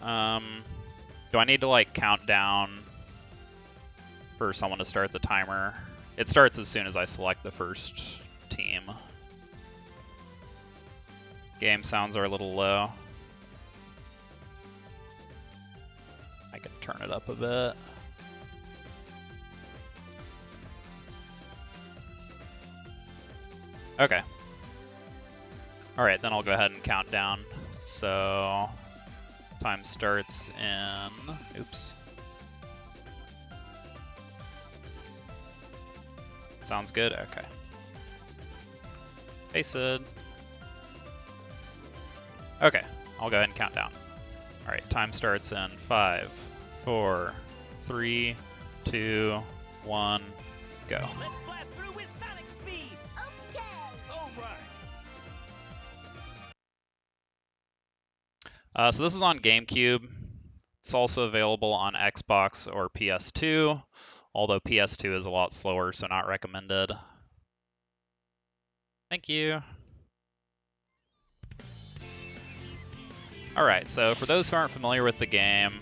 Do I need to like count down for someone to start the timer? It starts as soon as I select the first team. Game sounds are a little low. I can turn it up a bit. Okay. Alright, then I'll go ahead and count down. So, time starts in... Oops. Sounds good? Okay. Pasted. Okay, I'll go ahead and count down. Alright, time starts in 5, 4, 3, 2, 1, go. Let's blast through with sonic speed. Okay. All right. So this is on GameCube. It's also available on Xbox or PS2, although PS2 is a lot slower, so not recommended. Thank you. Alright, so for those who aren't familiar with the game,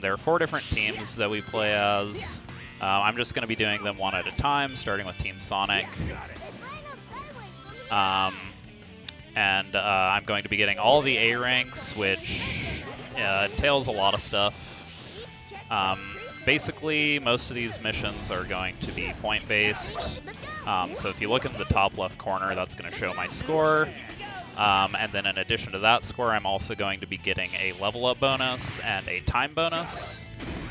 there are 4 different teams that we play as. I'm just going to be doing them one at a time, starting with Team Sonic. And I'm going to be getting all the A ranks, which entails a lot of stuff. Basically, most of these missions are going to be point-based. So if you look in the top left corner, that's going to show my score. And then in addition to that score, I'm also going to be getting a level up bonus and a time bonus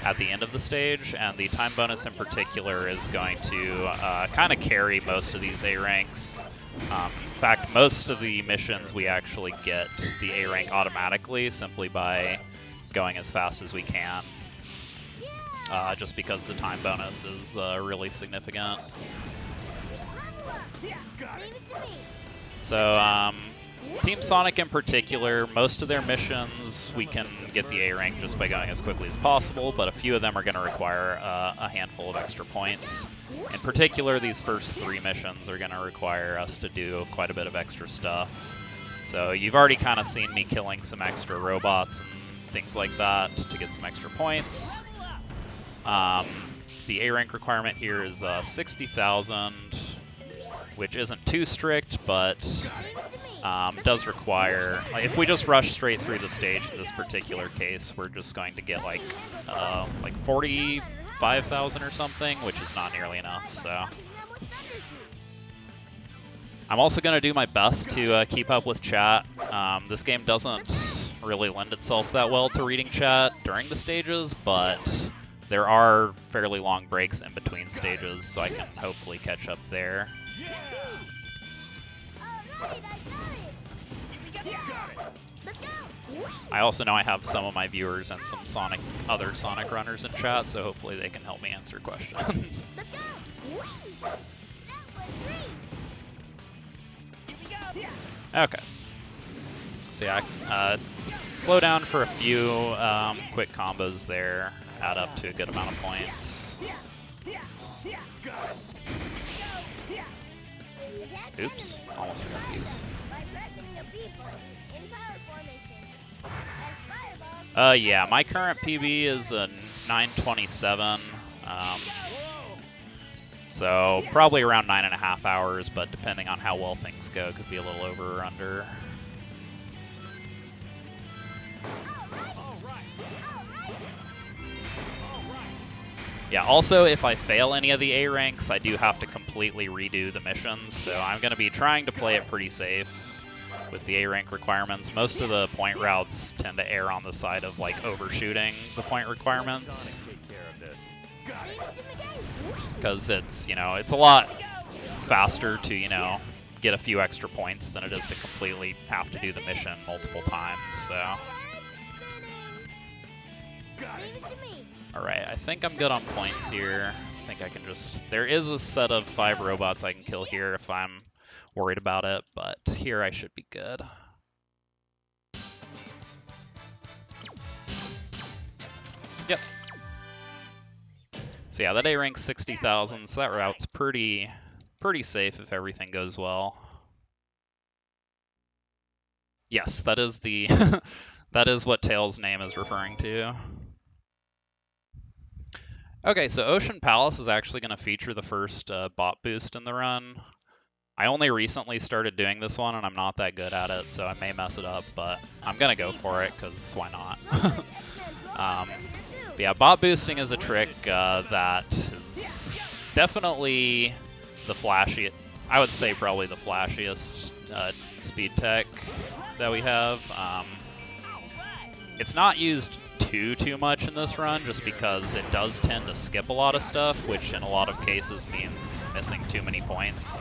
at the end of the stage. And the time bonus in particular is going to kind of carry most of these A ranks. In fact, most of the missions we actually get the A rank automatically simply by going as fast as we can. Just because the time bonus is really significant. So, Team Sonic in particular, most of their missions we can get the A rank just by going as quickly as possible, but a few of them are going to require a handful of extra points. In particular, these first 3 missions are going to require us to do quite a bit of extra stuff. So you've already kind of seen me killing some extra robots and things like that to get some extra points. The A rank requirement here is 60,000, which isn't too strict, but does require, if we just rush straight through the stage in this particular case, we're just going to get like 45,000 or something, which is not nearly enough, so. I'm also going to do my best to keep up with chat. This game doesn't really lend itself that well to reading chat during the stages, but there are fairly long breaks in between stages, so I can hopefully catch up there. I also know I have some of my viewers and some other Sonic runners in chat, so hopefully they can help me answer questions. Okay. So yeah, slow down for a few quick combos there, add up to a good amount of points. Oops, almost forgot these. Yeah, my current PB is a 9:27, so probably around 9.5 hours, but depending on how well things go, it could be a little over or under. Yeah, also, if I fail any of the A ranks, I do have to completely redo the missions, so I'm going to be trying to play it pretty safe with the A rank requirements. Most of the point routes tend to err on the side of like overshooting the point requirements, because it's, it's a lot faster to, get a few extra points than it is to completely have to do the mission multiple times, so. Alright, I think I'm good on points here. I think I can just... There is a set of 5 robots I can kill here if I'm worried about it, but here I should be good. Yep. So yeah, that A rank's 60,000, so that route's pretty safe if everything goes well. Yes, that is the That is what Tails' name is referring to. Okay, so Ocean Palace is actually going to feature the first bot boost in the run. I only recently started doing this one, and I'm not that good at it, so I may mess it up, but I'm going to go for it, because why not? But yeah, bot boosting is a trick that is definitely the flashiest, I would say probably the flashiest speed tech that we have. It's not used too much in this run, just because it does tend to skip a lot of stuff, which in a lot of cases means missing too many points,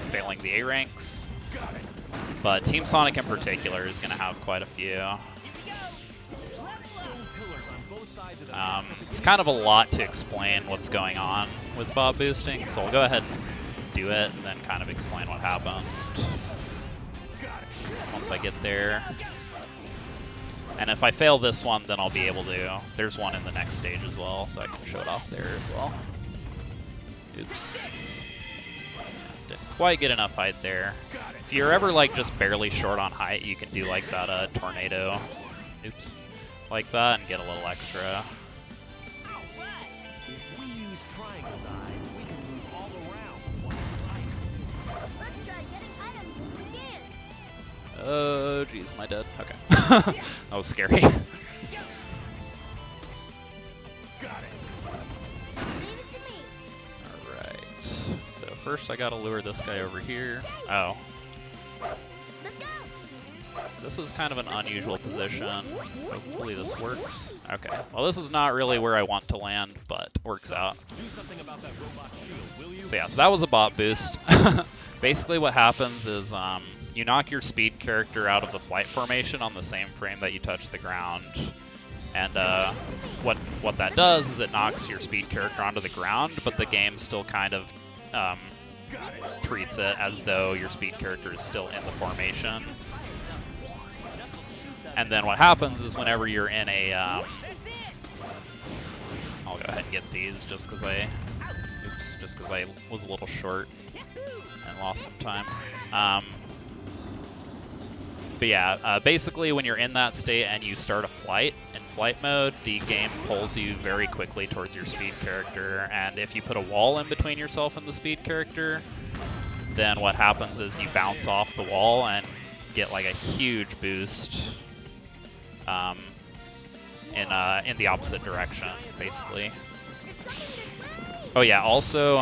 failing the A ranks. But Team Sonic in particular is going to have quite a few. It's kind of a lot to explain what's going on with bot boosting, so I'll go ahead and do it and then kind of explain what happened once I get there. And if I fail this one, then I'll be able to. There's one in the next stage as well, so I can show it off there as well. Oops. Didn't quite get enough height there. If you're ever like just barely short on height, you can do like that tornado. Oops. Like that and get a little extra. Oh, jeez, am I dead? Okay. That was scary. Alright. So first I gotta lure this guy over here. Oh. This is kind of an unusual position. Hopefully this works. Okay. Well, this is not really where I want to land, but works out. So yeah, so that was a bot boost. Basically what happens is you knock your speed character out of the flight formation on the same frame that you touch the ground. And what that does is it knocks your speed character onto the ground, but the game still kind of treats it as though your speed character is still in the formation. And then what happens is whenever you're in a... I'll go ahead and get these just because I was a little short and lost some time. But yeah, basically when you're in that state and you start a flight, in flight mode, the game pulls you very quickly towards your speed character, and if you put a wall in between yourself and the speed character, then what happens is you bounce off the wall and get like a huge boost in the opposite direction, basically. Oh yeah, also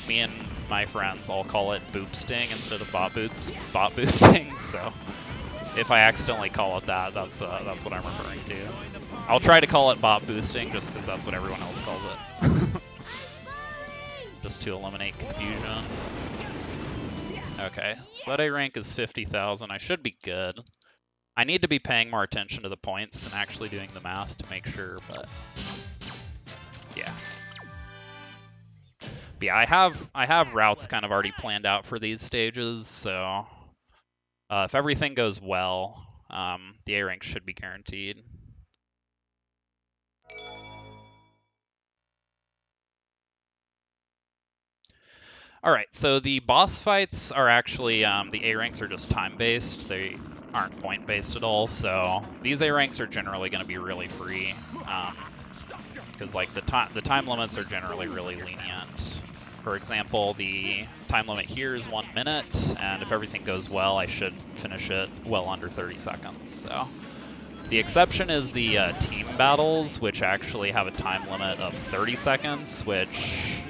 me and my friends all call it boopsting instead of bot boosting. So if I accidentally call it that, that's what I'm referring to. I'll try to call it bot boosting just because that's what everyone else calls it. Just to eliminate confusion. Okay, so that A rank is 50,000. I should be good. I need to be paying more attention to the points and actually doing the math to make sure, but yeah. But yeah, I have routes kind of already planned out for these stages, so if everything goes well, the A rank should be guaranteed. Alright, so the boss fights are actually, the A ranks are just time-based. They aren't point-based at all, so these A ranks are generally going to be really free, because like the time limits are generally really lenient. For example, the time limit here is 1 minute, and if everything goes well, I should finish it well under 30 seconds. So the exception is the team battles, which actually have a time limit of 30 seconds, which,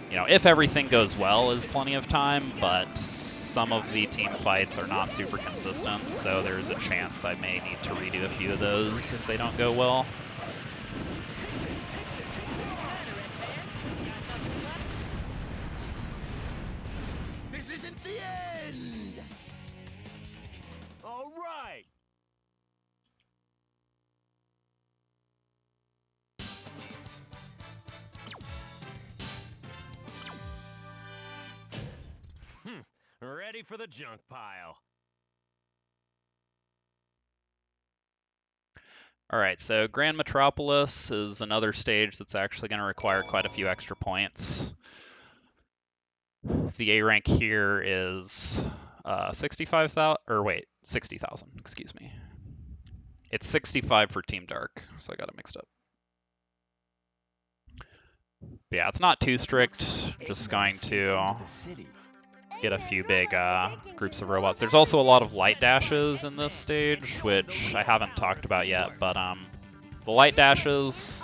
you know, if everything goes well, is plenty of time, but some of the team fights are not super consistent, so there's a chance I may need to redo a few of those if they don't go well. Ready for the junk pile. Alright, so Grand Metropolis is another stage that's actually going to require quite a few extra points. The A rank here is 65,000, or wait, 60,000, excuse me. It's 65 for Team Dark, so I got it mixed up. But yeah, it's not too strict, just going to get a few big groups of robots. There's also a lot of light dashes in this stage, which I haven't talked about yet, but the light dashes,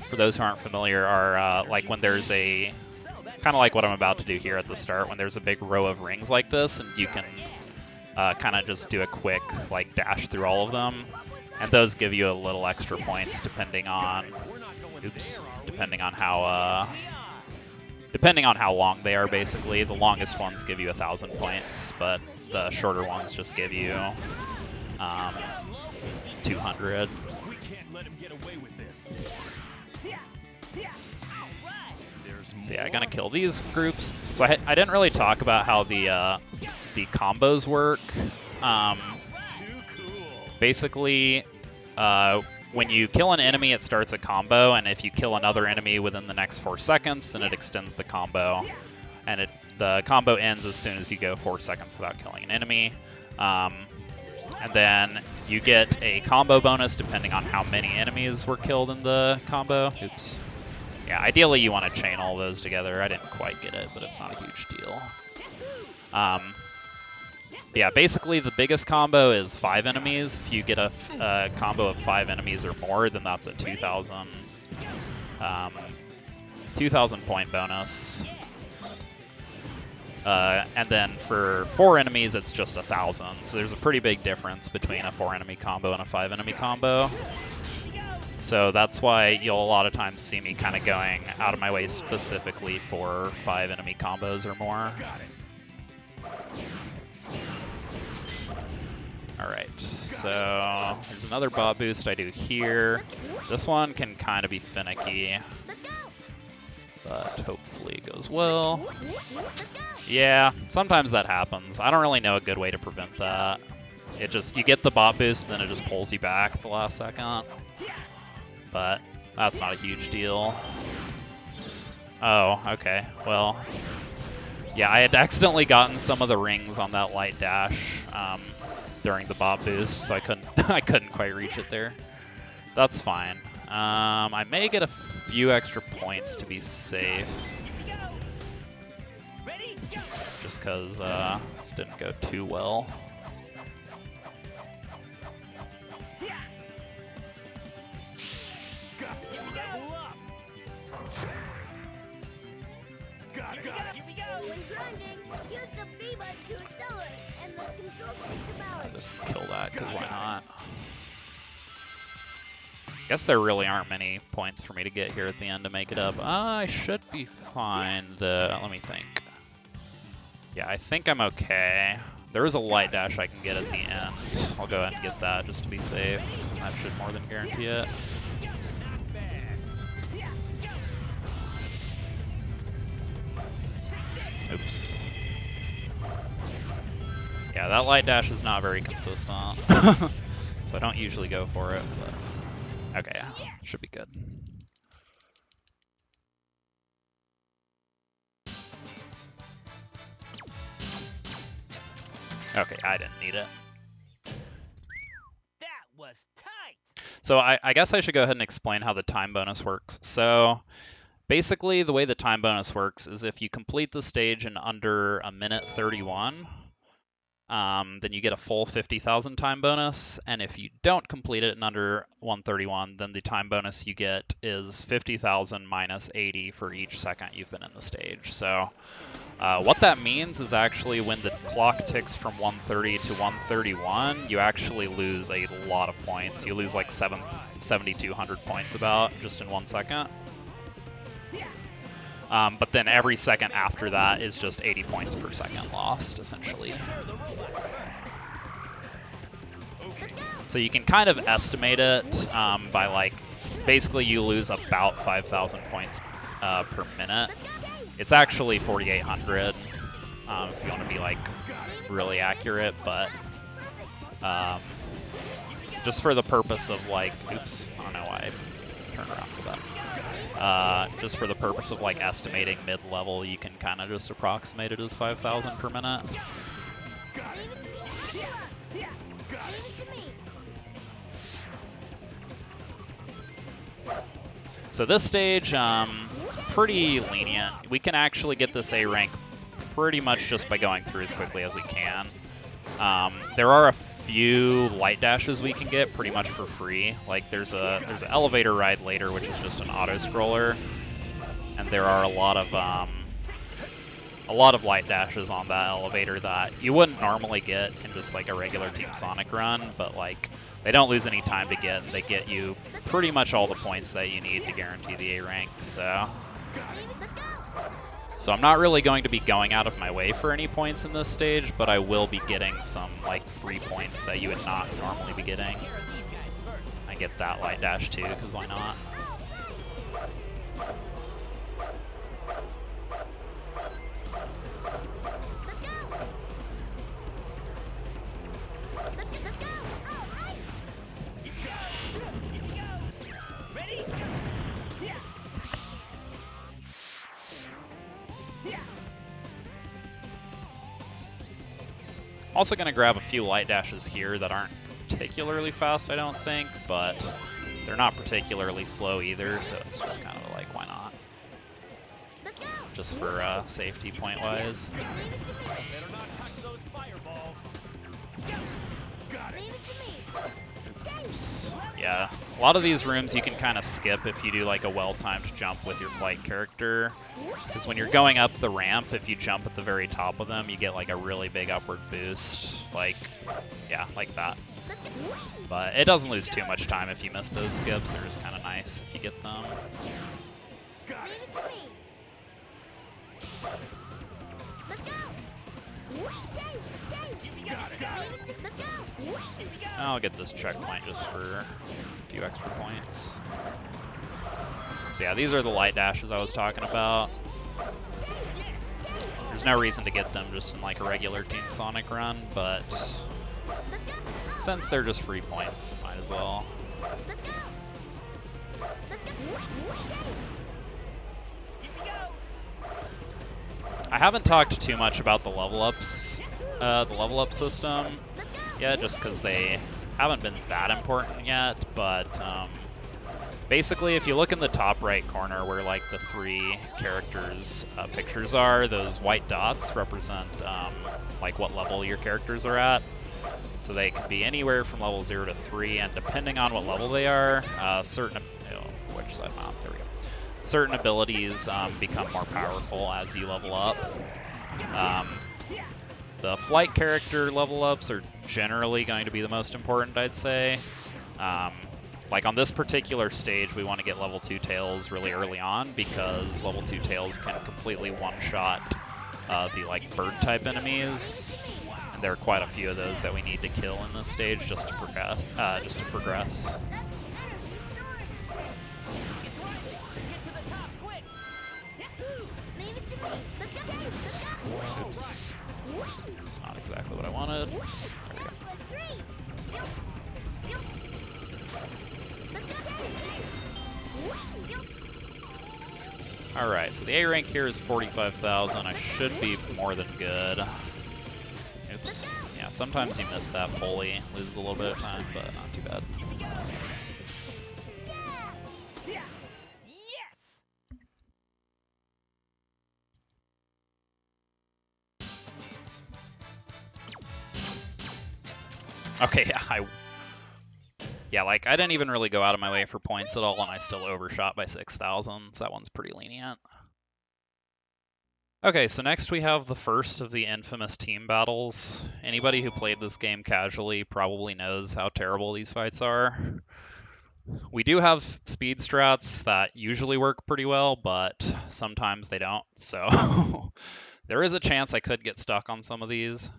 for those who aren't familiar, are like when there's a, kind of like what I'm about to do here at the start, when there's a big row of rings like this, and you can kind of just do a quick like dash through all of them, and those give you a little extra points depending on, depending on how long they are. Basically, the longest ones give you 1,000 points, but the shorter ones just give you 200. So yeah, I'm gonna kill these groups. So I didn't really talk about how the combos work. Basically, when you kill an enemy, it starts a combo, and if you kill another enemy within the next 4 seconds, then it extends the combo. And the combo ends as soon as you go 4 seconds without killing an enemy. And then you get a combo bonus depending on how many enemies were killed in the combo. Oops. Yeah, ideally you want to chain all those together. I didn't quite get it, but it's not a huge deal. Yeah, basically the biggest combo is 5 enemies. If you get a combo of 5 enemies or more, then that's a 2,000 point bonus. And then for 4 enemies, it's just 1,000. So there's a pretty big difference between a 4 enemy combo and a 5 enemy combo. So that's why you'll a lot of times see me kind of going out of my way specifically for 5 enemy combos or more. Alright, so there's another bot boost I do here. This one can kind of be finicky, but hopefully it goes well. Yeah, sometimes that happens. I don't really know a good way to prevent that. It just, you get the bot boost, and then it just pulls you back at the last second. But that's not a huge deal. Oh, okay. Well, yeah, I had accidentally gotten some of the rings on that light dash during the bot boost, so I couldn't quite reach it there. That's fine. I may get a few extra points to be safe, just because this didn't go too well. I'll just kill that, because why not? I guess there really aren't many points for me to get here at the end to make it up. I should be fine. Let me think. Yeah, I think I'm okay. There is a light dash I can get at the end. I'll go ahead and get that just to be safe. That should more than guarantee it. Oops. Yeah, that light dash is not very consistent, so I don't usually go for it, but okay, should be good. Okay, I didn't need it. That was tight. So I guess I should go ahead and explain how the time bonus works. So basically, the way the time bonus works is if you complete the stage in under 1:31, then you get a full 50,000 time bonus, and if you don't complete it in under 1:31, then the time bonus you get is 50,000 minus 80 for each second you've been in the stage. So what that means is actually when the clock ticks from 1:30 to 1:31, you actually lose a lot of points. You lose like 7,200 points about just in 1 second. But then every second after that is just 80 points per second lost, essentially. So you can kind of estimate it by like, basically you lose about 5,000 points per minute. It's actually 4,800 if you want to be like really accurate, but just for the purpose of like, oops, I don't know why I turned around for that. Just for the purpose of like estimating mid-level, you can kind of just approximate it as 5,000 per minute. So this stage, it's pretty lenient. We can actually get this A rank pretty much just by going through as quickly as we can. There are a few light dashes we can get pretty much for free. Like there's an elevator ride later, which is just an auto scroller, and there are a lot of light dashes on that elevator that you wouldn't normally get in just like a regular Team Sonic run, but like they don't lose any time to get, and they get you pretty much all the points that you need to guarantee the A rank. So I'm not really going to be going out of my way for any points in this stage, but I will be getting some like free points that you would not normally be getting. I get that light dash too, because why not? Also going to grab a few light dashes here that aren't particularly fast, I don't think, but they're not particularly slow either, so it's just kind of like, why not? Just for safety point-wise. Yeah, a lot of these rooms you can kind of skip if you do like a well-timed jump with your flight character. Because when you're going up the ramp, if you jump at the very top of them, you get like a really big upward boost. Like, yeah, like that. But it doesn't lose too much time if you miss those skips. They're just kind of nice if you get them. I'll get this checkpoint just for a few extra points. So yeah, these are the light dashes I was talking about. There's no reason to get them just in like a regular Team Sonic run, but since they're just free points, might as well. I haven't talked too much about the level ups, the level up system yet, just because they haven't been that important yet, but basically if you look in the top right corner where like the three characters pictures are, those white dots represent like what level your characters are at. So they can be anywhere from level 0 to 3, and depending on what level they are, certain abilities become more powerful as you level up. The flight character level ups are generally going to be the most important, I'd say. Like on this particular stage, we want to get level 2 tails really early on, because level 2 tails can completely one-shot the like bird type enemies. And there are quite a few of those that we need to kill in this stage just to progress. Oops. That's not exactly what I wanted. There we go. Alright, so the A rank here is 45,000. I should be more than good. Oops. Yeah, sometimes you miss that pulley. Loses a little bit of time, but not too bad. Okay, yeah, like I didn't even really go out of my way for points at all, and I still overshot by 6,000, so that one's pretty lenient. Okay, so next we have the first of the infamous team battles. Anybody who played this game casually probably knows how terrible these fights are. We do have speed strats that usually work pretty well, but sometimes they don't, so there is a chance I could get stuck on some of these.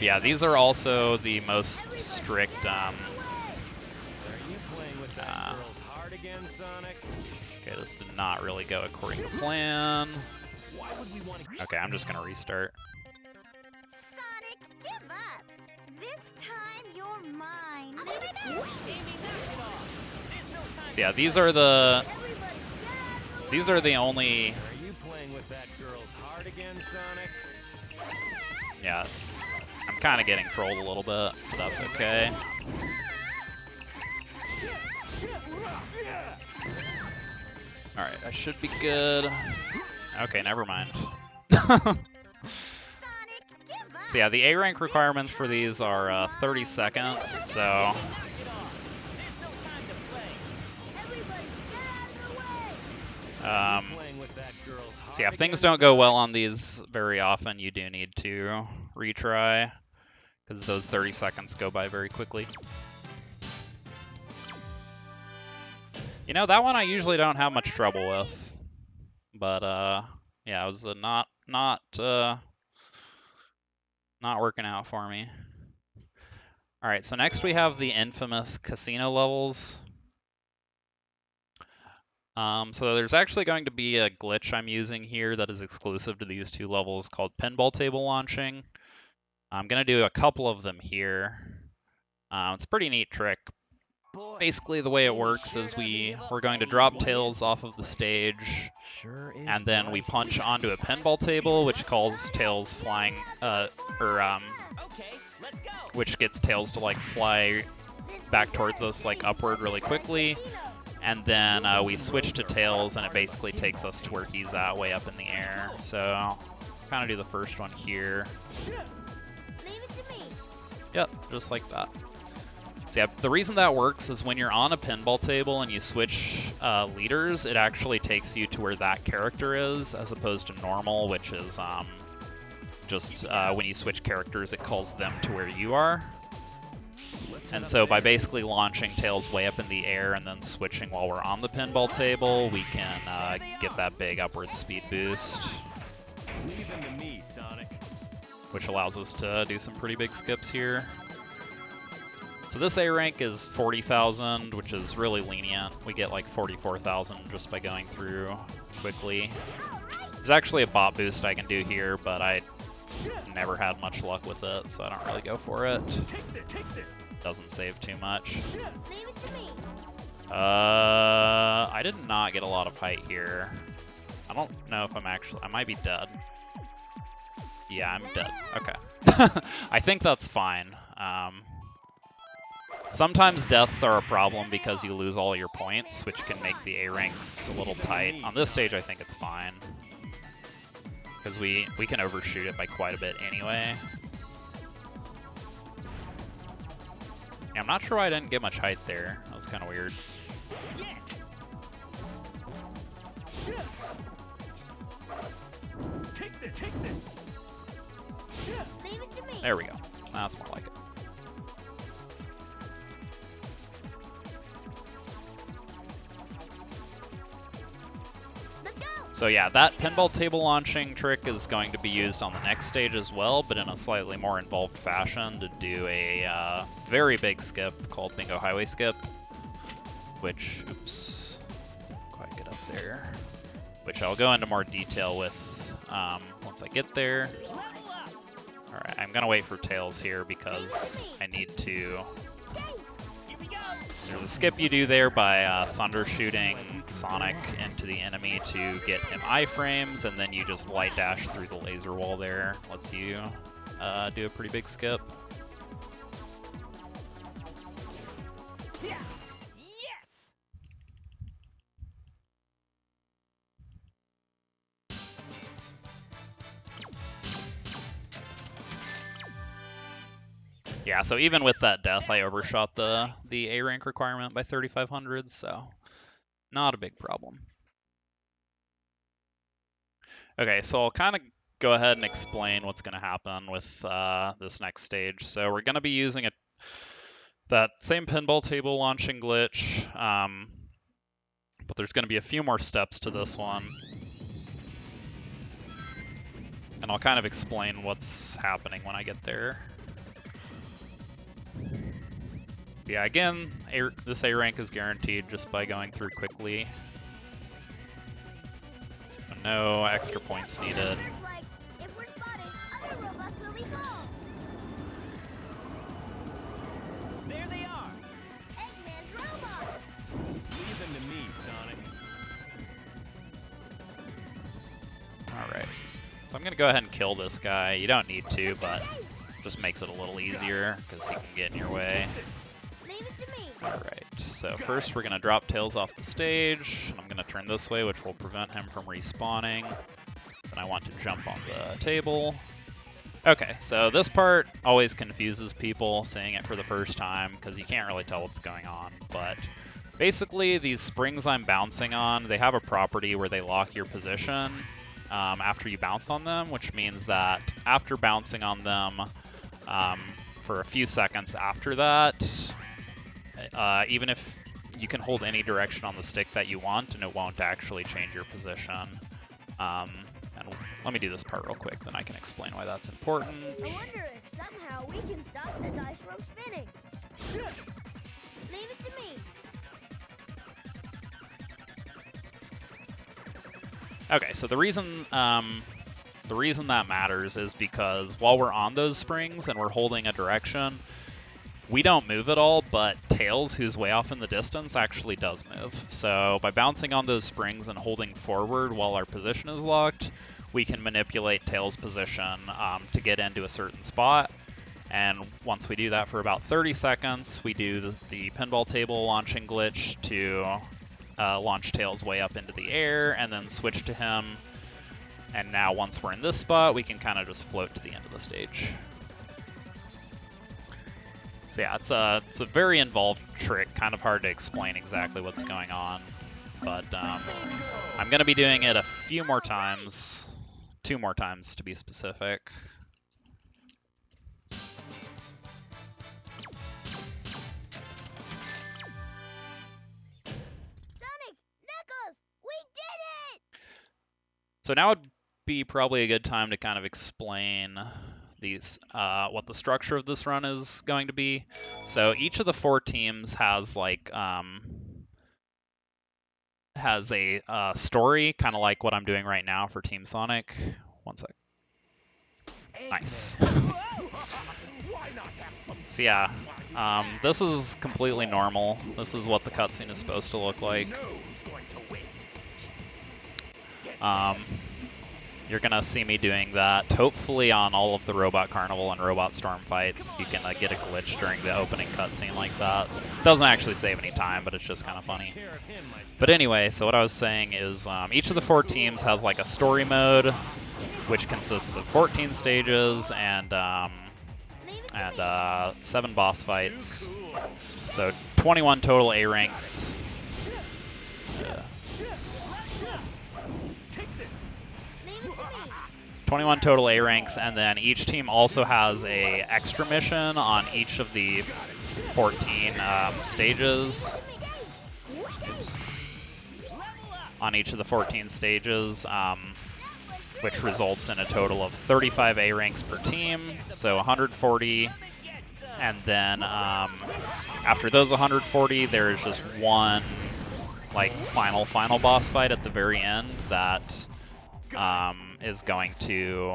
Yeah, these are also the most strict. Okay, this did not really go according to plan. Okay, I'm just gonna restart. Sonic, give up. This time you're mine. So yeah, these are the These are the only... Are you playing with that girl's heart again, Sonic? Yeah, I'm kind of getting trolled a little bit, but that's okay. Alright, I should be good. Okay, never mind. So yeah, the A rank requirements for these are 30 seconds, so... So yeah, if things don't go well on these very often, you do need to retry, because those 30 seconds go by very quickly. You know, that one I usually don't have much trouble with, but yeah, it was not working out for me. All right, so next we have the infamous casino levels. So there's actually going to be a glitch I'm using here that is exclusive to these two levels called pinball table launching. I'm gonna do a couple of them here. It's a pretty neat trick. Basically, the way it works is we're going to drop Tails off of the stage, and then we punch onto a pinball table, which calls Tails flying, which gets Tails to like fly back towards us like upward really quickly, and then we switch to Tails, and it basically takes us to where he's at, way up in the air. So I'll kind of do the first one here. Yep, just like that. So yeah, the reason that works is when you're on a pinball table and you switch leaders, it actually takes you to where that character is, as opposed to normal, which is just when you switch characters, it calls them to where you are. And so by basically launching Tails way up in the air and then switching while we're on the pinball table, we can get that big upward speed boost, which allows us to do some pretty big skips here. So this A rank is 40,000, which is really lenient. We get like 44,000 just by going through quickly. There's actually a bot boost I can do here, but I never had much luck with it, so I don't really go for it. Doesn't save too much. I did not get a lot of height here. I don't know if I might be dead. Yeah, I'm dead. Okay. I think that's fine. Sometimes deaths are a problem because you lose all your points, which can make the A ranks a little tight. On this stage, I think it's fine, because we can overshoot it by quite a bit anyway. Yeah, I'm not sure why I didn't get much height there. That was kind of weird. There we go. That's more like it. So yeah, that pinball table launching trick is going to be used on the next stage as well, but in a slightly more involved fashion, to do a very big skip called Bingo Highway Skip, which, oops, didn't quite get up there, which I'll go into more detail with once I get there. Alright, I'm gonna wait for Tails here because I need to... There's a skip you do there by thunder shooting Sonic into the enemy to get him iframes, and then you just light dash through the laser wall there. Lets you do a pretty big skip. Yeah, so even with that death, I overshot the A rank requirement by 3,500, so not a big problem. Okay, so I'll kind of go ahead and explain what's going to happen with this next stage. So we're going to be using that same pinball table launching glitch, but there's going to be a few more steps to this one. And I'll kind of explain what's happening when I get there. Yeah, again, this A rank is guaranteed just by going through quickly. So no extra points needed. There they are! Eggman's robots! Leave them to me, Sonic. I'm gonna go ahead and kill this guy. You don't need to, but just makes it a little easier because he can get in your way. Leave it to me. Alright, so first we're gonna drop Tails off the stage, and I'm gonna turn this way, which will prevent him from respawning. Then I want to jump on the table. Okay, so this part always confuses people seeing it for the first time because you can't really tell what's going on, but basically these springs I'm bouncing on, they have a property where they lock your position after you bounce on them, which means that after bouncing on them for a few seconds after that, even if you can hold any direction on the stick that you want and it won't actually change your position. And let me do this part real quick, then I can explain why that's important. I wonder if somehow we can stop the dice from spinning. Leave it to me. Okay, so the reason that matters is because while we're on those springs and we're holding a direction, we don't move at all, but Tails, who's way off in the distance, actually does move. So by bouncing on those springs and holding forward while our position is locked, we can manipulate Tails' position to get into a certain spot. And once we do that for about 30 seconds, we do the pinball table launching glitch to launch Tails way up into the air and then switch to him. And now once we're in this spot, we can kind of just float to the end of the stage. So yeah, it's a very involved trick, kind of hard to explain exactly what's going on. But I'm going to be doing it a few more times, 2 more times to be specific. Sonic, Knuckles, we did it! So now would be probably a good time to kind of explain these what the structure of this run is going to be. So each of the 4 teams has like has a story, kind of like what I'm doing right now for Team Sonic. One sec. Nice. So yeah, this is completely normal. This is what the cutscene is supposed to look like. You're gonna see me doing that, hopefully on all of the Robot Carnival and Robot Storm fights. You can get a glitch during the opening cutscene like that. Doesn't actually save any time, but it's just kind of funny. But anyway, so what I was saying is each of the 4 teams has like a story mode, which consists of 14 stages and 7 boss fights. So 21 total A ranks. 21 total A ranks, and then each team also has a extra mission on each of the 14 stages. On each of the 14 stages, which results in a total of 35 A ranks per team, so 140. And then after those 140, there is just one like final boss fight at the very end that is going to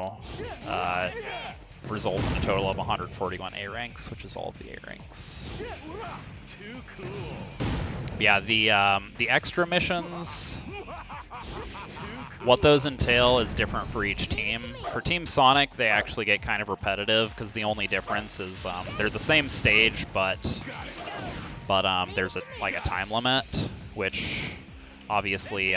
result in a total of 141 A ranks, which is all of the A ranks. Too cool. Yeah, the extra missions, what those entail is different for each team. For Team Sonic, they actually get kind of repetitive because the only difference is they're the same stage, but there's a time limit, which obviously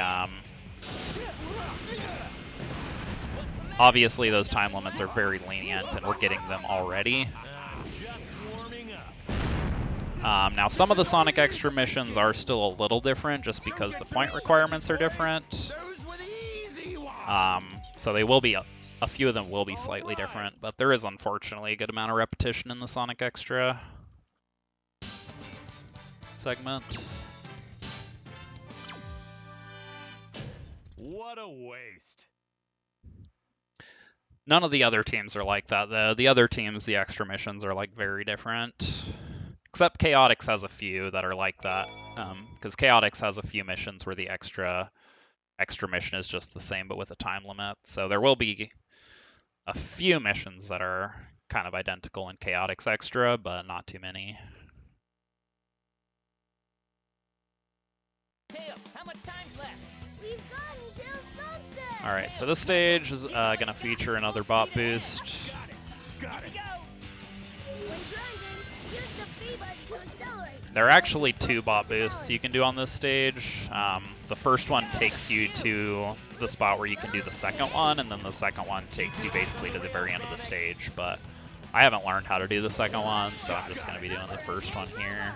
those time limits are very lenient, and we're getting them already. Now, some of the Sonic Extra missions are still a little different just because the point requirements are different. So they will be, a few of them will be slightly different, but there is unfortunately a good amount of repetition in the Sonic Extra segment. What a waste. None of the other teams are like that, though. The other teams, the extra missions are like very different. Except Chaotix has a few that are like that, because Chaotix has a few missions where the extra mission is just the same but with a time limit. So there will be a few missions that are kind of identical in Chaotix Extra, but not too many. Tails, how much time's left? We've got until sunset. Alright, so this stage is going to feature another bot boost. There are actually 2 bot boosts you can do on this stage. The first one takes you to the spot where you can do the second one, and then the second one takes you basically to the very end of the stage. But I haven't learned how to do the second one, so I'm just going to be doing the first one here.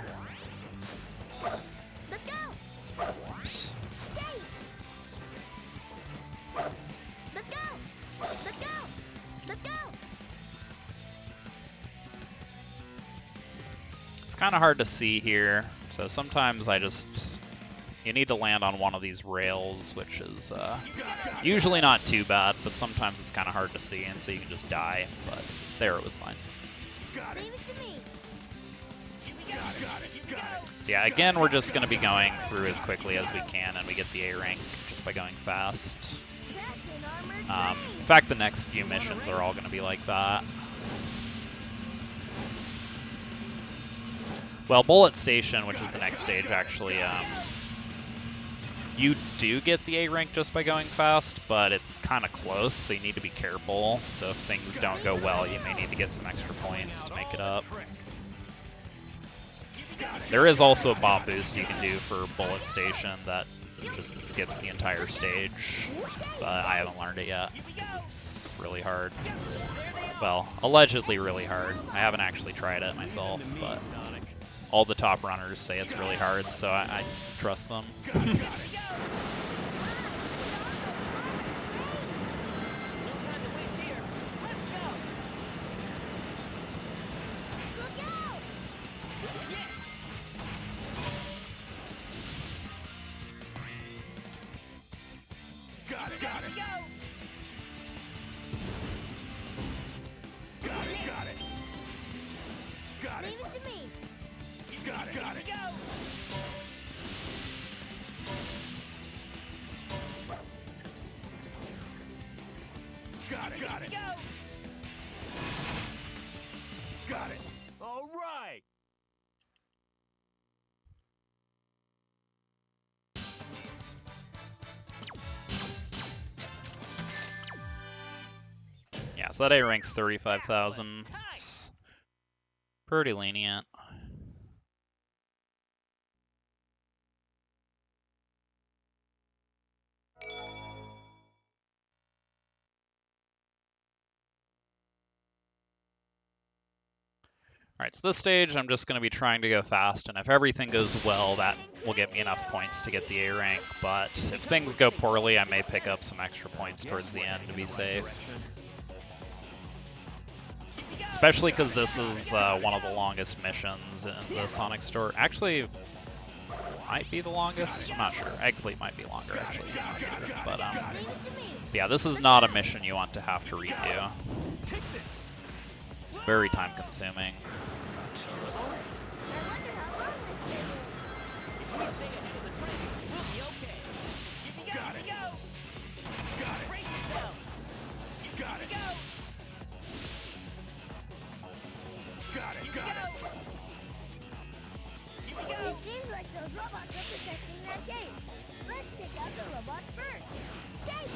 Oops. It's kind of hard to see here, so sometimes you need to land on one of these rails, which is usually not too bad, but sometimes it's kind of hard to see, and so you can just die, but there, it was fine. So yeah, again, we're just going to be going through as quickly as we can, and we get the A rank just by going fast. In fact, the next few missions are all going to be like that. Well, Bullet Station, which is the next stage, actually, you do get the A rank just by going fast, but it's kind of close, so you need to be careful. So if things don't go well, you may need to get some extra points to make it up. There is also a bot boost you can do for Bullet Station that just skips the entire stage, but I haven't learned it yet because it's really hard. Well, allegedly really hard. I haven't actually tried it myself, but all the top runners say it's really hard, so I trust them. Got it. All right. Yeah, so that A rank's 35,000. It's pretty lenient. Alright, so this stage I'm just going to be trying to go fast, and if everything goes well, that will get me enough points to get the A rank, but if things go poorly, I may pick up some extra points towards the end to be safe. Especially because this is one of the longest missions in the Sonic Store. Actually, might be the longest? I'm not sure. Egg Fleet might be longer, actually. I'm not sure. But, yeah, this is not a mission you want to have to redo. It's very time-consuming. It seems like those robots are protecting that gate. Let's take out the robots first. Gate!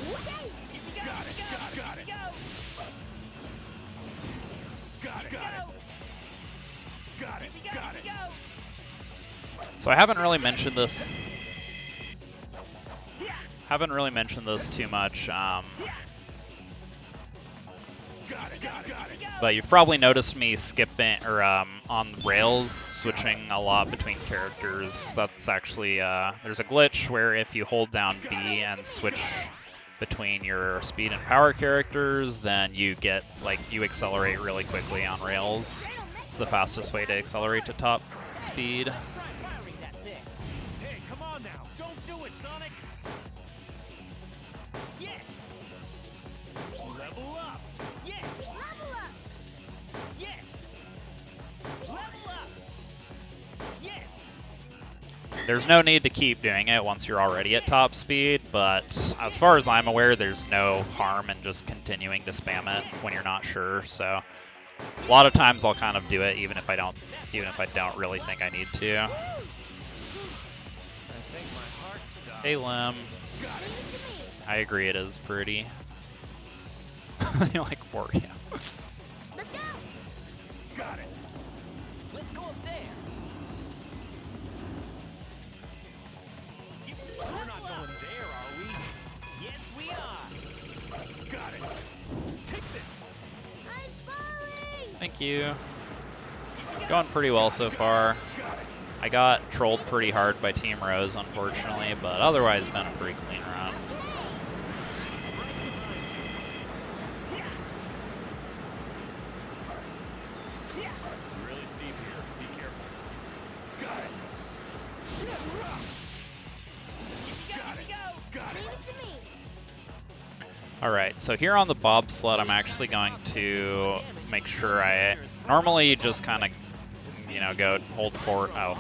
Got it. So I haven't really mentioned this. Too much. But you've probably noticed me skipping or on rails, switching a lot between characters. That's actually there's a glitch where if you hold down B and switch between your speed and power characters, then you accelerate really quickly on rails. It's the fastest way to accelerate to top speed. Hey, come on now. Don't do it, Sonic. Yes. Level up. Yes. Level up! Yes. Level up. Yes. There's no need to keep doing it once you're already at top speed, but as far as I'm aware, there's no harm in just continuing to spam it when you're not sure. So a lot of times I'll kind of do it even if I don't really think I need to. I think my heart stopped. Hey Lim. I agree, it is pretty. You like Wario. Let's go. Got it. Let's go up there. We're not going there, are we? Yes, we are. Got it. Take this. I'm falling. Thank you. Going pretty well so far. I got trolled pretty hard by Team Rose, unfortunately, but otherwise been a pretty clean run. Really steep here. Be careful. Got it. Got it. Leave it to me. Alright, so here on the bobsled, I'm actually going to make sure I normally just kind of, you know, go hold forward. Oh.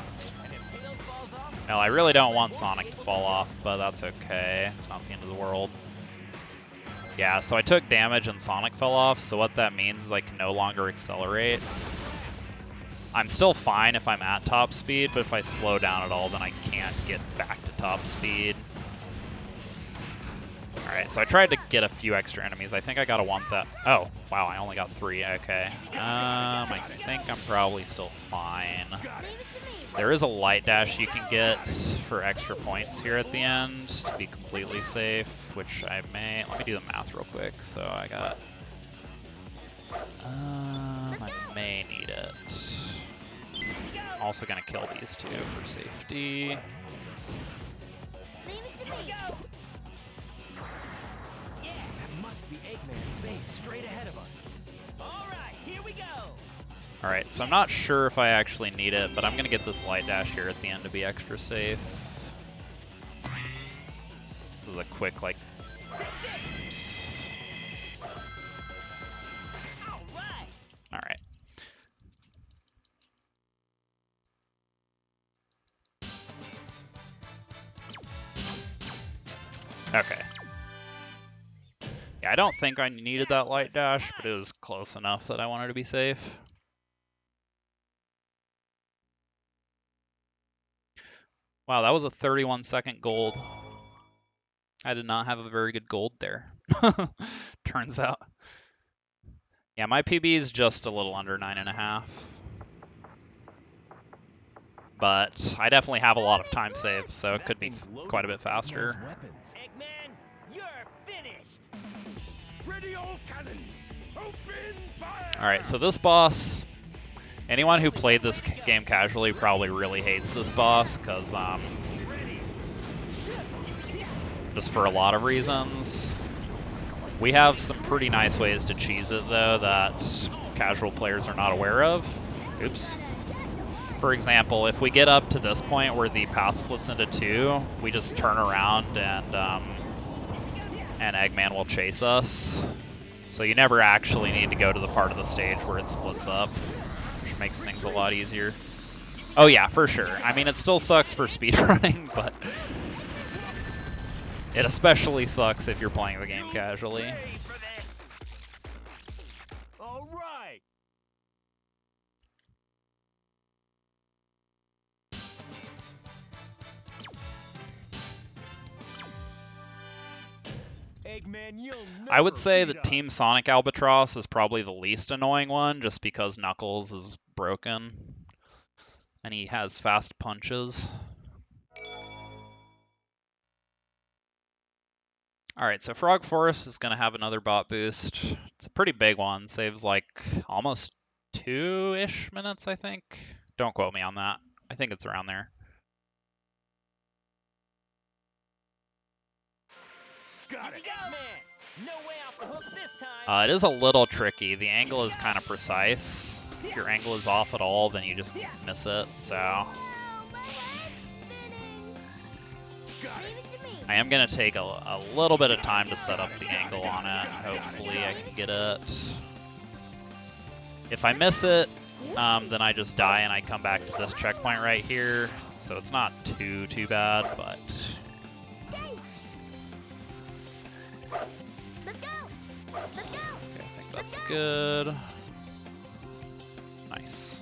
Well, I really don't want Sonic to fall off, but that's okay. It's not the end of the world. Yeah, so I took damage and Sonic fell off, so what that means is I can no longer accelerate. I'm still fine if I'm at top speed, but if I slow down at all, then I can't get back to top speed. Alright, so I tried to get a few extra enemies. I think I got a 1,000. Oh, wow, I only got 3. Okay. I think I'm probably still fine. There is a light dash you can get for extra points here at the end to be completely safe, which I may... Let me do the math real quick. So I got... I may need it. I'm also going to kill these two for safety. Leave it to me. Yeah, that must be Eggman's base straight ahead of us. All right, here we go. Alright, so I'm not sure if I actually need it, but I'm going to get this light dash here at the end to be extra safe. This is a quick, like... Alright. Okay. Yeah, I don't think I needed that light dash, but it was close enough that I wanted to be safe. Wow, that was a 31-second gold. I did not have a very good gold there. Turns out. Yeah, my PB is just a little under 9.5. But I definitely have a lot of time saved, so it could be quite a bit faster. Eggman, you're finished. Ready all cannons. Open fire. Alright, so this boss, anyone who played this game casually probably really hates this boss, because, just for a lot of reasons. We have some pretty nice ways to cheese it, though, that casual players are not aware of. Oops. For example, if we get up to this point where the path splits into two, we just turn around and Eggman will chase us. So you never actually need to go to the part of the stage where it splits up, which makes things a lot easier. Oh yeah, for sure. I mean, it still sucks for speedrunning, but it especially sucks if you're playing the game casually. All right. Eggman, you'll I would say never that beat Team us. Sonic Albatross is probably the least annoying one, just because Knuckles is broken. And he has fast punches. Alright, so Frog Forest is going to have another bot boost. It's a pretty big one. Saves like almost 2-ish minutes, I think. Don't quote me on that. I think it's around there. Got it. Eggman, no way off the hook this time. It is a little tricky. The angle is kind of precise. If your angle is off at all, then you just miss it, so... Oh, my head's spinning. Leave it to me. I am going to take a little bit of time to set up the angle on it. Hopefully I can get it. If I miss it, then I just die and I come back to this checkpoint right here. So it's not too bad, but... Let's go. Let's go. Okay, I think that's good. Nice.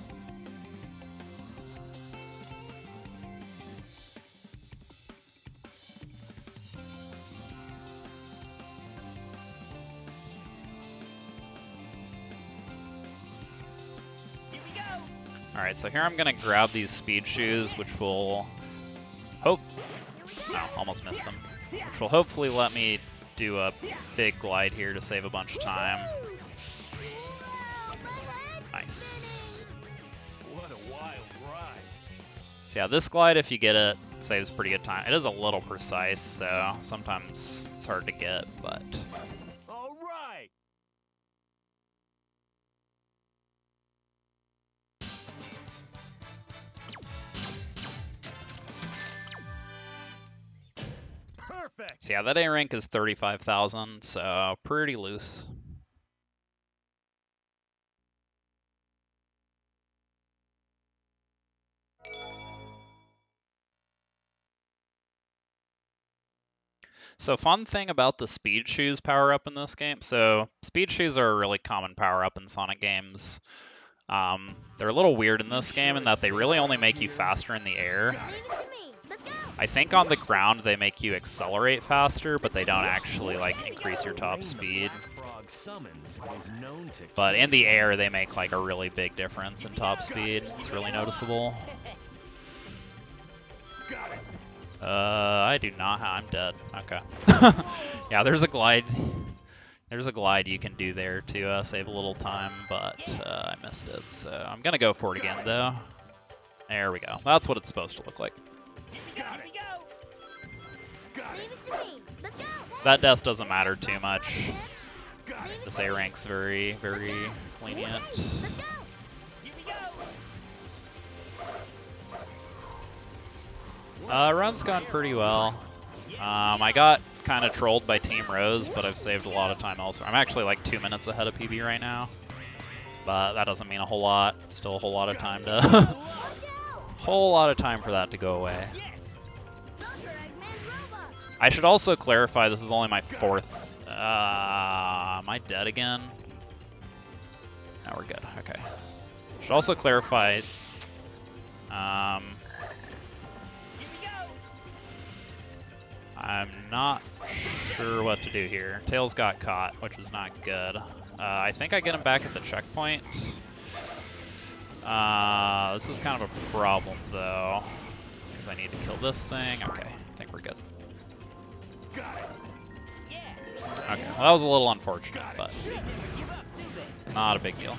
Alright, so here I'm going to grab these speed shoes, which will hope... No, almost missed them. Which will hopefully let me do a big glide here to save a bunch of time. Nice. What a wild ride. So yeah, this glide, if you get it, saves pretty good time. It is a little precise, so sometimes it's hard to get, but... All right. Perfect. So yeah, that A rank is 35,000, so pretty loose. So fun thing about the speed shoes power up in this game. So speed shoes are a really common power up in Sonic games. They're a little weird in this game in that they really only make you faster in the air. I think on the ground they make you accelerate faster, but they don't actually like increase your top speed. But in the air they make like a really big difference in top speed. It's really noticeable. I do not have... I'm dead. Okay. Yeah, there's a glide. There's a glide you can do there to save a little time, but I missed it. So I'm going to go for it again, though. There we go. That's what it's supposed to look like. That death doesn't matter too much. This A rank's very, very lenient. Run's gone pretty well. I got kind of trolled by Team Rose, but I've saved a lot of time elsewhere. I'm actually like 2 minutes ahead of PB right now, but that doesn't mean a whole lot. Still a whole lot of time to... whole lot of time for that to go away. I should also clarify, this is only my 4th... am I dead again? No, we're good. Okay. Should also clarify... I'm not sure what to do here. Tails got caught, which is not good. I think I get him back at the checkpoint. This is kind of a problem, though, because I need to kill this thing. Okay, I think we're good. Okay, well, that was a little unfortunate, but not a big deal.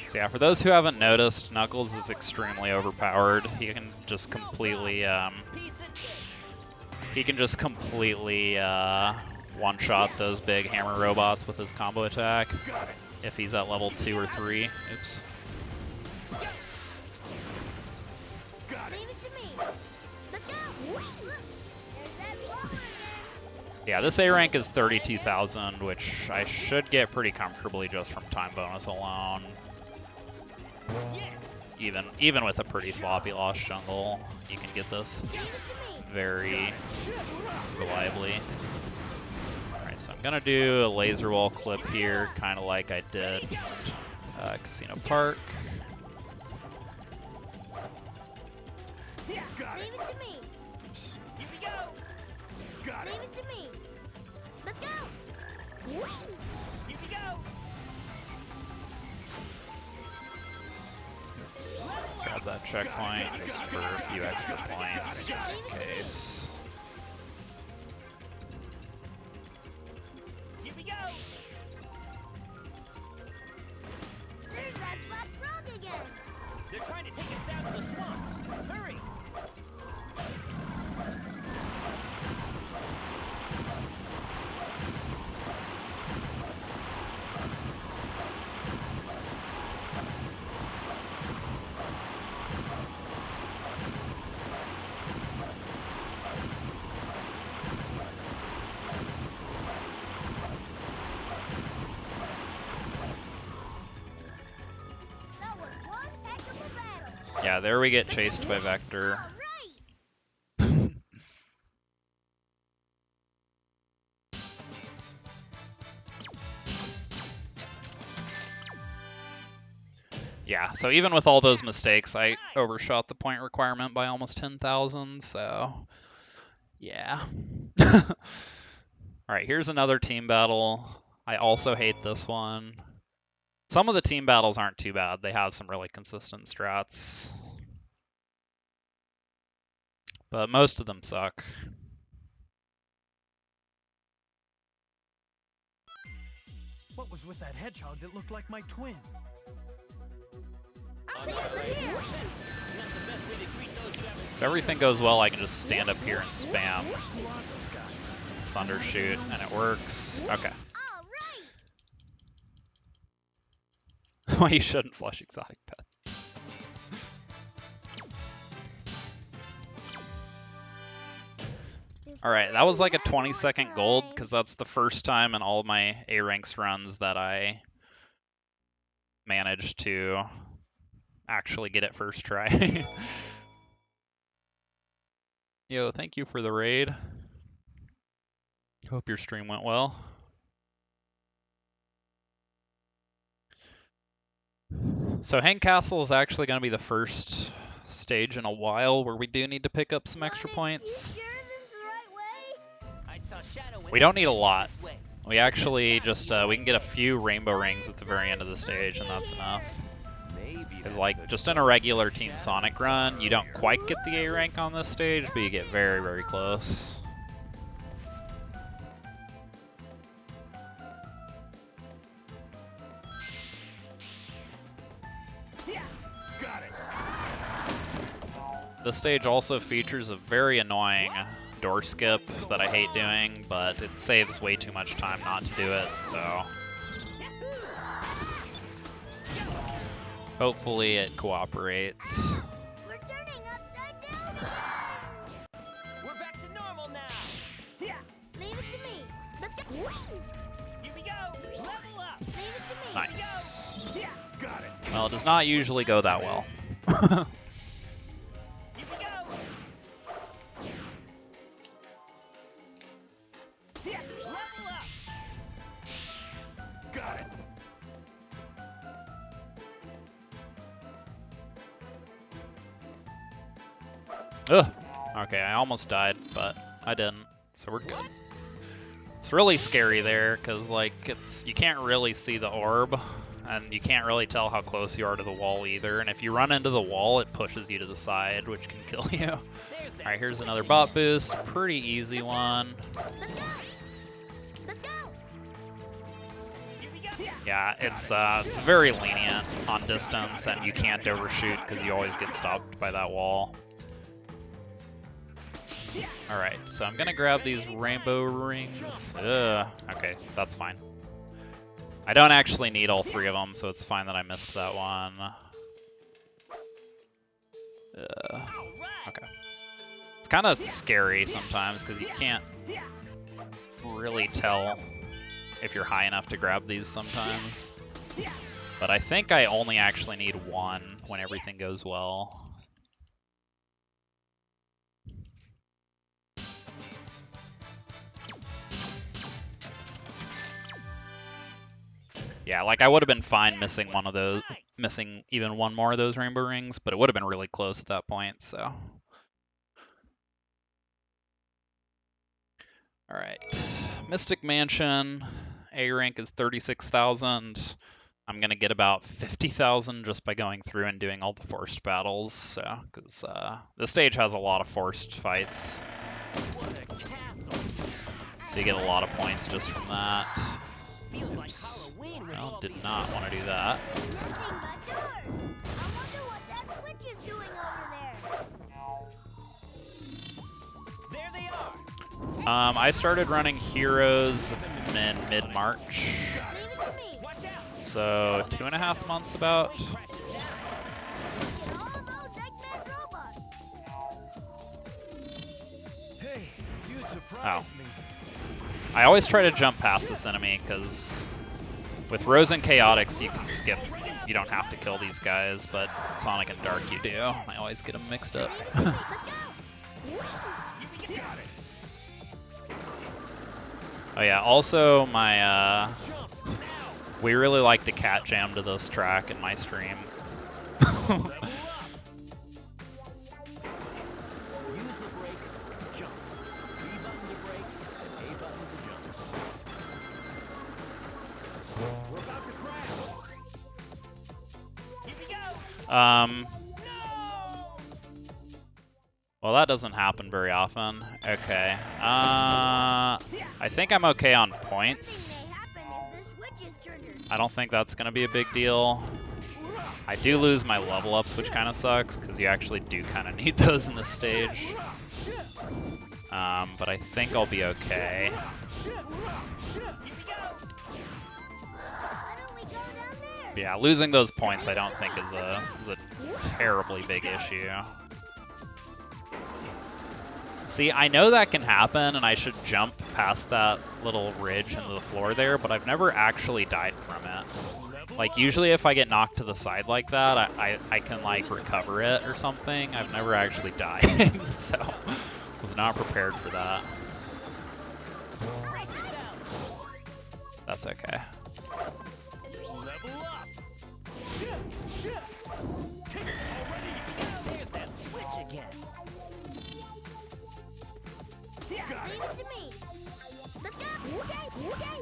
So yeah, for those who haven't noticed, Knuckles is extremely overpowered. He can just completely, one-shot those big hammer robots with his combo attack if he's at level 2 or 3. Oops. Yeah, this A rank is 32,000, which I should get pretty comfortably just from time bonus alone. Even with a pretty sloppy Lost Jungle, you can get this very reliably. Alright, so I'm gonna do a laser wall clip here, kind of like I did Casino Park. Grab that checkpoint just for a few extra points, just in case. Here we go. There's that black frog again. They're trying to take us down to the swamp. Hurry! That was one heck of a battle. Yeah, there we get chased by Vector. All right. Yeah, so even with all those mistakes, I overshot the point requirement by almost 10,000, so yeah. Alright, here's another team battle. I also hate this one. Some of the team battles aren't too bad. They have some really consistent strats. But most of them suck. What was with that hedgehog that looked like my twin? If everything goes well, I can just stand up here and spam Thunder Shoot, and it works. Okay. Well, you shouldn't flush exotic pet. Alright, that was like a 20-second gold, because that's the first time in all of my A-Ranks runs that I managed to actually get it first try. Yo, thank you for the raid. Hope your stream went well. So Hang Castle is actually going to be the first stage in a while where we do need to pick up some extra points. We don't need a lot. We actually just, we can get a few rainbow rings at the very end of the stage, and that's enough. Because like, just in a regular Team Sonic run, you don't quite get the A rank on this stage, but you get very, very close. This stage also features a very annoying door skip that I hate doing, but it saves way too much time not to do it, so hopefully it cooperates. We're turning upside down. We're back to normal now. Yeah. Leave it to me. Let's go. Here we go. Level up. Leave it to me. Nice. Yeah. Got it. Well, it does not usually go that well. Here we go. Yeah. Level up. Got it. Ugh. Okay, I almost died, but I didn't, so we're good. It's really scary there, because like you can't really see the orb, and you can't really tell how close you are to the wall either, and if you run into the wall, it pushes you to the side, which can kill you. Alright, here's another bot boost, pretty easy one. Let's go. Here we go. Yeah. Yeah, it's very lenient on distance, and you can't overshoot because you always get stopped by that wall. Alright, so I'm gonna grab these rainbow rings. Okay, that's fine. I don't actually need all three of them, so it's fine that I missed that one. Okay. It's kind of scary sometimes because you can't really tell if you're high enough to grab these sometimes. But I think I only actually need one when everything goes well. Yeah, like I would have been fine missing one of those, missing even one more of those rainbow rings, but it would have been really close at that point, so. Alright, Mystic Mansion, A rank is 36,000. I'm gonna get about 50,000 just by going through and doing all the forced battles, so, because this stage has a lot of forced fights. So you get a lot of points just from that. Oops. Well, did not want to do that. Nothing but yours. I wonder what that switch is doing over there. There they are. I started running Heroes in mid-March, Leave it to me. Watch out. so 2.5 months about. Look at all those Eggman robots. Hey, you surprised me. I always try to jump past this enemy because with Rose and Chaotix you can skip. You don't have to kill these guys, but Sonic and Dark you do. I always get them mixed up. Let's go. Oh yeah, also my we really like to cat jam to this track in my stream. Use the brakes, jump. B button to brake, and A button to jump. We're about to crash. Well, that doesn't happen very often. Okay. I think I'm okay on points. Anything may happen if the switch is triggered. I don't think that's going to be a big deal. I do lose my level ups, which kind of sucks, because you actually do kind of need those in this stage. But I think I'll be okay. Why don't we go down there? Yeah, losing those points I don't think is a terribly big issue. See, I know that can happen, and I should jump past that little ridge into the floor there, but I've never actually died from it. Like, usually if I get knocked to the side like that, I can, like, recover it or something. I've never actually died, so was not prepared for that. That's okay. Level up. Shit. There's that switch again. Leave it to me. Let's go. Okay.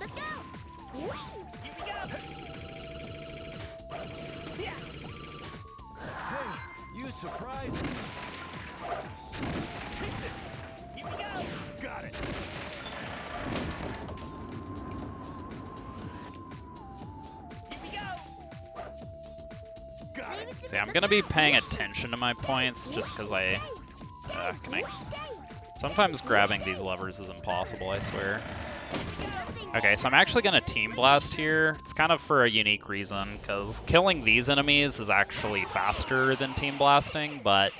Let's go. Here we go. Hey, you surprised me. Take this. Here we go. Got it. Here we go. Got it. See, I'm gonna be paying attention to my points just because sometimes grabbing these levers is impossible, I swear. Okay, so I'm actually gonna Team Blast here. It's kind of for a unique reason, because killing these enemies is actually faster than Team Blasting, but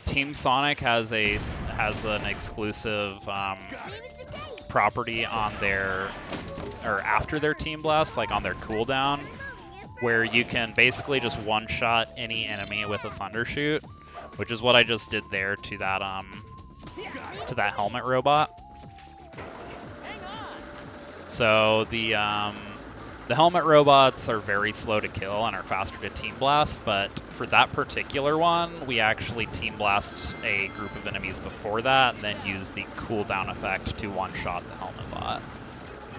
Team Sonic has an exclusive property on their, or after their Team Blast, like on their cooldown, where you can basically just one-shot any enemy with a Thunder Shoot, which is what I just did there to that helmet robot. So the helmet robots are very slow to kill and are faster to Team Blast, but for that particular one, we actually Team Blast a group of enemies before that, and then use the cooldown effect to one-shot the helmet bot.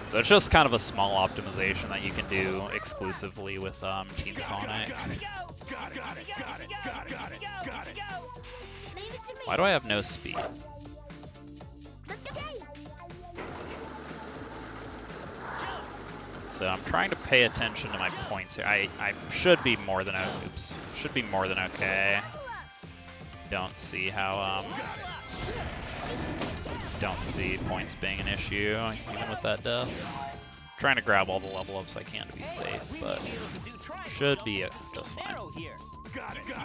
So it's just kind of a small optimization that you can do exclusively with Team Sonic. Why do I have no speed? So I'm trying to pay attention to my points here. I should be more than okay. Don't see how don't see points being an issue even with that death. I'm trying to grab all the level ups I can to be safe, but should be just fine. Got it. Leave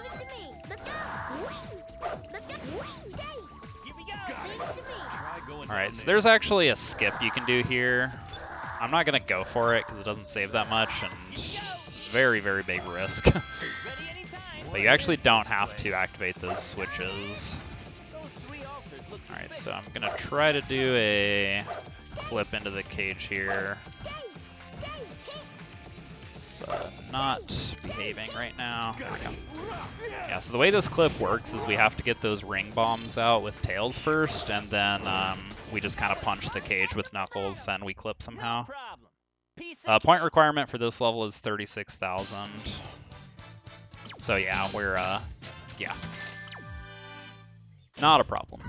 it to me. Let's go. Let's go. Here we go. Leave it to me. Alright, so there's actually a skip you can do here. I'm not going to go for it because it doesn't save that much, and it's a very, very big risk. But you actually don't have to activate those switches. Alright, so I'm going to try to do a clip into the cage here. It's not behaving right now. There we go. Yeah, so the way this clip works is we have to get those ring bombs out with Tails first, and then we just kind of punch the cage with Knuckles, and we clip somehow. Point requirement for this level is 36,000. So yeah, we're, yeah. Not a problem.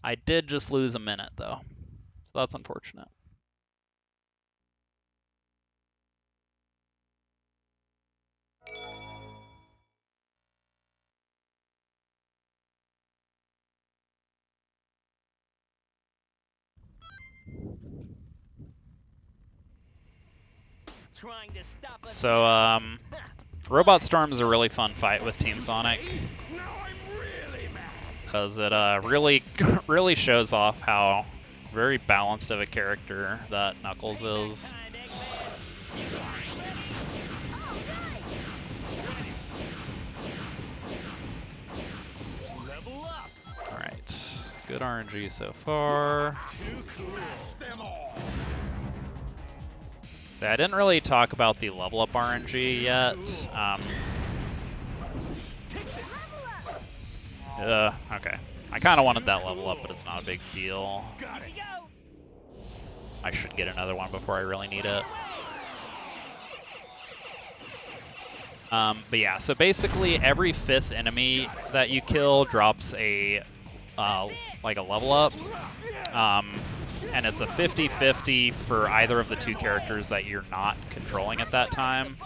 I did just lose a minute, though. So that's unfortunate. So, Robot Storm is a really fun fight with Team Sonic, because it really shows off how very balanced of a character that Knuckles is. Alright, good RNG so far. So I didn't really talk about the level up RNG yet. Okay. I kind of wanted that level up, but it's not a big deal. I should get another one before I really need it. But yeah, so basically every 5th enemy that you kill drops a like a level up. And it's a 50-50 for either of the 2 characters that you're not controlling at that time.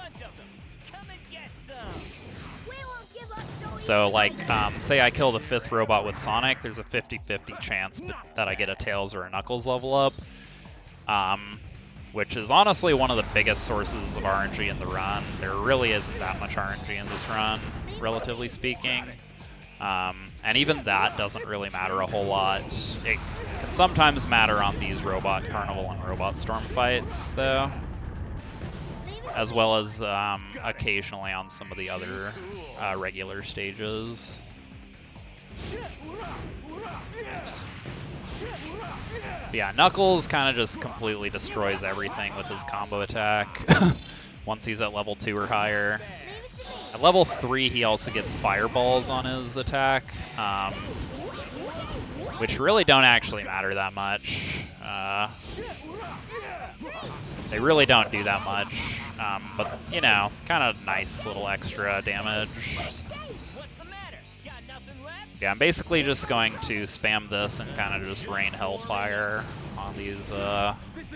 So like, say I kill the 5th robot with Sonic, there's a 50-50 chance that I get a Tails or a Knuckles level up. Which is honestly one of the biggest sources of RNG in the run. There really isn't that much RNG in this run, relatively speaking. And even that doesn't really matter a whole lot. It can sometimes matter on these Robot Carnival and Robot Storm fights, though. As well as occasionally on some of the other regular stages. But yeah, Knuckles kind of just completely destroys everything with his combo attack once he's at level 2 or higher. At level 3, he also gets fireballs on his attack, which really don't actually matter that much. They really don't do that much, but, you know, kind of nice little extra damage. Yeah, I'm basically just going to spam this and kind of just rain hellfire on these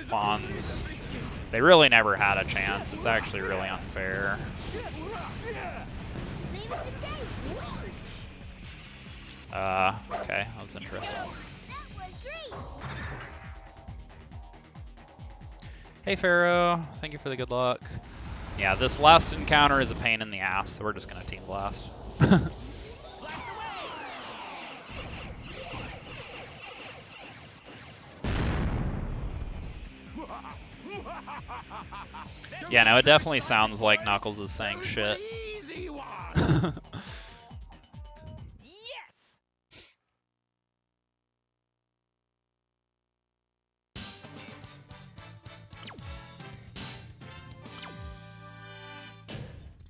pawns. They really never had a chance. It's actually really unfair. Okay, that was interesting. Hey Pharaoh, thank you for the good luck. Yeah, this last encounter is a pain in the ass, so we're just gonna team blast. Yeah, no, it definitely sounds like Knuckles is saying shit. Yes!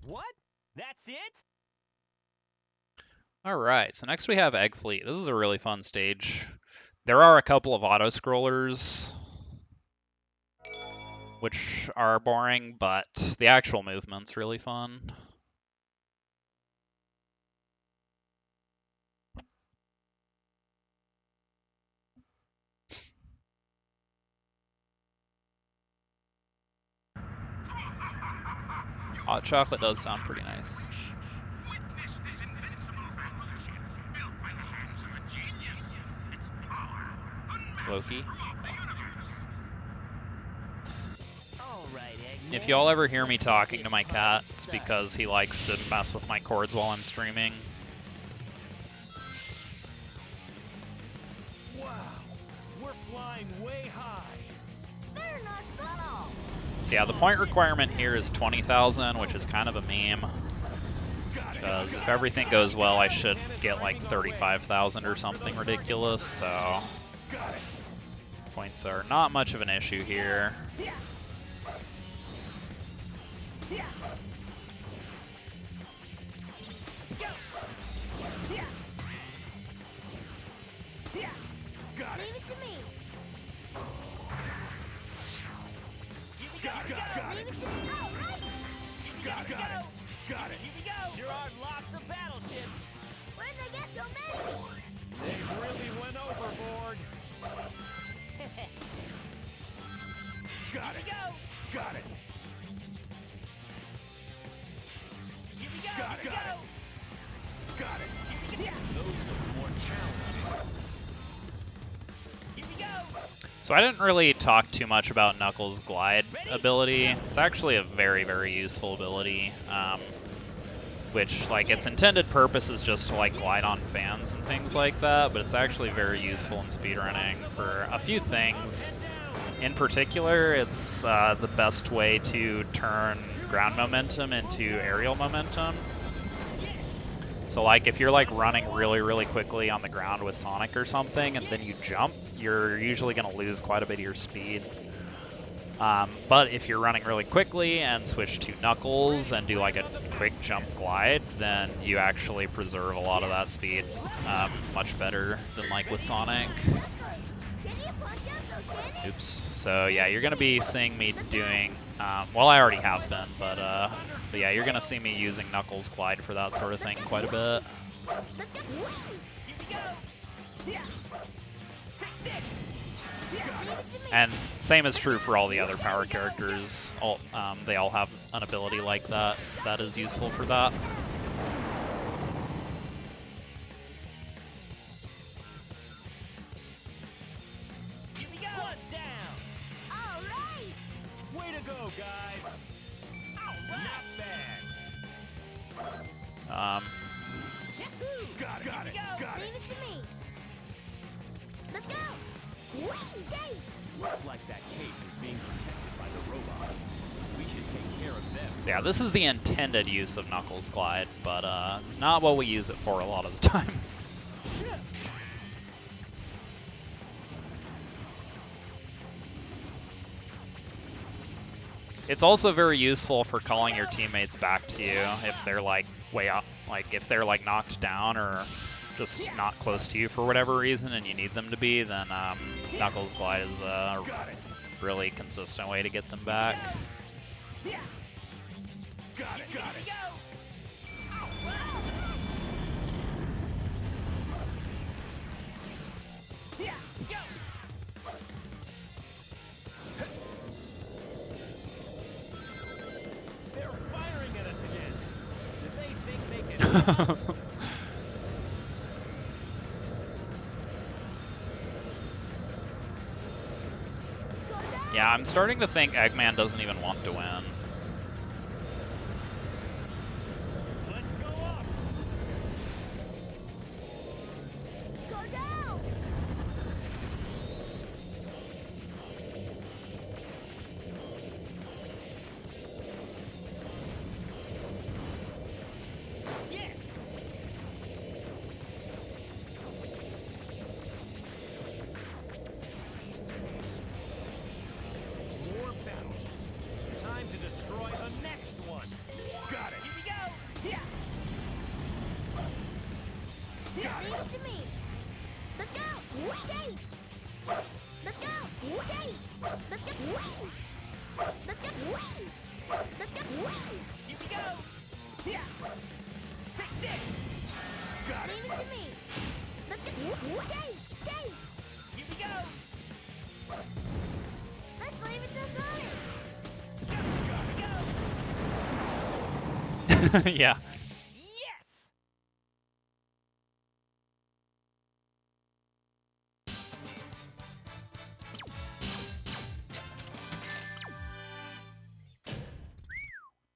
What? That's it? Alright, so next we have Egg Fleet. This is a really fun stage. There are a couple of auto-scrollers, which are boring, but the actual movement's really fun. Hot chocolate does sound pretty nice. Witness this invincible battleship built by the hands of a genius. Its power unmatched Loki. throughout the universe. All right, Eggman. If y'all ever hear me talking to my cat, it's because he likes to mess with my cords while I'm streaming. Wow, we're flying way high. Better not fall. So yeah, the point requirement here is 20,000, which is kind of a meme. Because if everything goes well, I should get like 35,000 or something ridiculous, so points are not much of an issue here. Leave it to me. Got it. Leave it to me. All right. Got it. Here we go. Sure are lots of battleships. Where'd they get so many? They really went overboard. Got it. Got it. Here we go. Got it. Got it. Here we go. Those look more challenging. Here we go. So I didn't really talk too much about Knuckles' glide ability. It's actually a very, very useful ability, which, like, its intended purpose is just to, like, glide on fans and things like that, but it's actually very useful in speedrunning for a few things. In particular, it's the best way to turn ground momentum into aerial momentum. So like if you're like running really, really quickly on the ground with Sonic or something and then you jump, you're usually going to lose quite a bit of your speed. But if you're running really quickly and switch to Knuckles and do like a quick jump glide, then you actually preserve a lot of that speed much better than like with Sonic. Can you punch out those cannons? Oops. So yeah, you're gonna be seeing me doing, well, I already have been, but yeah, you're gonna see me using Knuckles Glide for that sort of thing quite a bit. And same is true for all the other power characters. They all have an ability like that that is useful for that. One down. All right. Way to go, guys. Not bad. Got it. Leave it to me. Let's go. Yay. Looks like that case is being protected by the robots. We should take care of them. So yeah, this is the intended use of Knuckles Glide, but it's not what we use it for a lot of the time. It's also very useful for calling your teammates back to you if they're like way up, like if they're like knocked down or just not close to you for whatever reason and you need them to be, then Knuckles Glide is a really consistent way to get them back. Got it. They're firing at us again. Do they think they can? Yeah, I'm starting to think Eggman doesn't even want to win. Let's go up. Go down. Yes. More battles. Time to destroy the next one. Got it. Here we go. Yeah. Leave it to me. Let's go. Yay. Let's go. Yay. Let's go. Let's go. Let's go. Here we go. Yeah. Take this. Got Leave it. it to me. Let's go. Yay. Yay. Here we go. Let's leave it to Sonic. Gotta go. Yeah. Yes.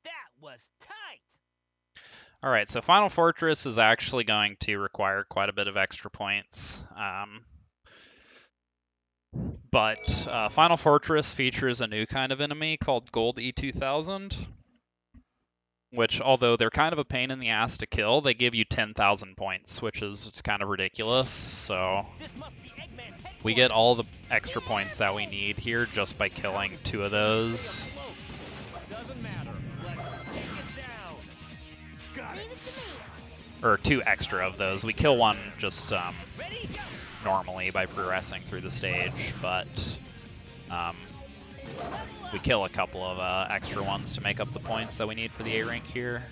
That was tight. All right, so Final Fortress is actually going to require quite a bit of extra points. But Final Fortress features a new kind of enemy called Gold E2000, which, although they're kind of a pain in the ass to kill, they give you 10,000 points, which is kind of ridiculous. So This must be Eggman's we get all the extra points that we need here just by killing 2 of those. Doesn't matter. Let's take it down. Got Leave it to me. Or 2 extra of those. We kill one just Ready? Go. normally by progressing through the stage, but we kill a couple of extra ones to make up the points that we need for the A rank here.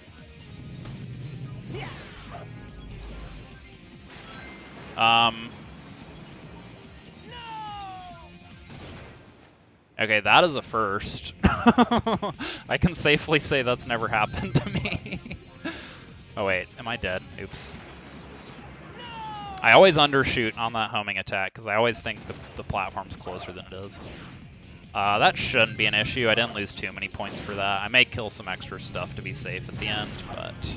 Okay, that is a first. I can safely say that's never happened to me. Oh wait, am I dead? Oops. I always undershoot on that homing attack because I always think the platform's closer than it is. That shouldn't be an issue. I didn't lose too many points for that. I may kill some extra stuff to be safe at the end, but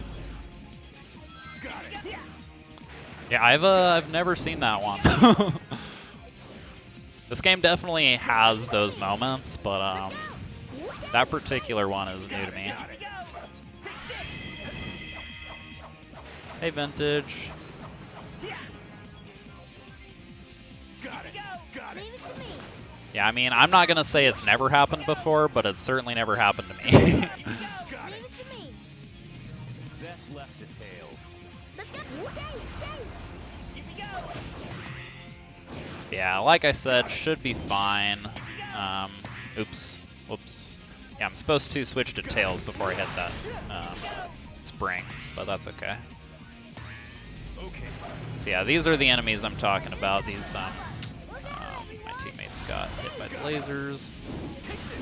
yeah, I've never seen that one. This game definitely has those moments, but that particular one is new to me. Hey, Vintage. Leave it to me. Yeah, I mean, I'm not gonna say it's never happened before, but it's certainly never happened to me. Leave it to me. Best left to tails. Let's go. Yay. Here we go. Yeah, like I said, should be fine. Oops. Whoops. Yeah, I'm supposed to switch to tails before I hit that spring, but that's okay. Okay. So yeah, these are the enemies I'm talking about. These my teammates got hit by the lasers.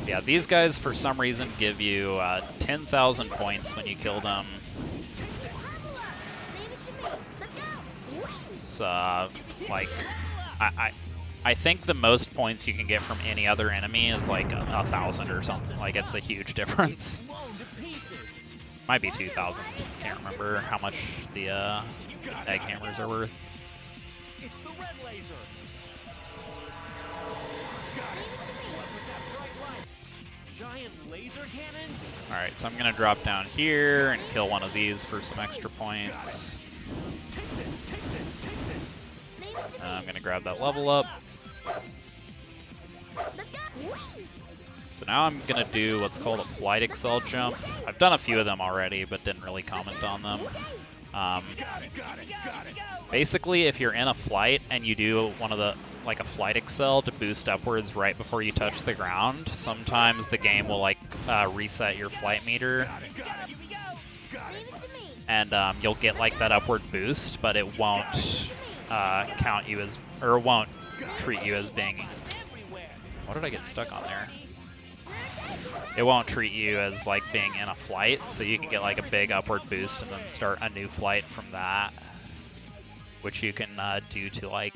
Yeah, these guys for some reason give you 10,000 points when you kill them. It's like I think the most points you can get from any other enemy is like 1,000 or something. Like it's a huge difference. Might be 2,000. Can't remember how much the egg hammers are worth. It's the red laser. Giant laser cannons? Alright, so I'm gonna drop down here and kill one of these for some extra points. I'm gonna grab that level up. So now I'm gonna do what's called a flight excel jump. I've done a few of them already, but didn't really comment on them. Basically, if you're in a flight and you do one of the, like a flight excel to boost upwards right before you touch the ground, sometimes the game will like reset your flight meter. And you'll get like that upward boost, but it won't count you as, or it won't treat you as being, what did I get stuck on there? It won't treat you as like being in a flight, so you can get like a big upward boost and then start a new flight from that, which you can do to like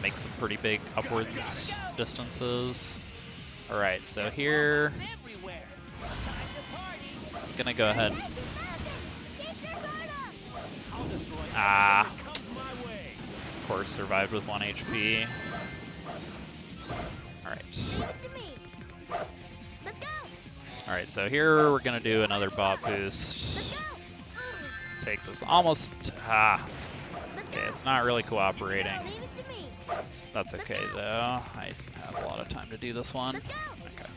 make some pretty big upwards distances. Alright, so here, I'm gonna go ahead. Of course, survived with 1 HP. Alright. Alright, so here we're gonna do another bot boost. Takes us almost, okay, it's not really cooperating. That's okay though, I have a lot of time to do this one. Okay.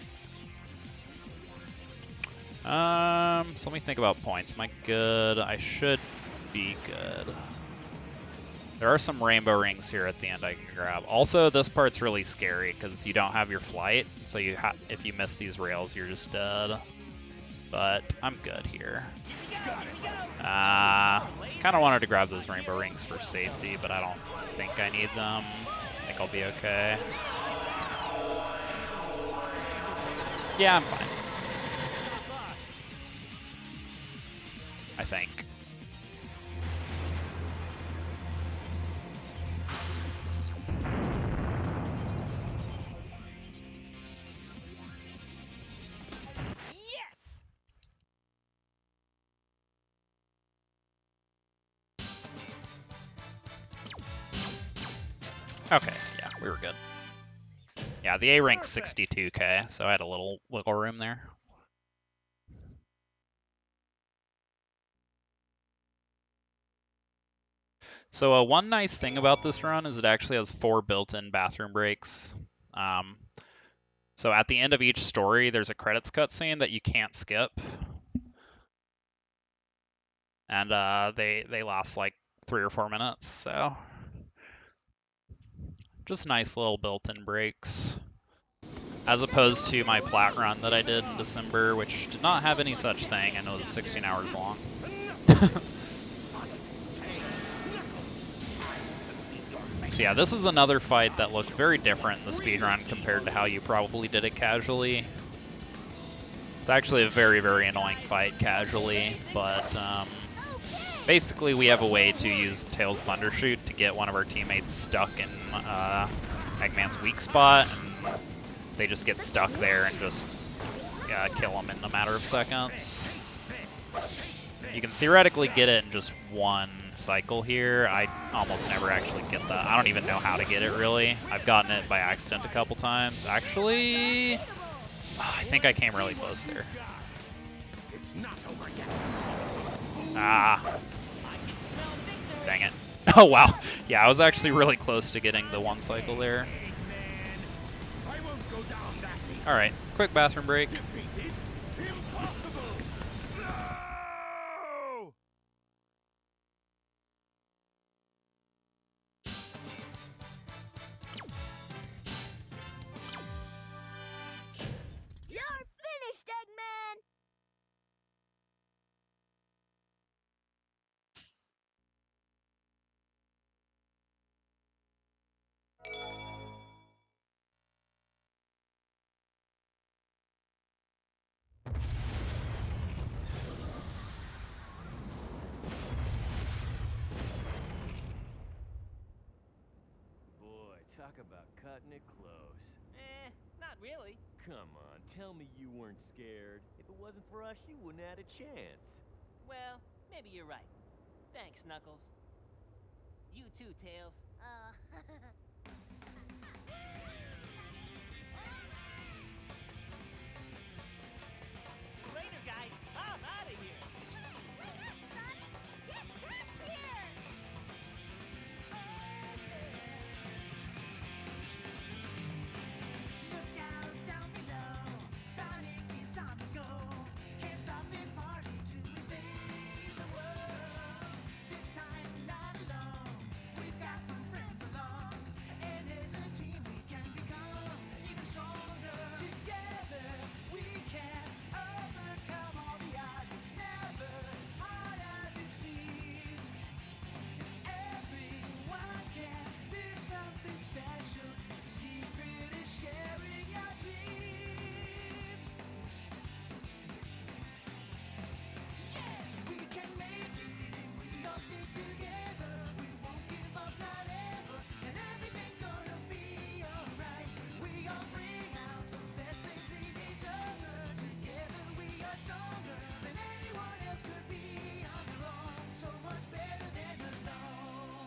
So let me think about points. Am I good? I should be good. There are some rainbow rings here at the end I can grab. Also, this part's really scary because you don't have your flight, so you if you miss these rails, you're just dead. But I'm good here. Kind of wanted to grab those rainbow rings for safety, but I don't think I need them. I think I'll be okay. Yeah, I'm fine. I think. Yes! Okay, yeah, we were good. Yeah, the A rank's 62k, so I had a little wiggle room there. So one nice thing about this run is it actually has 4 built-in bathroom breaks. So at the end of each story, there's a credits cutscene that you can't skip. And they last like 3 or 4 minutes, so just nice little built-in breaks. As opposed to my plat run that I did in December, which did not have any such thing, and it was 16 hours long. So yeah, this is another fight that looks very different in the speedrun compared to how you probably did it casually. It's actually a very, very annoying fight casually, but basically we have a way to use the Tails Thundershoot to get one of our teammates stuck in Eggman's weak spot, and they just get stuck there and just kill him in a matter of seconds. You can theoretically get it in just 1 cycle here. I almost never actually get that. I don't even know how to get it, really. I've gotten it by accident a couple times. Actually, I think I came really close there. Dang it. Oh, wow. Yeah, I was actually really close to getting the 1 cycle there. Alright, quick bathroom break. Talk about cutting it close. Not really. Come on, tell me you weren't scared. If it wasn't for us, you wouldn't have had a chance. Well, maybe you're right. Thanks, Knuckles. You too, Tails. Later, guys. I'm out of here. Wait up, Sonic! Get back here! Look out down below. Sonic is on the go. Can't stop this party till we save the world. This time not alone. We've got some friends along. And as a team we can become even stronger. Together we can overcome all the odds. It's never as hard as it seems. Everyone can do something special. The secret is sharing our dreams. Yeah, we can make it if we all stay together. We won't give up, not ever, and everything's gonna be alright. We all bring out the best things in each other. Together we are stronger than anyone else could be on their own. So much better than alone.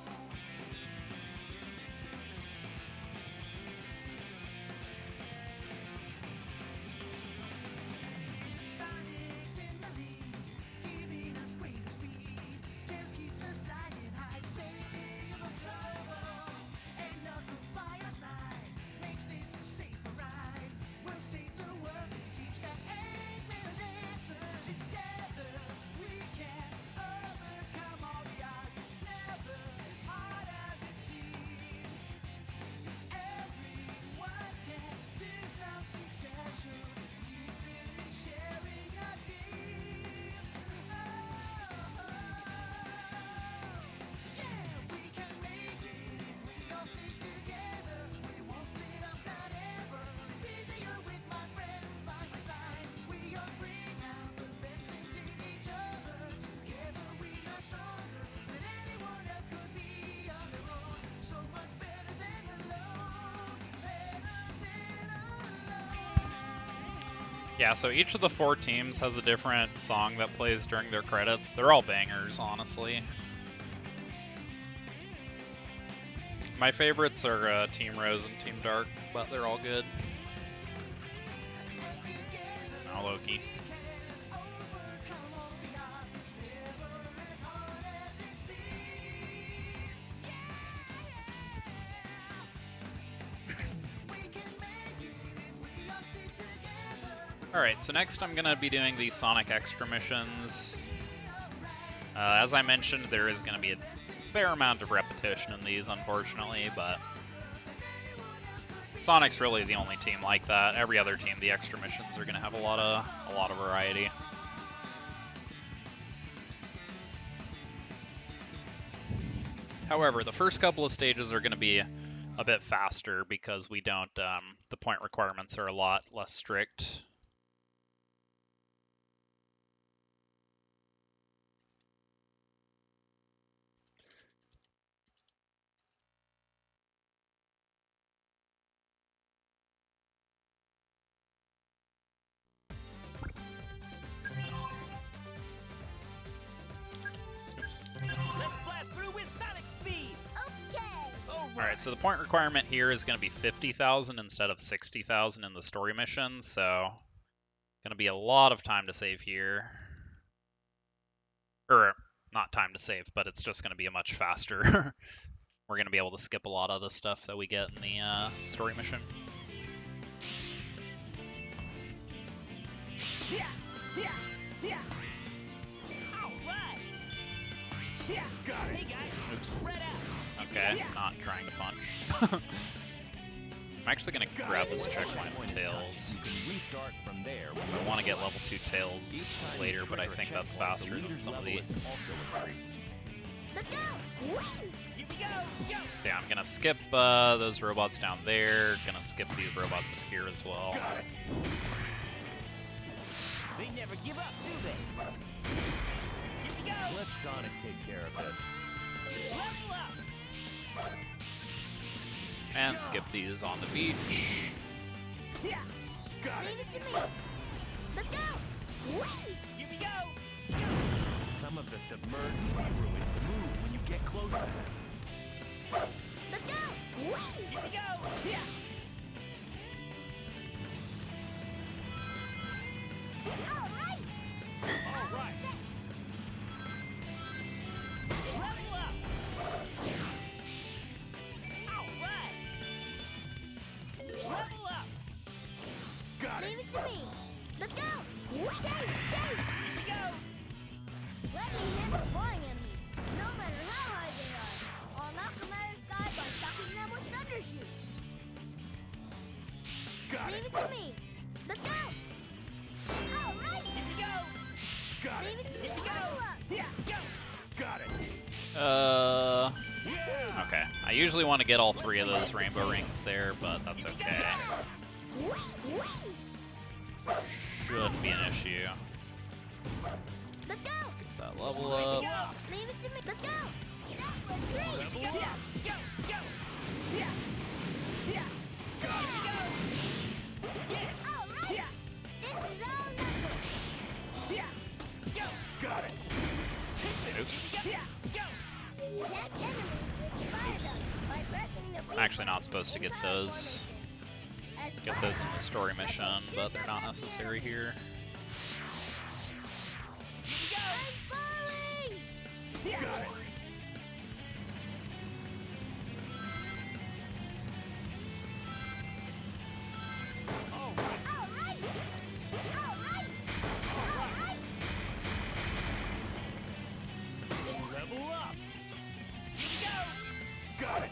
Sonic's in the lead, giving us greater speed. Tails keeps us flying high, staying above trouble. And Knuckles by our side makes this a safer ride. We'll save the world and teach that Eggman a lesson. Together we can overcome all the odds. It's never as hard as it seems. Everyone can do something special. The secret is sharing our dreams. Oh, yeah, we can make it if we all stay together. We won't split up, not ever. It's easier with my friends by my side. We all bring out the best things in each other. Together we are stronger than anyone else could be on their own. So much better than alone. Better than alone. Yeah, so each of the 4 teams has a different song that plays during their credits. They're all bangers, honestly. My favorites are Team Rose and Team Dark, but they're all good. Now Loki. Overcome all the odds. It's never as hard as it seems. We can make it if we all stay together. Alright, so next I'm going to be doing the Sonic Extra missions. As I mentioned, there is going to be a fair amount of repetition in these, unfortunately, but Sonic's really the only team like that. Every other team, the extra missions are going to have a lot of variety. However, the first couple of stages are going to be a bit faster because we don't, the point requirements are a lot less strict. Let's blast through with Sonic speed. Okay! Alright, so the point requirement here is going to be 50,000 instead of 60,000 in the story mission, so going to be a lot of time to save here. Or, not time to save, but it's just going to be a much faster. We're going to be able to skip a lot of the stuff that we get in the story mission. Yeah, yeah, yeah. All right. Yeah. Got it. Hey guys, spread out. Okay, not trying to punch. I'm actually going to grab this checkpoint with Tails. You can restart from there. I want to get level 2 Tails later, but I think that's faster than some of the... Let's go! Woo! Here we go. Go. So yeah, I'm going to skip those robots down there, going to skip these robots up here as well. They never give up, do they? Here we go. Let Sonic take care of this. Level up. And skip these on the beach. Leave it to me. Let's go. Whee! Here we go! Some of the submerged sea ruins move when you get close to them. Let's go. Whee! Here we go! All right. All right. Level up! All right! Level up! Got Leave it. it to me. Let's go. Stay. Here we go! Let me handle flying enemies, no matter how high they are. I'll knock them out of the sky by shocking them with thunder shoots. Got Leave it. it to me. Let's go. All right. Here we go! Got Leave it. it to me. Here we Level go! up. Yeah, go! Got it. Uh, okay. I usually want to get all 3 of those rainbow rings there, but that's okay. Shouldn't be an issue. Let's go. Let's get that level up. Leave it to me. Let's go. That was great. Level Yeah, up. go, go! Yeah! Yeah! Got it. Yes! All right. Yeah! This is all knuckles. Yeah! Go! Got it. Oops. Yeah! Go! That enemy inspired us by pressing the I'm actually not supposed to get those. Get those in the story mission, but they're not necessary here. I'm falling. Yeah! Got it. All All right. right. All right. All right. Level up. Here we go! Got it.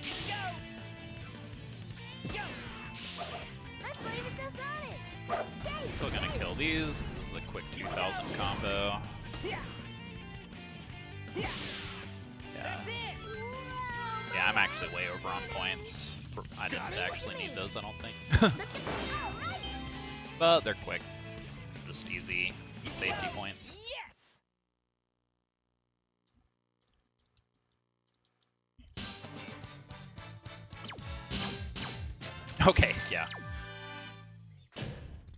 Here we go! Go! Let's leave it to Sonic. Stay. Still gonna kill these. This is a quick 2000 combo. Yeah! Yeah! Yeah. That's it! Whoa, Yeah, I'm actually way over on points. I didn't actually need those, I don't think. Let's get all right. But they're quick. Just easy safety points. Yes! Okay, yeah.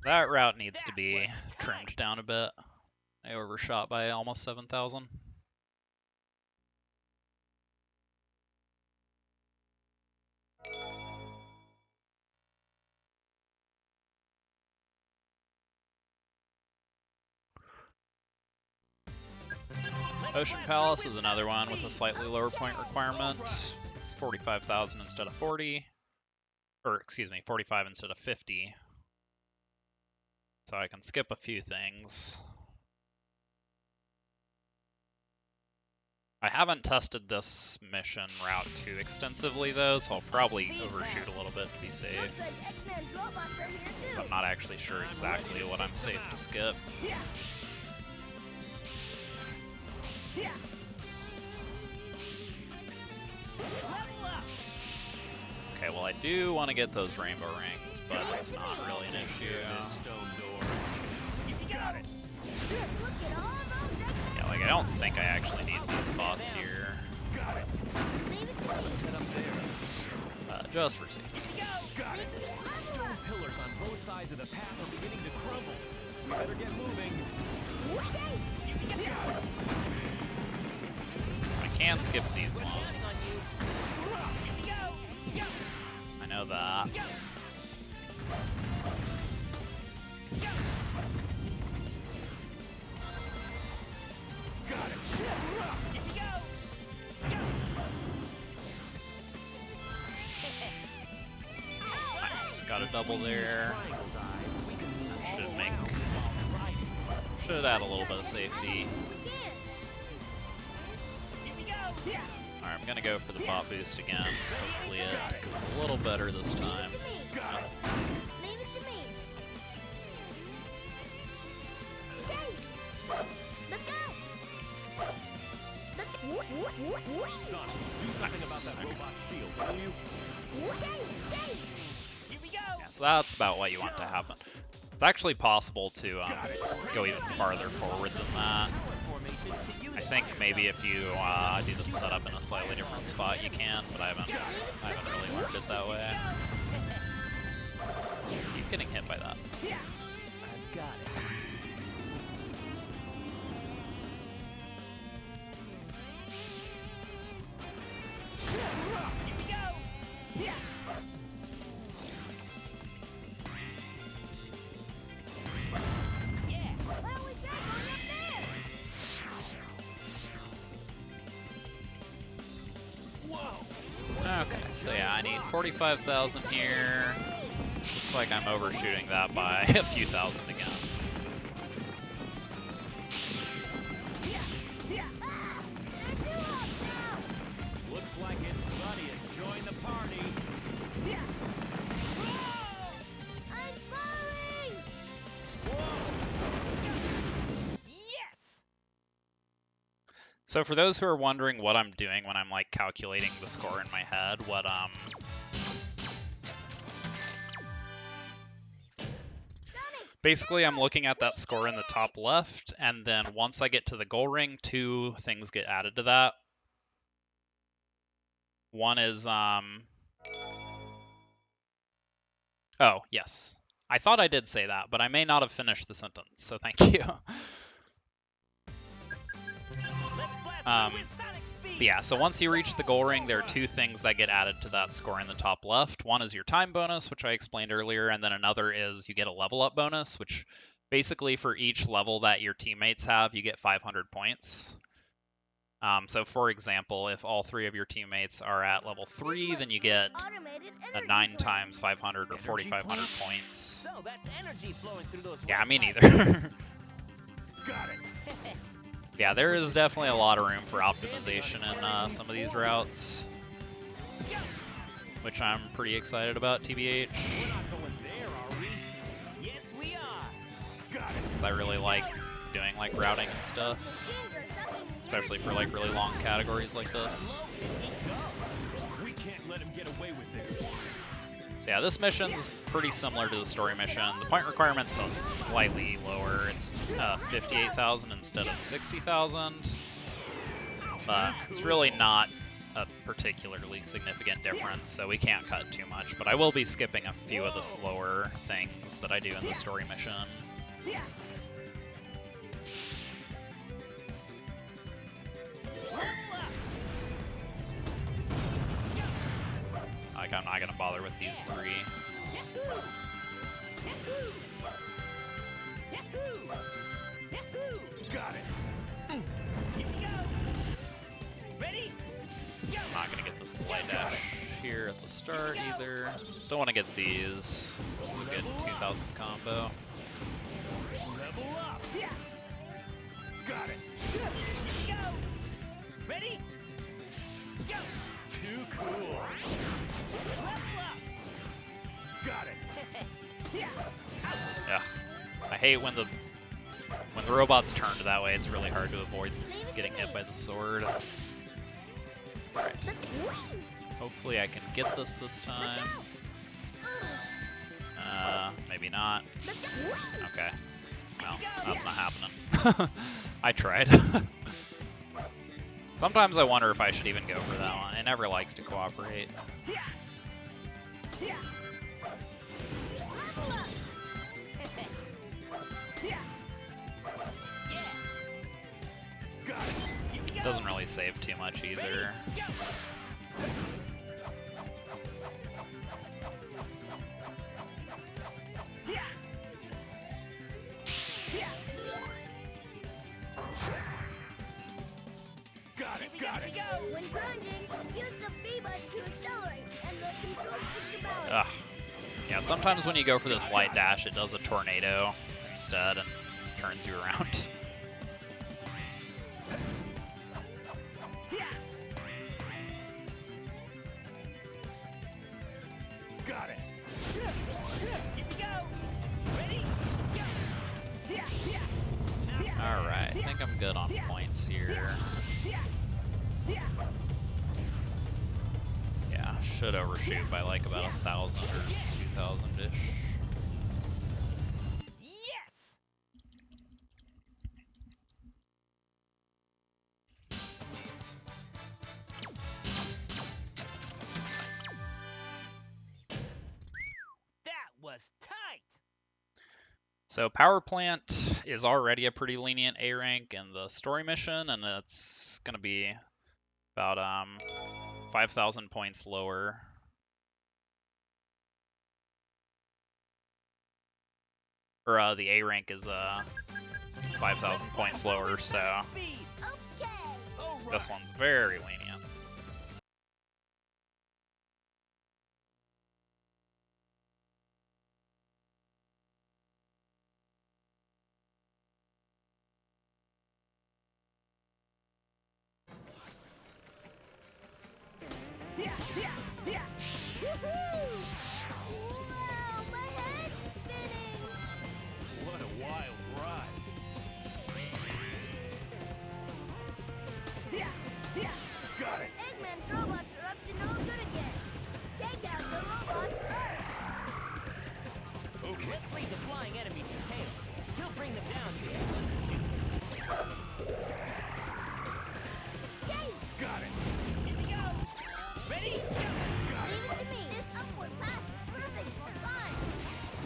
That route needs to be trimmed down a bit. I overshot by almost 7,000. Ocean Palace is another one with a slightly lower point requirement. It's 45,000 instead of 40. Or, excuse me, 45 instead of 50. So I can skip a few things. I haven't tested this mission route too extensively though, so I'll probably overshoot a little bit to be Looks safe. like X-Men's robots are here too. I'm not actually sure exactly what I'm safe to skip. Yeah! Yeah! Level up! Okay, well I do want to get those rainbow rings, but it's not really an issue. This stone door. Here we go! Shit, look at all those X-Men. Yeah, like I don't think I actually need these bots here, Got it. Leave it to me. Let's head up there. just for safety. Here we go! Got it. Level Stone up. pillars on both sides of the path are beginning to crumble. We better get moving. Stay. Here we go! I can skip these We're counting on ones. you! Here we go! Go! I know that. Go! Go! Got it. Here we go! Go! Nice, got a double there. Triangle dive. We can move all Should make, around while riding. should add a little bit of safety. We can. Here we go! Yeah! Alright, I'm gonna go for the bot boost again. Hopefully it goes a little better this time. Leave it to me. Got it. Leave it to me. Stay. Let's go. Let's go. Son, do something about that robot shield, will you? Stay. Stay. Here we go! Yeah, so that's about what you want to happen. It's actually possible to Got it. go even farther forward than that. Power formation to use I think maybe if you do the setup in a slightly different spot, you can, but I haven't really learned it that way. Keep getting hit by that. I've got it. Here we go. Yeah. Yeah. What are we got going up there? Whoa! Okay, so yeah, I need 45,000 here. Looks like I'm overshooting that by a few thousand again. Ah! They're too up now! Looks like his buddy has joined the party. I'm falling! Yes. So for those who are wondering what I'm doing when I'm like calculating the score in my head, basically I'm looking at that score in the top left, and then once I get to the goal ring, two things get added to that. One is oh, yes. I thought I did say that, but I may not have finished the sentence, so thank you. Let's blast Um, through with sonic speed. But yeah, so once you reach the goal ring, there are two things that get added to that score in the top left. One is your time bonus, which I explained earlier, and then another is you get a level up bonus, which basically for each level that your teammates have, you get 500 points. So for example, if all three of your teammates are at level 3, then you get Automated a energy 9 plant. times 500 or 4,500 points. So that's energy flowing through those. Yeah, wet me pipes. neither. Got it. Yeah, there is definitely a lot of room for optimization in some of these routes, which I'm pretty excited about, TBH. We're not going there, are we? Yes, we are. Got it. Because I really like doing like routing and stuff, Machines are sucking especially for like really long categories like this. We can't let him get away with this. So yeah, this mission's pretty similar to the story mission. The point requirement's slightly lower. It's 58,000 instead of 60,000. But it's really not a particularly significant difference, so we can't cut too much. But I will be skipping a few of the slower things that I do in the story mission. Like, I'm not gonna bother with these three. Yahoo! Yahoo! Yahoo! Got it. Here we go. Ready? Go. I'm not gonna get this light dash here at the start either. Still want to get these. This is a good 2,000 combo. Level up. Yeah. Got it. Here we go. Ready? Go. Too cool. Level up. Got it. Yeah. Yeah, I hate when the robots turn that way. It's really hard to avoid getting hit by the sword. Alright, hopefully I can get this time. Maybe not. Okay, well, that's not happening. I tried. Sometimes I wonder if I should even go for that one. It never likes to cooperate. Yeah. Yeah. Level up! Yeah. Yeah. Got it. Here we It go. doesn't really save too much either. Go. Yeah. Yeah. Got it. Here Got we it. go. When grinding, use the B button to accelerate and the control stick to balance. Ugh. Yeah, sometimes when you go for this light dash, it does a tornado instead and turns you around. Yeah. Got it. Here we go. Ready? Go. Yeah. Yeah. Alright, I think I'm good on points here. Yeah. Yeah. Yeah, should overshoot by like about 1,000 or 2,000-ish. Yes. right. So Power Plant is already a pretty lenient A rank in the story mission, and it's gonna be about 5,000 points lower. Or the A rank is 5,000 points lower, so Speed. Okay. All right. this one's very lenient. Yeah, yeah, yeah. Woohoo! Wow, my head's spinning. What a wild ride. Yeah, yeah. Got it. Eggman's robots are up to no good again. Take out the robots first. Okay. Let's leave the flying enemies to Tails. He'll bring them down to his thunder shoot. Yay! Got it. Here we go. Ready? Go. Leave it to me. This upward path is perfect for fun.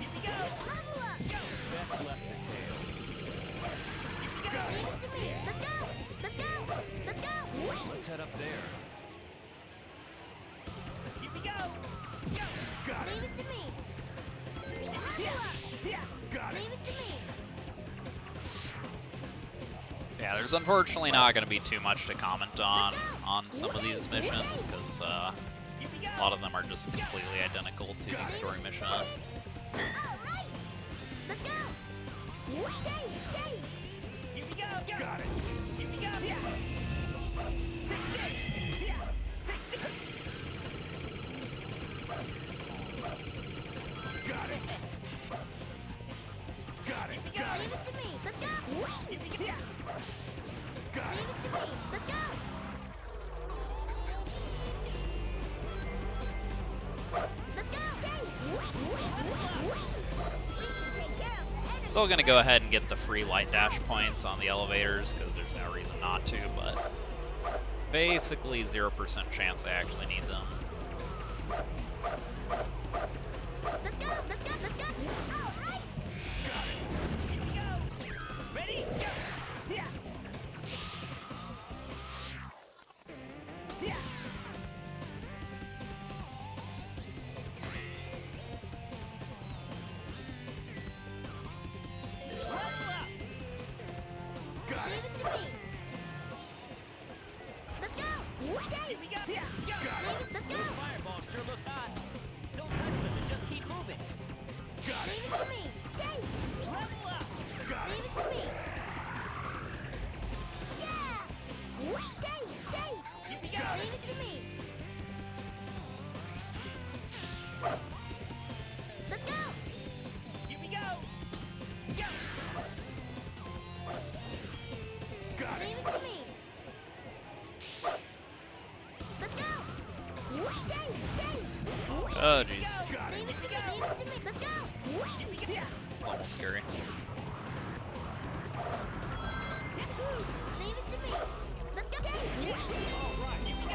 Here we go. Level up. Go. Best left to Tails. Leave it to me. Let's go. Let's go. Let's go. Let's head up there. Here we go. Go. Got Leave it. it to me. Yeah, yeah. Got it. Leave it to me. Yeah, there's unfortunately not going to be too much to comment on some of these missions, because Here we go. a lot of them are just completely identical to the story mission. All right. Let's go. Yay! Yay! Here we go. Go. Got it. Here we go. Yeah. Take this. Yeah. Take this. Got it. Got it. Got Leave it. it to me. Let's go. Here we go. Yeah. Got Leave it. it to me. Let's go. Let's go. We can take care of the enemy. Still going to go ahead and get the free light dash points on the elevators, because there's no reason not to, but basically 0% chance I actually need them. Let's go. Let's go. Let's go. All right. Here we go. Ready? Go. Yeah. Yeah. Level up. Got Leave it. it to me. Let's go. Here we go. Yeah. Go. Let's go. Those fireballs sure look hot. Don't touch them and just keep moving. Got Leave it. it to me. Yay! Level up. Got Leave it. it to me. Yeah! Yay! Yay! Here we go. Leave it to me. Let's go. Here we go. Go. Got Leave it. it to me. Let's go. Yay! Yay! Oh, jeez. Got Leave it. it to me. Leave it to me. Let's go. Here we go. Yeah. Almost scary. Leave it to me. Let's go. Yay! All right. Here we go.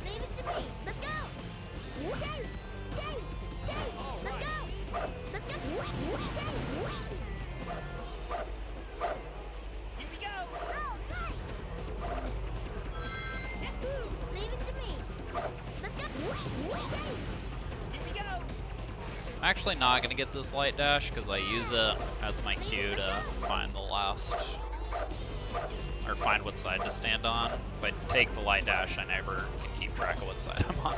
Leave it to me. Let's go. Yay! Yay! Yay! Let's go. Let's go. Yay! Here we go. All right. Leave it to me. Let's go. Yay! Here we go. I'm actually not going to get this light dash, because I use it as my cue to find the last, or find what side to stand on. If I take the light dash, I never can keep track of what side I'm on.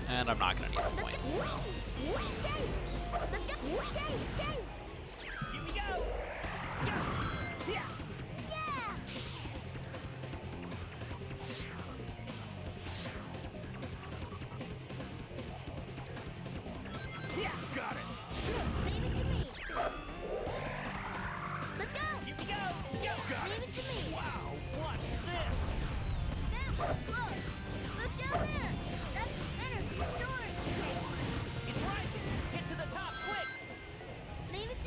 And I'm not going to need the points. Let's go. Yay! Yay! Here we go. Go. Yeah. Yeah! Yeah. Got it. Leave it to me. Let's go. Here we go. Go. Leave it to me. Wow. What's this? Now, look. Look down there. That's the energy storage tank. It's right. Get to the top quick. Leave it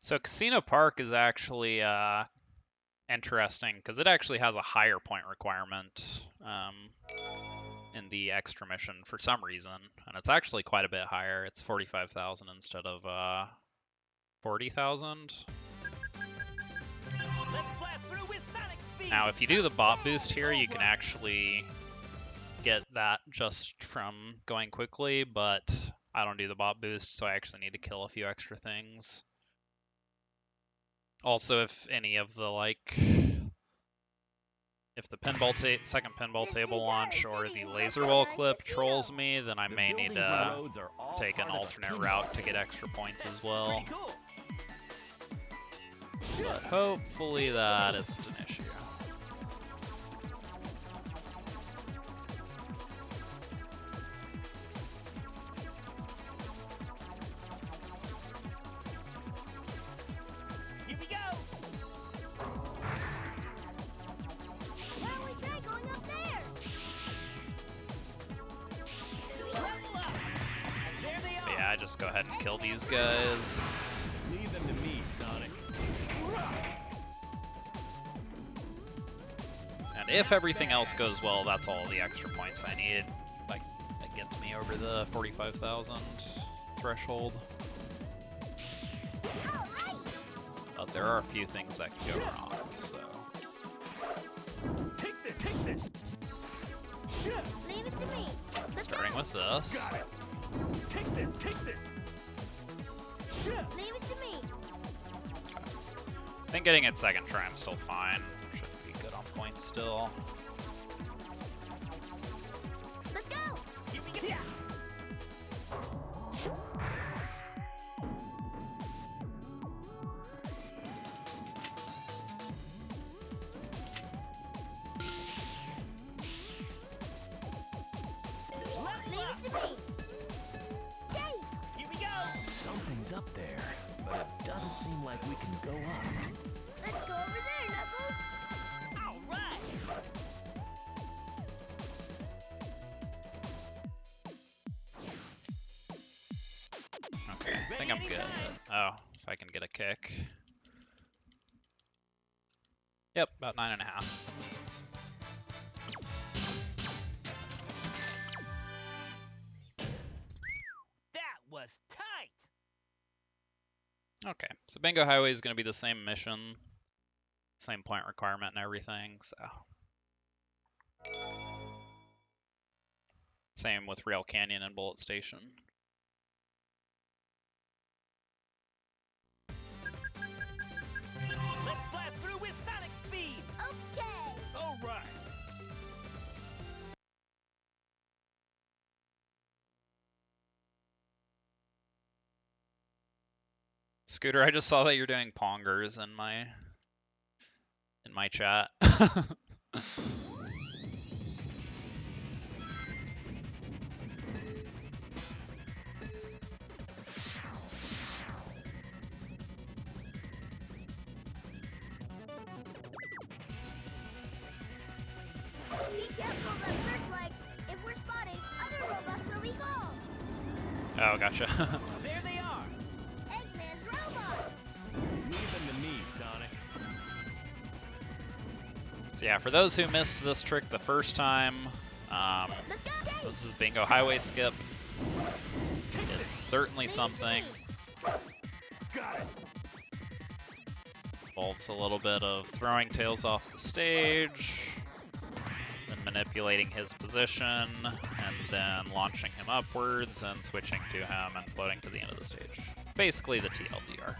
So Casino Park is actually interesting because it actually has a higher point requirement in the extra mission for some reason, and it's actually quite a bit higher. It's 45,000 instead of 40,000. Let's blast through with sonic speed. Now, if you do the bot boost here, you can actually get that just from going quickly, but I don't do the bot boost, so I actually need to kill a few extra things. Also, if any of the, like, if the second pinball table launch or the laser wall clip trolls me, then I The may need buildings and to roads are all take an part of the alternate pinball route to game. get extra points as Pretty well. cool. But hopefully that isn't an issue. Here we go. Why don't we try going up there? Level up. There they are. Yeah, I just go ahead and kill these guys. Leave them to me, Sonic. And if everything else goes well, that's all the extra points I need. Like, that gets me over the 45,000 threshold. All right. But there are a few things that can go wrong, so... Take this. Shit. Leave it to me. Let's go. Starting with this. Got it. Take this. Shit. Leave it to me. I think getting it second try, I'm still fine. Should be good on points still. Let's go. Here we go. Leave it to me. Yay. Here we go. Something's up there, but it doesn't seem like we can go up. Let's go over there, Knuckles. All right. Okay, I think I'm good. Oh, if I can get a kick. Yep, about 9.5. That was tight. Okay, so Bingo Highway is going to be the same mission, same point requirement and everything, so. Same with Rail Canyon and Bullet Station. Let's blast through with sonic speed. Okay. All right. Scooter, I just saw that you're doing pongers in my chat. Be careful of those searchlights. If we're spotting other robots where we go. Oh, gotcha. There they are. Eggman's robots. Leave them to me, Sonic. So yeah, for those who missed this trick the first time, Let's go. Yay. this is Bingo Highway Skip. It's certainly something. Got it. Involves a little bit of throwing Tails off the stage, then manipulating his position, and then launching him upwards, and switching to him and floating to the end of the stage. It's basically the TLDR.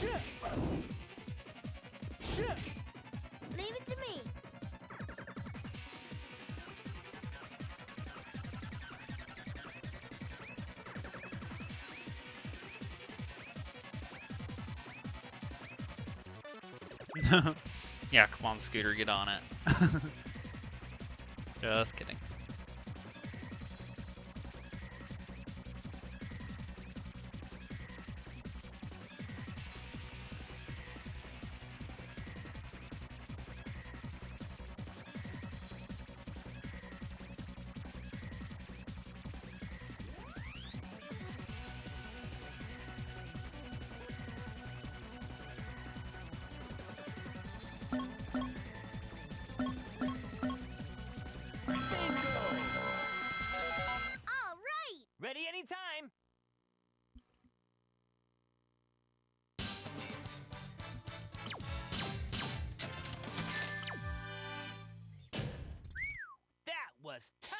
Shit. Shit. Leave it to me. Yeah, come on, Scooter, get on it. Just kidding. All right! Ready anytime. That was tight.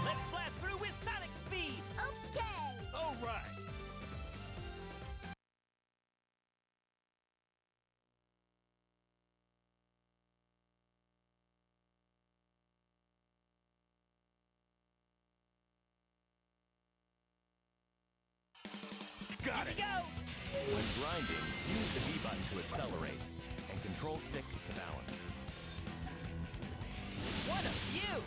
Let's blast through with sonic speed. Okay! All right. Got it. Go. When grinding, use the B button to accelerate, and control stick to balance. One of you.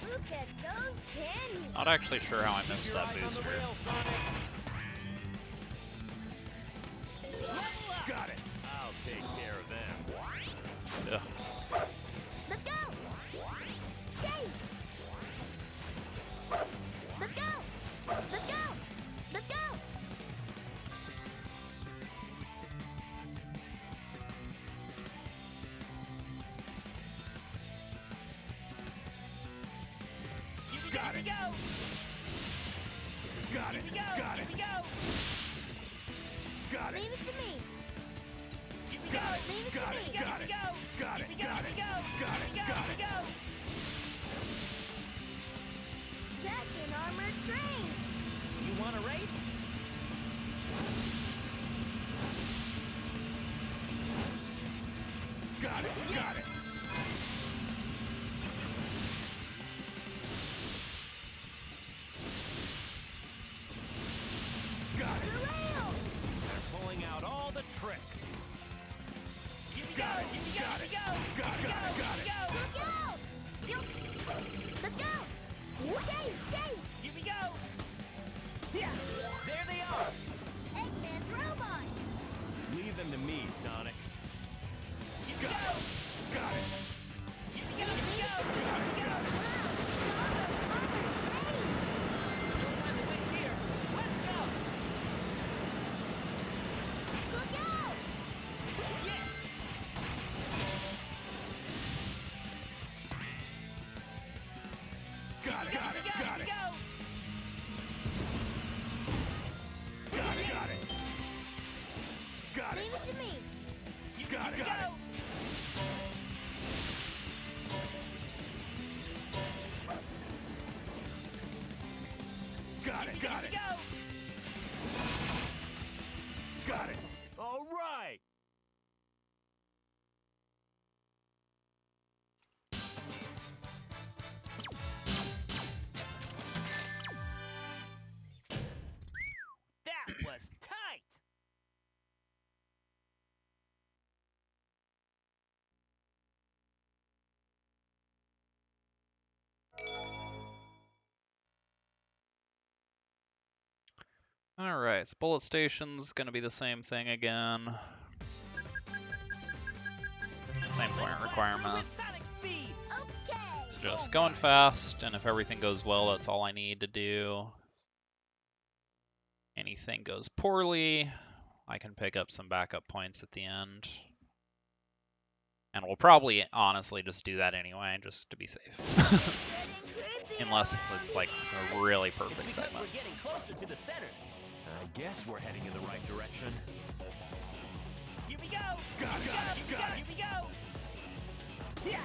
Look at those canyons! Not actually sure how I missed that booster. Level up. Got it. I'll take care of them. Ugh. Let's go! Yay! Let's go! Let's go! Let's go! Got it. Go. Got it. Here we go. Got Here it. we go. Got it. Leave it to me! Here we Got go. it. Leave it Got to it. me! Got it. Go. Got Here it. we go. Got Here it. we go. Got it. Here we go. Got Here we it. go. That's an armored train! You want a race? Got it. Got it. Got The it. rail! They're pulling out all the tricks. Here we Got go. it. Here we go. Got Here it. we go. Got it. Here we Got it. go. Look out! Let's go! Yay! Yay! Here we go. Yeah. There they are. Eggman's robot! Leave them to me, Sonic. Here we go. Got it. Here we go. Here we go. Here we go. No time to waste here. Let's go. Look out! Yes. Got it. Got it. Got it. Go. Got it. Got it. Got it. Leave it to me! Got it. Got it. Go. Got it. Got it. Go. Got it. All right. That was tight. Alright, so bullet station's gonna be the same thing again. Same point requirement. With sonic speed. Okay! It's just going fast, and if everything goes well, that's all I need to do. Anything goes poorly, I can pick up some backup points at the end. And we'll probably honestly just do that anyway, just to be safe. Getting creepy! Unless it's like a really It's perfect because segment. we're getting closer to the center. I guess we're heading in the right direction. Here we go. Got it. Got it. Got it. Here we go. Yeah.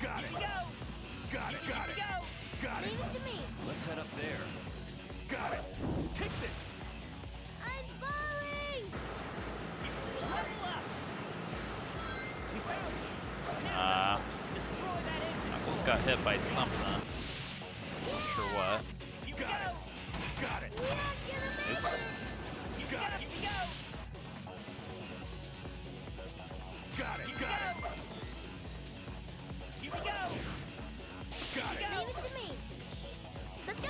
Got it. Here we go. Got it. Got Here it. we go. Got it. Leave it to me! Let's head up there. Got it. Kick it. I'm falling! got hit by something. Not sure what. Got it. Got it. Oops. Got it. Got it. Got it. Here we go. Got it. Leave it to me. Let's go.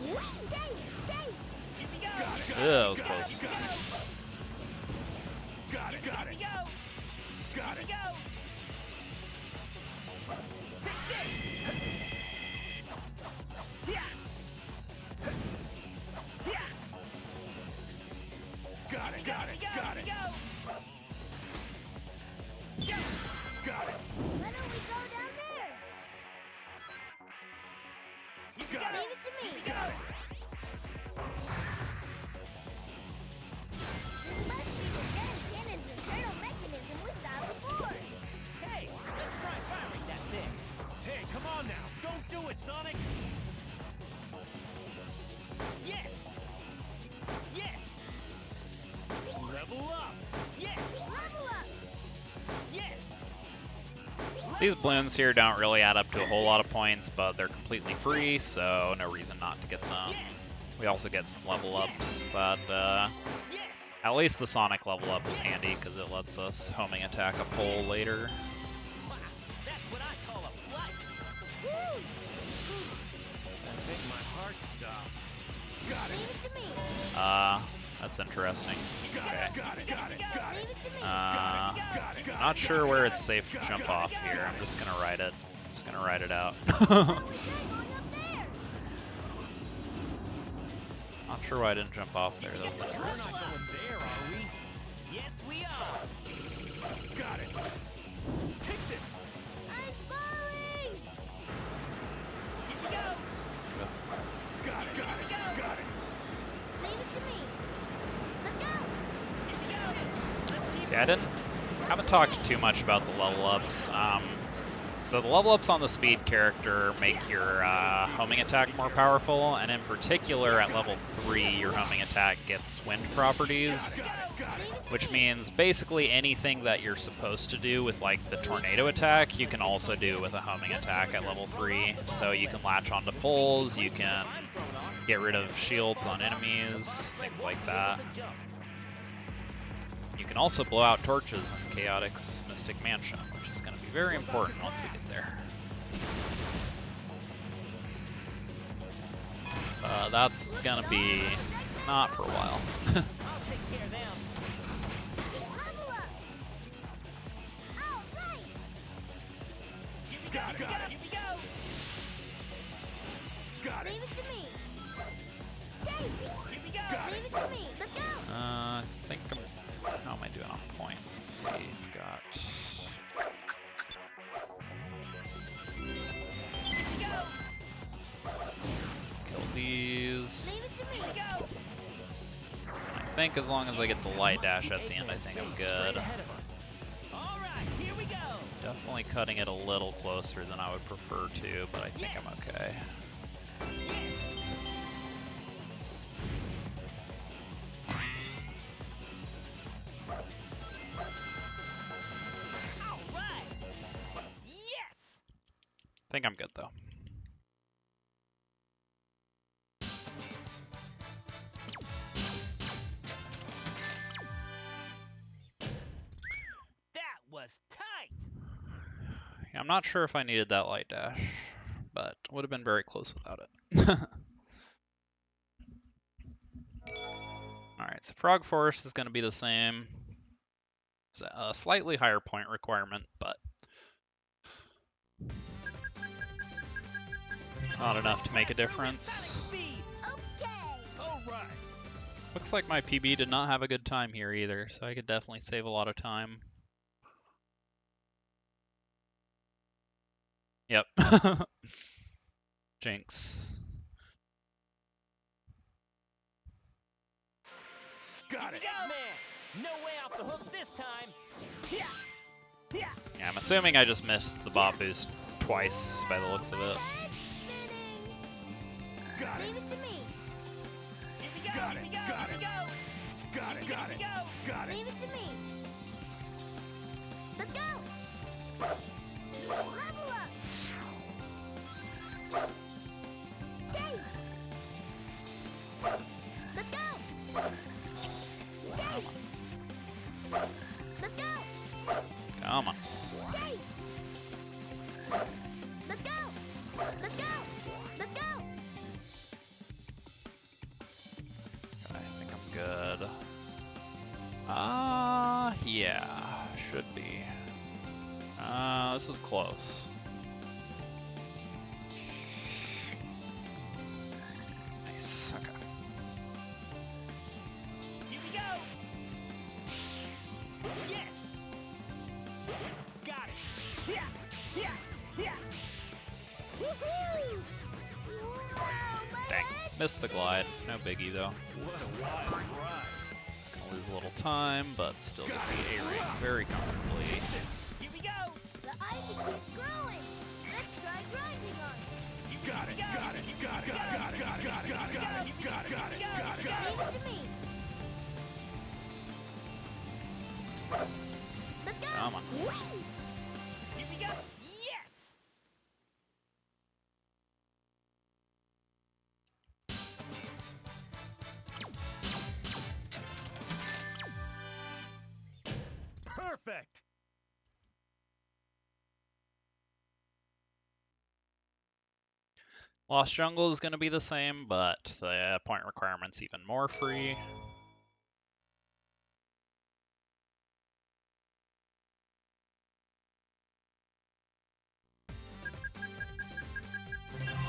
Whee! Dave! Dave! Here we go. Got it. Ew, that was close. Got it. Got Here it. we go. Got Here it. we go. Take this. Yeah. Yeah. Got it. Got it. Got it. Go. Go. Got it. Why don't we go down there? Here we Got go. Leave it to me. Got it. This must be the gun cannon's internal mechanism we saw before. Hey, let's try firing that thing. Hey, come on now. Don't do it, Sonic. Yes. Yes. Level up. Yes. Level up. Yes. These balloons here don't really add up to a whole lot of points, but they're completely free, so no reason not to get them. Yes. We also get some level ups that, Yes. at least the Sonic level up is handy because it lets us homing attack a pole later. Wow, that's what I call a flight. Woo! I think my heart stopped. Got Leave it to me. That's interesting. Got Okay. it. Got it. Got it. Got Leave it. it to me. Got it. Not sure where it's safe to jump off here. I'm just gonna ride it. Just gonna ride it out. How is that going up there? Not sure why I didn't jump off there. That was We're interesting. not going there, are we? Yes, we are. Got it. Take this. I'm falling! Here we go. Got it. Got it. Got it. Leave it to me. Let's go! Here we go. Let's keep See, I haven't talked too much about the level ups. So the level ups on the speed character make your homing attack more powerful, and in particular at level 3 your homing attack gets wind properties, which means basically anything that you're supposed to do with like the tornado attack you can also do with a homing attack at level 3. So you can latch onto poles, you can get rid of shields on enemies, things like that. You can also blow out torches in Chaotic's Mystic Mansion, which is going to be very important once we get there. That's going to be not for a while. I'll take care of them. Level up! All right! Here we go. Got it. Here we go. Here we go. Got it. Leave it to me. Dave! Here we go. Leave it to me. Let's go! I think how am I doing on points? Let's see, we've got... Here we go. Kill these. Leave it to me. Here we go. I think as long as I get the light dash at the end, I think I'm good. All right, here we go. Definitely cutting it a little closer than I would prefer to, but I think I'm okay. All right. Yes. I think I'm good though. That was tight. Yeah, I'm not sure if I needed that light dash, but would have been very close without it. Alright, so Frog Forest is going to be the same. It's a slightly higher point requirement, but not enough to make a difference. Speed. Okay! All right. Looks like my PB did not have a good time here either, so I could definitely save a lot of time. Yep. Jinx. Got it. Man, no way off the hook this time. Yeah. Yeah. Yeah, I'm assuming I just missed the bot boost twice by the looks of it. Got it. Leave it to me. Here we go. Got Here it. we go. Got Here it. we go. Got it. Got Here it. we go. Got it. Leave it to me. Let's go! Level up! Come on. Yay! Let's go! Let's go! Let's go! I think I'm good. Yeah, should be. This is close. Nice, okay. Here we go! Yes! Got it! Yeah! Yeah! Yeah! Woohoo! Wow, Dang, missed the glide. No biggie though. What a wild ride. Gonna lose a little time, but still get the A-ring very comfortably. Here we go! the ice keeps growing. Let's try grinding on it. Got it, got it, got it, got it, got it, got it, got it, got it, got it, got it, got it. Leave it to me. Let's go! Come on. Whee! Here we go! Yes! Perfect. Lost Jungle is gonna be the same, but the point requirement's even more free.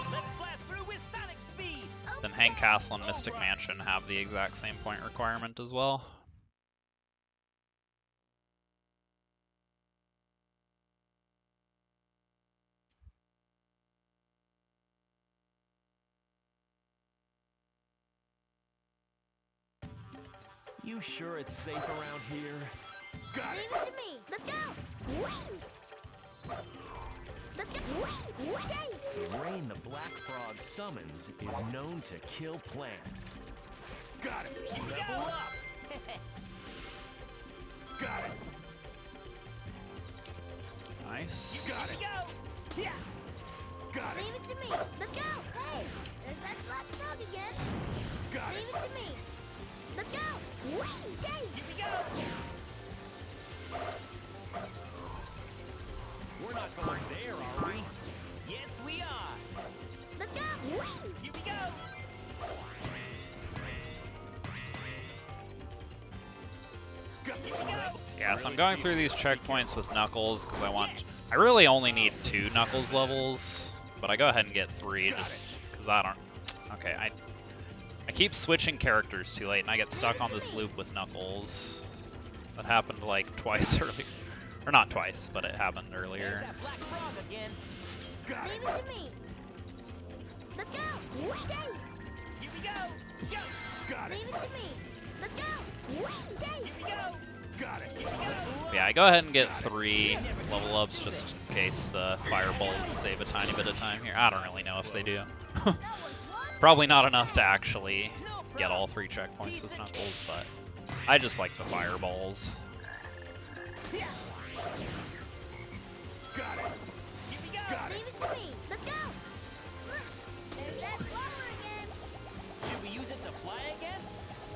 Let's blast through with sonic speed! Then Hang Castle and Mystic Mansion have the exact same point requirement as well. You sure it's safe around here? Got Leave it. it to me. Let's go! Whee! Let's go! Whee! Yay! The rain the black frog summons is known to kill plants. Got it. Level up! Got it. Nice. Got it. Go! Yeah! Got it. Leave it to me. Let's go! Hey! There's that black frog again. Got Leave it. it to me. Let's go! Whee! Yay! Here we go! We're not going there, are we? Yes, we are! Let's go! Whee! Here we go! Got Here we go! Yeah, so I'm going through these checkpoints with Knuckles because I really only need 2 Knuckles levels, but I go ahead and get 3 just because I don't. Okay, I keep switching characters too late and I get stuck on this loop with Knuckles. That happened like twice earlier. Or not twice, but it happened There's earlier. that black frog again! Got Leave it. it to me. Let's go! Whee! Yay! Here we go! Go! Got it. Leave it to me. Let's go! Whee! Yay! Here we go! Got it. Yeah, I go ahead and get 3 level ups just in case the fireballs save a tiny bit of time here. I don't really know if they do. That was one. Probably not enough to actually get all 3 checkpoints with Knuckles, but I just like the fireballs. Yeah! Got it. Here we go! Got it. Leave it to me. Let's go! Look, there's that flower again. Should we use it to fly again?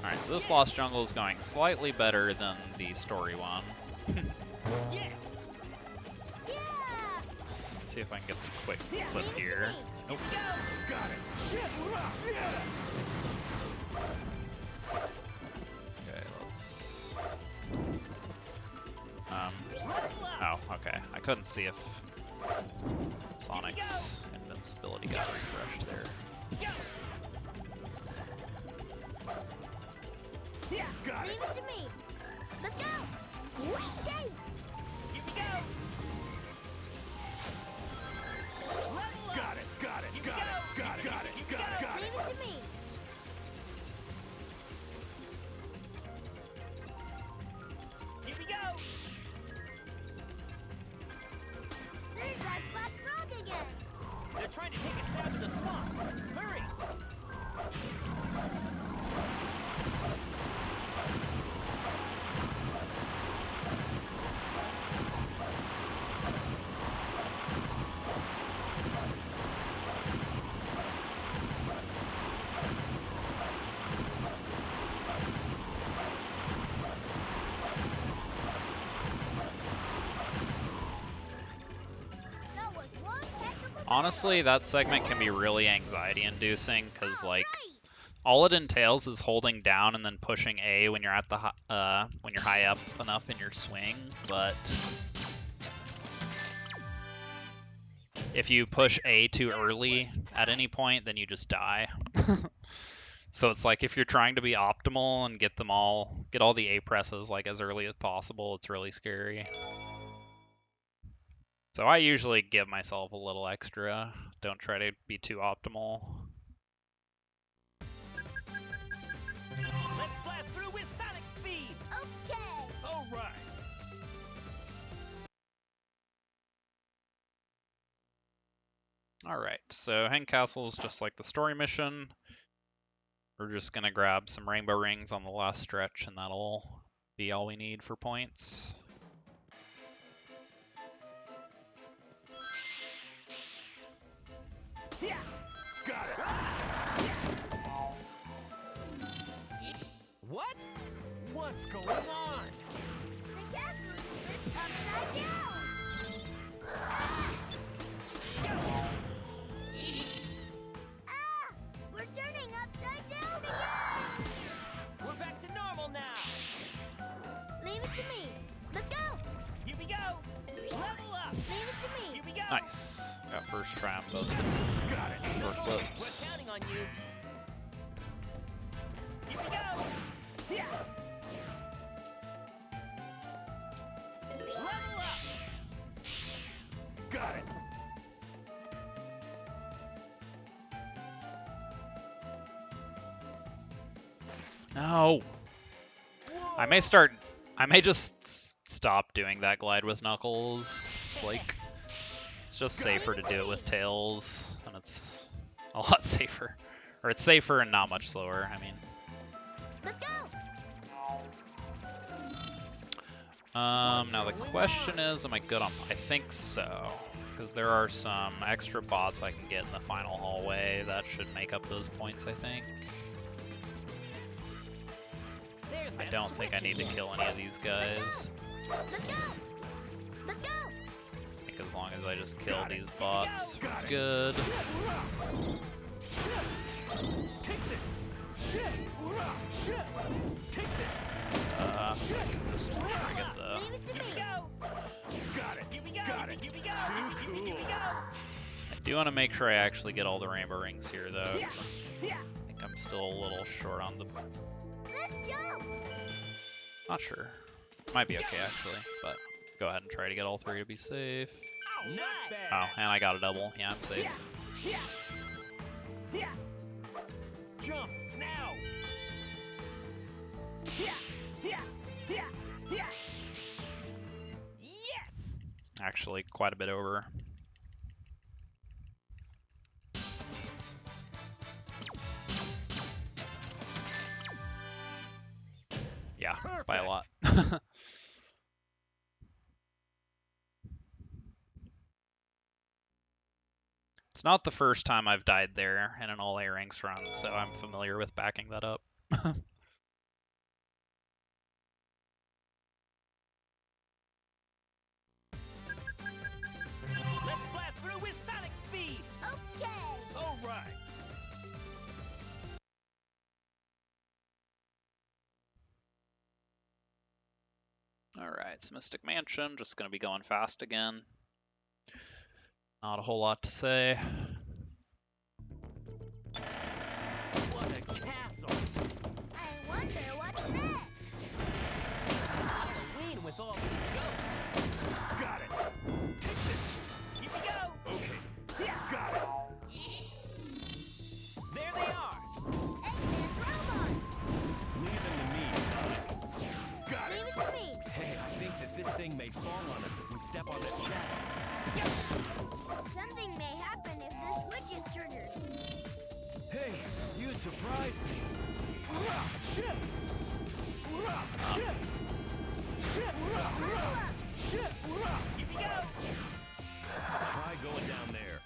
Alright, so this Lost Jungle is going slightly better than the story one. Yes! Yeah! Let's see if I can get the quick flip here. Nope. Go! Got it. Okay, let's... Level up! Oh, okay. I couldn't see if Sonic's invincibility got refreshed there. Go! Yeah! Got Leave it. it to me. Let's go! Whee! Yay! Here we go! Level up! Got it. Got it. Here we Got it. go! Got it. Got it. Got it. Got Leave it. it to me. Here we go! There's that black frog again. They're trying to take us down to the swamp! Hurry! Honestly, that segment can be really anxiety-inducing because, like, all it entails is holding down and then pushing A when you're at the when you're high up enough in your swing. But if you push A too early at any point, then you just die. So it's like if you're trying to be optimal and get all the A presses like as early as possible, it's really scary. So I usually give myself a little extra. Don't try to be too optimal. Let's blast through with sonic speed. Okay. All right. Alright, so Hang Castle's just like the story mission. We're just gonna grab some rainbow rings on the last stretch and that'll be all we need for points. Yeah. Got it. What? What's going on? The castle is upside down. Ah! We're turning upside down again. We're back to normal now. Leave it to me. Let's go. Here we go. Level up. Leave it to me. Here we go. Nice. Got first try on both the Got it. door We're flips. counting on you. Here we go. Yeah. Level up. Got it. No. I may just stop doing that glide with Knuckles. It's like, it's just safer to do it with Tails, and it's a lot safer. Or it's safer and not much slower, I mean. Let's go. Now the question is, am I good on, I think so. Because there are some extra bots I can get in the final hallway that should make up those points, I think. There's I that don't think I need to switch kill any of these guys. Let's go. Let's go. I think as long as I just kill these bots, we're good. Take this. Shit. Shit. Take this. I can just try to get the... Leave it to Here me. we go. Got it. Here we go. Got it. Here we go. Too Here we cool. go. I do want to make sure I actually get all the rainbow rings here, though. Yeah. Yeah. I think I'm still a little short on the... Let's go. Not sure. Might be okay, actually, but go ahead and try to get all three to be safe. Not Oh, bad. and I got a double. Yeah, I'm safe. Yeah. Yeah. Jump now. Yeah. Yeah. Yeah. Yeah. Yes. Actually, quite a bit over. Yeah, by a lot. It's not the first time I've died there in an all A ranks run, so I'm familiar with backing that up. Let's blast through with sonic speed. Okay. All right. Alright, so Mystic Mansion, just gonna be going fast again. Not a whole lot to say. What a castle. I wonder what's next. Halloween with all these ghosts. Got it. Take this. Here we go. Okay. Yeah. Got it. There they are. Eggman's robots. Leave them to me, Sonic. Got Leave it. it to me. Hey, I think that this thing may fall on us if we step on this shadow. Something may happen if the switch is triggered. Hey, you surprised me. Shit. Shit. Shit. Shit. Here we go. Try going down there.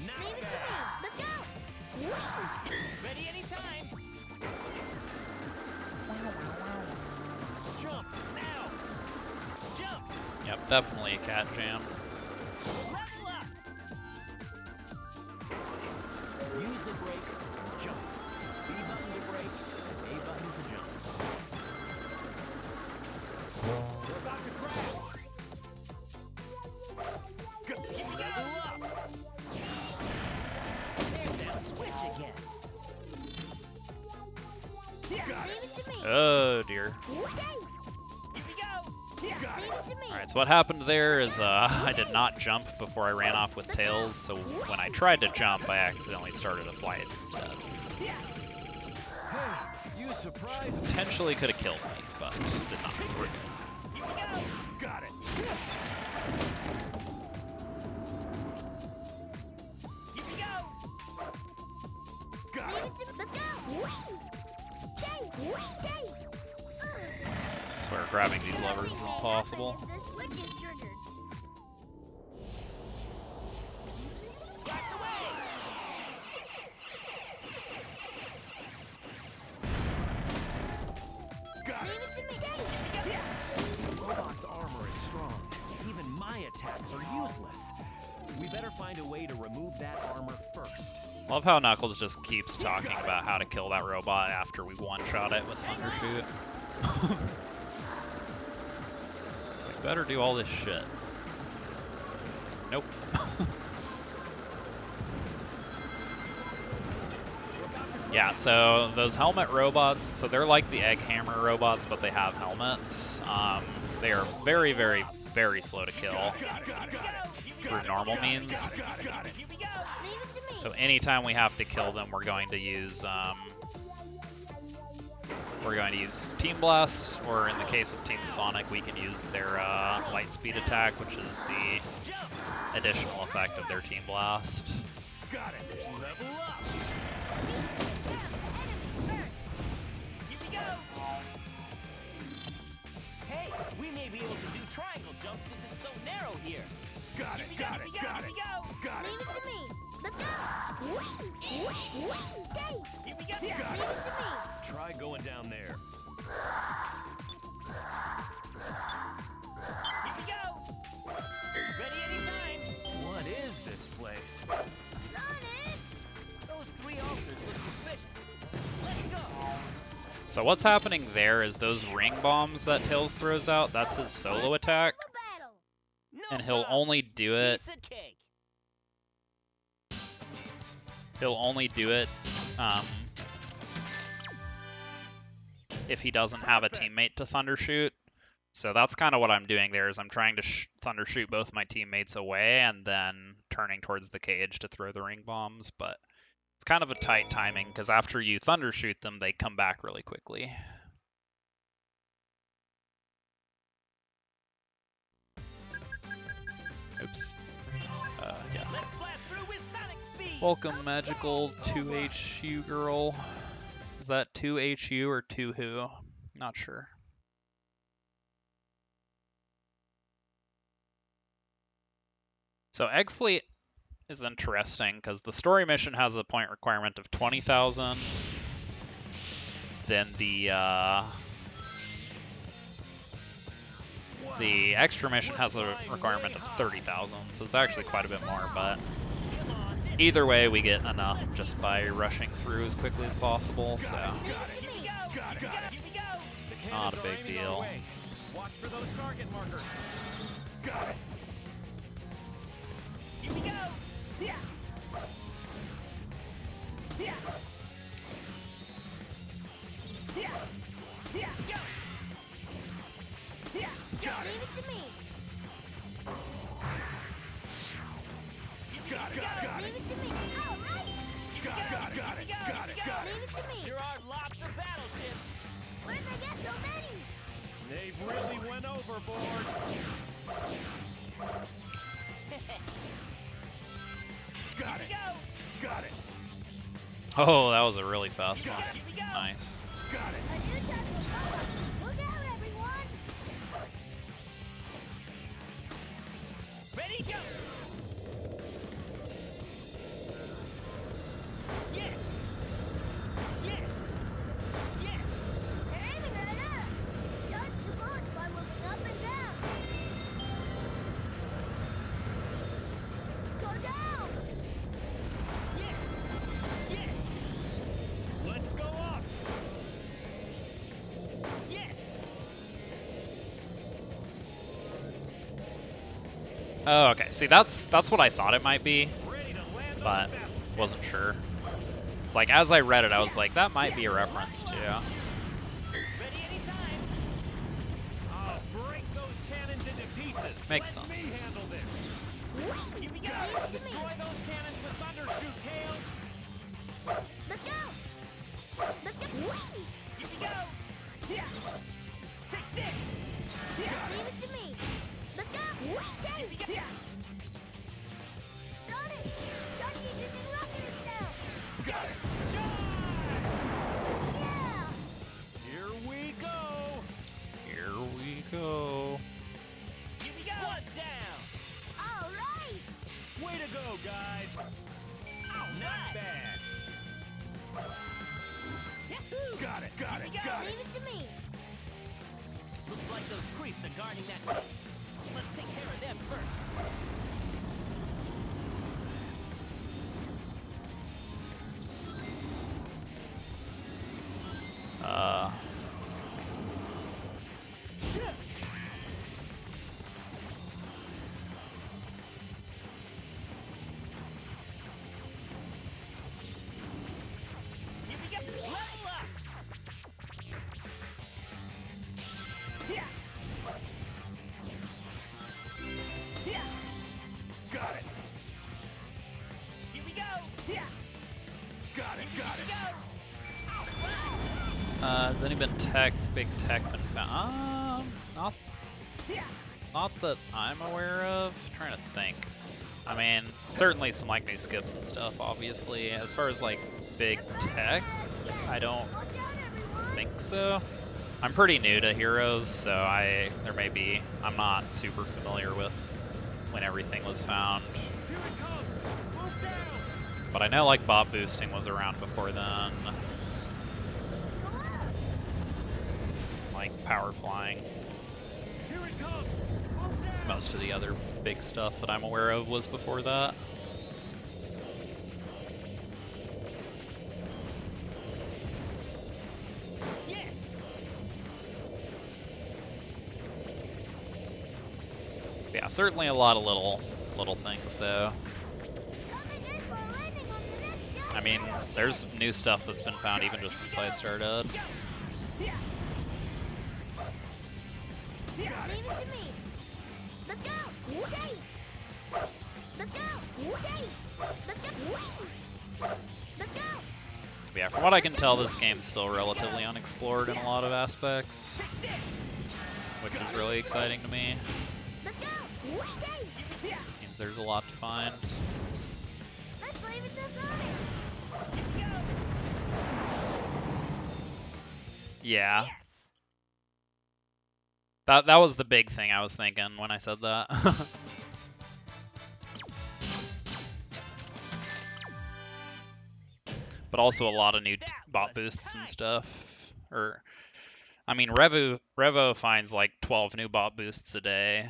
Not Leave it to me. bad. Let's go. Ready anytime. Jump now. Jump. Yep, definitely a cat jam. Level up. to brakes, jump. B button to brake, A button to jump. We're about to crash. Level up. There's that switch again. Leave it to me. Oh dear. Okay. Here we go. Leave it to me. Alright, so what happened there is I did not jump before I ran off with Tails, so when I tried to jump, I accidentally started a flight instead. Hey, you surprised me. Potentially could have killed me, but did not. Here we go. Got it. Here we go. Got Leave it. it to me. Let's go. Whee! Yay! Yay! I swear grabbing these levers is impossible. The switch is triggered. Blast away. Got Leave it. it to me. Yay! Robot's armor is strong. Even my attacks are useless. We better find a way to remove that armor first. Love how Knuckles just keeps talking about how to kill that robot after we one-shot it with Thundershoot. It's like, better do all this shit. Nope. Yeah, so those helmet robots, so they're like the Egg Hammer robots, but they have helmets. They are very, very, very slow to kill through normal means. Here we go. Leave it to me. So anytime we have to kill them, we're going to use Team Blast, or in the case of Team Sonic, we can use their Light Speed attack, which is the additional effect of their Team Blast. Got it. Level up. Here we go. Hey, we may be able to do triangle jumps since it's so narrow here. Got it. Got it. Got it. Got Leave it. it to me. Let's go. Whee! Whee! Yay! Here we go. Leave it to me. Try going down there. Here we go. Ready anytime. What is this place? Sonic! Those three altars look suspicious. Let's go. So what's happening there is those ring bombs that Tails throws out, that's his solo attack, Battle. No and he'll problem. only do it Piece of cake. if he doesn't have a teammate to Thundershoot. So that's kind of what I'm doing there, is I'm trying to Thundershoot both my teammates away and then turning towards the cage to throw the ring bombs, but it's kind of a tight timing, because after you Thundershoot them, they come back really quickly. Oops. Yeah. Let's blast through with sonic speed. Welcome, magical 2HU girl. Is that 2HU or 2Who? Not sure. So Egg Fleet is interesting because the story mission has a point requirement of 20,000. Then the extra mission has a requirement of 30,000, so it's actually quite a bit more, but either way we get enough just by rushing through as quickly as possible, so Got it. The Not a cannons are big aiming our deal. way. Watch for those target markers. Got it. Here we go. Yeah. Yeah. Yeah. Yeah. Go. Yeah. Got it. Leave it to me. Got it. Got Leave it. it to me. All right. Got it. Got it. Got it. Got Leave it. it to me. Sure are lots of battleships. Where'd they get so many? They really went overboard. Got it. Go. Got it. Oh, that was a really fast one. Here we go. Nice. Got it. A new touch will come. Look out, everyone. Ready? Go. Yes. Yes. Yes. They're aiming right at us. Dodge the bullets by moving up and down. Go down. Yes. Yes. Oh, okay. See, that's what I thought it might be, Ready to land those but bounces. wasn't sure. It's like, as I read it, I was like, that might be a reference to. Ready anytime. I'll break those cannons into pieces. Makes Let me sense. handle this. Here we go. Destroy those cannons with Thundershoot, Tails. Let's go! Let's go! Whee! Here we go. Yeah. Take this. Leave it to me. Let's go! Whee! Yeah. Sonic! Sonic is using rockets now! Got it. Yeah! Here we go. Here we go. Here we go. One down. All right! Way to go, guys. Not bad. Yahoo! Got it. Got it. Got it. Leave it to me. Looks like those creeps are guarding that base. Let's take care of them first. Here we go. Level up. Yeah. Yeah. Got it. Here we go. Yeah. Got it. Got it. Go. Has any big tech been found? Yeah. Not that I'm aware of. Trying to think. I mean, certainly some like new skips and stuff, obviously. As far as like big tech, I don't think so. I'm pretty new to Heroes, so I'm not super familiar with when everything was found. Here it comes. Move down. But I know like bot boosting was around before then. Like power flying. Here it comes. Move down. Most of the other big stuff that I'm aware of was before that. Yes. Yeah, certainly a lot of little things though. Coming in for a landing on the next I mean, there's new stuff that's been found even just since I started. Yeah. Leave it to me. Let's go! Whee! Let's go! Whee! Let's go! Whee! Let's go! But yeah, from what I can tell, this game's still relatively unexplored in a lot of aspects, which is really exciting to me. Let's go! Whee! Means there's a lot to find. Let's leave it to Sonic! Yeah, Yes. that was the big thing I was thinking when I said that. But also a lot of new bot boosts and stuff. I mean, Revo finds like 12 new bot boosts a day.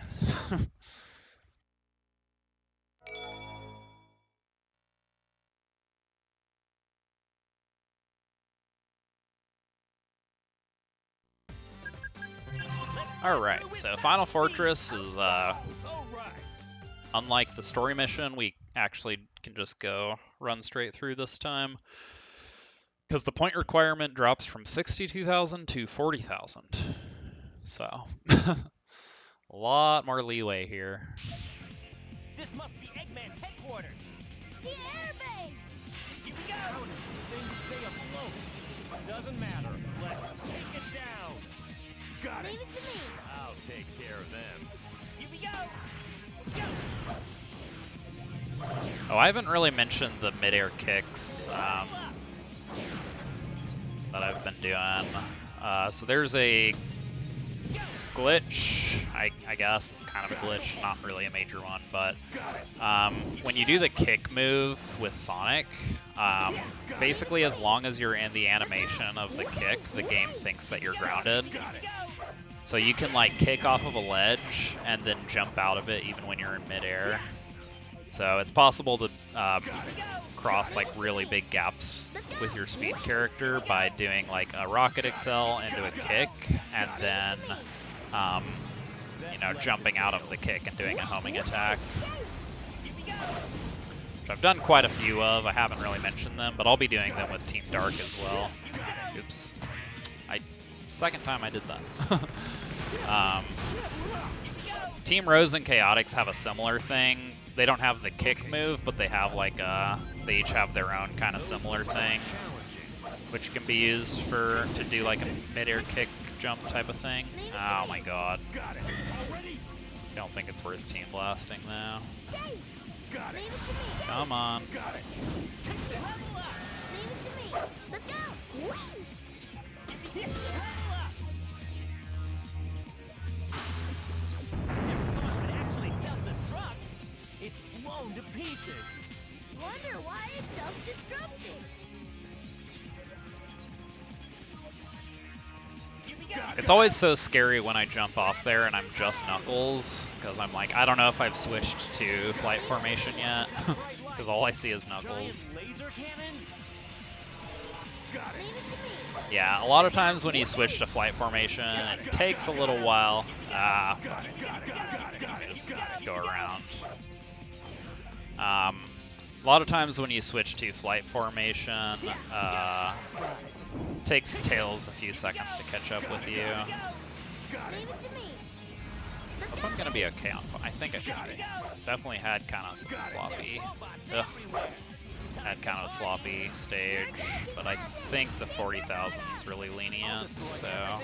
Alright, so Final Fortress is, All right. unlike the story mission, we actually can just go run straight through this time. Because the point requirement drops from 62,000 to 40,000. So, a lot more leeway here. This must be Eggman's headquarters. The airbase! Here we How go. does this thing stay afloat? Doesn't matter. Let's take it down. Got Leave it. it to me. I'll take care of them. Here we go. Go. Oh, I haven't really mentioned the midair kicks that I've been doing. So there's a glitch, I guess it's kind of a glitch, not really a major one, but when you do the kick move with Sonic, basically as long as you're in the animation of the kick, the game thinks that you're grounded. So you can like kick off of a ledge and then jump out of it even when you're in midair. So it's possible to cross like really big gaps with your speed character by doing like a rocket excel into a kick and then you know, jumping out of the kick and doing a homing attack. Which I've done quite a few of. I haven't really mentioned them, but I'll be doing them with Team Dark as well. Oops. Second time I did that. Team Rose and Chaotix have a similar thing. They don't have the kick move, but they have like they each have their own kind of similar thing, which can be used to do like a mid-air kick jump type of thing. Oh my god. I don't think it's worth team blasting though. Come on. Let's go! Actually self-destruct. It's blown to pieces. Wonder why it's self-destructing. It's always so scary when I jump off there and I'm just Knuckles, because I'm like, I don't know if I've switched to flight formation yet, because all I see is Knuckles. Laser cannons. Yeah, a lot of times when you switch to flight formation, it takes a little while. Just go around. A lot of times when you switch to flight formation, takes Tails a few seconds to catch up with you. Hope I'm gonna be okay on. I think I should be. Definitely had kind of sloppy. Had kind of a sloppy stage, but I think the 40,000 is really lenient, so I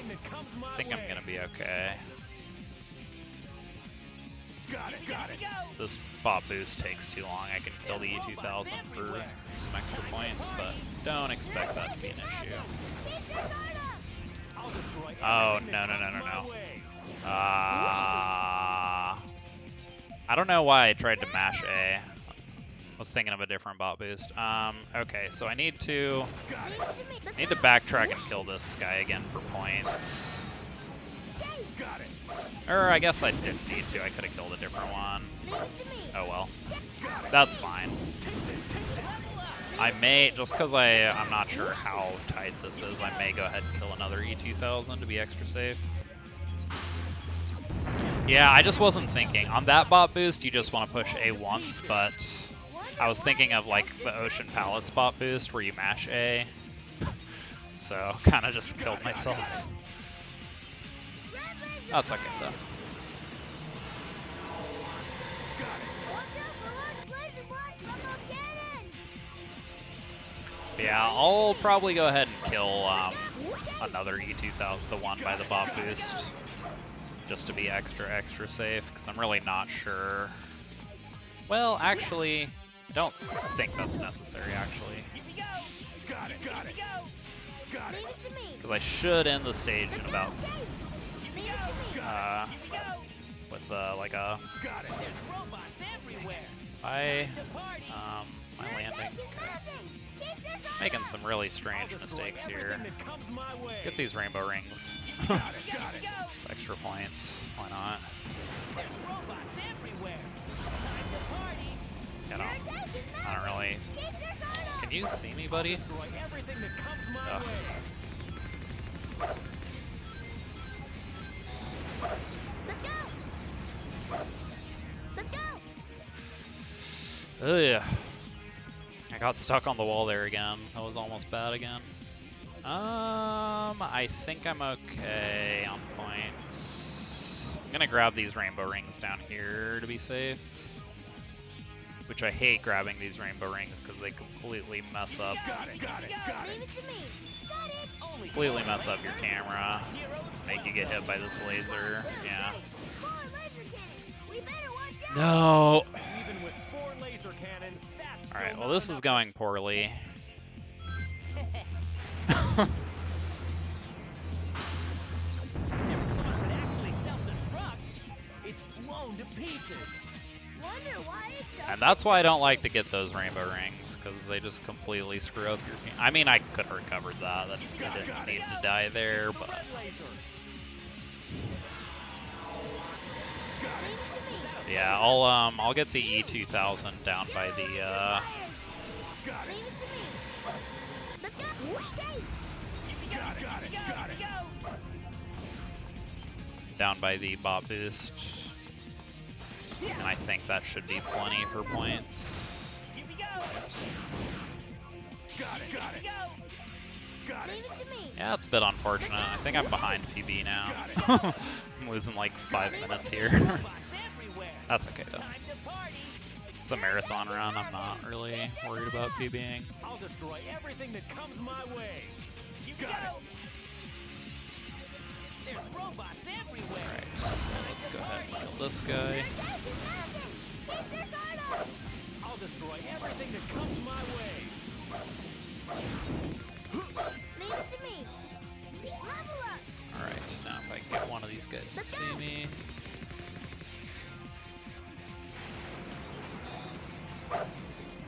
think I'm gonna be okay. If this bot boost takes too long, I can kill the E2000 for some extra points, but don't expect that to be an issue. Oh, no. I don't know why I tried to mash A. I was thinking of a different bot boost. Okay, so I need to backtrack and kill this guy again for points. Or I guess I didn't need to. I could have killed a different one. Oh well. That's fine. I may, just because I'm not sure how tight this is, I may go ahead and kill another E2000 to be extra safe. Yeah, I just wasn't thinking. On that bot boost, you just want to push A once, but I was thinking of like the Ocean Palace bot boost where you mash A. So, kind of just killed myself. That's okay though. Yeah, I'll probably go ahead and kill another E2000, the one by the bot boost, just to be extra safe, because I'm really not sure. Well, actually, I don't think that's necessary, actually. Because I should end the stage in about, like a, my landing. Making some really strange mistakes here. Let's get these rainbow rings. It's extra points. Why not? I don't really. Can you see me, buddy? Ugh. Ugh. I got stuck on the wall there again. That was almost bad again. I think I'm okay on points. I'm gonna grab these rainbow rings down here to be safe. Which I hate grabbing these rainbow rings because they completely mess up. Completely mess up your camera. Make you get hit by this laser. Yeah. No. Alright, well this is going poorly. And that's why I don't like to get those rainbow rings, because they just completely screw up your I mean, I could have recovered that. I didn't need to die there, but... Yeah, I'll get the E2000 down by the down by the bot boost. And I think that should be plenty for points. Here we go. Got it. Got it. Got Leave it. it to me. Yeah, it's a bit unfortunate. I think I'm behind PB now. I'm losing like 5 minutes here. Robots everywhere. That's okay though. Time to party. It's a marathon run. I'm not really worried about PBing. I'll destroy everything that comes my way. Here we go. There's robots everywhere. Alright, so let's go ahead and kill this guy. Keep your guard up. I'll destroy everything that comes my way. Leave it to me. Level up. Alright, now if I can get one of these guys to see me.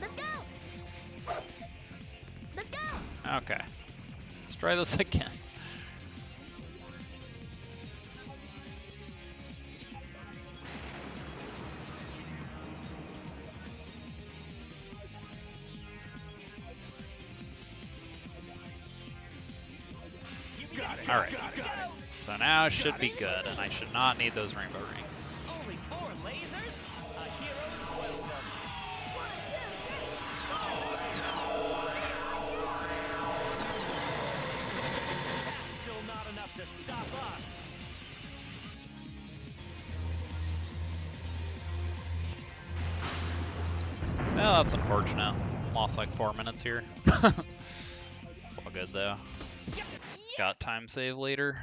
Let's go. Let's go. Okay. Let's try this again. Got it. Alright. Got it. So now it should be good, and I should not need those rainbow rings. Only 4 lasers? A hero's welcome. That's still not enough to stop us. Well, that's unfortunate. Lost like 4 minutes here. It's all good though. Got time save later.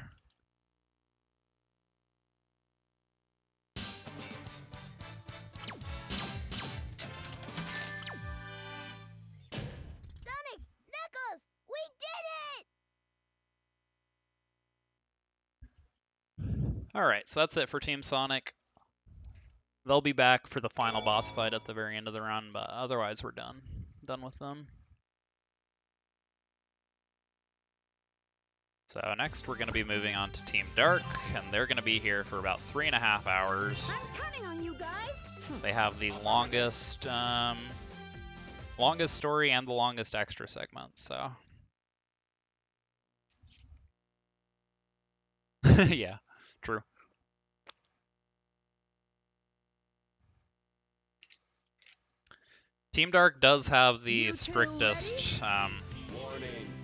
Sonic, Knuckles, we did it. Alright, so that's it for Team Sonic. They'll be back for the final boss fight at the very end of the run, but otherwise we're done. Done with them. So next we're going to be moving on to Team Dark, and they're going to be here for about 3.5 hours. I'm counting on you guys. They have the longest, longest story and the longest extra segment, so. Yeah, true. Team Dark does have the strictest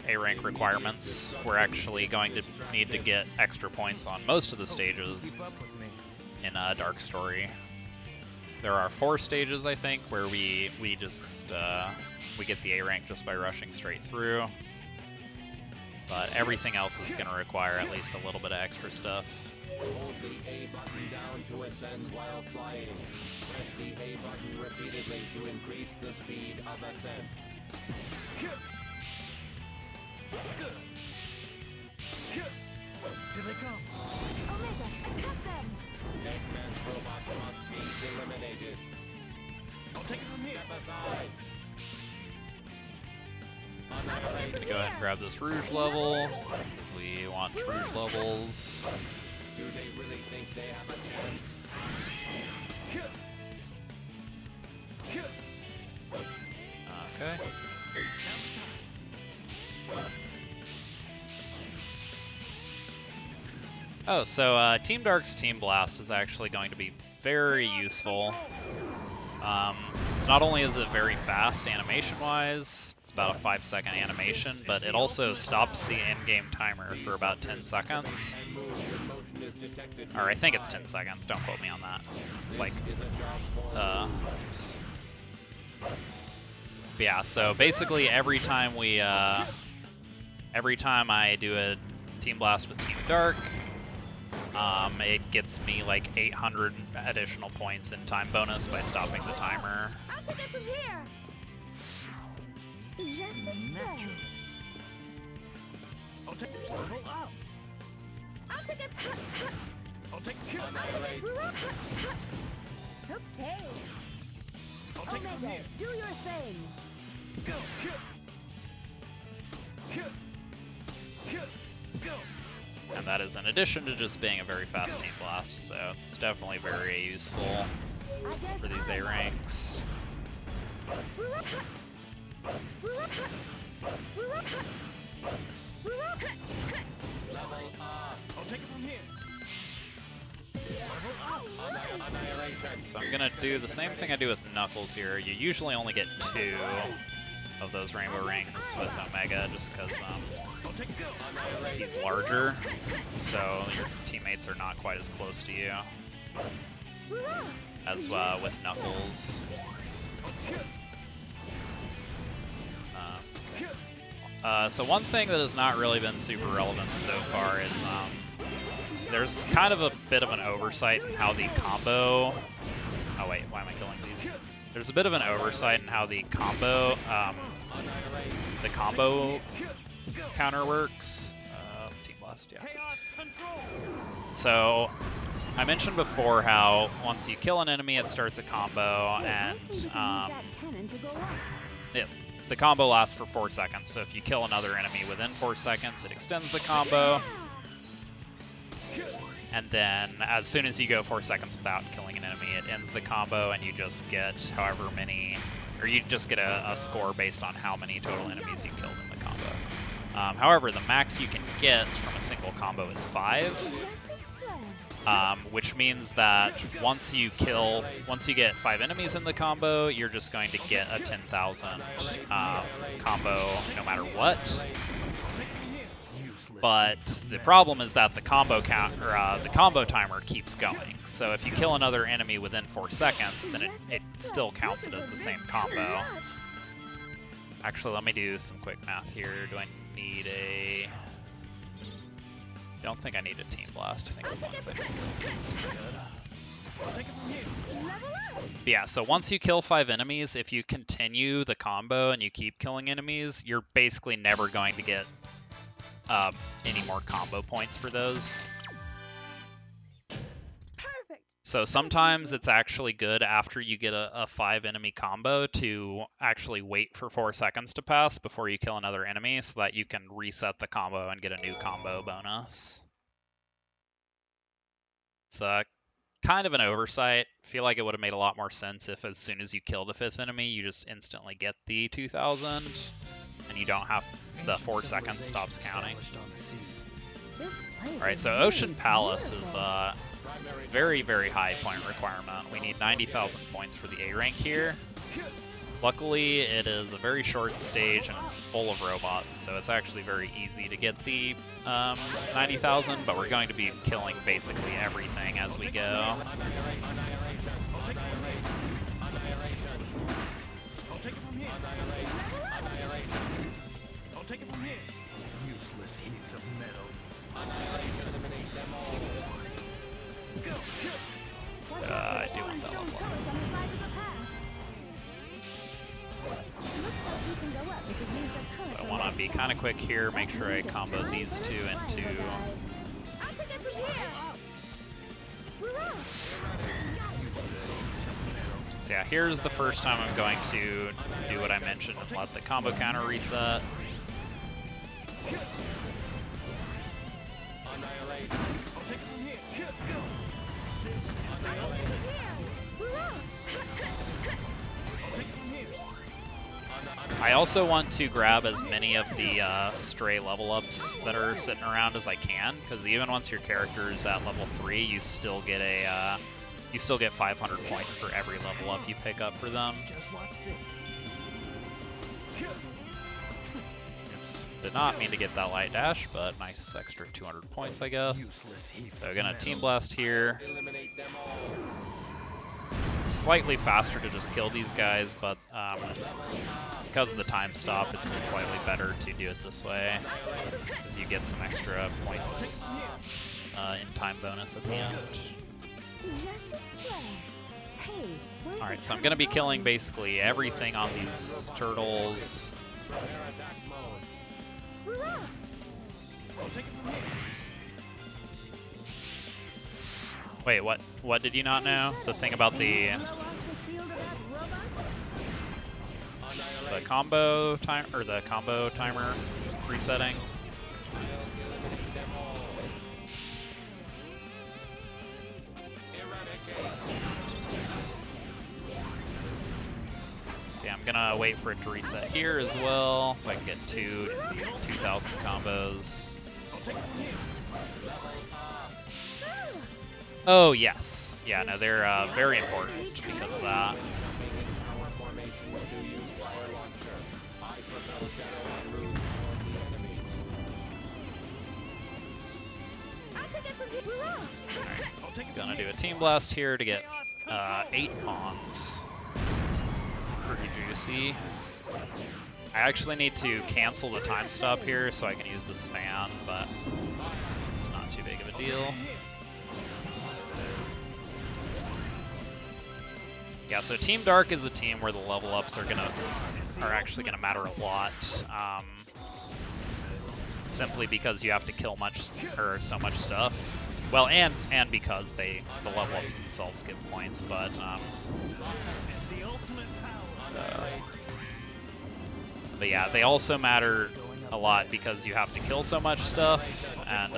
A rank requirements. We're actually going to need to get extra points on most of the stages in Dark Story. There are 4 stages, I think, where we just we get the A rank just by rushing straight through. But everything else is going to require at least a little bit of extra stuff. Hold the A button down to ascend while flying. Press the A button repeatedly to increase the speed of ascent. Here they come. Omega, attack them. Eggman's robots must be eliminated. I'll take it from here. Step aside. I'm Annihilate. going to go ahead and grab this Rouge level, because we want Rouge levels. Do they really think they have a chance? Okay. Oh, so Team Dark's Team Blast is actually going to be very useful. So not only is it very fast animation-wise, it's about a 5-second animation, but it also stops the in-game timer for about 10 seconds. And move when motion is detected. Or I think it's 10 seconds, don't quote me on that. It's like, Is a job for yeah, so basically every time I do a Team Blast with Team Dark, it gets me like 800 additional points in time bonus by stopping the timer. I'll take it from here. Just a Naturally. I'll take it. Pull up. I'll take it. I'll take it. annihilate. Okay. I'll take it from Omega, here. do your thing. Go. Go. And that is in addition to just being a very fast Team Blast, so it's definitely very useful I guess for these A ranks. Level up. I'll take it from here. So I'm gonna do the same thing I do with Knuckles here. You usually only get 2 of those rainbow rings with Omega, just because he's larger, so your teammates are not quite as close to you as with Knuckles. So one thing that has not really been super relevant so far is there's kind of a bit of an oversight in how the combo... Oh wait, why am I killing these? There's a bit of an oversight in how the combo counter works. Team Blast, yeah. So I mentioned before how once you kill an enemy, it starts a combo, and the combo lasts for 4 seconds. So if you kill another enemy within 4 seconds, it extends the combo. And then as soon as you go 4 seconds without killing an enemy, it ends the combo, and you just get however many, or you just get a score based on how many total enemies you killed in the combo. However, the max you can get from a single combo is 5, which means that once you get 5 enemies in the combo, you're just going to get a 10,000 combo no matter what. But the problem is that the combo timer keeps going. So if you kill another enemy within 4 seconds, then it still counts it as the same combo. Actually, let me do some quick math here. Do I need a... Don't think I need a Team Blast. I think as long as I just kill these, good. But yeah, so once you kill 5 enemies, if you continue the combo and you keep killing enemies, you're basically never going to get any more combo points for those. Perfect. So sometimes it's actually good after you get a 5 enemy combo to actually wait for 4 seconds to pass before you kill another enemy so that you can reset the combo and get a new combo bonus. It's kind of an oversight. I feel like it would have made a lot more sense if as soon as you kill the 5th enemy, you just instantly get the 2000 and you don't have the 4 seconds stops counting. Alright, so Ocean Palace is a very, very high point requirement. We need 90,000 points for the A rank here. Luckily, it is a very short stage and it's full of robots, so it's actually very easy to get the 90,000, but we're going to be killing basically everything as we go. Take it from here. Useless heaps of metal. I do want that level. So I want to be kind of quick here, make sure I combo these two into... So yeah, here's the first time I'm going to do what I mentioned and let the combo counter reset. I also want to grab as many of the stray level ups that are sitting around as I can, because even once your character is at level 3, you still get 500 points for every level up you pick up for them. Did not mean to get that light dash, but nice extra 200 points, I guess. So gonna Team Blast here. It's slightly faster to just kill these guys, but because of the time stop, it's slightly better to do it this way, because you get some extra points in time bonus at the end. Alright, so I'm gonna be killing basically everything on these turtles. Wait, what? What did you not know? The thing about the combo time or the combo timer resetting? See, I'm gonna wait for it to reset here as well, so I can get 2,000 combos. Oh, yes. Yeah, no, they're very important because of that. Our formation to use fire launcher. I propel Shadow and Rouge toward the enemy. I'll take it from here. Hurrah! I'll take it. Gonna do a Team Blast here to get 8 pawns. Pretty juicy. I actually need to cancel the time stop here so I can use this fan, but it's not too big of a deal. Yeah, so Team Dark is a team where the level ups are actually gonna matter a lot. Simply because you have to kill so much stuff. Well, and because the level ups themselves give points, but but yeah, they also matter a lot because you have to kill so much stuff, and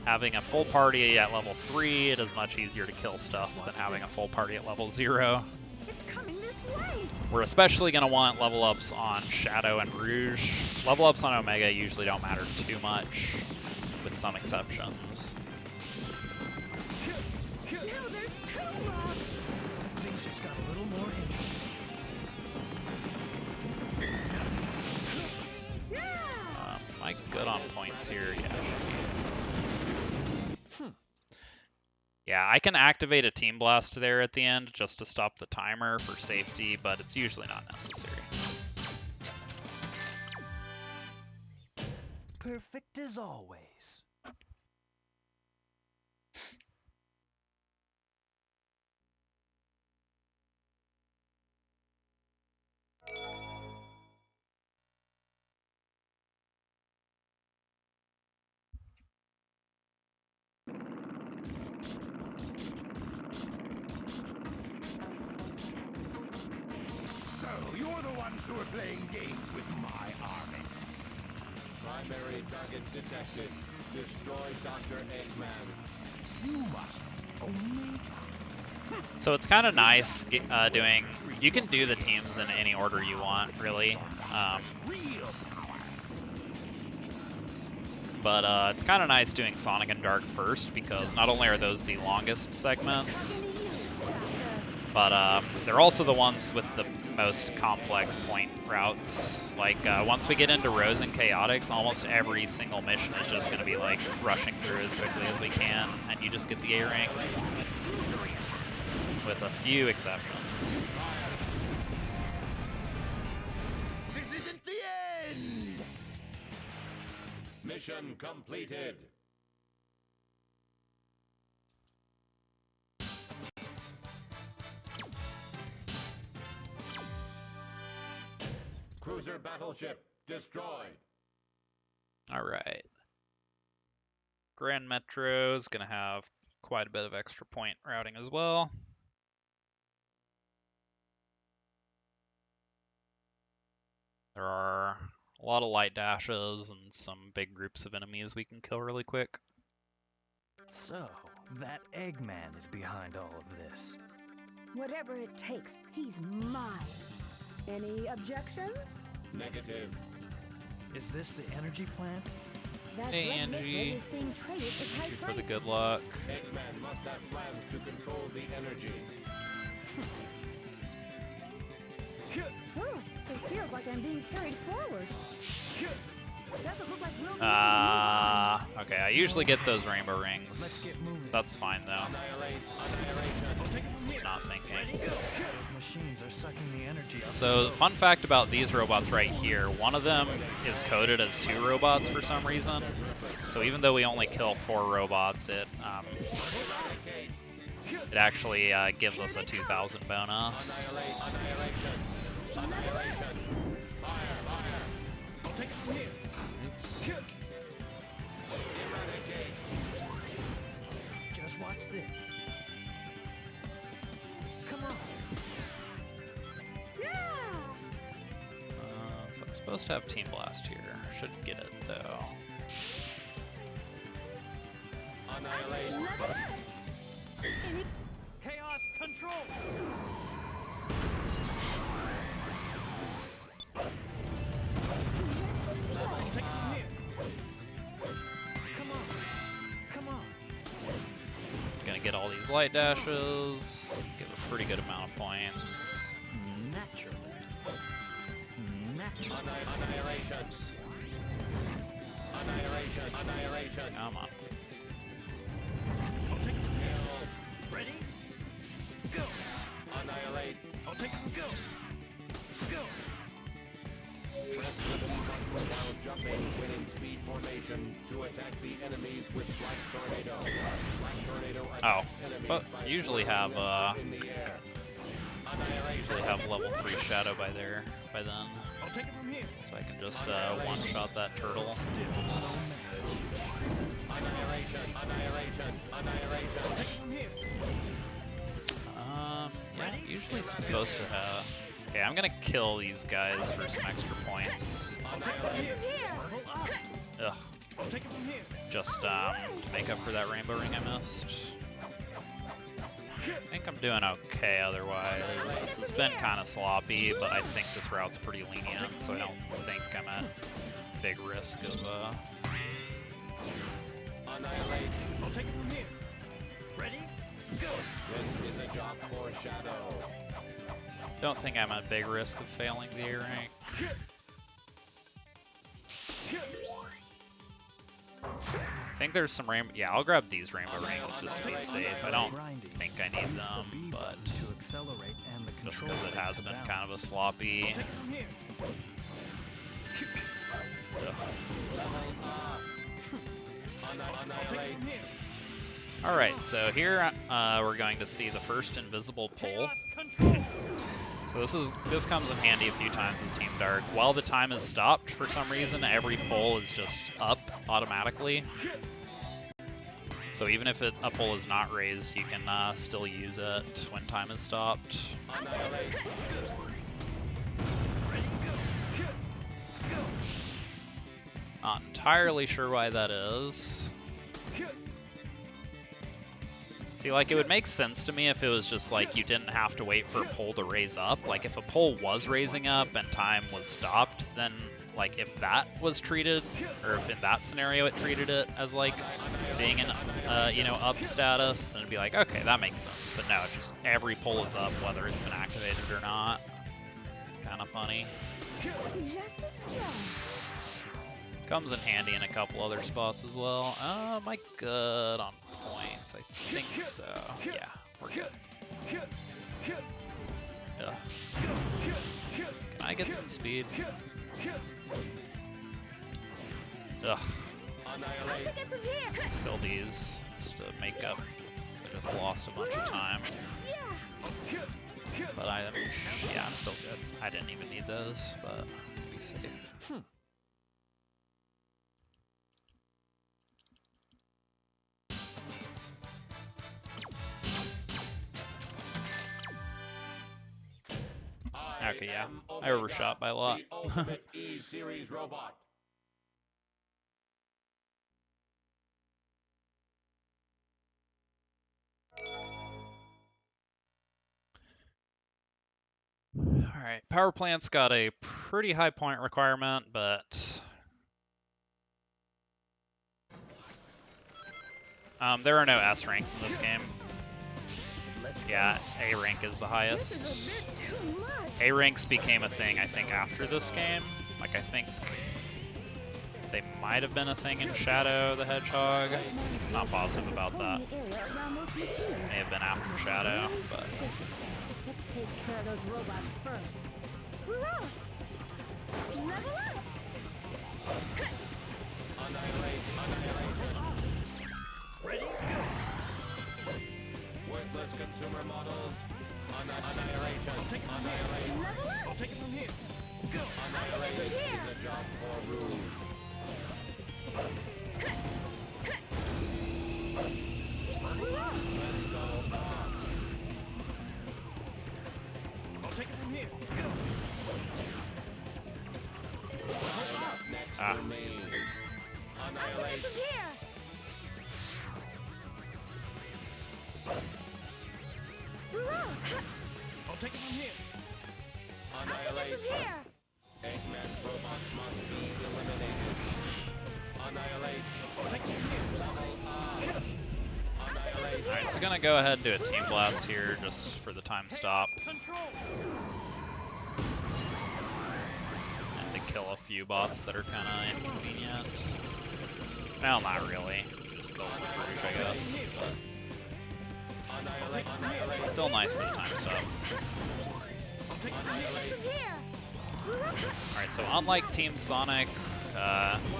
having a full party at level 3, it is much easier to kill stuff than having a full party at level 0. It's coming this way. We're especially going to want level ups on Shadow and Rouge. Level ups on Omega usually don't matter too much, with some exceptions. Now there's 2 left. Things just got a little more interesting. Yeah. Am I good on points here? Yeah, I should be. Yeah, I can activate a Team Blast there at the end just to stop the timer for safety, but it's usually not necessary. Perfect as always. So, you're the ones who are playing games with my army. Primary target detected. Destroy Dr. Eggman. You must only... So it's kind of nice doing... You can do the teams in any order you want, really. real power. But it's kind of nice doing Sonic and Dark first, because not only are those the longest segments, but they're also the ones with the most complex point routes. Like, once we get into Rose and Chaotix, almost every single mission is just going to be, like, rushing through as quickly as we can, and you just get the A-Ring. With a few exceptions. This isn't the end! Mission completed. Cruiser battleship destroyed. Alright. Grand Metro is going to have quite a bit of extra point routing as well. There are a lot of light dashes and some big groups of enemies we can kill really quick. So, that Eggman is behind all of this. Whatever it takes, he's mine. Any objections? Negative. Is this the energy plant? That Hey, red Angie. liquid is being traded for Thank tight you for the prices. good luck. Eggman must have plans to control the energy. It feels like I'm being carried forward. Doesn't look like we'll need Okay, I usually get those rainbow Let's rings. get moving. That's fine though. Annihilation. It's not thinking. Those machines are sucking the energy out. So, the fun fact about these robots right here, one of them is coded as 2 robots for some reason. So even though we only kill 4 robots, it actually gives us a 2,000 bonus. Annihilation. Annihilation. Fire, fire. I'll take it from here. Eradicate. Just watch this. Come on. Yeah! So I'm supposed to have Team Blast here. Should get it though. Annihilate. Chaos control. I'll take it from here. Come on. Come on. all these light dashes, give a pretty good amount of points. Naturally. Naturally. Annihilation. Annihilation. Annihilation. Come on. I'll take it from here. Kill. Ready? Go. Annihilate. I'll take it. Go. Go. Press the button while jumping, winning speed formation to attack the enemies with Black Tornado. Black Tornado Oh, attacks but enemies by usually throwing have them in the air. usually have level 3 shadow by then, I'll take it from here. so I can just one-shot that turtle. Annihilation. Annihilation. Annihilation. I'll take it from here. Yeah, usually supposed to have. Okay, I'm gonna kill these guys for some extra points. I'll take it from here. Level up. Ugh, I'll take it from here. just to make up for that rainbow ring I missed. I think I'm doing okay otherwise. This has been kind of sloppy, but I think this route's pretty lenient, so I don't think I'm at big risk of Annihilate. I'll take it from here. Ready? Go. This is a job for Shadow. don't think I'm at big risk of failing the A rank. I think there's some rainbow. Yeah, I'll grab these rainbow rings just to be safe. I don't think I need them, but to accelerate and the just control because it rate has to been balance. kind of a sloppy. Take it from here. Ugh. I'll take it from here. All right, so here we're going to see the first invisible pull. Chaos control. So this comes in handy a few times with Team Dark. While the time is stopped, for some reason, every pull is just up automatically. So even if a pull is not raised, you can still use it when time is stopped. Annihilate. Ready? Go. Go. Not entirely sure why that is. See, like, it would make sense to me if it was just like you didn't have to wait for a pull to raise up. Like, if a pull was raising up and time was stopped, then, like, if that was treated, or if in that scenario it treated it as, like, being in, up status, then it'd be like, okay, that makes sense. But no, just every pull is up, whether it's been activated or not. Kind of funny. Just as well. Comes in handy in a couple other spots as well. Am I good on points? I think so. Yeah, we're good. Ugh. Can I get some speed? Ugh. Annihilate. Take it from here. Let's kill these just to make up. I just lost a bunch of time. Yeah. But yeah, I'm still good. I didn't even need those, but be safe. Okay, yeah. I overshot by a lot. The ultimate E-Series robot. Alright, power plant's got a pretty high point requirement, but there are no S ranks in this game. Yeah, A rank is the highest. This is a bit too much. A ranks became a thing, I think, after this game. Like, I think they might have been a thing in Shadow the Hedgehog. Not positive about that. May have been after Shadow, but Let's take care of those robots first. Hurrah! Level up! Annihilate. Annihilation. Ready? Worthless consumer models. Annihilation. Annihilate. Level up! I'll take it from here. Go. Annihilate is a job for Rouge. Hurrah! Let's go on. I'll take it from here. Go. Next Ah. to me. Annihilate. From here! Hurrah! I'll take it from here. Annihilate. From here! Eggman robots must be eliminated. Annihilate. I'll take it from here. Level up. Annihilate. Alright, so gonna go ahead and do a team blast here just for the time stop. Control. And to kill a few bots that are kinda inconvenient. Well, not really. Just kill them with Rouge, I guess. But still nice for the time stop. Alright, so unlike Team Sonic,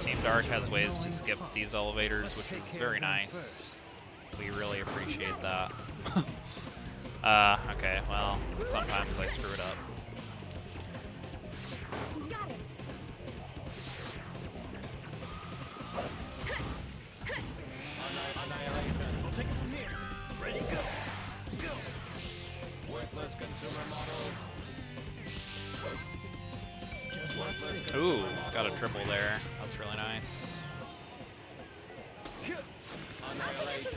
Team Dark has ways to skip these elevators, which is very nice. We really appreciate that. Okay, well, sometimes I screw it up. I'll take it from here. Ready, go. Go. Worthless consumer model. Ooh, got a triple there. That's really nice. Annihilate.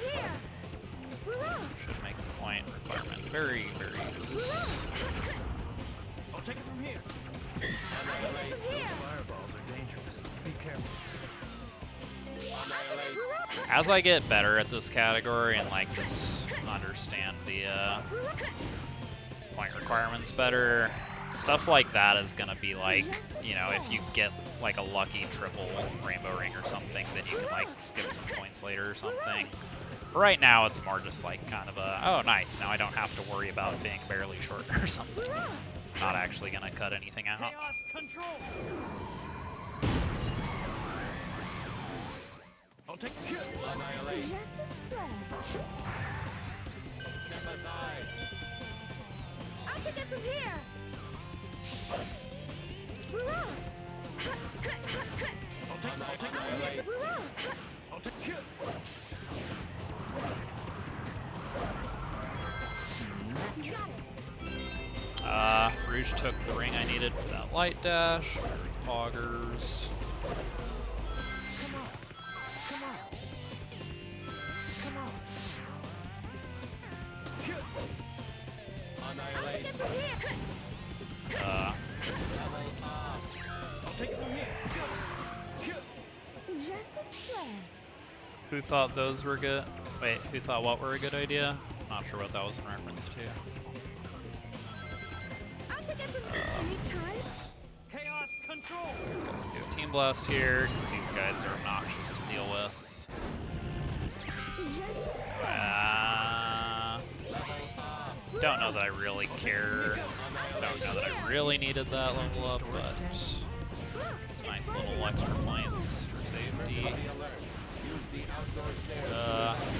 Should make the point requirement very, very loose. I'll take it from here. Annihilate. Fireballs are dangerous. Be careful. Annihilate. As I get better at this category and like just understand the point requirements better, stuff like that is gonna be like, you know, if you get like a lucky triple rainbow ring or something, then you can like skip some points later or something. Right now it's more just like kind of a, oh nice, now I don't have to worry about being barely short or something. Not actually gonna cut anything out. Chaos control. I'll take the kill. Annihilate. Step aside. I'll take it from here. I'll take it from here. I'll take the kill. Rouge took the ring I needed for that light dash, for poggers. Annihilate. Uh, I'll take it from here. Go. who thought those were good? Wait, who thought what were a good idea? Not sure what that was in reference to. Chaos control. Do a team blast here, because these guys are obnoxious to deal with. Don't know that I really care. Don't know that I really needed that level up, but it's nice little extra points for safety.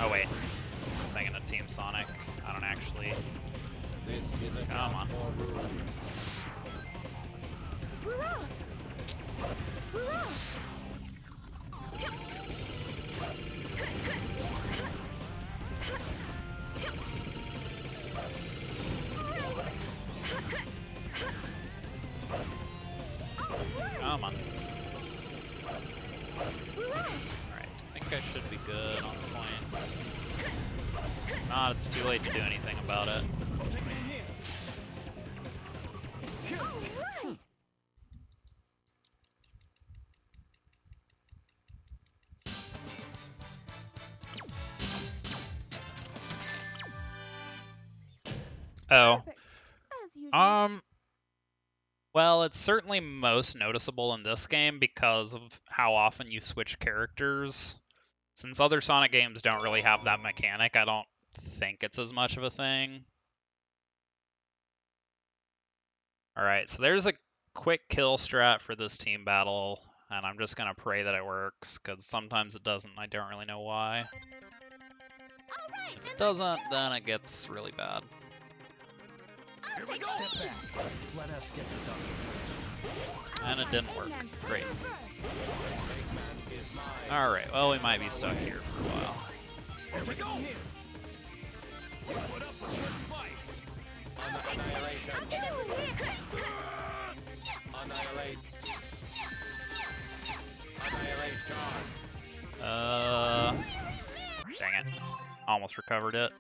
Oh wait, I was thinking of Team Sonic. I don't actually. This is a Come on. Come on. Alright, I think I should be good on the points. If not, it's too late to do anything about it. I'll take it from here. Oh. Well, it's certainly most noticeable in this game because of how often you switch characters. Since other Sonic games don't really have that mechanic, I don't think it's as much of a thing. Alright, so there's a quick kill strat for this team battle, and I'm just gonna pray that it works, because sometimes it doesn't, I don't really know why. If it doesn't, then it gets really bad. Here we go. Step back. Let us get the done. And it didn't work. Great. Alright, well we might be stuck here for a while. Here we go. Put up a good fight. Annihilation. Annihilate. Annihilate charge. Dang it. Almost recovered it.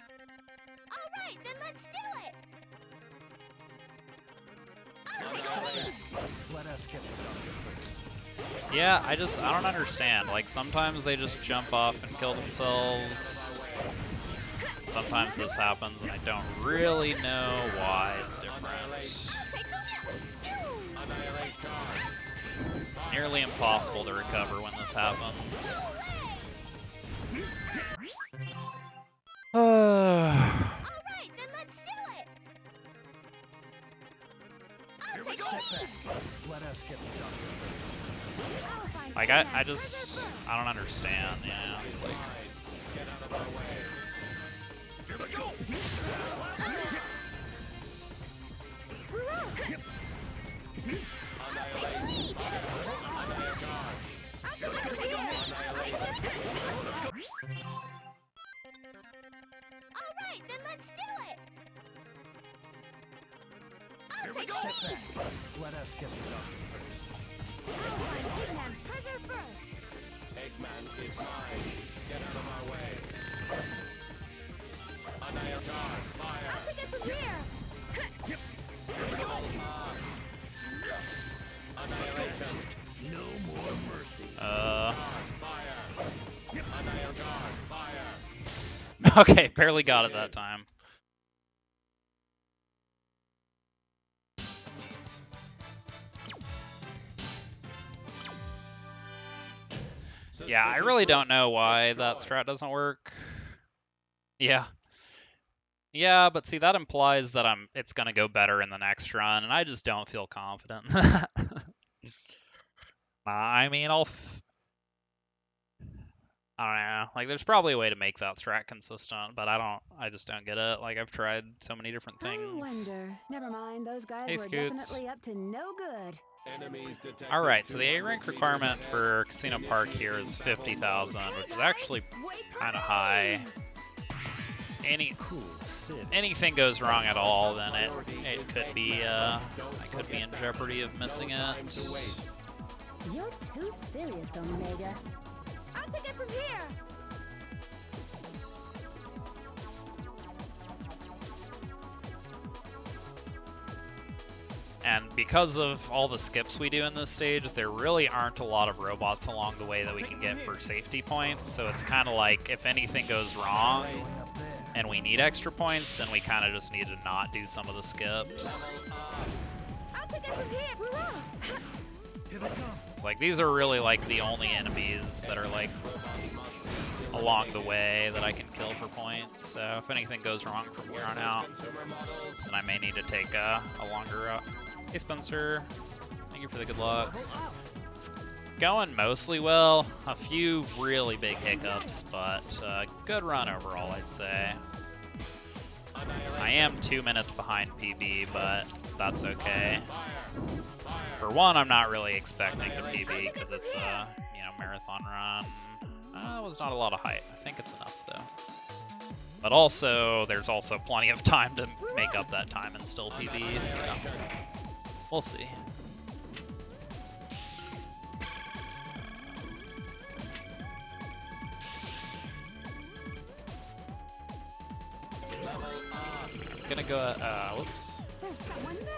Alright, then let's do it! Annihilate. Let us get the done. Yeah, I don't understand. Like, sometimes they just jump off and kill themselves. sometimes this happens and I don't really know why it's different. Annihilate charge. Nearly impossible to recover when this happens. Alright, then let's do it! Here we go. Let us get the doctor. I'll find Like, Batman's I just, I don't understand, you know, it's like, Get out of our way. Here we go. Annihilate. Annihilate charge. Alright, then let's do it! Here we go. Step back. Let us get the doctor first. I'll find Batman's treasure first! Eggman is mine. Get out of our way. Annihilate charge. Fire. I'll take it from here! Annihilation. No more mercy. Fire. Annihilate charge. Fire. okay, barely got it that time. Yeah, I really don't know why that strat doesn't work. Yeah. Yeah, but see, that implies that it's gonna go better in the next run, and I just don't feel confident. I mean, I don't know. Like, there's probably a way to make that strat consistent, but I just don't get it. Like, I've tried so many different I things. wonder. Never mind, those guys Hey, were Scoots. definitely up to no good. Enemies detected. Alright, so the A rank requirement for Casino Park here is 50,000, which is actually kind of high. Cool city. Anything goes wrong at all, then it could be I could be in jeopardy of missing it. You're too serious, Omega. I'll take it from here! And because of all the skips we do in this stage, there really aren't a lot of robots along the way that we can get for safety points. So it's kind of like if anything goes wrong and we need extra points, then we kind of just need to not do some of the skips. I'll take it from here! Hurrah! Here they come. It's like these are really like the only enemies that are like along the way that I can kill for points. So if anything goes wrong from here on out, then I may need to take a longer route. Hey Spencer, thank you for the good luck. It's going mostly well. A few really big hiccups, but good run overall, I'd say. I am 2 minutes behind PB, but that's okay. For one, I'm not really expecting to PB because it's a marathon run. It was not a lot of height. I think it's enough though. But also, there's also plenty of time to make up that time and still PB. So we'll see. Gonna go. Whoops. There's someone there!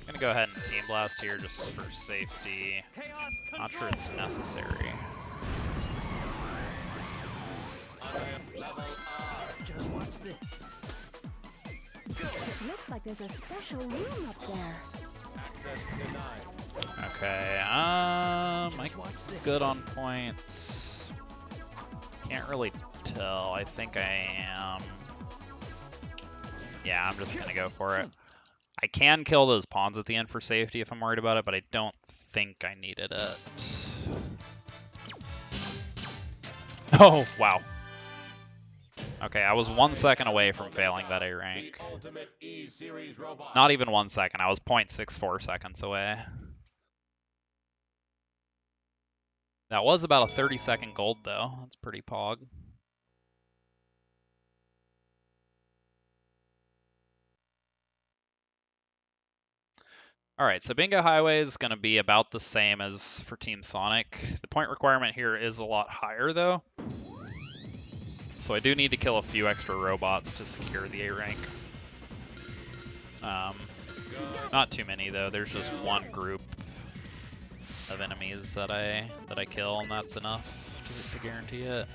Gonna go ahead and team blast here just for safety. Chaos Not sure it's necessary. Just watch this. It looks like there's a special room up there. Okay. I'm good on points. Can't really tell. I think I am. Yeah, I'm just gonna go for it. I can kill those pawns at the end for safety if I'm worried about it, but I don't think I needed it. Oh, wow. Okay, I was 1 second away from failing that A rank. Not even 1 second, I was 0.64 seconds away. That was about a 30-second gold, though. That's pretty pog. Alright, so Bingo Highway is going to be about the same as for Team Sonic. The point requirement here is a lot higher, though. So I do need to kill a few extra robots to secure the A rank. Not too many, though. There's just one group of enemies that I kill, and that's enough to guarantee it.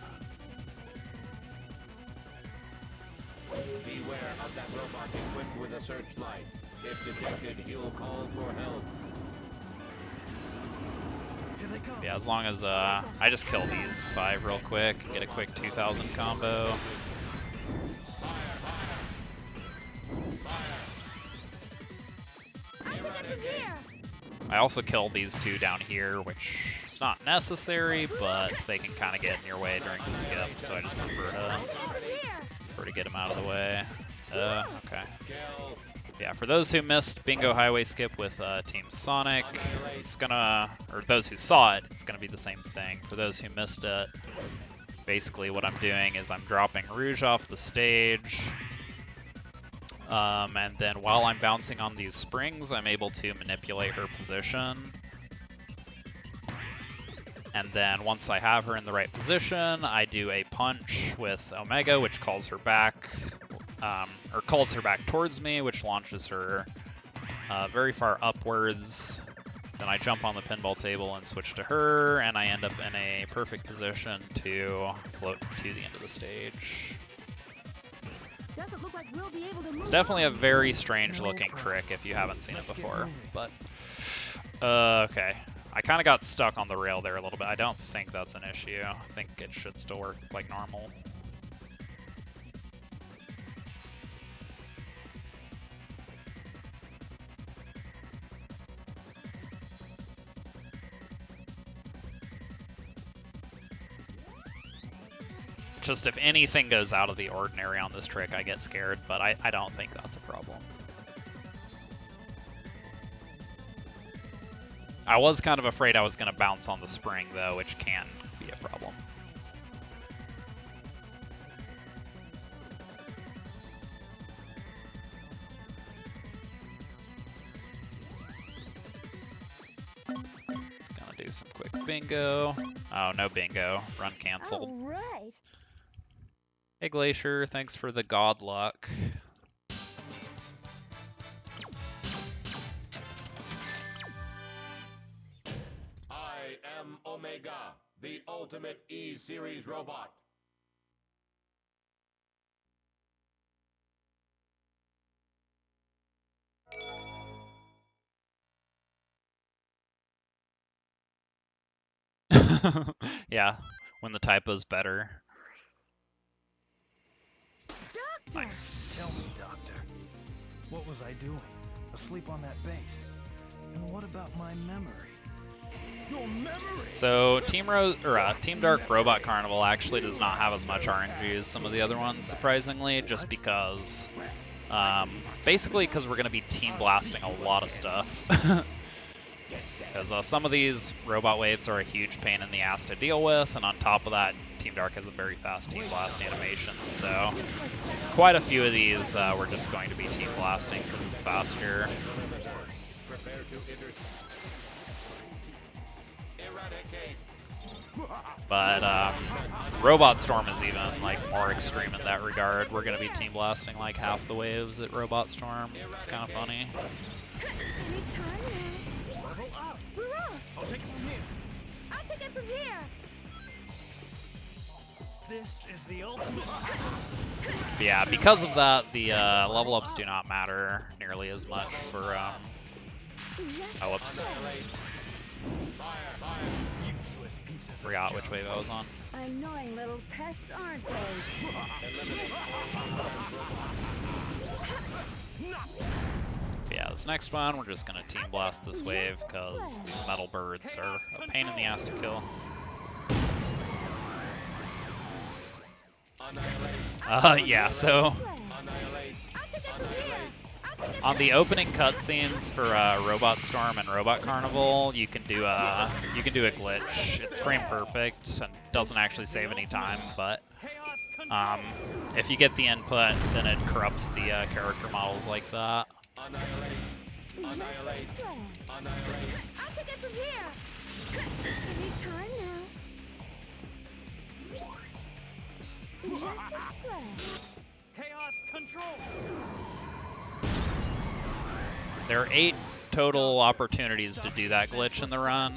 Beware of that robot equipped with a searchlight. If detected, he'll call for help. Here they come. Yeah, as long as I just kill these 5 real quick, get a quick 2000 combo. I also kill these 2 down here, which is not necessary, but they can kind of get in your way during the skip, so I just prefer to get them out of the way. Okay. Yeah, for those who missed Bingo Highway Skip with Team Sonic, it's gonna, or those who saw it, it's gonna be the same thing. For those who missed it, basically what I'm doing is I'm dropping Rouge off the stage, and then while I'm bouncing on these springs, I'm able to manipulate her position. And then once I have her in the right position, I do a punch with Omega, which calls her back, or calls her back towards me, which launches her very far upwards. Then I jump on the pinball table and switch to her, and I end up in a perfect position to float to the end of the stage. Doesn't look like we'll be able to move It's definitely a on. very strange looking trick if you haven't seen it before, but okay. I kind of got stuck on the rail there a little bit. I don't think that's an issue. I think it should still work like normal. Just if anything goes out of the ordinary on this trick, I get scared, but I don't think that's a problem. I was kind of afraid I was going to bounce on the spring, though, which can be a problem. Gonna do some quick bingo. Oh, no bingo. Run canceled. All right. Hey Glacier, thanks for the god luck. I am Omega, the ultimate E-Series robot. Yeah, when the typo's better. Doctor! Nice. Tell me, Doctor, what was I doing? Asleep on that base? And what about my memory? Your memory? So Team Dark Robot Carnival actually does not have as much RNG as some of the other ones, surprisingly, just because, basically because we're going to be team blasting a lot of stuff. Because some of these robot waves are a huge pain in the ass to deal with, and on top of that, Team Dark has a very fast team blast animation, so quite a few of these we're just going to be team blasting because it's faster. Prepare to eradicate. But Robot Storm is even like more extreme in that regard. We're going to be team blasting like half the waves at Robot Storm. It's kind of funny. Level up! Hurrah! I'll take it from here. I'll take it from here. This is the ultimate. But yeah, because of that, the level ups do not matter nearly as much for oh, whoops. Useless piece of Forgot which wave I was on. Annoying little pests, aren't they? But yeah, this next one, we're just gonna team blast this wave because these metal birds are a pain in the ass to kill. Yeah, so on the opening cutscenes for Robot Storm and Robot Carnival, you can do a glitch. It's frame perfect and doesn't actually save any time, but if you get the input, then it corrupts the character models like that. I'll take it from here. Anytime now. Just as play. Chaos control. There are 8 total opportunities to do that glitch in the run.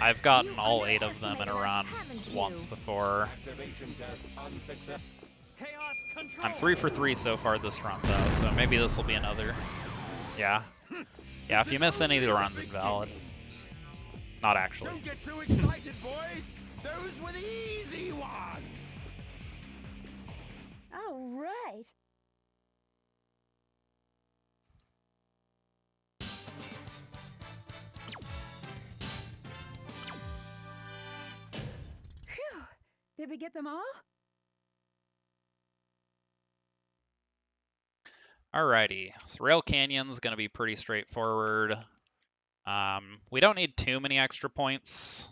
I've gotten all 8 of them in a run once before. Activation test unsuccessful. Chaos control. control. I'm 3 for 3 so far this run though, so maybe this will be another. Yeah. Yeah, if you miss any of the runs, invalid. Not actually. Don't get too excited, boys. Those were the easy ones. All right. Phew. Did we get them all? Alrighty, so Rail Canyon's gonna be pretty straightforward. We don't need too many extra points.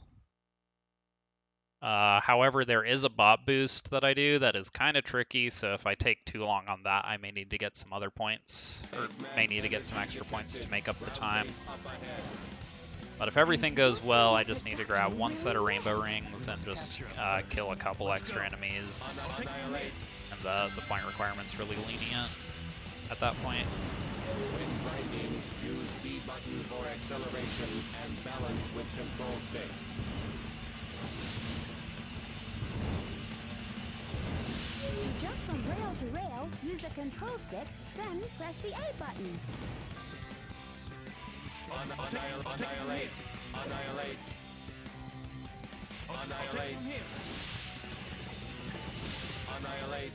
However, there is a bot boost that I do that is kind of tricky, so if I take too long on that, I may need to get some other points, or may need to get some extra points to make up the time. But if everything goes well, I just need to grab one set of rainbow rings and just kill a couple extra enemies. And the point requirement's really lenient at that point. When grinding, use B button for acceleration and balance with control stick. To jump from rail to rail, use the control stick, then press the A button. Annihilate. Annihilate. Annihilate. Annihilate.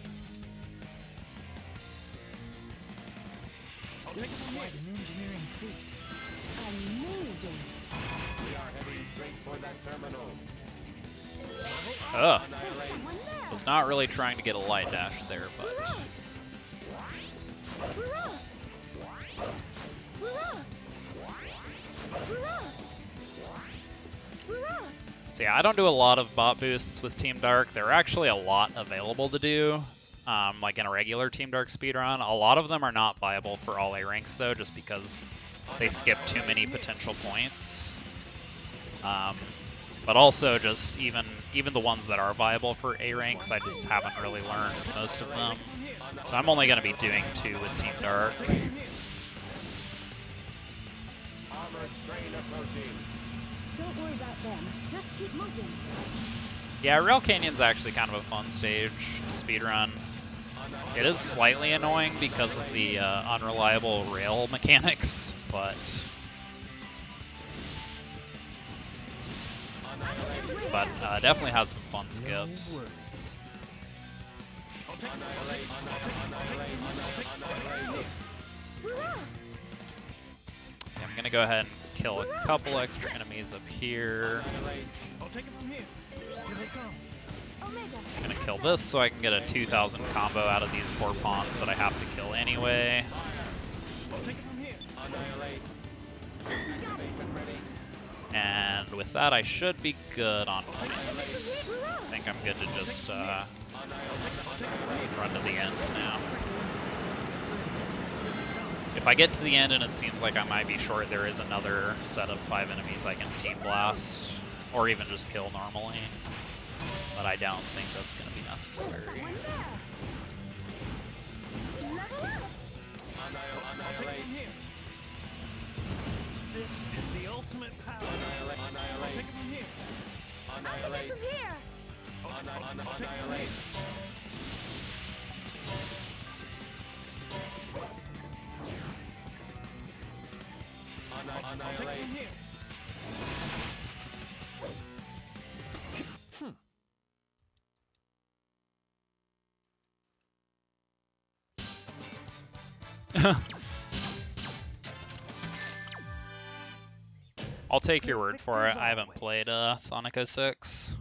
Quite an engineering feat. Amazing. We are heading straight for that terminal. Ugh. There's someone there. Was not really trying to get a light dash there, but... Hurrah! Hurrah! Hurrah! Hurrah! So yeah, I don't do a lot of bot boosts with Team Dark. There are actually a lot available to do, like in a regular Team Dark speedrun. A lot of them are not viable for all A ranks though, just because they skip too many potential points. But also just even the ones that are viable for A ranks, I just haven't really learned most of them. So I'm only going to be doing 2 with Team Dark. Armored train approaching. Don't worry about them. Just keep moving. Yeah, Rail Canyon's actually kind of a fun stage to speedrun. It is slightly annoying because of the unreliable rail mechanics, but definitely has some fun skips. I'm gonna go ahead and kill a couple extra enemies up here. I'll take it from here. Here they come. Omega! I'm gonna kill this so I can get a 2,000 combo out of these 4 pawns that I have to kill anyway. I'll take it from here. Annihilate. Activation ready. And with that, I should be good on points. I think I'm good to just run to the end now. If I get to the end and it seems like I might be short, there is another set of 5 enemies I can team blast, or even just kill normally. But I don't think that's going to be necessary. Annihilate. This is the ultimate power. I'll take it from here. Annihilate. From here! Annihilate. I'll take it Annihilate. from here. I'll take your word for it. I haven't played Sonic 06.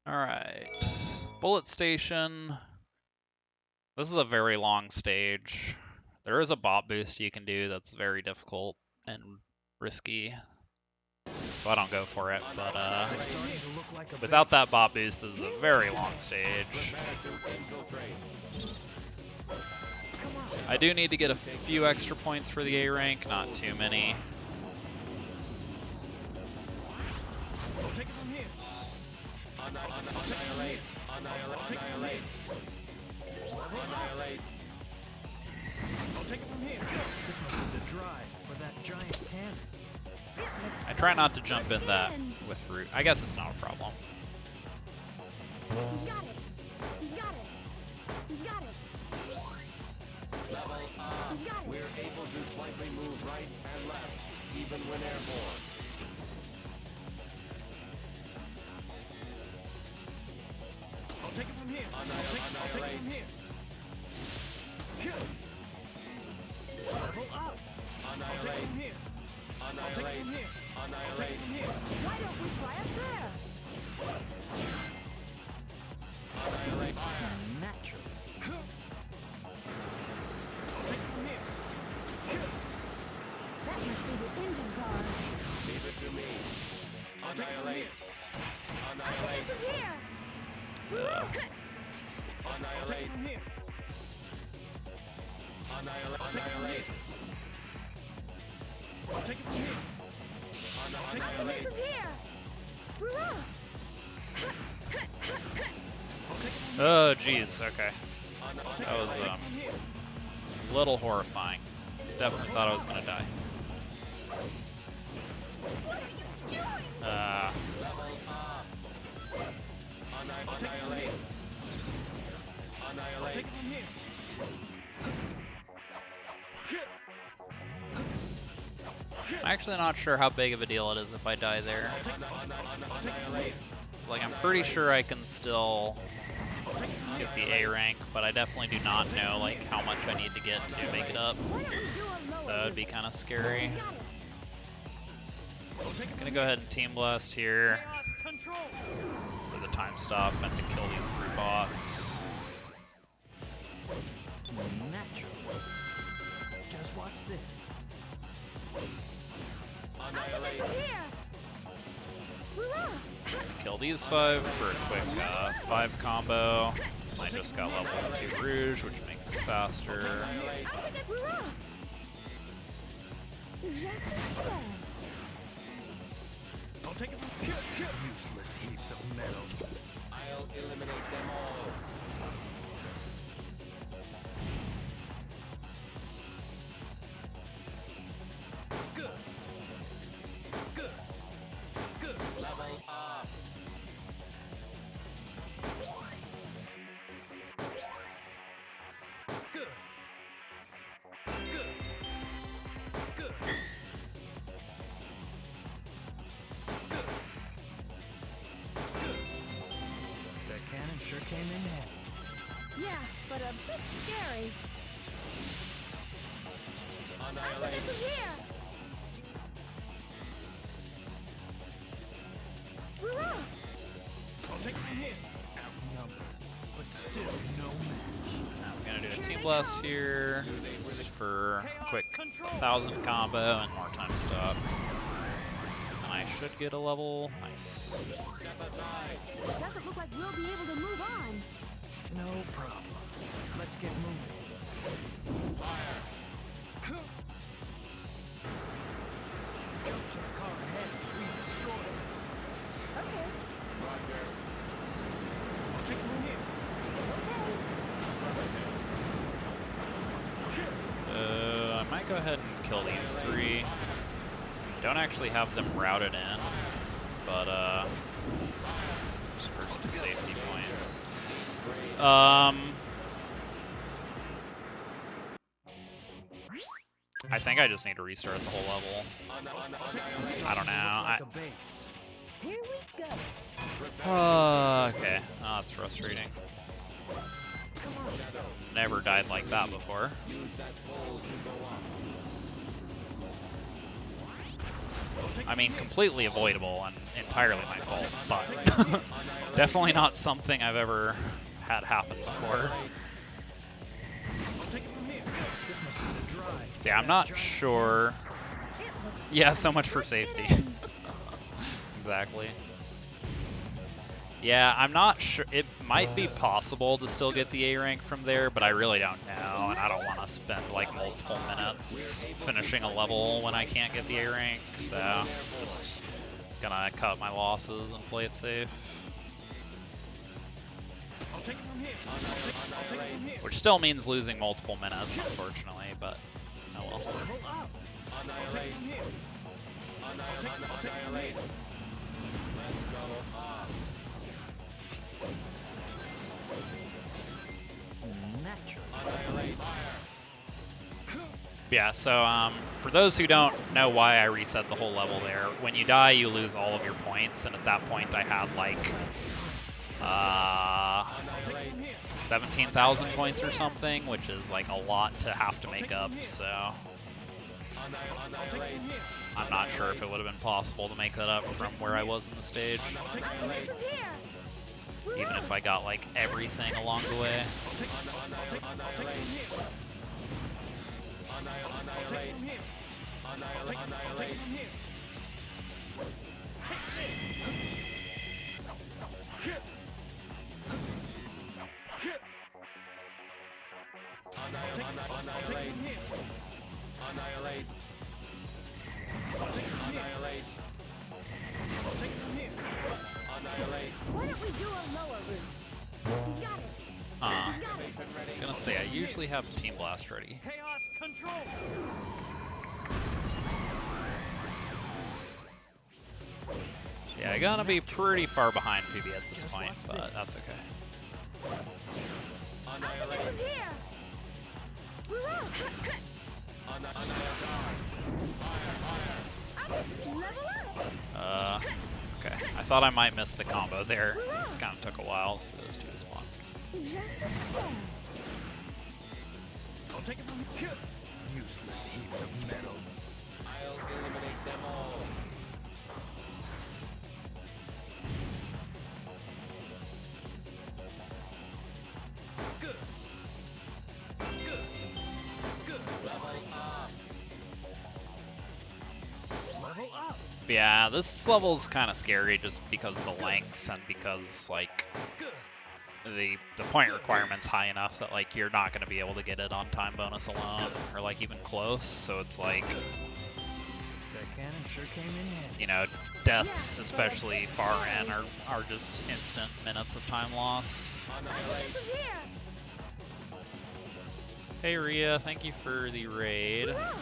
Alright. Bullet Station. This is a very long stage. There is a bot boost you can do that's very difficult and risky. So I don't go for it, but Starting to look like a without that bot boost, this is a very long stage. I do need to get a few extra points for the A rank, not too many. I'll take it from here. Annihilate. Annihilate. Annihilate. I'll take it from here. This must be the drive for that giant cannon. Let's I try not to go. jump Let's in that begin. with root. I guess it's not a problem. You got it. You got it. You got it. Level up. You got it. We're able to slightly move right and left, even when airborne. I'll take it from here. I'll take it Annihilate. from here. Level up. I'll take it Annihilate. from here. I'll take it Annihilate. from here. I'll take Annihilate. it from here. Why don't we try up there? Annihilate. Fire. Natural. I'll take it from here. That must be the engine car. Leave it to me. I'll take it from Annihilate. here. Annihilate. From here. I'll take Annihilate. it from here. Annihilate. Annihilate. I'll take it from here. Annihilate. From here. Hurrah! Oh, jeez. Okay. Annihilate. That was From here. a little horrifying. Definitely thought I was gonna die. Level up. Annihilate. I'll Annihilate. take it from here. I'm actually not sure how big of a deal it is if I die there. Annihilate. Like, I'm pretty sure I can still get the A rank, but I definitely do not know like how much I need to get to make it up. Why don't we do a lower So it'd be kind of scary. Got it. I'm gonna go ahead and team blast here Chaos control. for the time stop and to kill these 3 bots. Natural. Just watch this. Annihilate. From here. Hurrah! Kill these 5 for a quick 5 combo. I just got level 2 Rouge, which makes it faster. Annihilate. Hurrah! Just like that. I'll take it from Useless heaps of metal. I'll eliminate them all. good. Good. Good. Level up. Good. Good. Good. The cannon sure came in handy. Yeah, but a bit scary. Annihilate. From here. Hurrah! I'll take it from here. Outnumbered, but still no match. I'm gonna do a team blast here, just for a quick 1000 combo and more time stop. And I should get a level. Nice. Step aside. Doesn't look like we'll be able to move on. No problem. Let's get moving. Fire. Jump to the car ahead. We destroy it. Okay. Roger. I'll take it from here. I might go ahead and kill these 3. Don't actually have them routed in, but just for some safety points. I think I just need to restart the whole level. I don't know. Like a base. Here we go. Okay. Oh, that's frustrating. Never died like that before. Use that pole to go up. I mean, completely avoidable and entirely my fault, but definitely not something I've ever had happen before. I'll take it from here. This must be the drive. See, I'm not sure. It looks Yeah, so much for safety. Exactly. Yeah, I'm not sure. It might be possible to still get the A rank from there, but I really don't know, and I don't want to spend like multiple minutes finishing a level when I can't get the A rank, so just gonna cut my losses and play it safe. I'll take it from here. I'll take it from here. Which still means losing multiple minutes, unfortunately, but oh well. Level up. I'll take it from here. Annihilate. Let's go up. Naturally. Annihilate. Fire. Yeah, so for those who don't know why I reset the whole level there, when you die, you lose all of your points, and at that point I had like 17,000 points or something, which is like a lot to have to make up, so Annihilate. I'm not sure if it would have been possible to make that up from where I was in the stage, Annihilate. From here. even if I got like everything along the way. Annihilate. Annihilate. Annihilate. Annihilate. Annihilate. Annihilate. Why don't we do a lower route? Got it. I Got it. was gonna say, I usually have Team Blast ready. Chaos control. Yeah, I'm gonna be pretty far behind Phoebe at this point, but that's okay. Annihilate. From here. Level up. Okay. I thought I might miss the combo there. It kind of took a while for those two to spawn. Just as fair. I'll take it from here. Useless heaps of metal. I'll eliminate them all. Good. Good. Good. Level up. Level up. Yeah, this level's kind of scary just because of the length and because, like, Good. the point requirement's high enough that, like, you're not going to be able to get it on time bonus alone, or, like, even close, so it's like, That cannon sure came in handy. you know, deaths, especially far in, are just instant minutes of time loss. Annihilate. From here. Hey Rhea, thank you for the raid. Hurrah.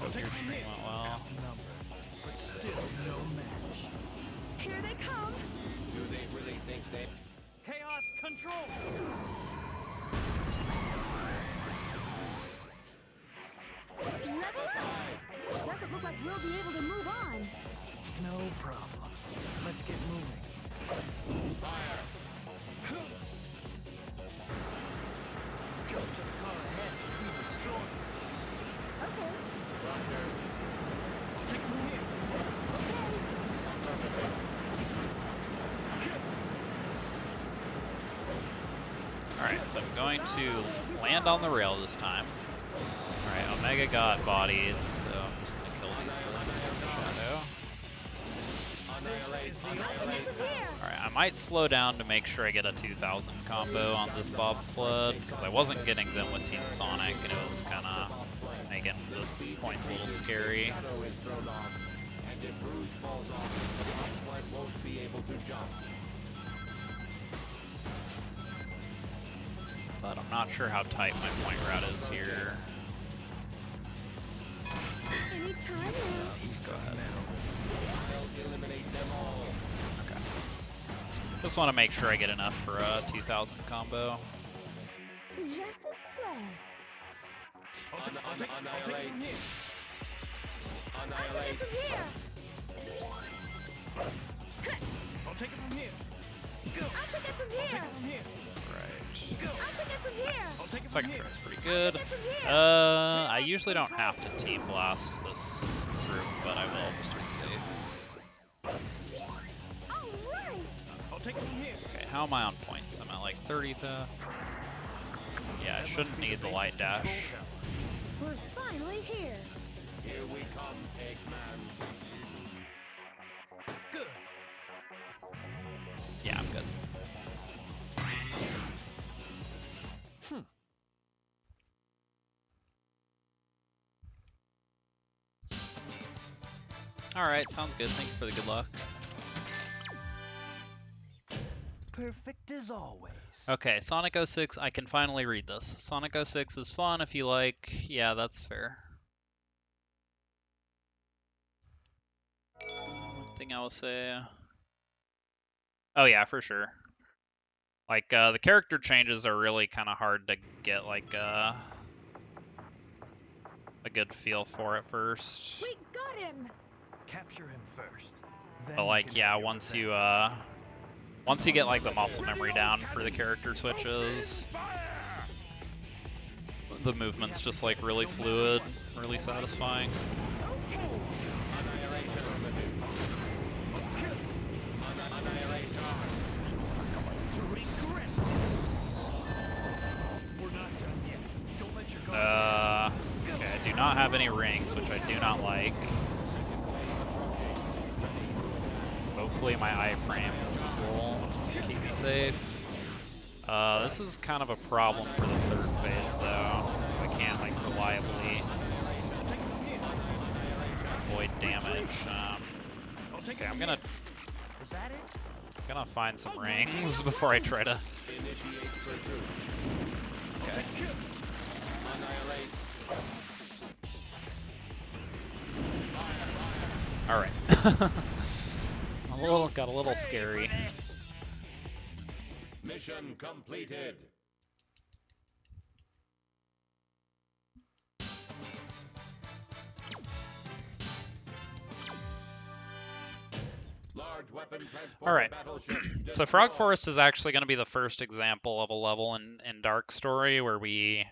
Hope your stream went well. Outnumbered, but still no match. Here they come. Do they really think they... Chaos control. Level up. Doesn't look like we'll be able to move on. No problem. Let's get moving. Fire. Jump to the car ahead. We destroy. Okay. Roger. Take it from here. Alright, so I'm going to land on the rail this time. Alright, Omega got bodied, so I'm just going to kill these with Shadow. Annihilate. Annihilate. From here. Alright, I might slow down to make sure I get a 2000 combo on this bobsled, because I wasn't getting them with Team Sonic, and it was kind of making those points a little scary. Shadow is thrown off, and if Bruce falls off, the bobsled won't be able to jump. But I'm not sure how tight my point route is here. Anytime now. Let's go ahead. I'll eliminate them all. Okay. Just want to make sure I get enough for a 2000 combo. Just as planned. Annihilate. Annihilate. From here. I'll take it from here. I'll take it from here. From here. Right. I'll take it from here. take it from Second here. try's pretty good. Take it from here. I usually don't have to team blast this group, but I will just to be safe. All right. I'll take it from here. Okay, how am I on points? I'm at like 30 though. Yeah, I That shouldn't must be need the base's light control dash. tower. We're finally here. Here we come, Eggman. Good. Yeah, I'm good. Alright, sounds good. Thank you for the good luck. Perfect as always. Okay, Sonic 06, I can finally read this. Sonic 06 is fun if you like. Yeah, that's fair. anything I will say? Oh yeah, for sure. Like, the character changes are really kind of hard to get, like, a good feel for at first. We got him! Capture him first. Then But, you like, can yeah, have your once you, revenge. once you get, like, the muscle memory down for the character switches, the movement's just, like, really fluid, really satisfying. We're not done yet. Don't let your guard Okay, I do not have any rings, which I do not like. Hopefully my iframes will keep me safe. This is kind of a problem for the third phase, though, if I can't, like, reliably avoid damage. Okay, I'm gonna find some rings before I try to... Okay. Alright. Got a little scary. Mission completed. Large weapon transporter Alright. battleship So Frog destroyed. Forest is actually going to be the first example of a level in Dark Story where we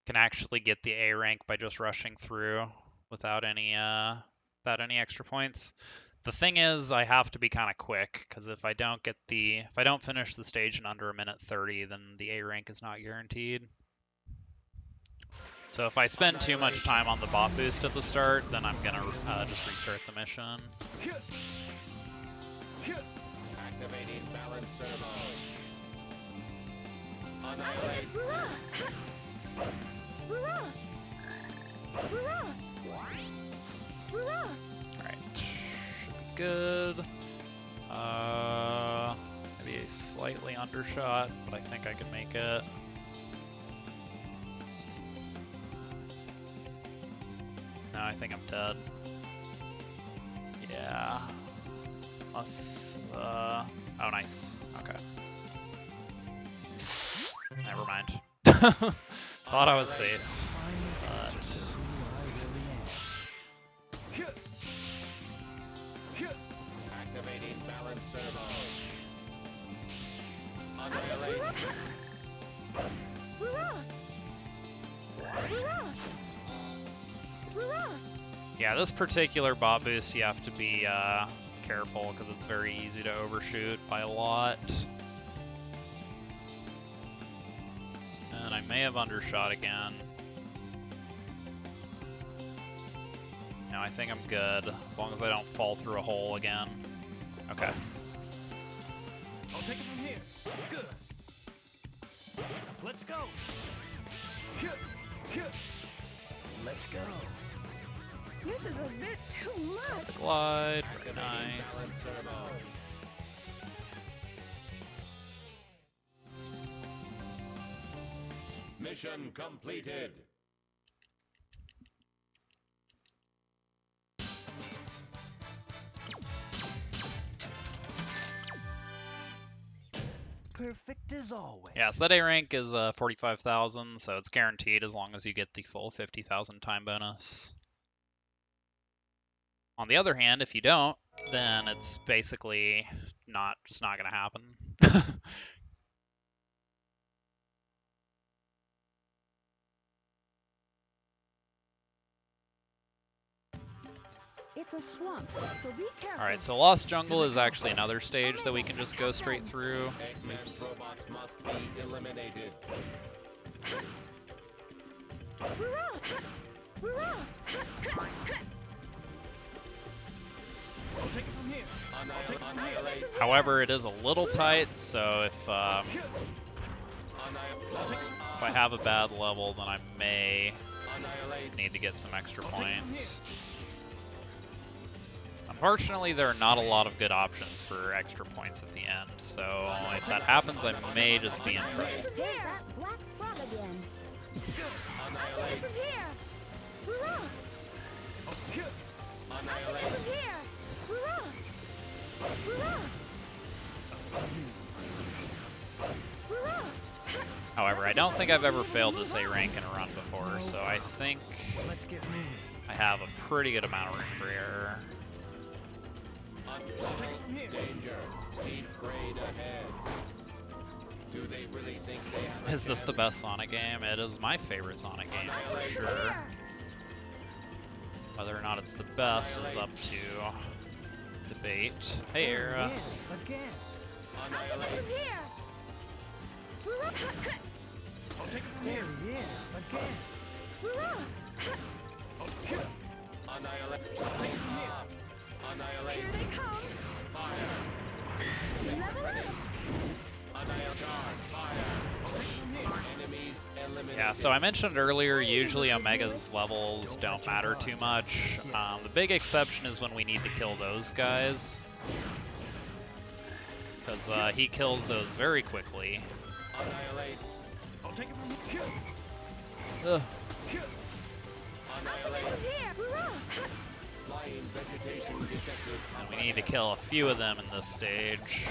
can actually get the A rank by just rushing through without any extra points. The thing is, I have to be kind of quick, because if I don't finish the stage in under 1:30, then the A rank is not guaranteed. So if I spend too much time on the bot boost at the start, then I'm gonna just restart the mission. Activating balance servo. Annihilate. Alright, should be good. Maybe a slightly undershot, but I think I can make it. No, I think I'm dead. Yeah. Plus, oh, nice. Okay. Never mind. Thought I was safe, but... Activating balance servo. Annihilate. Yeah, this particular bot boost you have to be careful because it's very easy to overshoot by a lot. And I may have undershot again. No, I think I'm good, as long as I don't fall through a hole again. Okay. I'll take it from here. Good. Let's go. Let's go. This is a bit too much. Glide, very nice. Balance servo. Mission completed. Perfect as always. Yeah, so that A rank is 45,000, so it's guaranteed as long as you get the full 50,000 time bonus. On the other hand, if you don't, then it's basically just not gonna happen. It's a swamp, so be careful. Alright, so Lost Jungle is actually another stage that we can just go straight through. Eggman robots must be eliminated. I'll take it from here. Annihilate. However, it is a little tight, so if I have a bad level, then I may need to get some extra points. Unfortunately, there are not a lot of good options for extra points at the end, so if that happens, I may just be in trouble. Here, that black frog again. Annihilate. Here. Annihilate. Here. However, I don't think I've ever failed this A rank in a run before, so I think Let's get moving. I have a pretty good amount of room for error. Danger. Speed grade ahead. Do they really think they have Is this the best Sonic game? It is my favorite Sonic game for sure. Whether or not it's the best is up to debate. Hey, Era. Again. annihilate? I'll take it from here. There he is. Again. Annihilate. Annihilate. Here they come. Fire. Level up. Annihilate. Charge. Fire. Enemies eliminated. Yeah, so I mentioned earlier, usually Omega's levels don't matter too much. The big exception is when we need to kill those guys. Because he kills those very quickly. Annihilate. I'll take it from here. Ugh. Annihilate. Here. Flying vegetation detected. And we need to kill a few of them in this stage.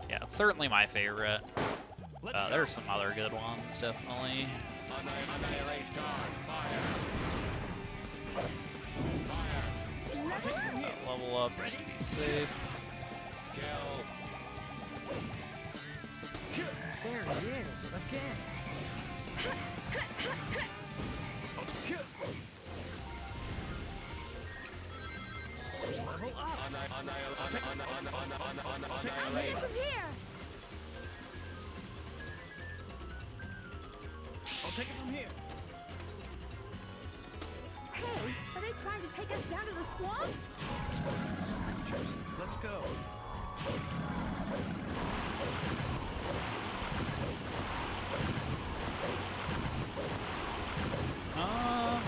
Yeah, it's certainly my favorite. There's some other good ones, definitely. Annihilate. Charge. Fire. Fire. Level up just to be safe. Kill. There he is. Again. Level up. Annihilate. From here. I'll take it from here. Hey, are they trying to take us down to the swamp? Let's go.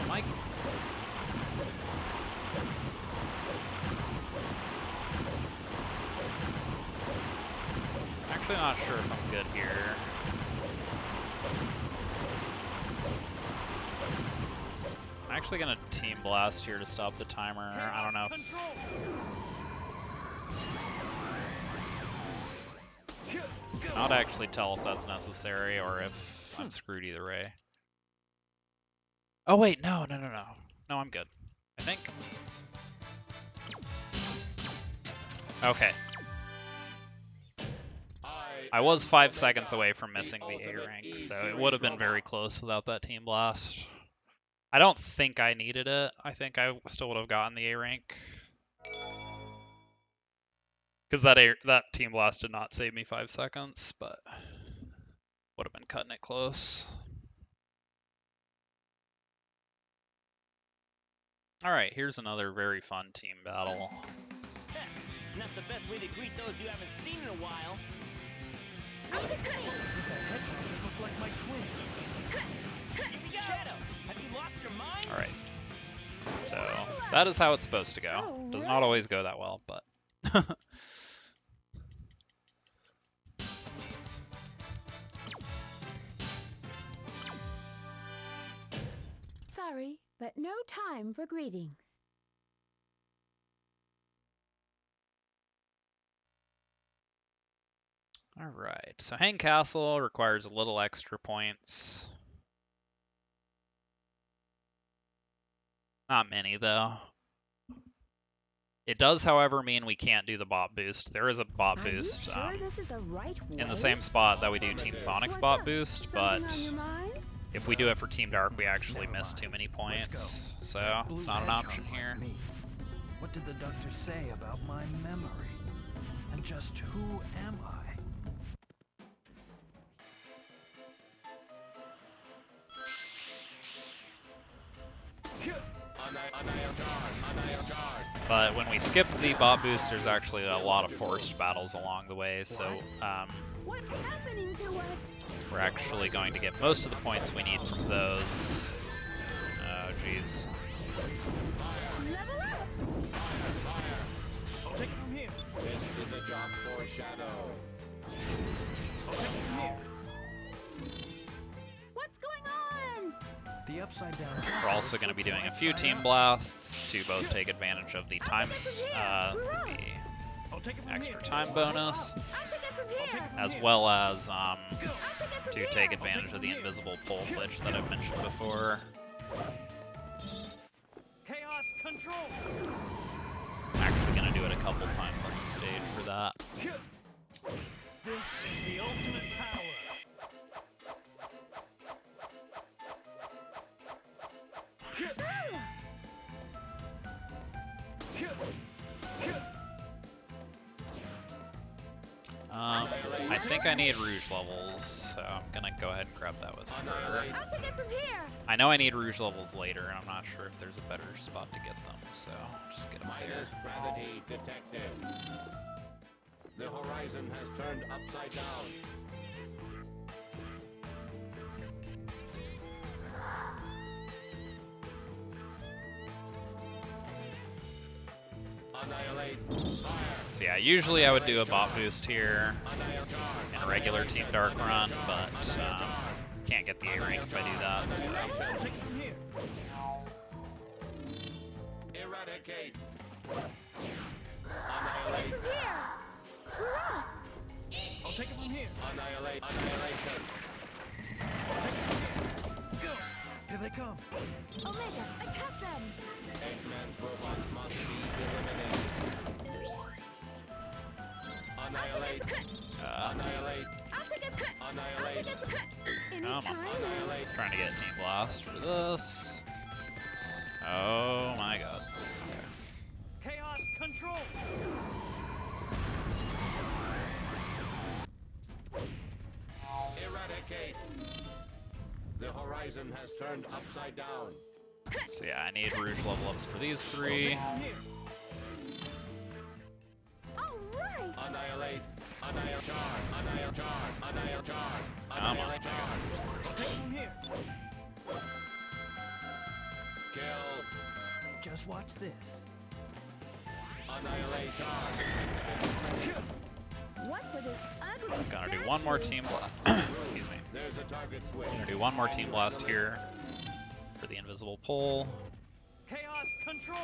Mike. Actually not sure if I'm good here. I'm actually gonna Team Blast here to stop the timer. I don't know if... I'll actually tell if that's necessary or if I'm screwed either way. Oh wait, no. No, I'm good. I think. Okay. I was 5 seconds away from missing the A rank, so it would have been very close without that Team Blast. I don't think I needed it. I think I still would have gotten the A rank. Because that Team Blast did not save me 5 seconds, but would have been cutting it close. Alright, here's another very fun team battle. Not the best way to greet those you haven't seen in a while. Look like my twin. Shadow, have you lost your mind? Alright. So, that is how it's supposed to go. Does not always go that well, but... Sorry, but no time for greetings. Alright, so Hang Castle requires a little extra points. Not many, though. It does, however, mean we can't do the bot boost. There is a bot Are boost you sure this is the right in the way? same spot that we do Team Sonic's What's bot up? boost, Something but on your mind? if we do it for Team Dark, we actually miss too many points. So it's not an option here. Me. What did the doctor say about my memory? And just who am I? But when we skip the bot boost, there's actually a lot of forced battles along the way, so What's happening to us? we're actually going to get most of the points we need from those. Oh, jeez. Level up! I'll take it from here. This is a job for Shadow. I'll take it from here. What's going on? The upside down. We're also going to be doing a few Team Blasts. these to both take advantage of the times, the I'll take it from extra here. time bonus, I'll take it from here. as well as I'll take it from to here. take advantage of the invisible pole glitch that I've mentioned before. Chaos control. I'm actually going to do it a couple times on the stage for that. This is the ultimate power. I think I need rouge levels, so I'm going to go ahead and grab that with her. I'll take it from here. I know I need rouge levels later, and I'm not sure if there's a better spot to get them, so just get them there. Minus gravity detected. The horizon has turned upside down. Annihilate. Fire. So yeah, usually I would do a bot boost here Annihilate. in a regular Team Dark run, but can't get the A rank if I do that. So. I'll take it from here. Eradicate. I'll take it Annihilate. from here. Hurrah! I'll take it from here. Annihilate. Annihilation. Go. Here they come. Omega, attack them! Eggman's robots must be eliminated. Annihilate. Annihilate. I'll take it. Annihilate. Come on. Anytime. Annihilate. Trying to get Team Blast for this. Oh my god. Chaos control. Eradicate. The horizon has turned upside down. So yeah, I need rouge level ups for these three. From here. All right. Annihilate. Annihilate. Charge. Annihilate. Charge. Annihilate. Charge. Come on. Annihilate. Charge. I'll take it from here. Kill. Just watch this. Annihilate. Charge. What's with this ugly Gonna do statue? one more Team Blast. Excuse me. There's a target switch. Gonna do one more Team Blast here for the invisible pole. Chaos control.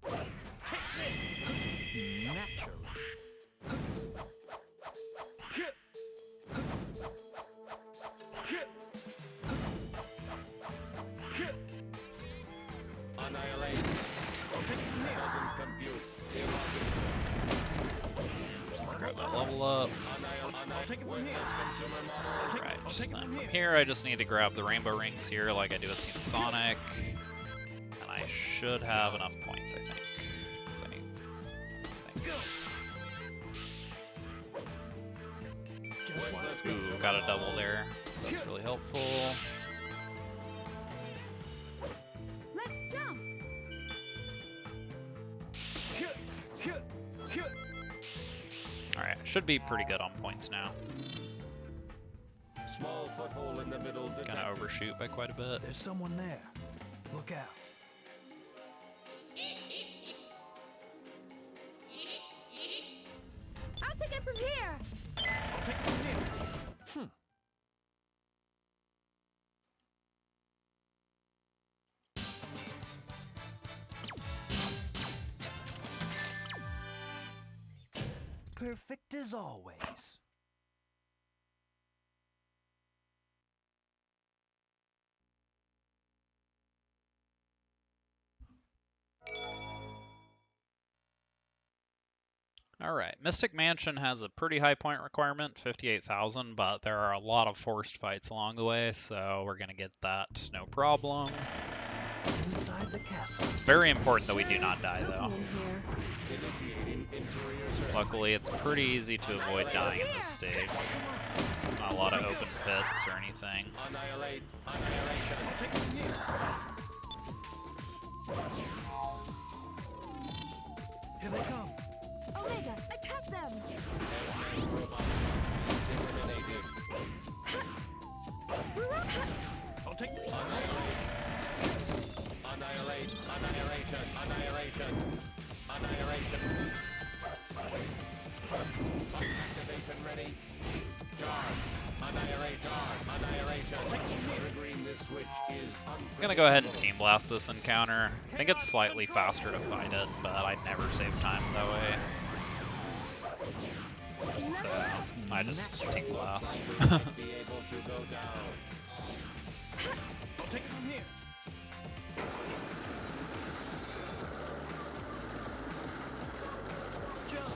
Take this. Naturally. Annihilate. Doesn't compute. Grab that level up. I'll take it from here. Consumer model. Right, I'll just take it then from from here. here I just need to grab the rainbow rings here like I do with Team Sonic. And I should have enough points, I think. 'Cause I think- Go. Just watch Ooh, this. got a double there. That's really helpful. Let's jump! Alright, should be pretty good on points now. Small foothold in the middle. Gonna overshoot by quite a bit. There's someone there. Look out. I'll take it from here. I'll take it from here. Perfect as always. Alright, Mystic Mansion has a pretty high point requirement, 58,000, but there are a lot of forced fights along the way, so we're gonna get that no problem. Inside the castle. It's very important that we do not die, though. In here. Initiating interior search. Luckily, it's pretty easy to avoid dying in this stage. Not a lot of open pits or anything. Annihilate. Annihilation. I'll take it from here. Here they come. Omega, attack them! Eggman's robots must be eliminated. I'll take it. Annihilate. Annihilation. Annihilation. Annihilation. Activation ready. Charge. Annihilate. Charge. Annihilation. Triggering this switch is gonna go ahead and Team Blast this encounter. I think it's slightly faster to fight it, but I never save time that way. So I just Team Blast. Be able to go down. I'll take it from here. Jump.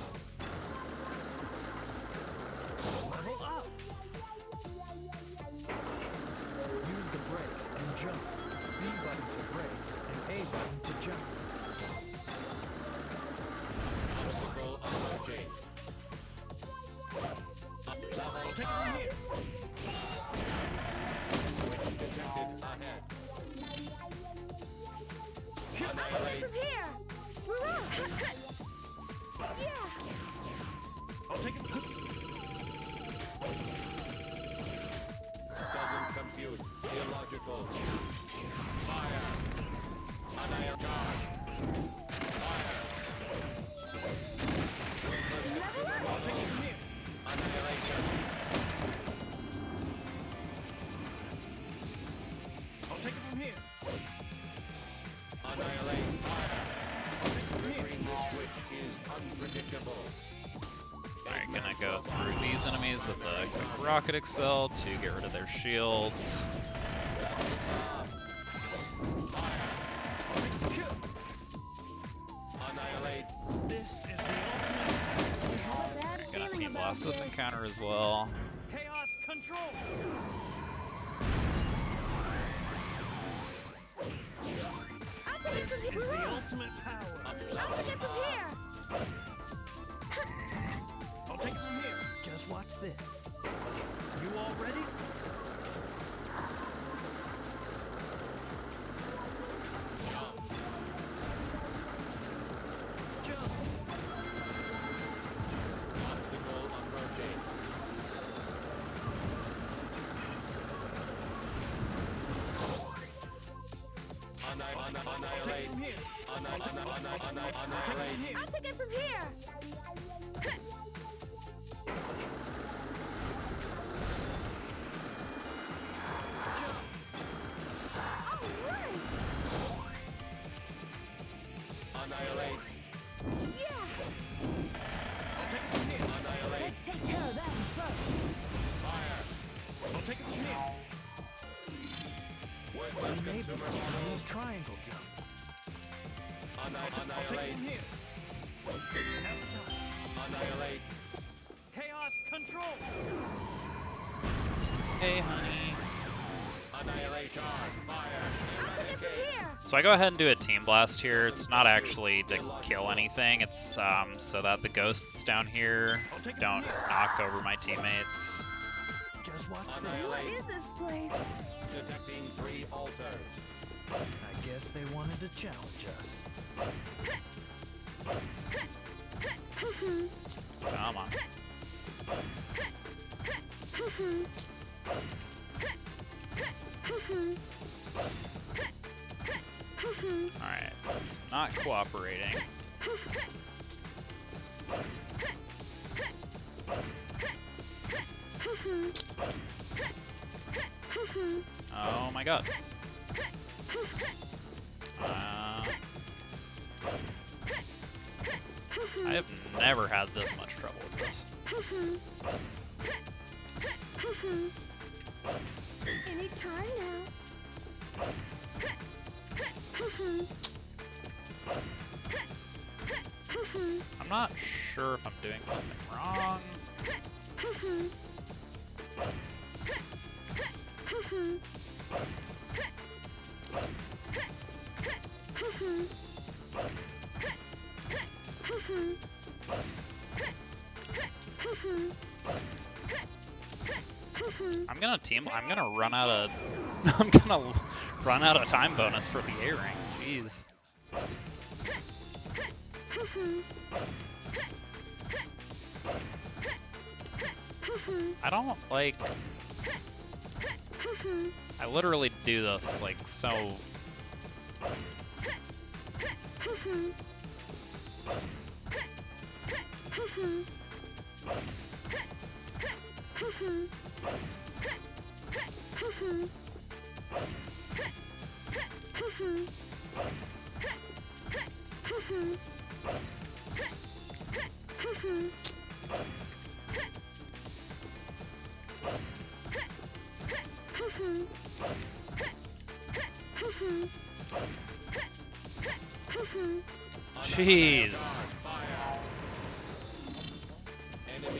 Level up. Use the brakes and jump. B button to brake and A button to jump. Obstacle approaching. I'll take it from here. Switch detected ahead. Annihilate. From here! Hurrah! Yeah! I'll take it. Doesn't compute. Illogical. Fire. Annihilate. Charge. Fire. I'll take it from here. Annihilation. I'll take it from here. Annihilate. Fire. I'll take it from here. Green switch is unpredictable. Alright, gonna go through these enemies with a quick Rocket Excel to get rid of their shields. Annihilate. This is the ultimate Gonna Team Blast this encounter as well. chaos control. I'll take it from This is here! the Hurrah! ultimate power. I'll take it from here! I'll take it from here. Just watch this. You all ready? Jump. Obstacle approaching. Annihilate. From here. Annihilate. Here. I'll take it from here! Alright! Annihilate. Yeah! I'll take it from here. Annihilate. Let's take care of them first! Fire. I'll take it from here. Worthless Maybe consumer use models. triangle jump. I'll take it Annihilate. from here. Annihilate. Chaos control. Hey, honey. Annihilate. Charge. Fire. I'll take it from Eradicate. here! So I go ahead and do a Team Blast here. It's not actually to kill anything. It's so that the ghosts down here don't knock over my teammates. Just watch this. What Annihilate. is this place? Detecting 3 altars. I guess they wanted to challenge us. Come on. Alright, it's not cooperating. Oh my god. I have never had this much trouble with this. Any time now. I'm not sure if I'm doing something wrong. I'm gonna run out of I'm gonna run out of time bonus for the A ring. Jeez. I don't like I literally do this like so Jeez.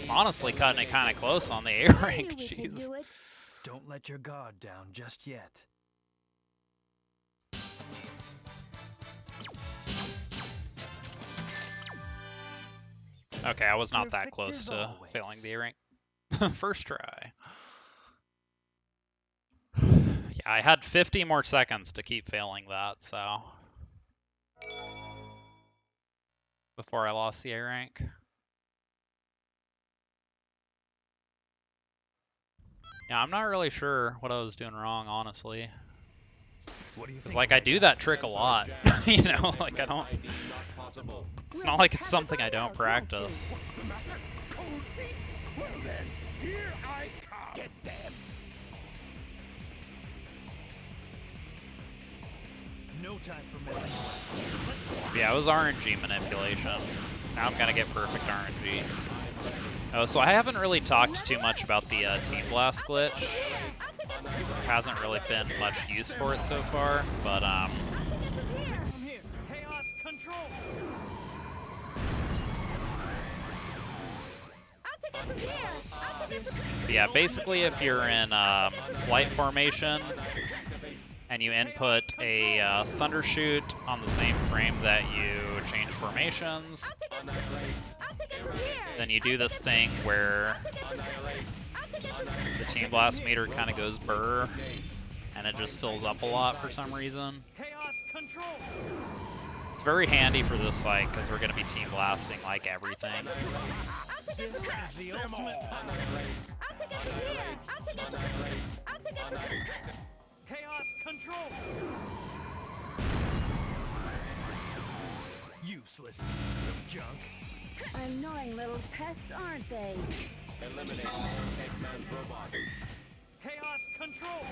I'm honestly cutting it kind of close on the A rank. We could Jeez. do it. Don't let your guard down just yet. Okay, I was not that Perfect close as to always. failing the A rank. First try. Yeah, I had 50 more seconds to keep failing that, so before I lost the A rank. Yeah, I'm not really sure what I was doing wrong, honestly. What do you Because, think? like, I do that trick a lot, you know? Like, I don't... It's not like it's something I don't practice. What's the matter? Cold feet? Well then, here I come. Get them. No time for messing around. Yeah, it was RNG manipulation. Now I'm gonna get perfect RNG. Oh, so I haven't really talked too much about the Team Blast glitch. There hasn't really been much use for it so far, but From here, chaos control. yeah, basically if you're in flight formation and you input a Thundershoot on the same frame that you change formations, then you do this thing where the Team Blast meter kind of goes burr, and it just fills up a lot for some reason. Chaos control. It's very handy for this fight because we're going to be Team Blasting like everything. This is the ultimate power. Chaos control. Useless pieces of junk. Annoying little pests, aren't they? Eliminate Eggman's robot. Chaos control.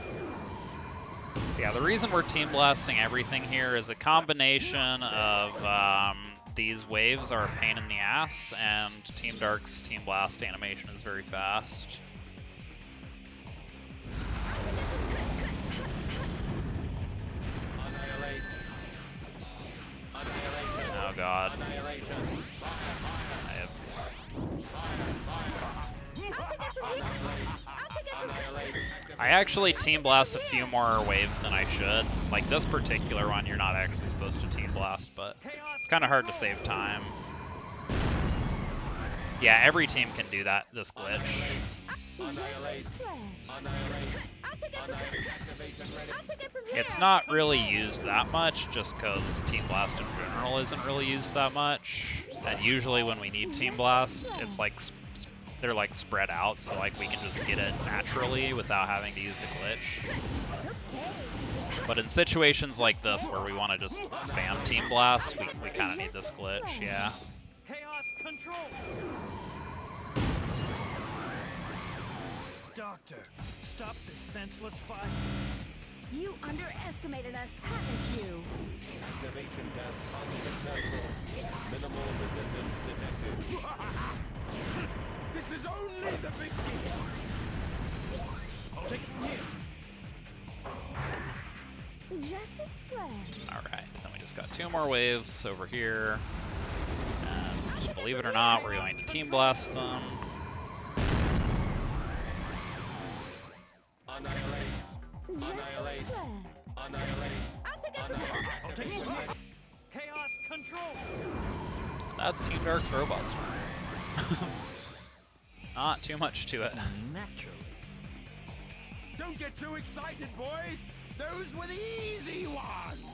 So yeah, the reason we're Team Blasting everything here is a combination of these waves are a pain in the ass, and Team Dark's Team Blast animation is very fast. Annihilate. Annihilation. Oh god. Annihilation. I have... Annihilate. I actually Team Blast a few more waves than I should. Like this particular one, you're not actually supposed to Team Blast, but it's kind of hard to save time. Yeah, every team can do that, this glitch. Annihilate. Annihilate. Annihilate. Activation ready. It's not really used that much, just because Team Blast in general isn't really used that much. And usually when we need Team Blast, it's like they're like spread out, so like we can just get it naturally without having to use the glitch. But in situations like this where we want to just spam Team Blast, we kind of need this glitch, yeah. Chaos control. Doctor, stop this senseless fight. You underestimated us, haven't you? Activation test unsuccessful. Minimal resistance detected. This is only the beginning. I'll take it from here. Just as planned. Alright, then we just got 2 more waves over here. And just believe it or not, we're going to Team Blast them. Annihilate. Just Annihilate. as planned. Annihilate. I'll take it from here. Chaos control. That's Team Dark's Robot Storm. Not too much to it. Naturally. Don't get too excited, boys. Those were the easy ones.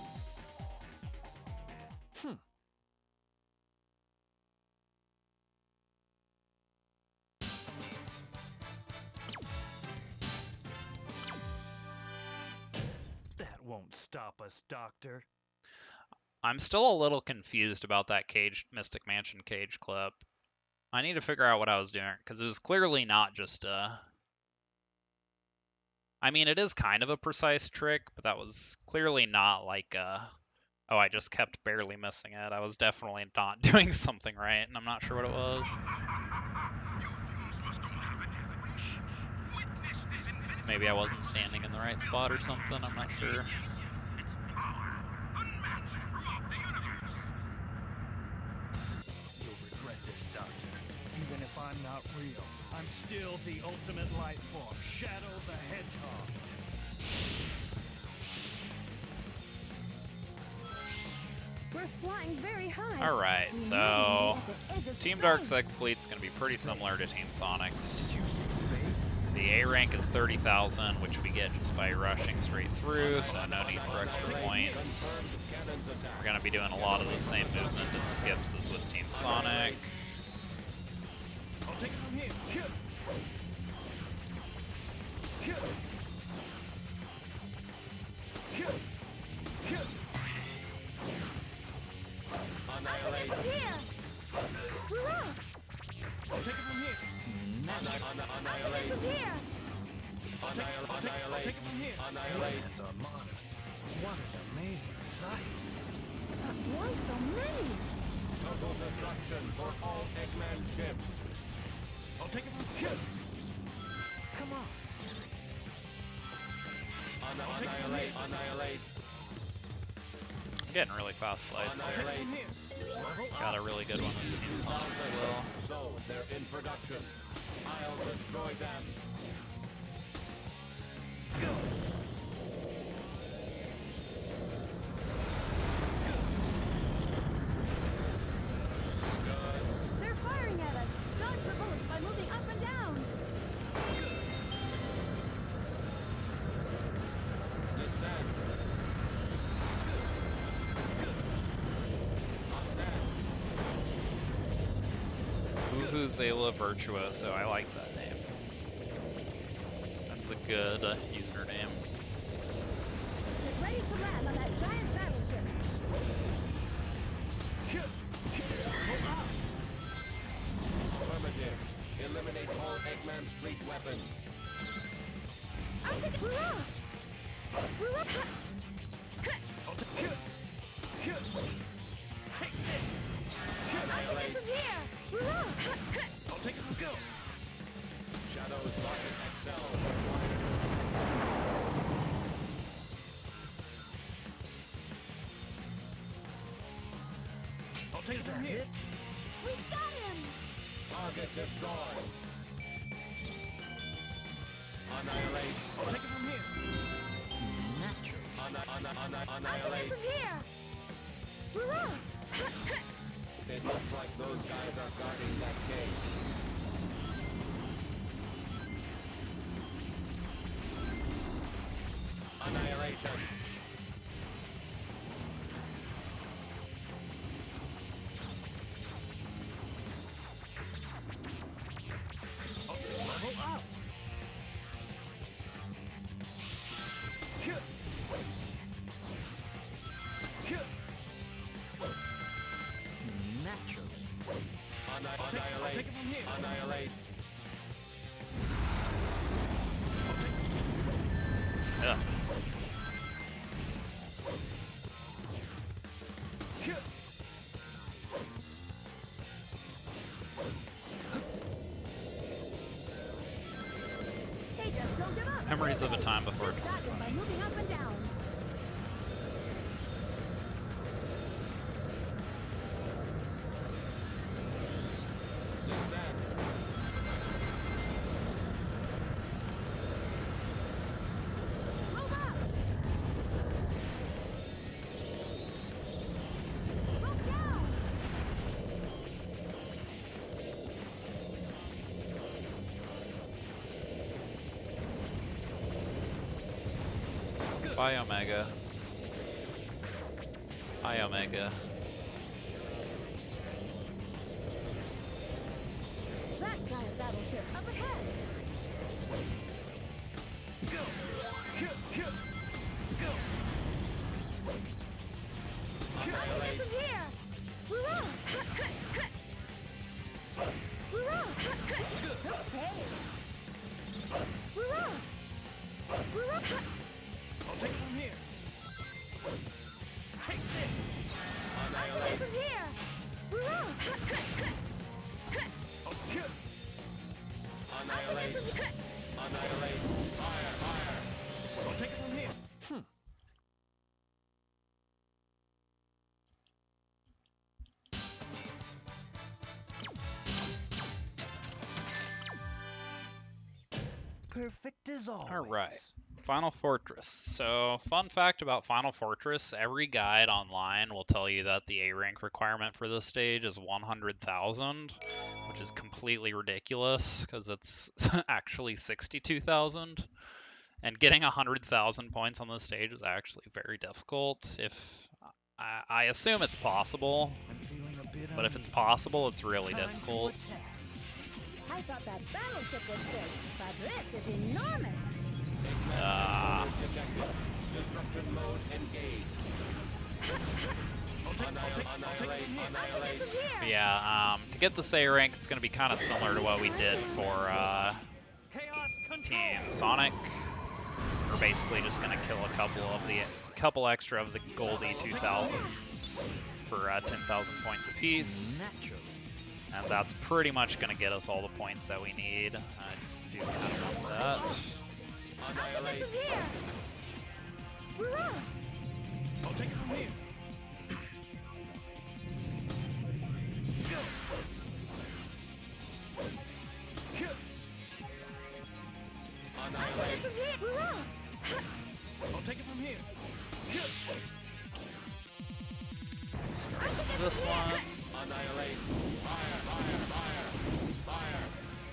That won't stop us, Doctor. I'm still a little confused about that Mystic Mansion cage clip. I need to figure out what I was doing, because it was clearly not just a... I mean, it is kind of a precise trick, but that was clearly not like a Oh, I just kept barely missing it. I was definitely not doing something right, and I'm not sure what it was. You fools must all have a death wish. Witness this invincible Maybe I wasn't standing in the right spot or something, I'm not sure. genius. Its power unmatched throughout the universe. You'll regret this, Doctor. Even if I'm not real, I'm still the ultimate life form, Shadow the Hedgehog. We're flying very high. Alright, We so might be at the edge of Team space. Darksec Fleet's going to be pretty similar to Team Sonic's. Did you see space? The A rank is 30,000, which we get just by rushing straight through, so no need for extra points. We're going to be doing a lot of the same movement and skips as with Team Sonic. I'll take it from here. Here. Here. Here. Here. Annihilate. From here. Hurrah! I'll take it from here. Annihilate. From here. I'll take it from here. Annihilate. That's our monitor. What an amazing sight. Why so many? Total destruction for all Eggman ships. I'll take it from here. Come on. Annihilate. Annihilate. I'm getting really fast flights I'll take there. it from here. Got a really good one with Team Sonic as well. So they're in production. I'll destroy them. Go. They're firing at us. Dodge the bullets by moving up and down. Descend. Ascend. Vuvuzela Virtuoso, I like that name. That's a good username. Get ready to land on that giant battleship. Affirmative. Eliminate all Eggman's fleet weapons. I'll take it. Hurrah! Hurrah! I'll take it. Here. Take this. I'll take it from here. Hurrah! I'll take it from go. Shadow's Rocket XL required. I'll take it from here. We got him! Target destroyed. Annihilate. I'll take it from here. Natural. I'll take it Annihilate. from here. Hurrah! It looks like those guys are guarding that gate. Annihilation. Level up. Here. Here. Natural. Annihilate. take it from here. Annihilate. Yeah. Here. They just don't give up. Memories of a time before Just dodge it by moving up and down. Descend. Move up! Move down! Bye, Omega. Hi, Omega. That giant battleship up ahead! Go. Here. Here. Go. I'll take it from here! Hurrah! Hurrah! Okay! Hurrah! Hurrah! I'll take it from here. Take this. perfect as always. All right. Final Fortress. So, fun fact about Final Fortress, every guide online will tell you that the A rank requirement for this stage is 100,000, which is completely ridiculous because it's actually 62,000. And getting 100,000 points on this stage is actually very difficult. If I assume it's possible, I'm feeling a bit but if it's uneasy. possible, it's really Time to difficult. attack. I thought that battleship was big, but this is enormous. Detected. Destruction mode engaged. Annihilate. But yeah, to get this A rank, it's going to be kind of similar to what we did for Chaos control. Team Sonic. We're basically just going to kill a couple extra of the gold E2000s for 10,000 points apiece. Naturally. And that's pretty much going to get us all the points that we need. I do kind of want that. Annihilate. I'll take it from here. Annihilate. I'll take it from here. Start with this one. Annihilate. Fire.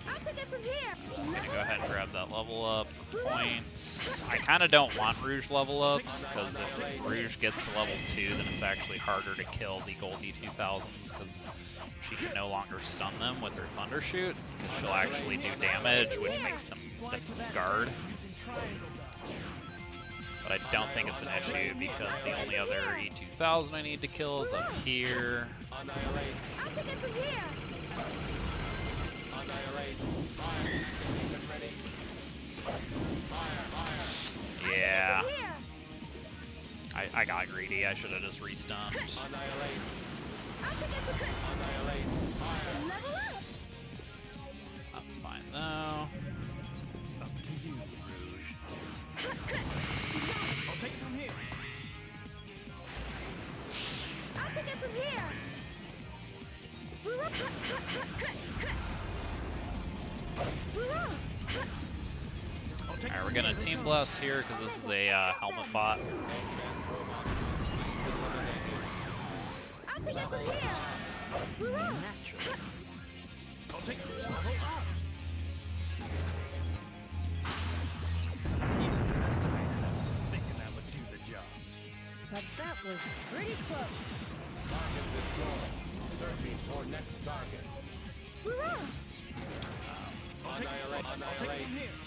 I'll take it from here. I'm gonna go ahead and grab that level up for points. I kind of don't want Rouge level ups, because if Rouge gets to level 2, then it's actually harder to kill the gold E2000s, because she can no longer stun them with her Thunder Shoot, because she'll actually do damage, which makes them guard. But I don't think it's an issue, because the only other E2000 I need to kill is up here. Annihilate. I'll take it from here. Annihilate. Fire. Beacon ready. Fire. Yeah, Here. I got greedy. I should have just restunned. Annihilate. I'll take it from here. Annihilate. Fire. Level up. That's fine though. Up to you, Rouge. I'll take it from here. I'll take it from here. Alright, we're gonna Team Blast here because this is a helmet bot. I'll take it from here. Naturally. I'll take it. Level up. Even underestimated us, thinking that would do the job. But that was pretty close. Target destroyed. Searching for next target. Annihilate. I'll take Annihilate. it from here.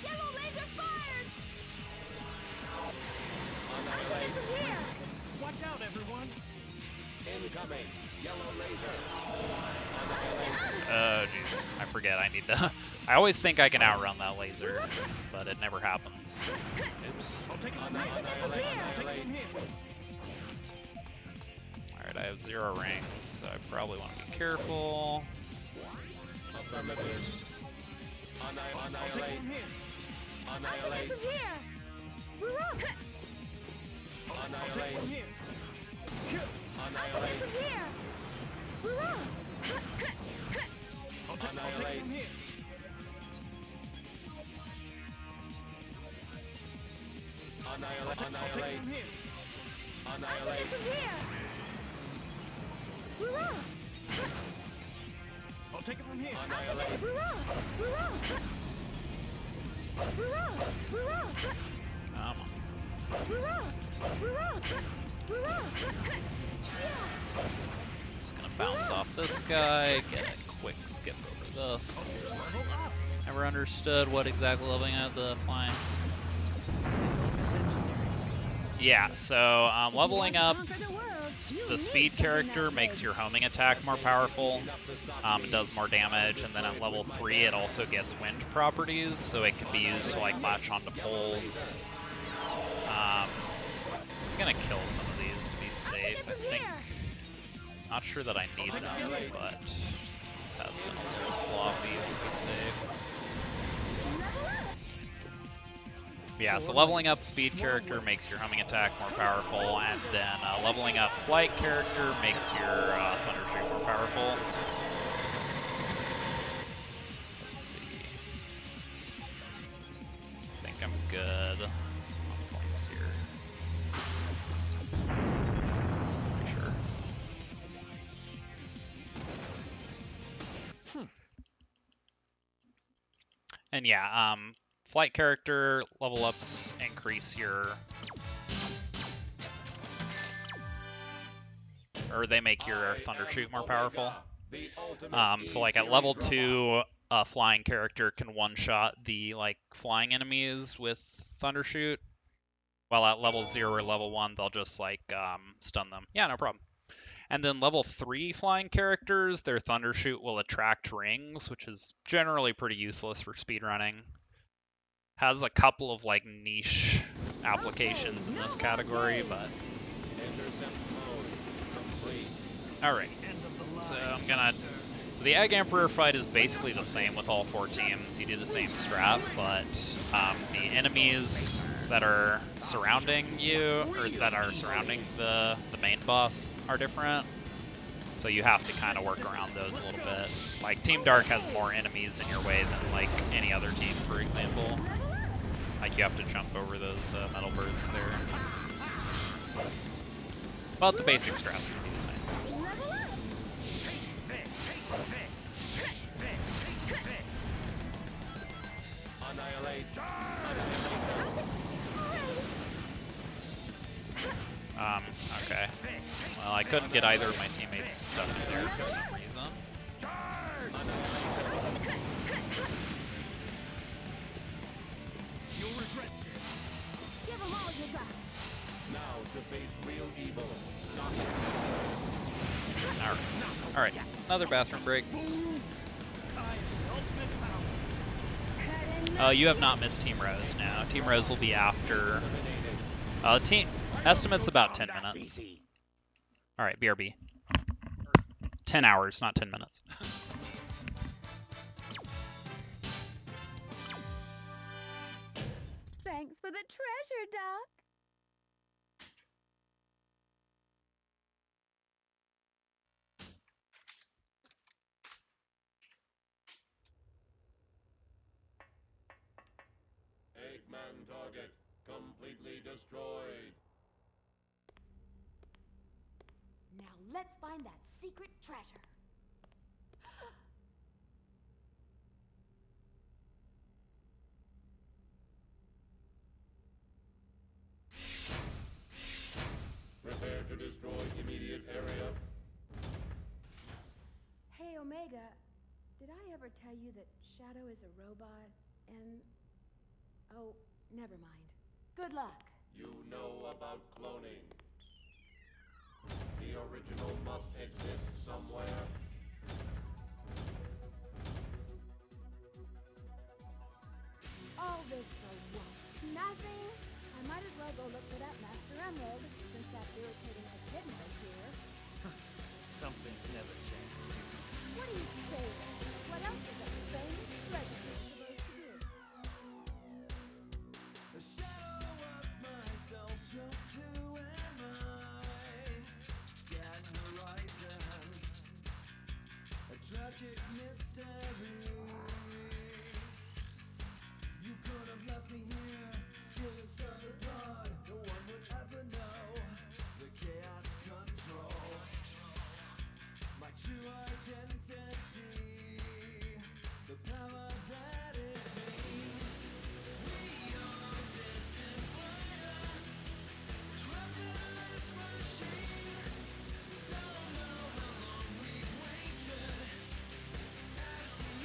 Yellow laser fired. Annihilate. From here. Watch out, everyone. Incoming. Yellow laser. Oh jeez, I forget I need to. I always think I can outrun that laser, but it never happens. Oops. I'll take it from here. I'll take it from here. Alright, I have 0 rings, so I probably want to be careful. Affirmative. I'll take it Annihilate. from here. Annihilate. From here. I'll take it from here. Annihilate. From here. I'll take it from here. Annihilate. I'll take it Annihilate. from here. Annihilate. From here. I'll take it from here. Annihilate. Come on. Just gonna bounce off this guy, get a quick skip over this. Level up. Never understood what exactly leveling out the flying. Yeah, so leveling up the speed character makes your homing attack more powerful. It does more damage, and then at level 3 it also gets wind properties, so it can be used to like latch onto poles. I'm gonna kill some of these to be safe. I think. Not sure that I need them, but just 'cause this has been a little sloppy, to be safe. Yeah, so leveling up speed character makes your homing attack more powerful, and then leveling up flight character makes your thunder shoot more powerful. Let's see. good on points here. Pretty sure. And yeah, flight character level ups increase your, or they make your Thundershoot more powerful. So like at level 2, a flying character can one-shot the like flying enemies with Thundershoot, while at level 0 or level 1 they'll just like stun them. Yeah, no problem. And then level 3 flying characters, their Thundershoot will attract rings, which is generally pretty useless for speedrunning. Has a couple of like niche applications in this category, but alright. So so the Egg Emperor fight is basically the same with all 4 teams. You do the same strat, but the enemies that are surrounding you, or that are surrounding the main boss, are different. So you have to kind of work around those a little bit. Like Team Dark has more enemies in your way than like any other team, for example. Like you have to jump over those metal birds there. But the basic strats can be the same. Okay. Well, I couldn't get either of my teammates stuck in there for some reason. Give them all you got. Now to face real evil. Alright, another bathroom break. You have not missed Team Rose now. Team Rose will be after... team estimate's about 10 minutes. Alright, BRB. 10 hours, not 10 minutes. Thanks for the treasure, Doc. Eggman target completely destroyed. Now let's find that secret treasure. Prepare to destroy immediate area. Hey, Omega, did I ever tell you that Shadow is a robot and... Oh, never mind. Good luck. You know about cloning. The original must exist somewhere. All this for what? Nothing? I might as well go look for that Master Emerald, since that irritating echidna's here. Something's never changed. What do you say then? What else is a famous president supposed to do? A shadow of myself, just who am I? Scan horizons, a tragic mystery. You could have left me here, still inside the blood. No one would ever know the chaos control. My true identity, the power that is me. We are destined fire, trapped in this machine. Don't know how long we've waited. As the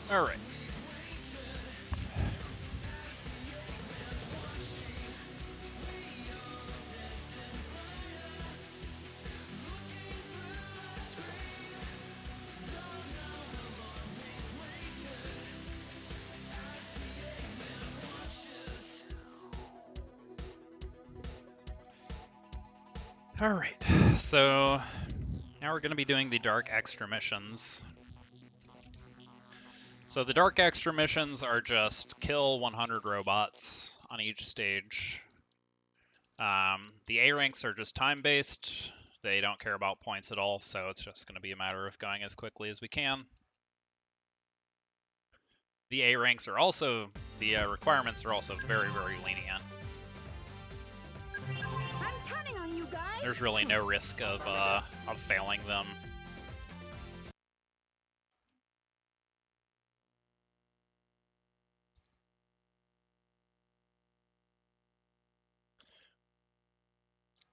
All right. All right. So now we're going to be doing the Dark Extra missions. So the Dark Extra missions are just kill 100 robots on each stage. The A ranks are just time-based. They don't care about points at all, so it's just going to be a matter of going as quickly as we can. The A ranks are also, the requirements are also very, very lenient. I'm counting on you guys. There's really no risk of failing them.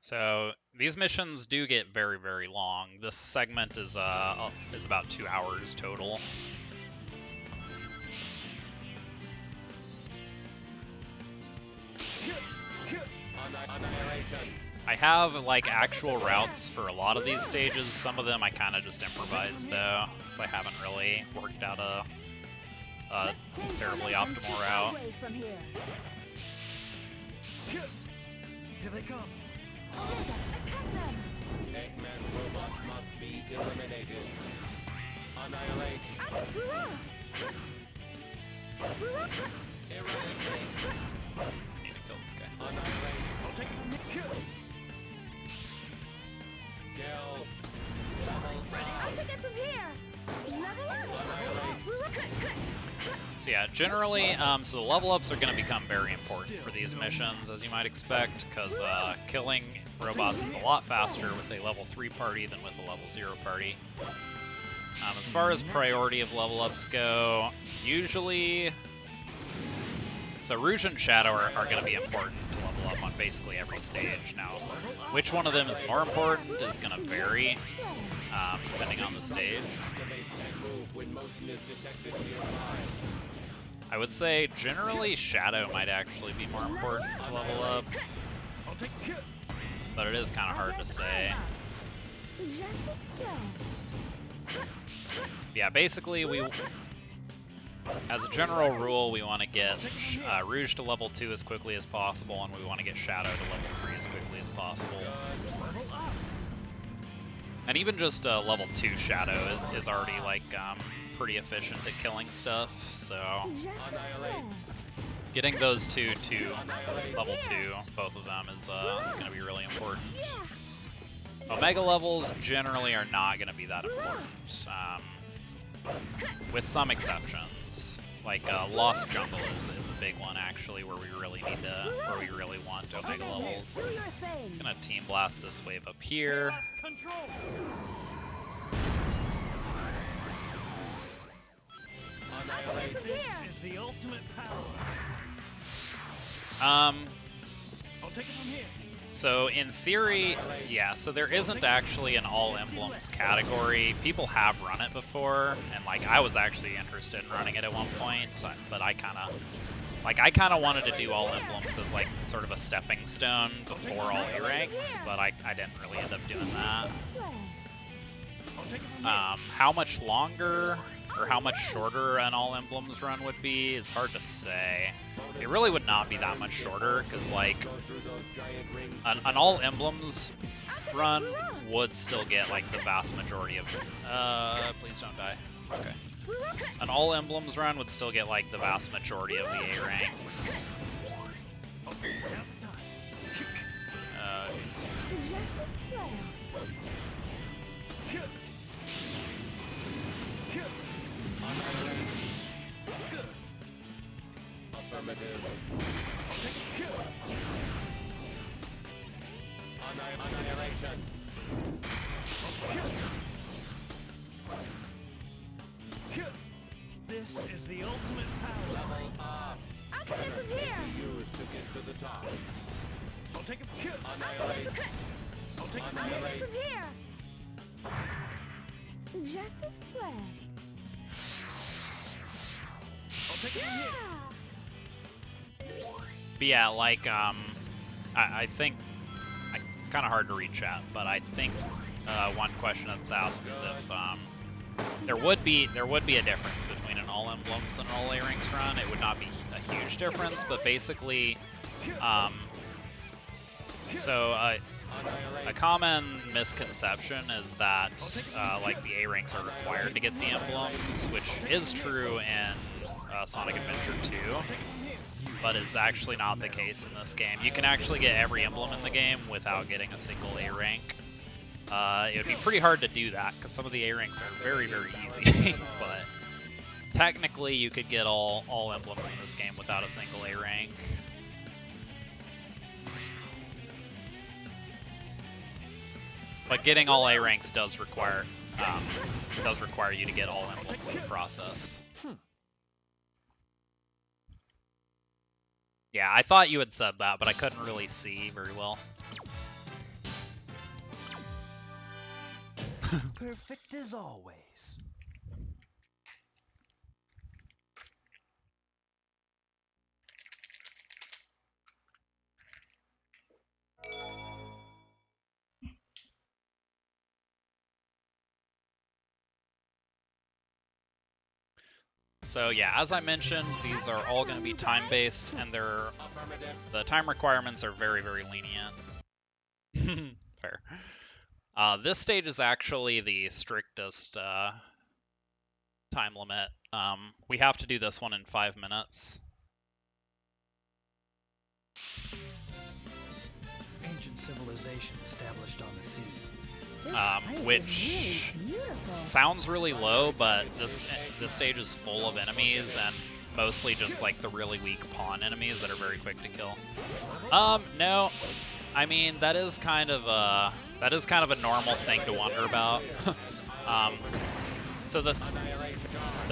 So these missions do get very, very long. This segment is about 2 hours total. I have like actual routes for a lot of these stages. Some of them I kind of just improvise though, so I haven't really worked out a terribly optimal route. From here. Here they come. Attack them. Eggman robots must be eliminated. Annihilate. Eradicate. Need to kill this guy. Annihilate. I'll take it from here. Kill. I'll take it from here. Level up. So yeah, generally, so the level ups are going to become very important for these missions, as you might expect, because killing robots is a lot faster with a level 3 party than with a level 0 party. As far as priority of level ups go, usually, so Rouge and Shadow are going to be important to level up on basically every stage. Now, which one of them is more important is going to vary depending on the stage. When motion is detected nearby. I would say generally Shadow might actually be more important to level up, I'll take it. but it is kind of hard to say. Yeah, basically as a general rule, we want to get Rouge to level 2 as quickly as possible, and we want to get Shadow to level 3 as quickly as possible. And even just level 2 Shadow is already like pretty efficient at killing stuff, so getting those two to level 2, both of them, is going to be really important. Omega levels generally are not going to be that important, with some exceptions. Like Lost Jungle is a big one actually, where we really want Omega levels. I'm gonna team blast this wave up here. Control. This is the ultimate power. Um, I'll take it from here. So in theory, yeah, so there isn't actually an all emblems category. People have run it before, and like I was actually interested in running it at one point, but I kind of wanted to do all emblems as like sort of a stepping stone before all A ranks, but I didn't really end up doing that. How much longer or how much shorter an all emblems run would be is hard to say. It really would not be that much shorter, because like an all emblems run would still get like the vast majority of please don't die. Okay. An all emblems run would still get like the vast majority of the A ranks. Jeez. Affirmative. Annihilation. This is the ultimate power. Level up. I'll take it from here. Used to get to the top. I'll take it from here. Annihilate. I'll take it from Annihilate. From here. Just as planned. take it from here. But yeah, like, I think it's kind of hard to read chat, but I think one question that's asked is if there would be a difference between an all emblems and an all A-ranks run. It would not be a huge difference, but basically, a common misconception is that like the A-ranks are required to get the emblems, which is true in Sonic Adventure 2. But is actually not the case in this game. You can actually get every emblem in the game without getting a single A rank. It would be pretty hard to do that because some of the A ranks are very, very easy. But technically, you could get all emblems in this game without a single A rank. But getting all A ranks does require you to get all emblems in the process. Yeah, I thought you had said that, but I couldn't really see very well. Perfect as always. So yeah, as I mentioned, these are all going to be time-based, and the time requirements are very, very lenient. Fair. This stage is actually the strictest time limit. We have to do this one in 5 minutes. Ancient civilization established on the sea. Which sounds really low, but this stage is full of enemies and mostly just like the really weak pawn enemies that are very quick to kill. No, I mean that is kind of a normal thing to wonder about. So the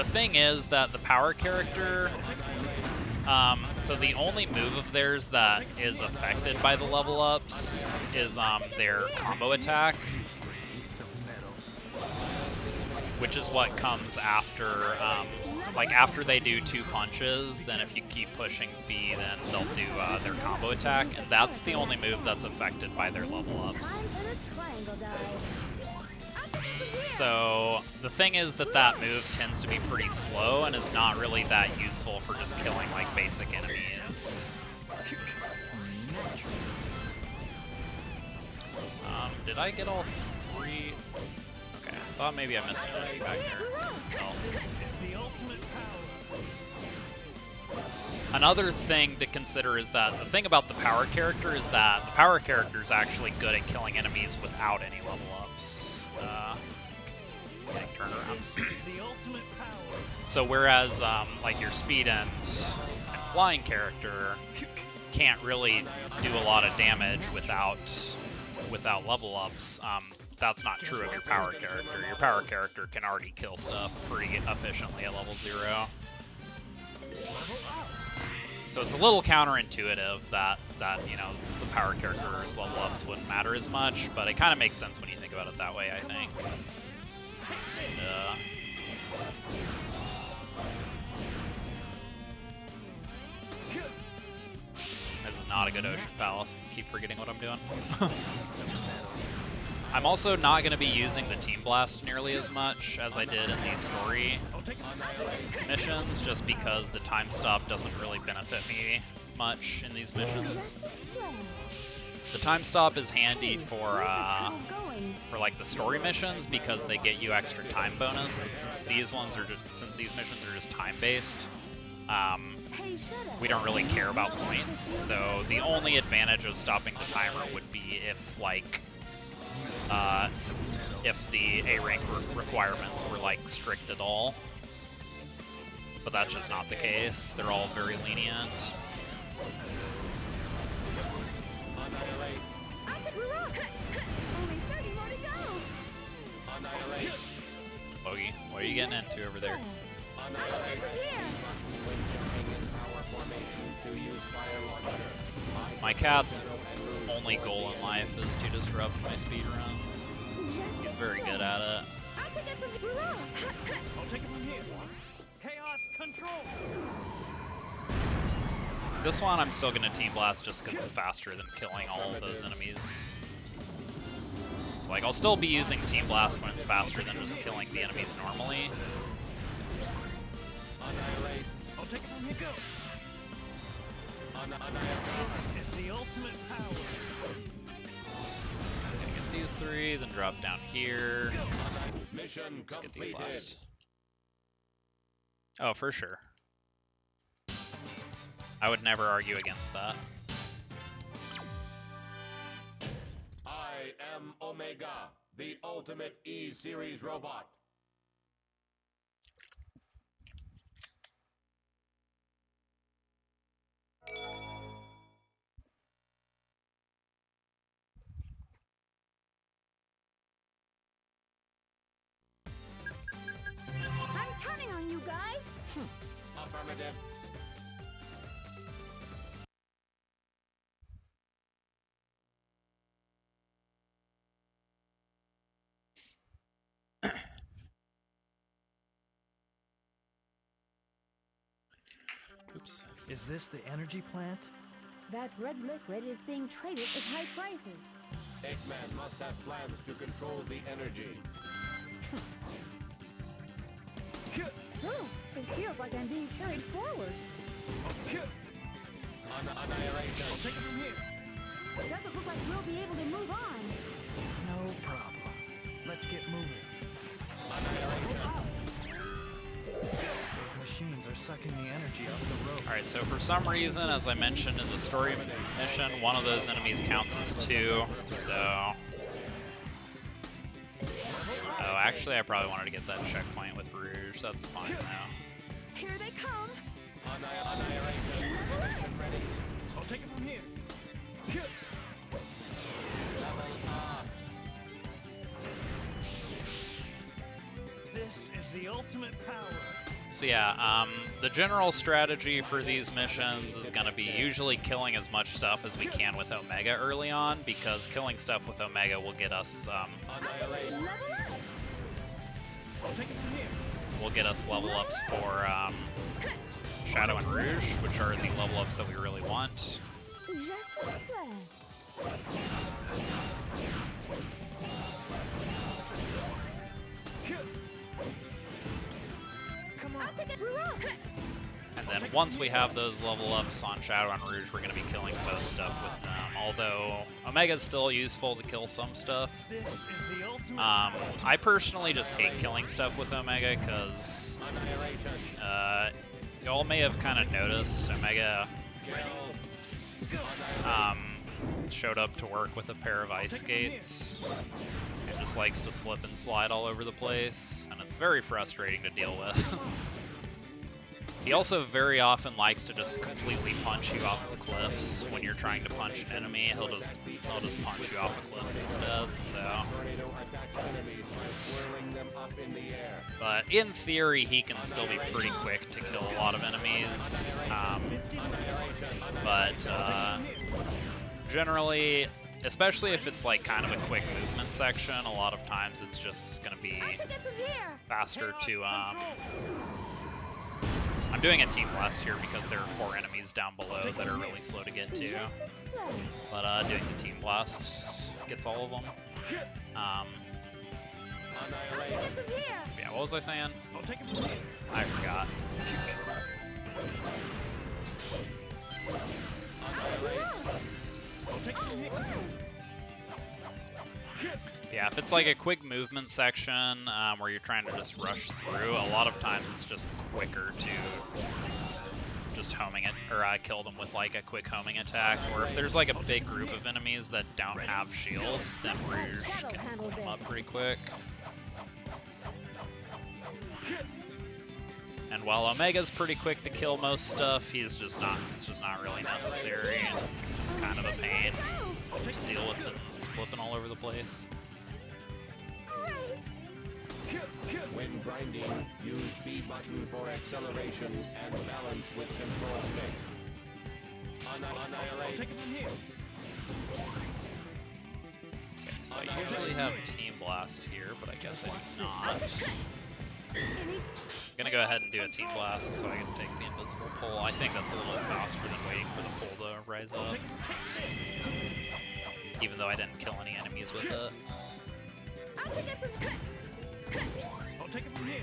thing is that the power character. So the only move of theirs that is affected by the level ups is their combo attack, which is what comes after, like after they do 2 punches, then if you keep pushing B, then they'll do their combo attack, and that's the only move that's affected by their level ups. So the thing is that move tends to be pretty slow and is not really that useful for just killing like basic enemies. Did I get all 3? Okay, I thought maybe I missed an enemy back there. Oh. Another thing to consider is that the thing about the power character is that the power character is actually good at killing enemies without any level ups. Turn around. So whereas like your speed and flying character can't really do a lot of damage without level ups, that's not true of your power character. Your power character can already kill stuff pretty efficiently at level 0. So it's a little counterintuitive that you know the power character's level ups wouldn't matter as much, but it kind of makes sense when you think about it that way, I think. This is not a good Ocean Palace. I keep forgetting what I'm doing. I'm also not going to be using the Team Blast nearly as much as I did in these story missions, just because the time stop doesn't really benefit me much in these missions. The time stop is handy for like the story missions because they get you extra time bonus. But since these missions are just time based, we don't really care about points. So the only advantage of stopping the timer would be if like if the A rank requirements were like strict at all. But that's just not the case. They're all very lenient. Bogey, what are you getting into over there? My cat's only goal in life is to disrupt my speedruns. He's very good at it. I'll take it from here. Chaos Country control. This one I'm still going to Team Blast just because it's faster than killing all of those enemies. So like I'll still be using Team Blast when it's faster than just killing the enemies normally. Annihilate. I'll take it from here. Go. Annihilate. It's the ultimate power. I'm gonna get these three, then drop down here. Mission Let's get these completed. last. Oh, for sure. I would never argue against that. I am Omega, the ultimate E-Series robot. I'm counting on you guys. Affirmative. Oops. Is this the energy plant? That red liquid is being traded at high prices. Eggman must have plans to control the energy. Ooh, it feels like I'm being carried forward. Annihilation. I'll take it from here. It doesn't look like we'll be able to move on. No problem. Let's get moving. Annihilation. Those machines are sucking the energy out of the road. Alright, so for some reason, as I mentioned in the story mission, one of those enemies counts as 2, so... Oh, actually, I probably wanted to get that checkpoint with Rouge. That's fine now. Here they come. Annihilation. Mission ready. I'll take it from here. Level up. This is the ultimate power. So yeah, the general strategy for these missions is going to be usually killing as much stuff as we can with Omega early on, because killing stuff with Omega will get us Annihilation. I'll take it from here. will get us level ups for Shadow and Rouge, which are the level ups that we really want. Just a splash. Come on. I'll take it. We're up. And then once we have those level ups on Shadow and Rouge, we're going to be killing most stuff with them. Although Omega's still useful to kill some stuff. This is the ultimate I personally just hate killing stuff with Omega because Annihilation. y'all may have kind of noticed Omega Kill. showed up to work with a pair of ice skates. It just likes to slip and slide all over the place, and it's very frustrating to deal with. He also very often likes to just completely punch you off of cliffs when you're trying to punch an enemy. He'll just punch you off a cliff instead. So, Tornado attacks enemies by swirling them up in the air. but in theory, he can still be pretty quick to kill a lot of enemies. But generally, especially if it's like kind of a quick movement section, a lot of times it's just going to be I'll take it from here. faster to I'm doing a Team Blast here because there are 4 enemies down below that are really slow to get to. Just a splash. But doing the Team Blast gets all of them. Annihilation. From here. Yeah, what was I saying? I'll take it from here. I forgot. Annihilation. I'll take it from here. Yeah, if it's like a quick movement section where you're trying to just rush through, a lot of times it's just quicker to just homing it, or kill them with like a quick homing attack. Or if there's like a big group of enemies that don't have shields, then Rouge can put them up pretty quick. And while Omega's pretty quick to kill most stuff, it's just not really necessary, and just kind of a pain to deal with them slipping all over the place. When grinding, use B button for acceleration and balance with control stick. I'll Annihilate. take it from here. Okay, so I usually have Team Blast here, but I guess I do not. I'm gonna go ahead and do a Team Blast so I can take the invisible pull. I think that's a little faster than waiting for the pull to rise up. Even though I didn't kill any enemies with it. I'll take it from here.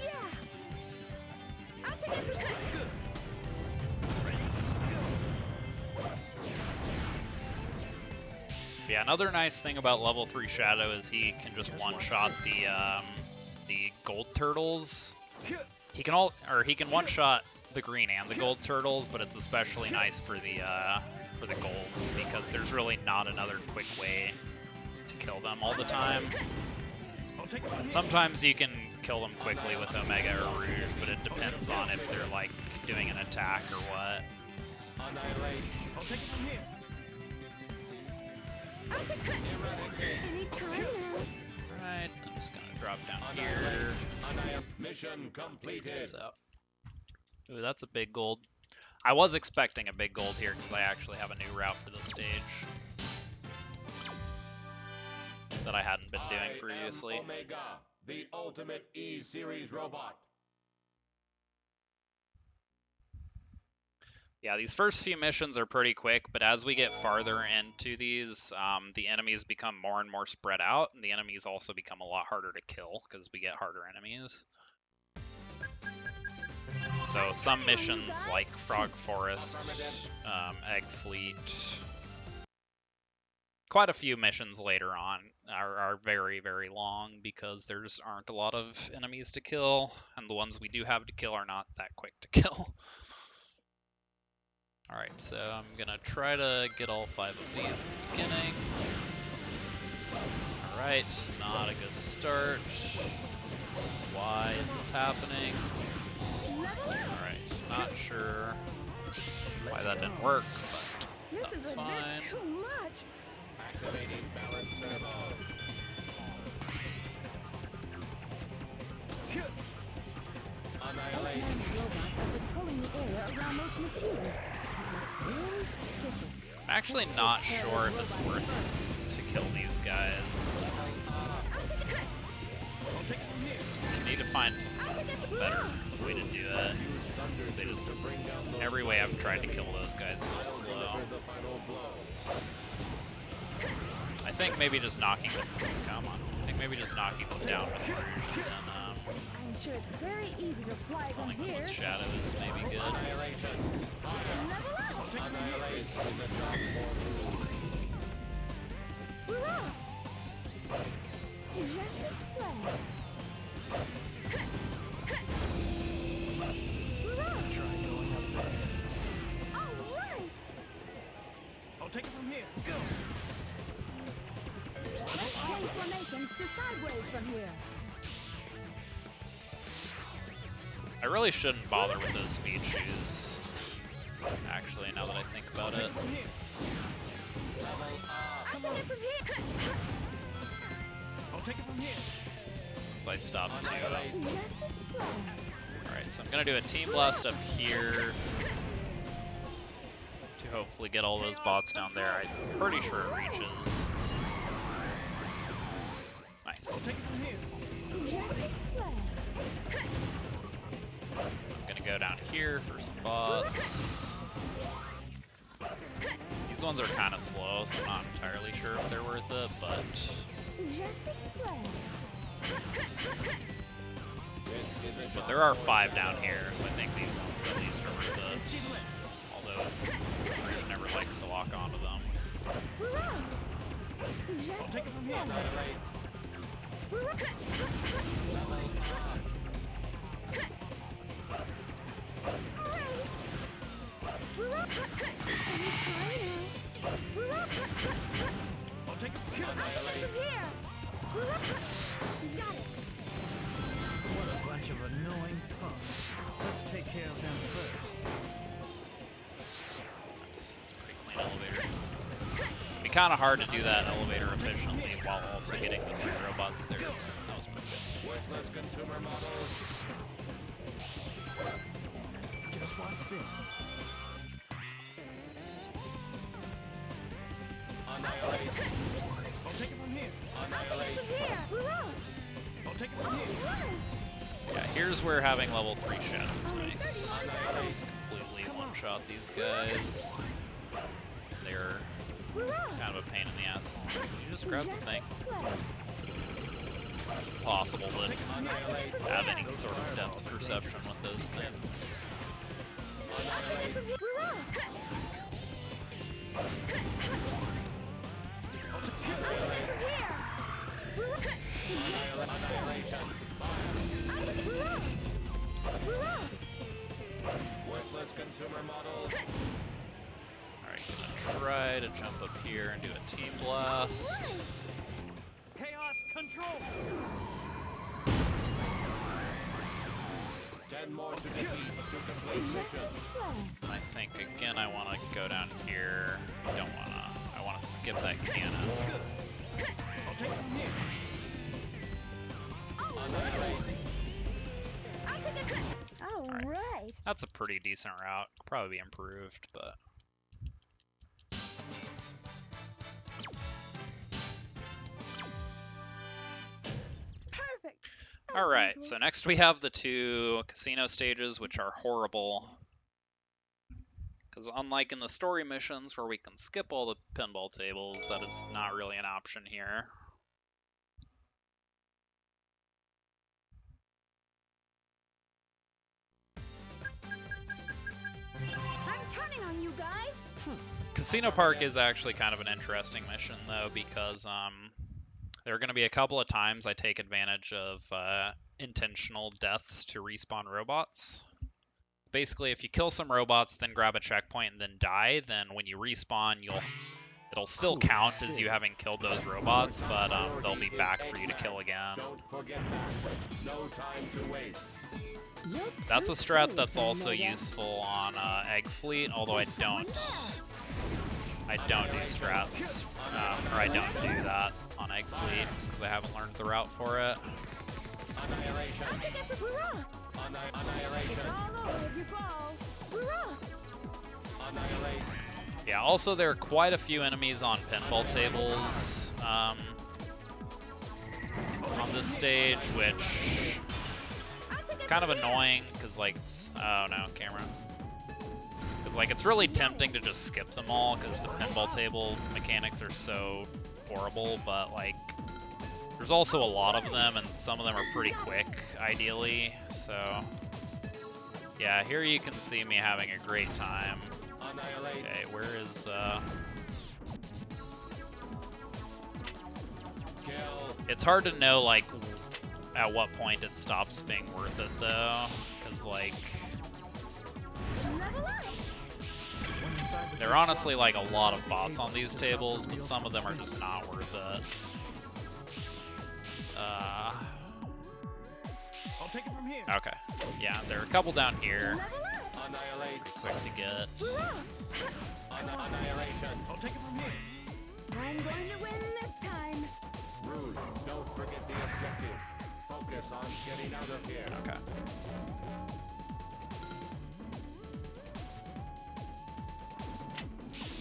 Yeah. I'll take it from here. Good. Ready? Go. Yeah, another nice thing about level 3 Shadow is he can just one-shot the gold turtles. He can one-shot the green and the gold turtles, but it's especially nice for the golds because there's really not another quick way to kill them all the time. Sometimes you can kill them quickly with Omega or Rouge, but it depends on if they're like doing an attack or what. Annihilate. I'll take it from here. Anytime now. Alright, I'm just gonna drop down Annihilate. here. Annihilate. Mission These completed. guys out. Ooh, that's a big gold. I was expecting a big gold here because I actually have a new route for this stage that I hadn't been doing I previously. am Omega, the ultimate E-Series robot. Yeah, these first few missions are pretty quick, but as we get farther into these, the enemies become more and more spread out, and the enemies also become a lot harder to kill because we get harder enemies. So some missions like Frog Forest, Egg Fleet, quite a few missions later on are very, very long because there's aren't a lot of enemies to kill, and the ones we do have to kill are not that quick to kill. Alright, so I'm gonna try to get all 5 of these at the beginning. Alright, not a good start. Why is this happening? Alright, not sure why that didn't work, but This that's is a fine. bit too much. Activating balance servo. Annihilate. Robots are patrolling the area around those machines. Very suspicious. I'm actually not sure if it's worth to kill these guys. I need to find a better way to do it. They just, every way I've tried to kill those guys feels slow. I think maybe just knocking them, come on. I think maybe just knocking them down with Rouge and then I'm sure it's very easy to fly from killing them here. with Shadow is maybe good. Annihilation. Level up. Annihilate in the top 4 room. Hurrah. Just as planned. Hurrah. Try going up there. All right. I'll take it from here. Go. Let's change formations to sideways from here. I really shouldn't bother with those speed shoes. Actually, now that I think about it. From here. I'll take it from here. I'll take it from here. Since I stopped to... Just as planned. Alright, so I'm gonna do a Team Blast up here to hopefully get all those bots down there. I'm pretty sure it reaches. Nice. I'll take it from here. Just as planned. I'm gonna go down here for some bots. These ones are kind of slow, so I'm not entirely sure if they're worth it, but Just as planned. there are 5 down here, so I think these ones at least are worth it. Although Rouge never likes to lock onto them. Hurrah. I'll take it from here. Annihilate. I'll take it from here. What a bunch of annoying punks. Let's take care of them first. It's a pretty clean elevator. It'd be kind of hard to do that elevator efficiently while also getting the 3 robots there. That was pretty good. Worthless consumer models. Just watch this. Annihilate. I'll take it from here. Annihilate. I'll take it from here. So yeah, here's where having level 3 Shadow is nice. Just completely one-shot these guys. They're kind of a pain in the ass. You just grab the thing. It's impossible to have any sort of depth perception with those things. Worthless consumer models. Alright, gonna try to jump up here and do a team blast. Chaos control. 10 more to defeat to complete mission. I think again I want to go down here. I don't want to. I want to skip that cannon. I'll take it from here. Alright. That's a pretty decent route. Could probably be improved, but. Perfect. Alright, so next we have the 2 casino stages, which are horrible. Because unlike in the story missions where we can skip all the pinball tables, that is not really an option here. I'm counting on you guys. Casino Park is actually kind of an interesting mission, though, because there are going to be a couple of times I take advantage of intentional deaths to respawn robots. Basically, if you kill some robots, then grab a checkpoint and then die, then when you respawn, it'll still count as you having killed those robots, but they'll be back for you to kill again. Don't forget that. No time to waste. That's a strat that's also useful on Egg Fleet, although I don't do strats, or I don't do that on Egg Fleet, just because I haven't learned the route for it. Annihilation. Annihilation. Annihilate. Yeah, also there are quite a few enemies on pinball tables on this stage, which kind of annoying, because like, oh no, camera. Because like, it's really tempting to just skip them all, because the pinball table mechanics are so horrible, but like, there's also a lot of them, and some of them are pretty quick, ideally, so... Yeah, here you can see me having a great time. Okay, where is, It's hard to know, like, at what point it stops being worth it, though, because, like... There are honestly, like, a lot of bots on these tables, but some of them are just not worth it. I'll take it from here. Okay. Yeah, there are a couple down here. Annihilate. Quick to get. Annihilation. I'll take it from here. I'm going to win this time. Rouge, don't forget the objective. Focus on getting out of here. Okay.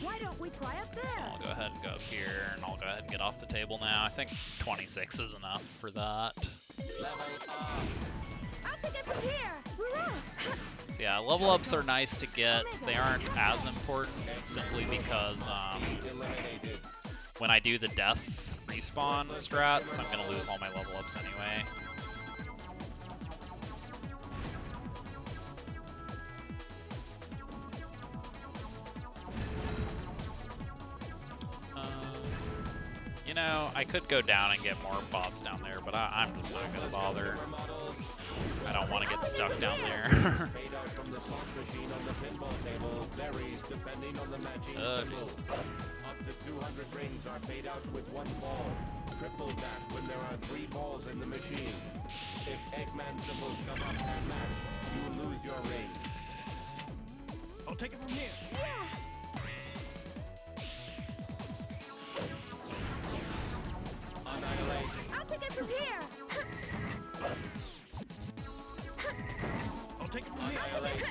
Why don't we try up So there? I'll go ahead and go up here, and I'll go ahead and get off the table now. I think 26 is enough for that. Level up. I'll take it from here. So yeah, level ups are nice to get. They aren't as important simply because Eliminated. when I do the death respawn strats, I'm gonna lose all my level ups anyway. You know, I could go down and get more bots down there, but I'm just not gonna bother. I don't want to get stuck down there. Paid out from the slot machine on the pinball table varies depending on the matching symbol. Jeez. Up to 200 rings are paid out with 1 ball. Triple that when there are 3 balls in the machine. If Eggman symbols come up and match, you lose your ring. I'll take it from here. Annihilate. I'll take it from here. I'll take it from here. Annihilate.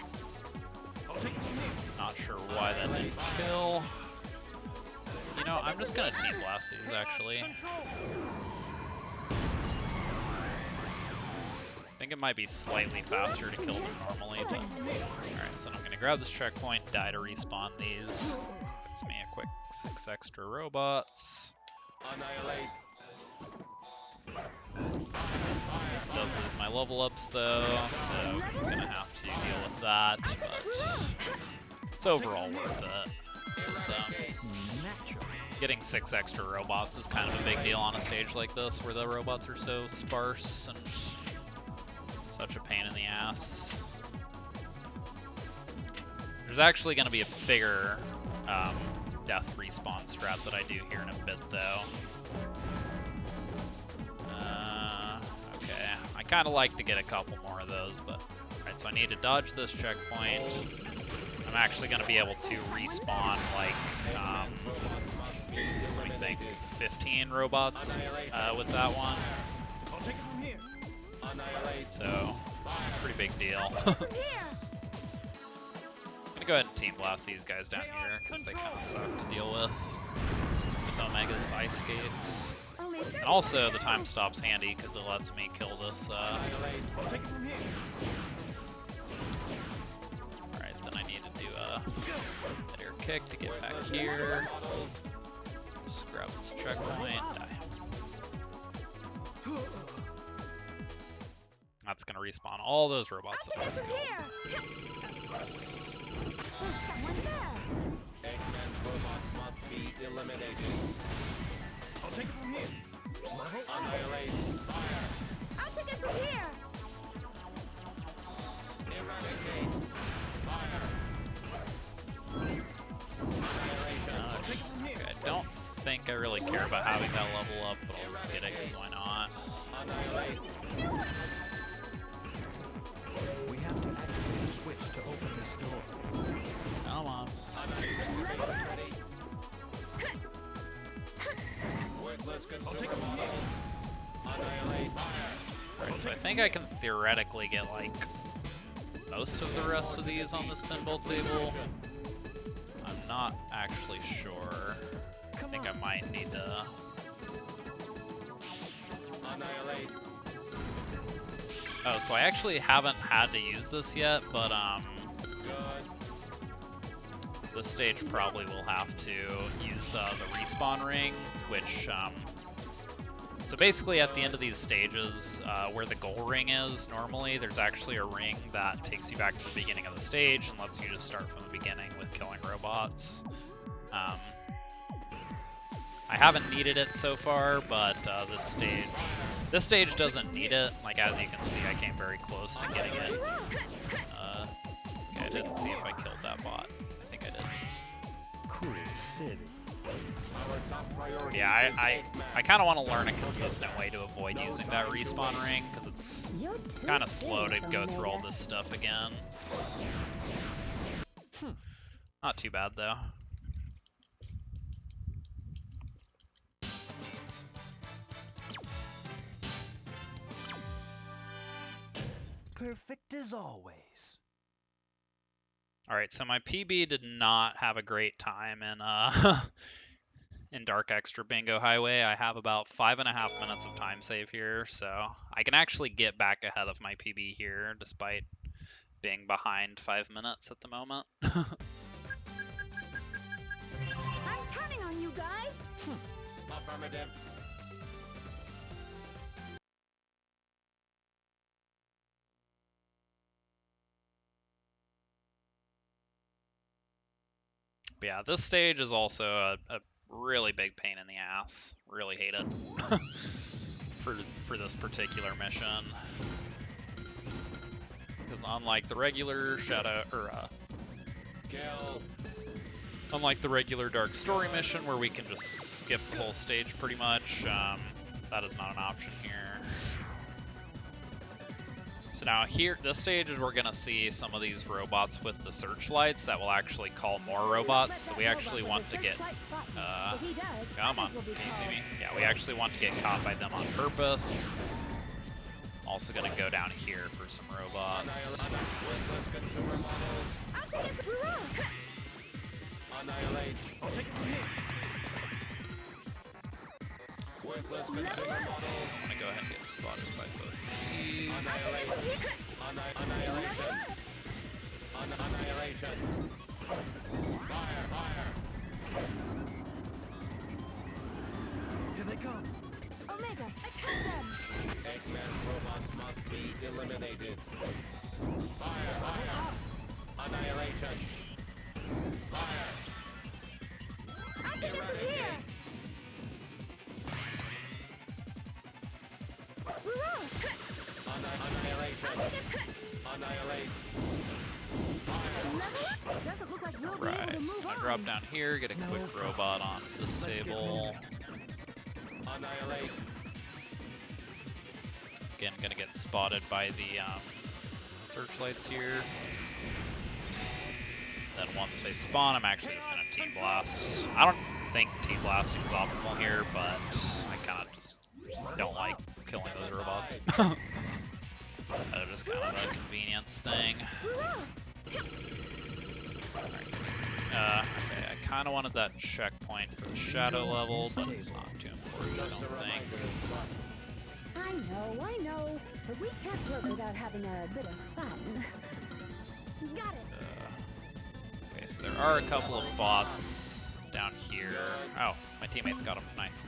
I'll take it from here. Not sure why that didn't kill. You know, I'm just gonna team blast these actually. Control. think it might be slightly faster to kill them normally, but... Alright, so I'm gonna grab this checkpoint, die to respawn these. Gets me a quick 6 extra robots. Annihilate. Does lose my level ups though, so I'm gonna have to deal with that, but it's overall worth it. Getting 6 extra robots is kind of a big deal on a stage like this, where the robots are so sparse and such a pain in the ass. There's actually going to be a bigger death respawn strat that I do here in a bit, though. Okay, I kind of like to get a couple more of those, but... Alright, so I need to dodge this checkpoint. I'm actually going to be able to respawn, like, let me think, 15 robots with that one. So, pretty big deal. I'm gonna go ahead and Team Blast these guys down here, because they kind of suck to deal with Omega's ice skates. And also, the time stop's handy, because it lets me kill this. Alright, then I need to do a air kick to get back here. Just grab this checkpoint, die. That's gonna respawn all those robots that I just killed. X-Men robots must be eliminated. I'll take it from here. Annihilate. Fire. I'll take it from here. Eradicate. Fire. Annihilation. Okay, I don't think I really care about having that level up, but I'll just get it because why not? Annihilate. We have to activate a switch to open this door. Come on. Ready. Worthless consumer model. Annihilate. Fire. Alright, so I think I can theoretically get, like, most of the rest of these on this pinball table. I'm not actually sure. I think I might need to... Annihilate. Oh, so I actually haven't had to use this yet, but, Good. this stage probably will have to use the respawn ring, which, so basically at the end of these stages, where the goal ring is normally, there's actually a ring that takes you back to the beginning of the stage and lets you just start from the beginning with killing robots. I haven't needed it so far, but this stage doesn't need it. Like, as you can see, I came very close to getting it. Okay, I didn't see if I killed that bot. I think I did. Cool city. Our top priority. Yeah, I kind of want to learn a consistent way to avoid using that respawn ring, because it's kind of slow to go through all this stuff again. Not too bad, though. Perfect as always. Alright, so my PB did not have a great time in Dark Extra Bingo Highway. I have about 5.5 minutes of time save here, so I can actually get back ahead of my PB here, despite being behind 5 minutes at the moment. I'm counting on you guys. Affirmative. But yeah, this stage is also a really big pain in the ass. Really hate it for this particular mission. Because unlike the regular unlike the regular Dark Story mission where we can just skip the whole stage pretty much, that is not an option here. So now here, this stage is we're gonna see some of these robots with the searchlights that will actually call more robots. So we actually want to get, come on, can you see me? Yeah, we actually want to get caught by them on purpose. Also gonna go down here for some robots. Annihilate. Worthless Okay. consumer model. I'm gonna go ahead and get spotted by both of these. Annihilation. Annihilation. Annihilation. Fire, fire. Here they come. Omega, attack them! Eggman robots must be eliminated. Fire, fire. Annihilation. Fire. Eradicate. Annihilation. Annihilate. Doesn't look like we'll be able to Right, so move I'm gonna on. drop down here, get a quick robot on this table. Annihilate. Again, gonna get spotted by the searchlights here. Then once they spawn, I'm actually just gonna Team Blast. I don't think Team Blasting is optimal here, but I kind of just don't like killing those robots. That's just kind of a convenience thing. Okay, I kind of wanted that checkpoint for the shadow level, but it's not too important, I don't think. I know, but we can't work without having a bit of fun. Got it. Okay, so there are a couple of bots down here. Oh, my teammates got them. Nice.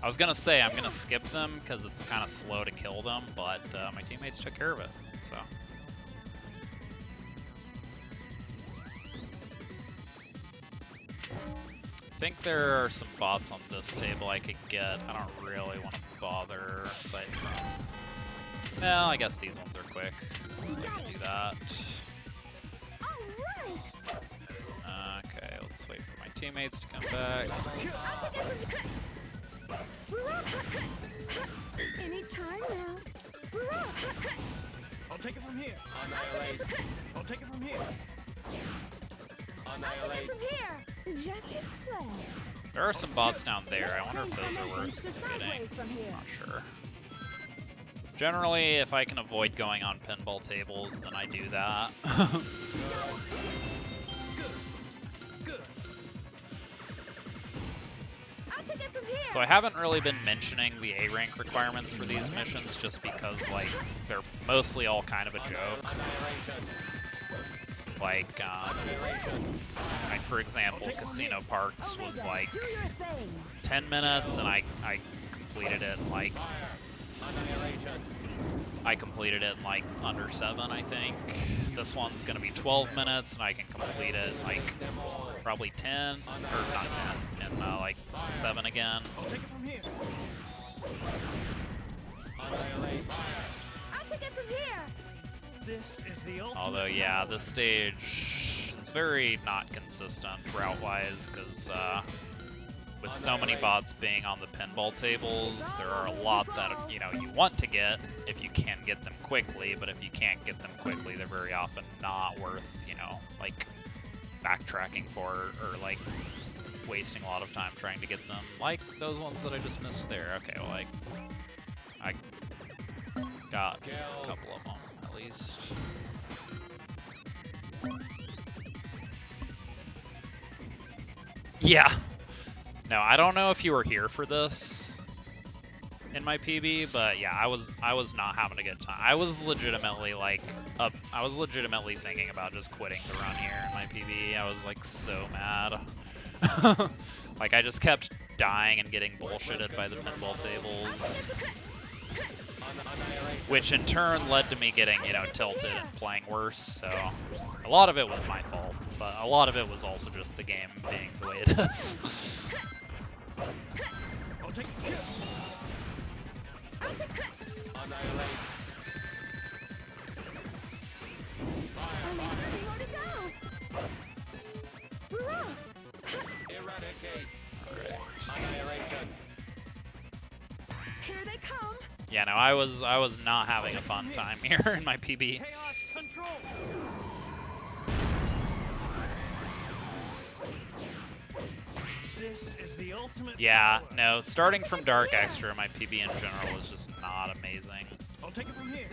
I was gonna say I'm gonna skip them because it's kind of slow to kill them, but my teammates took care of it. So. I think there are some bots on this table I could get. I don't really want to bother aside from. Well, I guess these ones are quick, so I can do that. Okay, let's wait for my teammates to come back. Anytime now. I'll take it from here. Annihilate. I'll take it from here. Annihilate. From here. Just as planned. There are some bots down there. I wonder if those are worth getting. Sideways from here. Not sure. Generally, if I can avoid going on pinball tables, then I do that. So I haven't really been mentioning the A rank requirements for these missions just because, like, they're mostly all kind of a joke. Like, for example, Casino Parks was like 10 minutes and I completed it in like under 7, I think. This one's gonna be 12 minutes and I can complete it like probably 10, or not 10, and like 7 again. I'll take it from here. I'll take it from here. This is the ultimate. Although, yeah, this stage is very not consistent route-wise, because with so many bots being on the pinball tables, there are a lot that, you know, you want to get if you can get them quickly, but if you can't get them quickly, they're very often not worth, you know, like, backtracking for, or, like, wasting a lot of time trying to get them, like those ones that I just missed there. Okay, well, I got a couple of them, at least. Yeah. No, I don't know if you were here for this in my PB, but yeah, I was not having a good time. I was legitimately like I was legitimately thinking about just quitting the run here in my PB. I was like so mad. Like I just kept dying and getting bullshitted by the pinball tables, which in turn led to me getting, you know, tilted and playing worse. So a lot of it was my fault, but a lot of it was also just the game being the way it is. I'll take it. Annihilate. Only 30 more to go. We're off. Eradicate. Alright. Annihilation. Here they come. Yeah, no, I was not having a fun time here in my PB. Chaos control. This is the ultimate. Yeah, power. no, starting from Dark Extra in my PB in general is just not amazing. I'll take it from here.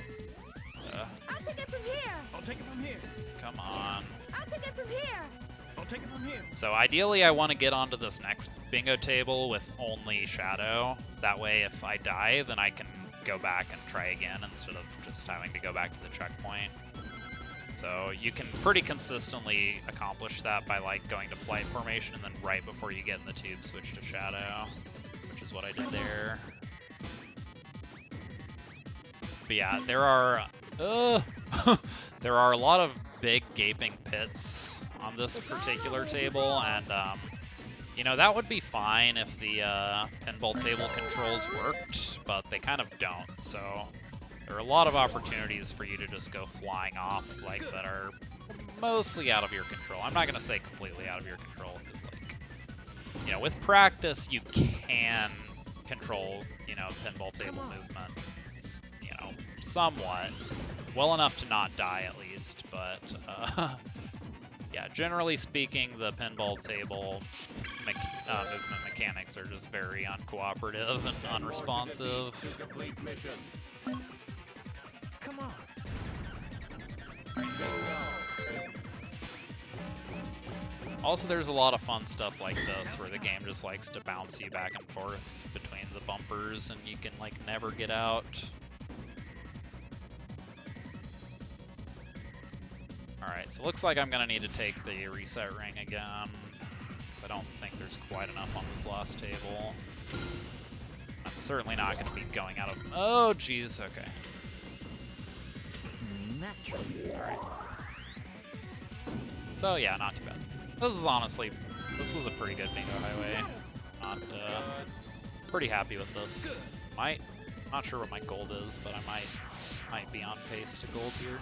I'll take it from here. I'll take it from here. Come on. I'll take it from here. I'll take it from here. So ideally I want to get onto this next bingo table with only Shadow. That way if I die, then I can go back and try again instead of just having to go back to the checkpoint. So you can pretty consistently accomplish that by like going to flight formation and then right before you get in the tube switch to Shadow, which is what I did there. But yeah, there are there are a lot of big gaping pits on this particular table, and you know, that would be fine if the pinball table controls worked, but they kind of don't. So there are a lot of opportunities for you to just go flying off like that are mostly out of your control. I'm not gonna say completely out of your control, because like, you know, with practice you can control, you know, pinball table movement, you know, somewhat well enough to not die at least. But yeah, generally speaking, the pinball table movement mechanics are just very uncooperative and unresponsive. Come on. Also, there's a lot of fun stuff like this where the game just likes to bounce you back and forth between the bumpers and you can like never get out. Alright, so looks like I'm gonna need to take the reset ring again, because I don't think there's quite enough on this last table. I'm certainly not gonna be going out of... Oh, jeez, okay. Alright. So yeah, not too bad. This is honestly, this was a pretty good bingo highway. Not, pretty happy with this. Not sure what my gold is, but I might be on pace to gold here.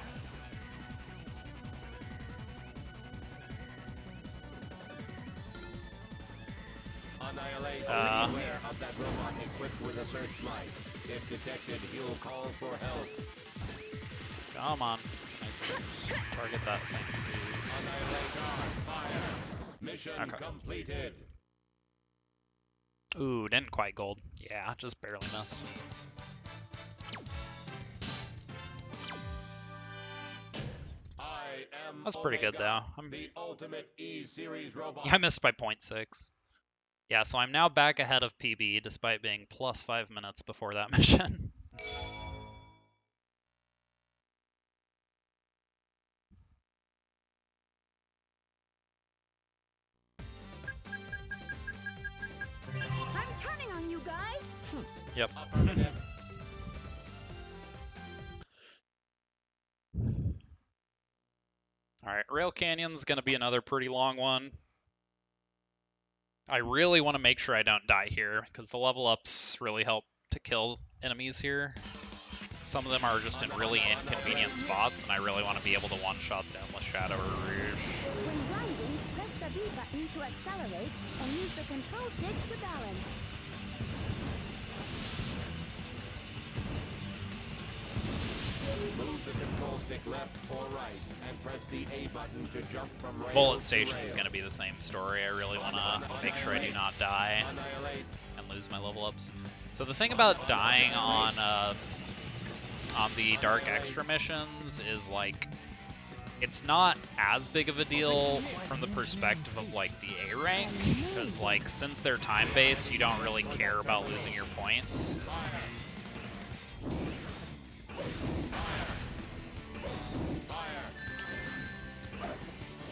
Annihilate anywhere of that robot equipped with a searchlight. If detected, he'll call for help. Come on. I just target that thing, please. Annihilator, fire. Mission completed. Ooh, didn't quite gold. Yeah, just barely missed. That's pretty good though. The ultimate E-Series robot. Yeah, I missed by 0.6. Yeah, so I'm now back ahead of PB despite being plus 5 minutes before that mission. I'm counting on you guys. Yep. Alright, Rail Canyon's gonna be another pretty long one. I really want to make sure I don't die here, because the level ups really help to kill enemies here. Some of them are just in really inconvenient spots, and I really want to be able to one-shot them with Shadow or Rouge. When grinding, press the B button to accelerate and use the control stick to balance. Move the control stick left or right, and press the A button to jump from rail Bullet to Station rail. is going to be the same story. I really want to make sure I do not die and lose my level ups. So the thing about dying on the Dark Extra missions is like, it's not as big of a deal from the perspective of like the A rank, because like since they're time based, you don't really care about losing your points.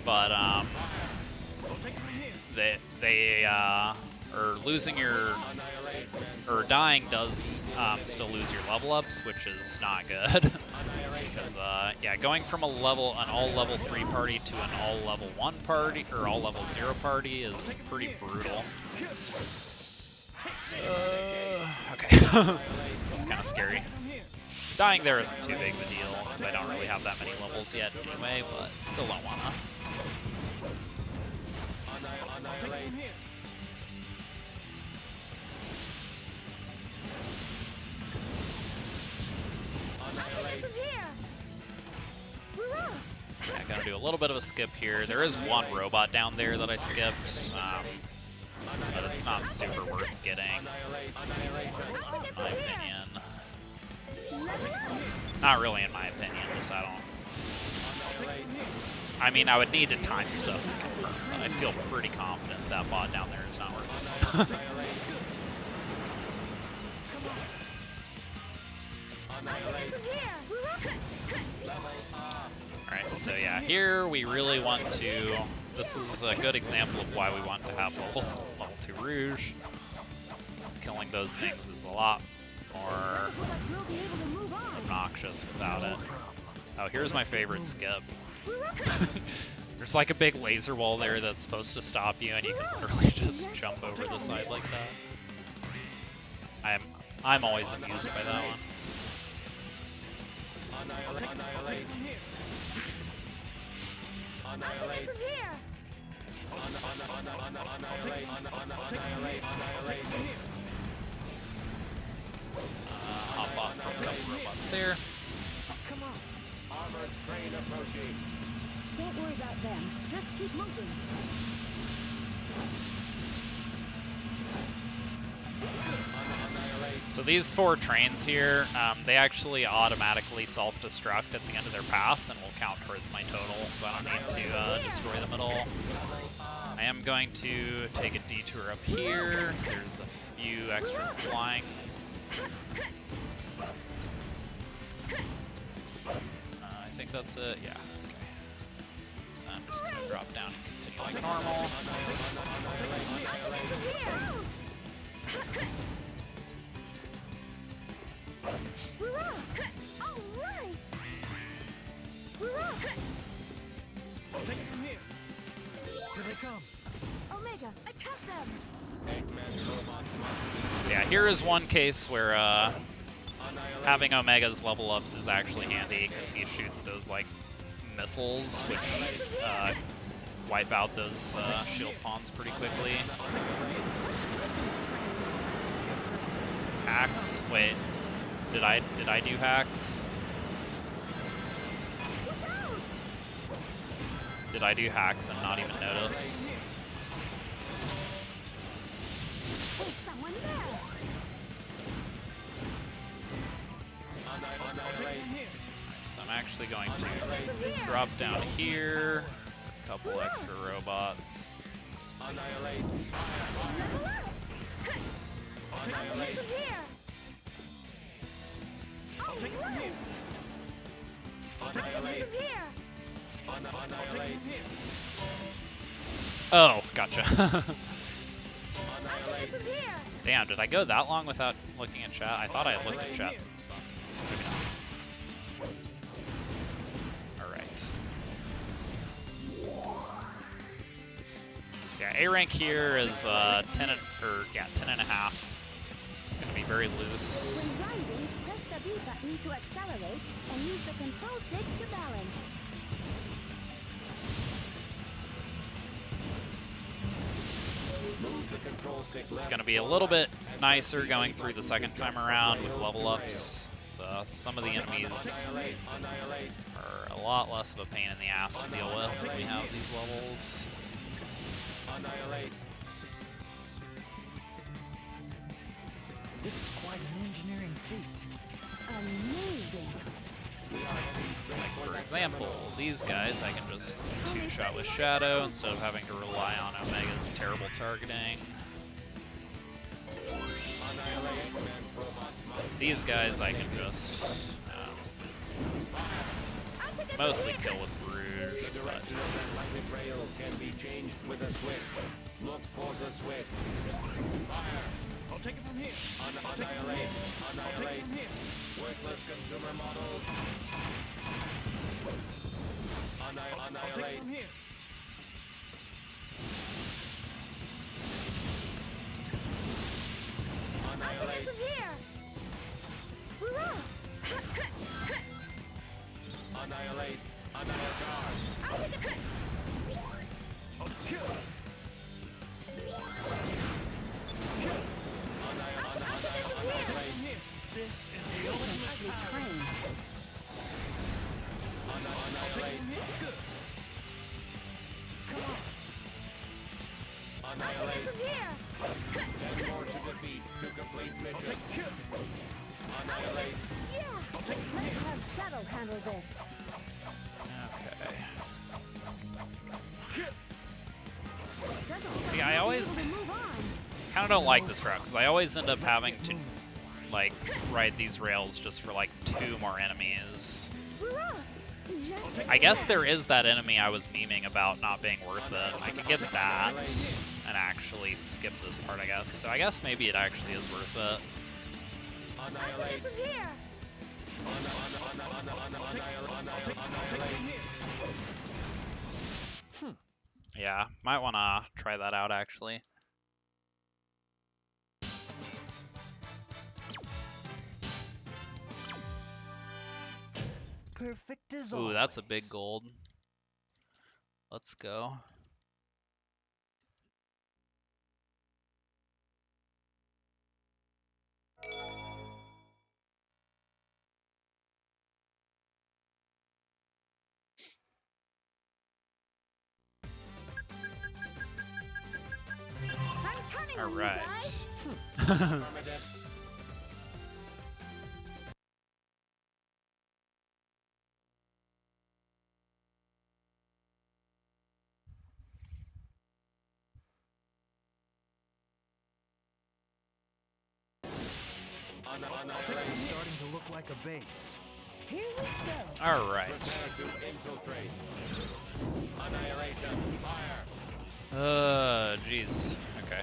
But or losing your, or dying does still lose your level ups, which is not good. Because yeah, going from an all level 3 party to an all level 1 party, or all level 0 party is pretty brutal. Okay, that's kind of scary. Dying there isn't too big of a deal, because I don't really have that many levels yet anyway, but still don't wanna. Yeah, gonna do a little bit of a skip here. There is one robot down there that I skipped, but it's not super worth getting, in my opinion. Not really in my opinion, just I don't... I mean, I would need to time stuff to confirm, but I feel pretty confident that bot down there is not working. Alright, so yeah, here we really want to... This is a good example of why we want to have level 2 Rouge. Because killing those things is a lot more obnoxious without it. Oh, here's my favorite skip. There's like a big laser wall there that's supposed to stop you, and you can literally just jump over the side like that. I'm always amused by that one. Annihilate. Annihilate. Hop off from a couple robots there. Come on. Armored train approaching. Don't worry about them. Just keep moving. So these 4 trains here, they actually automatically self-destruct at the end of their path and will count towards my total, so I don't need to destroy them at all. I am going to take a detour up here. There's a few extra flying. I think that's it, yeah. Okay. I'm just going to drop down and continue like normal. I'll take it from here. Here they come. Omega, attack them! So yeah, here is one case where having Omega's level ups is actually handy because he shoots those like missiles which wipe out those shield pawns pretty quickly. Hacks? Wait, did I do hacks? Did I do hacks and not even notice? There's someone there! So I'm actually going to drop down here, a couple extra robots. Annihilate. I'll take it from here. Annihilate. Annihilate. Oh, gotcha. Annihilate. Damn, did I go that long without looking at chat? I thought I had looked at chat since then. Maybe not. Alright. So yeah, A rank here is 10 and a half. It's gonna be very loose. When riding, press the B button to accelerate and use the control stick to balance. Move the control stick This is left. going to be a little bit nicer going through the second time around with level ups. So some of the enemies Annihilate. are a lot less of a pain in the ass to deal with when we have these levels. Annihilate. This is quite an engineering feat. Amazing! Like for example, these guys I can just two-shot with Shadow instead of having to rely on Omega's terrible targeting. These guys I can just mostly kill with Rouge, The but direction of that lighted rail can be changed with a switch. Look for the switch. Fire. I'll take it from here. Annihilate. I'll take it Annihilate. from here. Worthless consumer models. I'll take it Annihilate. from here. Annihilate. Annihilate. Annihilate. I'll kill it. Annihilate. This is the ultimate power. Train. Annihilate. Good. Come on. Annihilate. 10 more to defeat to complete mission. Kill. Annihilate. Let's have Shadow handle this. okay. See, I always kind of don't like this route because I always end up having to like ride these rails just for like 2 more enemies. I guess there is that enemy I was memeing about not being worth it. I could get that and actually skip this part, I guess. So I guess maybe it actually is worth it. Annihilate. Yeah, might want to try that out actually. Perfect as Ooh, that's a big gold. Let's go. All right. It's starting to look like a base. Here we go. All right. Prepare to infiltrate. Annihilation. Fire. Jeez. Okay.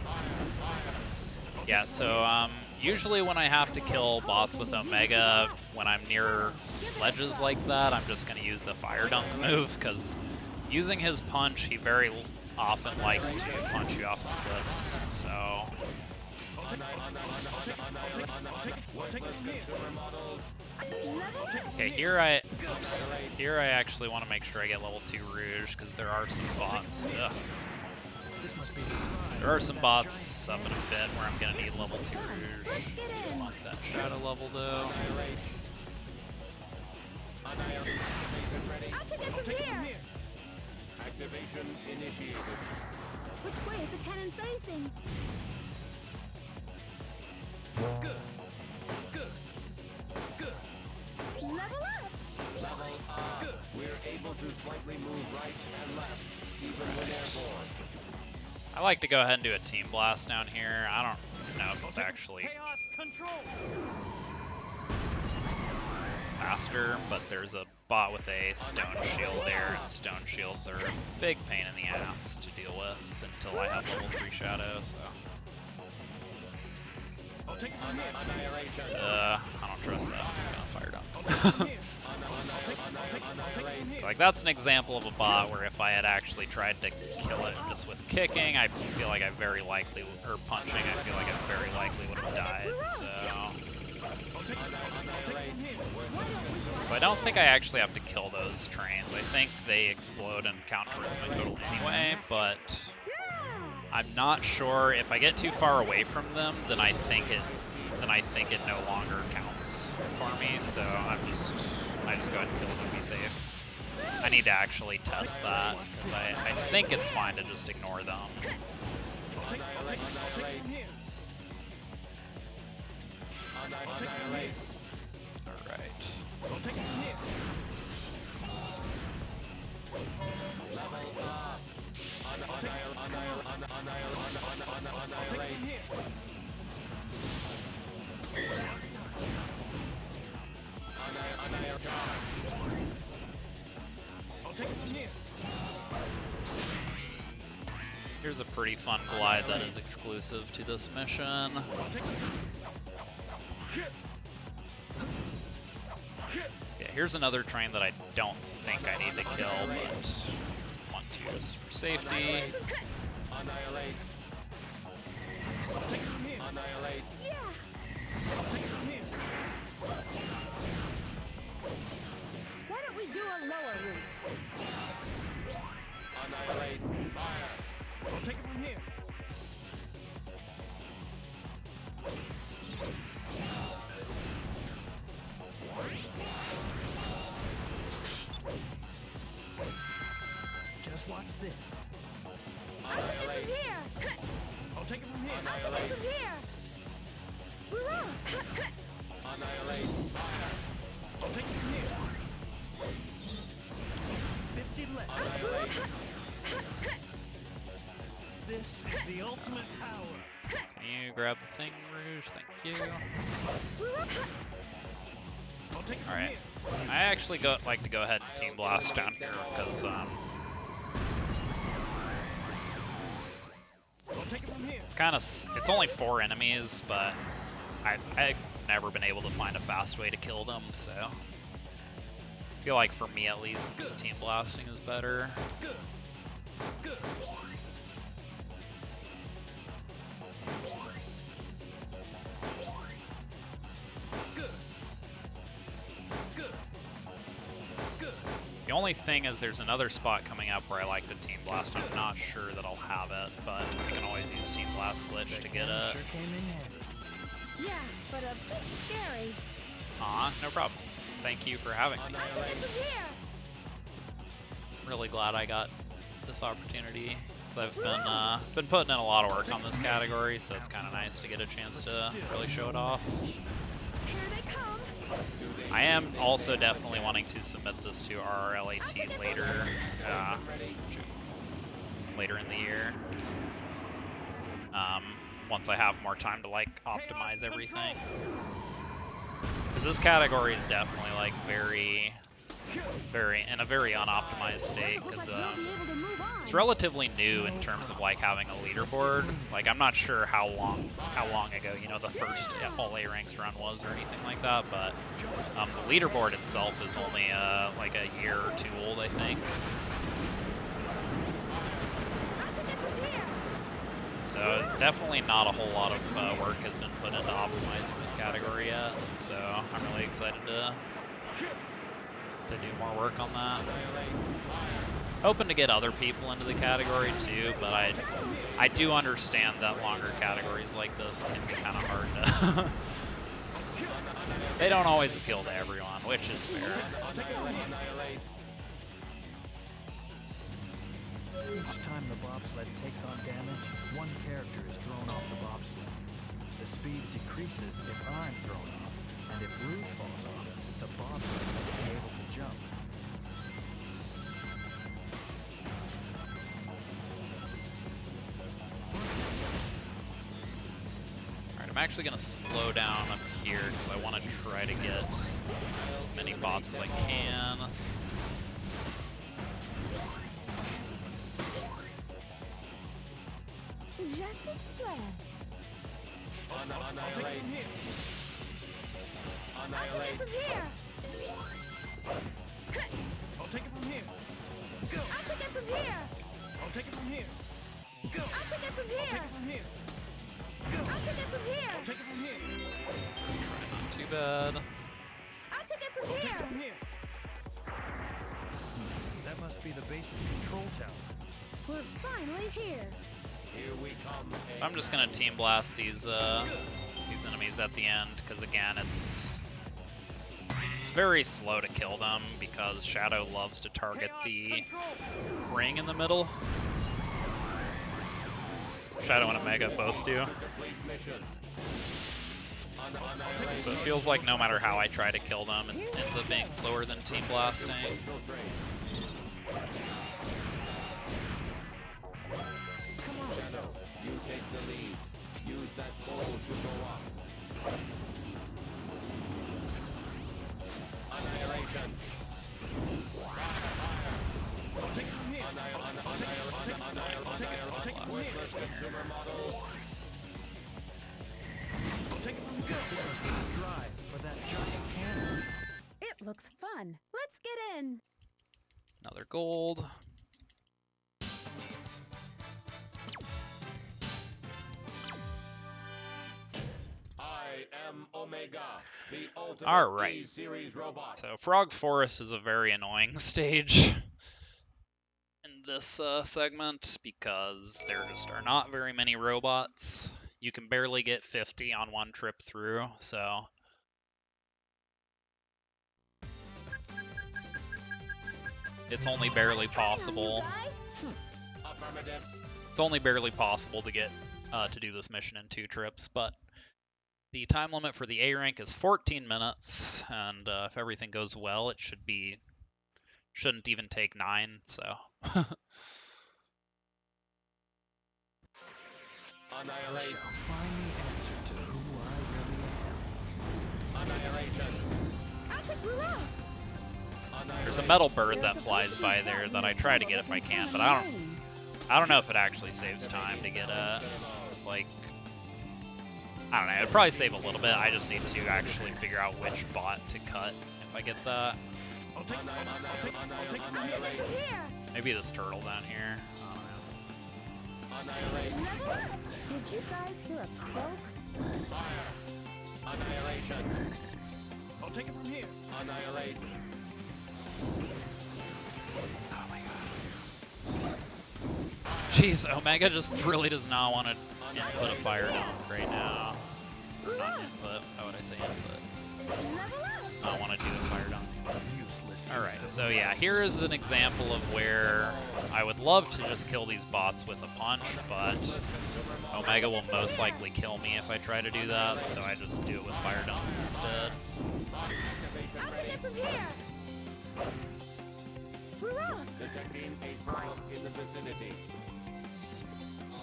Fire. Fire. Yeah, so usually when I have to kill bots with Omega, when I'm near ledges like that, I'm just going to use the Fire Dunk move, because using his punch, he very often likes to punch you off the cliffs, so... Okay, here I actually want to make sure I get level 2 Rouge, because there are some bots. Ugh. There are some bots up in a bit where I'm gonna need level 2 Rouge. I want that shadow level though. I can get from here. Activation initiated. Which way is the cannon facing? Good. Good. Good. Level up. Level up. Good. We're able to slightly move right and left, even when airborne. I like to go ahead and do a Team Blast down here. I don't know if it's actually Chaos control. faster, but there's a bot with a stone shield there, and stone shields are a big pain in the ass to deal with until I have level 3 shadow, so... I don't trust that. I'm gonna fire dump. Like, that's an example of a bot where if I had actually tried to kill it just with kicking, I feel like I very likely, or punching, I feel like I very likely would have died, so... So I don't think I actually have to kill those trains. I think they explode and count towards my total anyway, but... I'm not sure. If I get too far away from them, then I think it no longer counts for me. So I just go ahead and kill them and be safe. I need to actually test that because I think it's fine to just ignore them. All right. Here's a pretty fun glide that is exclusive to this mission. Okay, here's another train that I don't think I need to kill, but want to just for safety. Annihilate. Annihilate. Why don't we do a lower route? Annihilate. Fire. I'll take it from here. Just watch this. Annihilate. I'll take it from here. Annihilate. From here. Annihilate. Fire. I'll take it from here. lefty left. This is the ultimate power. Can you grab the thing, Rouge? Thank you. I'll take it from Alright. here. I actually like to go ahead and Team Blast down here, because I'll take it from here. it's kind of, it's only 4 enemies, but I've never been able to find a fast way to kill them, so I feel like for me at least, just Team Blasting is better. Good. Good. Good. Good. Good. The only thing is there's another spot coming up where I like to Team Blast. I'm not sure that I'll have it, but I can always use Team Blast Glitch to get it. Sure came in handy. Yeah, but a bit scary. Aw, no problem. Thank you for having me. I think it's here. Really glad I got this opportunity, because I've been putting in a lot of work on this category, so it's kind of nice to get a chance to really show it off. Here they come. I am also definitely wanting to submit this to RRLAT later in the year. Once I have more time to like optimize everything. Because this category is definitely like very in a very unoptimized state, because it's relatively new in terms of like having a leaderboard. Like I'm not sure how long ago, you know, the first all A ranks run was or anything like that, but the leaderboard itself is only like a year or 2 old, I think. So definitely not a whole lot of work has been put into optimizing this category yet. So I'm really excited to do more work on that. Hoping to get other people into the category too, but I do understand that longer categories like this can be kind of hard to. They don't always appeal to everyone, which is fair. Each time the bobsled takes on damage, one character is thrown off the bobsled. The speed decreases if I'm thrown off, and if Rouge falls off, the bobsled won't be able to jump. Alright, I'm actually going to slow down up here because I want to try to get as many bots as I can. Just as planned. Annihilate. Annihilate. From here. I'll take it from here. Go. I'll take it from here. I'll take it from here. Go. I'll take it from I'll take here. it from here. Go. I'll take it from here. I'll take it from here. Not too bad. I'll take it from I'll take it here. from here. That must be the base's control tower. We're finally here. Here we come. So I'm just gonna Team Blast these enemies at the end, because again, it's very slow to kill them because Shadow loves to target the ring in the middle. Shadow and Omega both do. So it feels like no matter how I try to kill them, it ends up being slower than Team Blasting. Shadow, you take the lead. Use that pole to go up. Annihilation. Consumer model. Drive for that giant cannon. It looks fun. Let's get in. Another gold. I am Omega, the ultimate All right. E-Series robot. So Frog Forest is a very annoying stage in this segment because there just are not very many robots. You can barely get 50 on one trip through, so it's only barely possible. Affirmative. It's only barely possible to get to do this mission in 2 trips, but the time limit for the A rank is 14 minutes, and if everything goes well, it should be shouldn't even take 9, so. Annihilate. Shall find the answer to who I really am. Annihilation. There's a metal bird that flies by there that I try to get if I can, but I don't know if it actually saves time to get it. It's like, I don't know, it'd probably save a little bit. I just need to actually figure out which bot to cut if I get that. Maybe this turtle down here. I don't know. Did you guys hear a croak? Fire. Annihilation. I'll take it from here. Annihilate. Oh my god. Jeez, Omega just really does not want to input a fire dump right now. Not input, how would I say input? I want to do a fire dump. Alright, so yeah, here is an example of where I would love to just kill these bots with a punch, but Omega will most likely kill me if I try to do that, so I just do it with fire dumps instead. Detecting a bomb in the vicinity.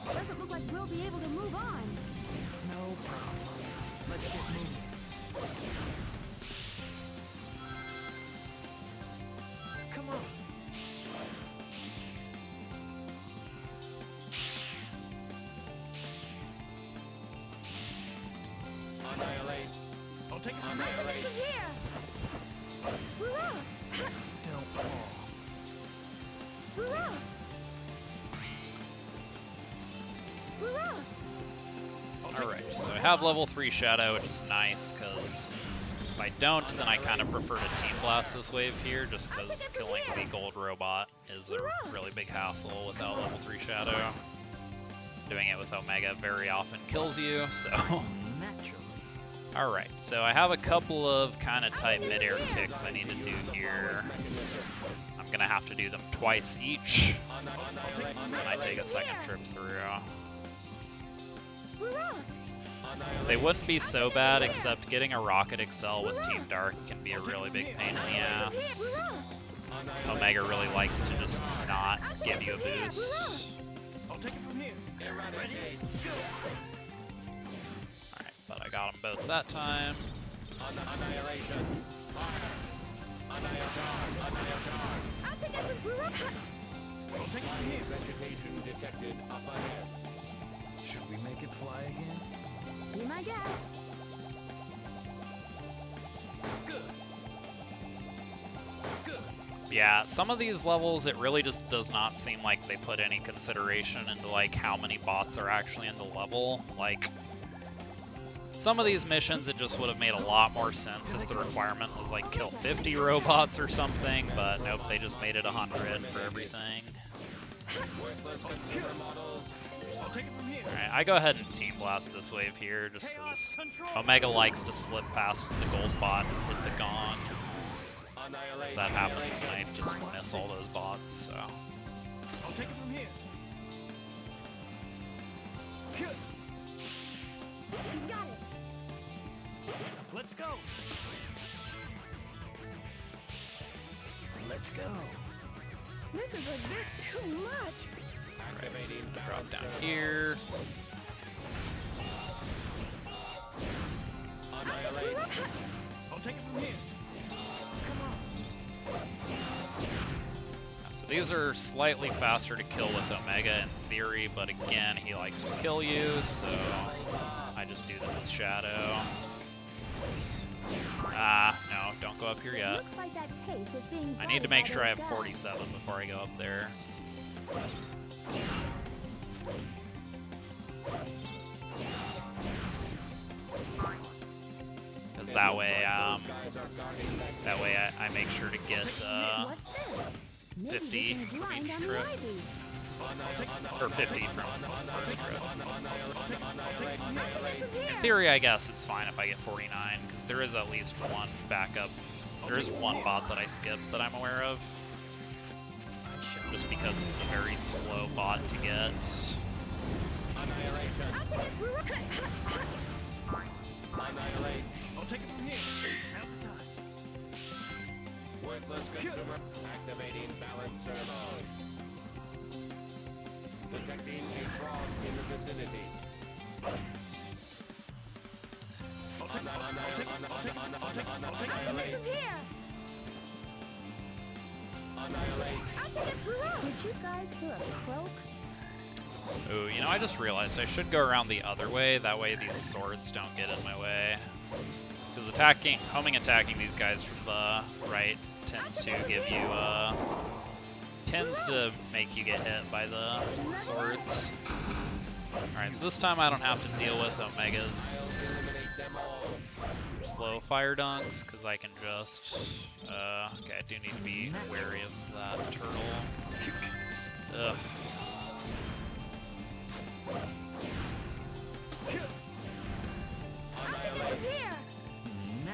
Doesn't look like we'll be able to move on. No problem. Let's get moving. Come on. Annihilate. I'll take it from Annihilate. Don't fall. Alright, so I have level 3 Shadow, which is nice, because if I don't, then I kind of prefer to Team Blast this wave here, just because killing the gold robot is a really big hassle without level 3 Shadow. Doing it with Omega very often kills you, so... Naturally. Alright, so I have a couple of kind of tight mid-air kicks I need to do here. I'm going to have to do them twice each, and then I take a second trip through. They wouldn't be so bad, except getting a Rocket Excel with Team Dark can be a really big pain in the ass. Omega really likes to just not give you a boost. I'll take it from here. Alright, but I got them both that time. Annihilation. Fire. I'll take it from here. Vegetation detected up ahead. Should we make it fly again? Be my guest. Good. Good. Yeah, some of these levels, it really just does not seem like they put any consideration into like how many bots are actually in the level. Like, some of these missions, it just would have made a lot more sense if the requirement was like kill 50 robots or something, but nope, they just made it 100 for everything. I'll take it from here. Alright, I go ahead and Team Blast this wave here, just because Omega likes to slip past the gold bot and hit the gong. If that happens, then I just miss all those bots, so... I'll take it from here. Good. You got it. Let's go. Let's go. This is a bit too much. Alright, so drop down here. Annihilate. I'll take it from here. So these are slightly faster to kill with Omega in theory, but again, he likes to kill you, so I just do them with Shadow. Ah, no, don't go up here yet. Looks like that pace is being I need to guided make by sure I those have guys. 47 before I go up there. Because that way, I make sure to get What's this? Maybe 50 we can from grind each on the trip. Ivy. Or 50 from the first trip. In theory, I guess it's fine if I get 49, because there is at least one backup. There is one bot that I skipped that I'm aware of. Just because it's a very slow bot to get. Annihilate. I'll take it from here. Now's the time. Worthless consumer. Activating balance servo. Detecting a frog in the vicinity. Annihilate. Annihilate. Did you guys hear a croak? Ooh, you know, I just realized I should go around the other way. That way these swords don't get in my way. Because attacking these guys from the right tends to make you get hit by the swords. Alright, so this time I don't have to deal with Omega's slow fire dunks, because I can just... okay, I do need to be wary of that turtle. Ugh.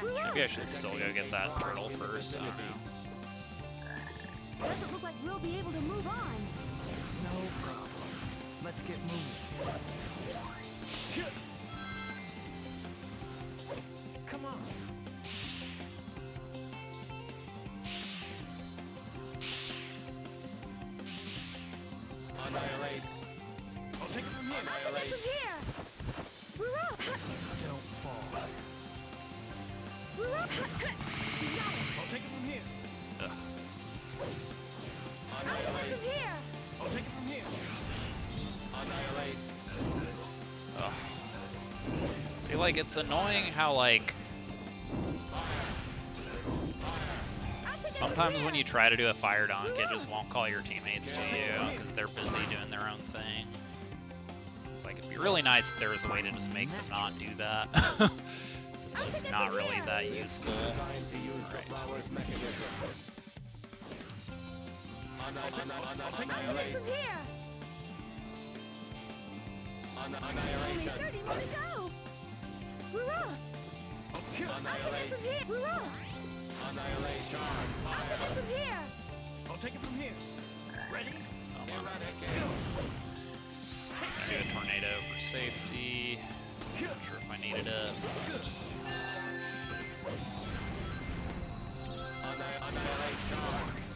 Maybe I should still go get that turtle first, I don't know. Doesn't look like we'll be able to move on. No problem. Let's get moving. Come on. Annihilate. I'll take it from here. Annihilate. Here! We're up! Don't fall. We're up! I'll take it from here. Ugh. Annihilate. Here! I'll take it from here. Annihilate. Ugh. See, like, it's annoying how, like, sometimes when you try to do a fire dunk, it just won't call your teammates to you, because they're busy doing their own thing. It's like, it'd be really nice if there was a way to just make them not do that. It's just not really that useful. Designed to use the flower's mechanism. Annihilate. Here! Only Annihilation. 30 more to go! We're up! Annihilate. From here! We're up! Annihilation. Fire. From here! I'll take it from here. Ready? Eradicate. Do a tornado for safety. Not sure if I needed it. But... Annihilation.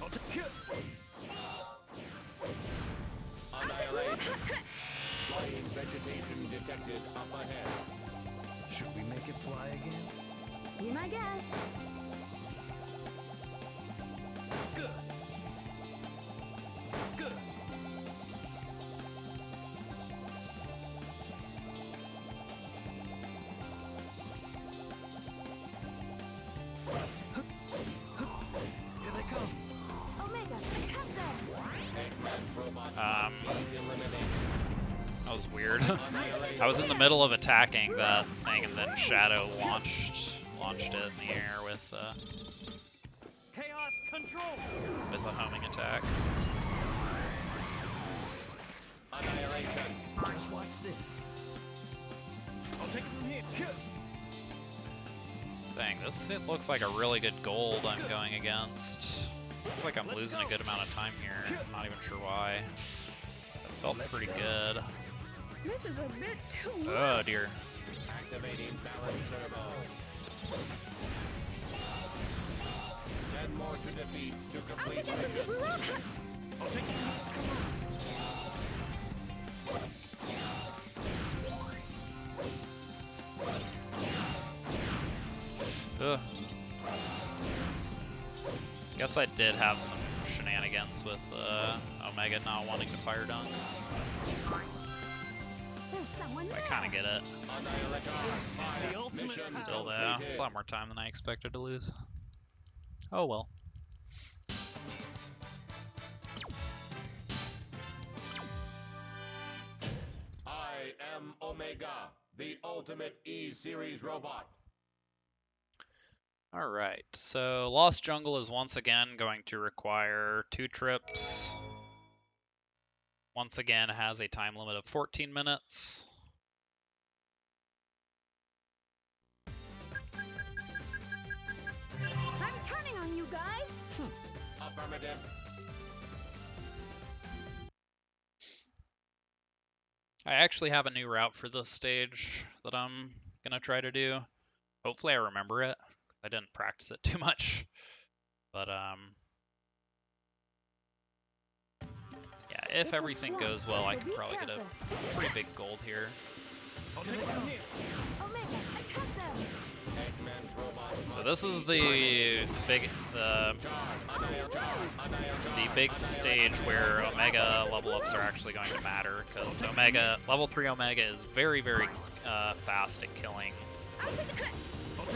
I'll take it. Annihilate. Flying vegetation detected up ahead. Should we make it fly again? Be my guest. Good. Good. Here they come. Omega, attack them! Eggman's robot is eliminated. That was weird. Annihilate. I was in the middle of attacking that thing, and then Shadow launched it in the air with Chaos control. a homing attack. Annihilation. Just watch this. I'll take it from here. Dang, it looks like a really good gold I'm going against. Seems like I'm losing a good amount of time here. I'm not even sure why. That felt pretty good. This is a bit too Oh dear. Activating balance servo. 10 more to defeat to complete mission. We're up! I'll take it from here. Ugh. Guess I did have some shenanigans with Omega not wanting to fire dunk. There's someone there! I kind of get it. Annihilation. The ultimate Mission Still though, completed. it's a lot more time than I expected to lose. Oh well. I am Omega, the ultimate E-Series robot. Alright, so Lost Jungle is once again going to require 2 trips. Once again has a time limit of 14 minutes. I'm counting on you guys! Affirmative. I actually have a new route for this stage that I'm gonna try to do. Hopefully I remember it. I didn't practice it too much. But if everything goes well, I can probably get a pretty big gold here. I'll take it from here. Omega, attack them! Eggman's robot So this is the big stage where Omega level ups are actually going to matter, because level 3 Omega is very fast at killing. I'll take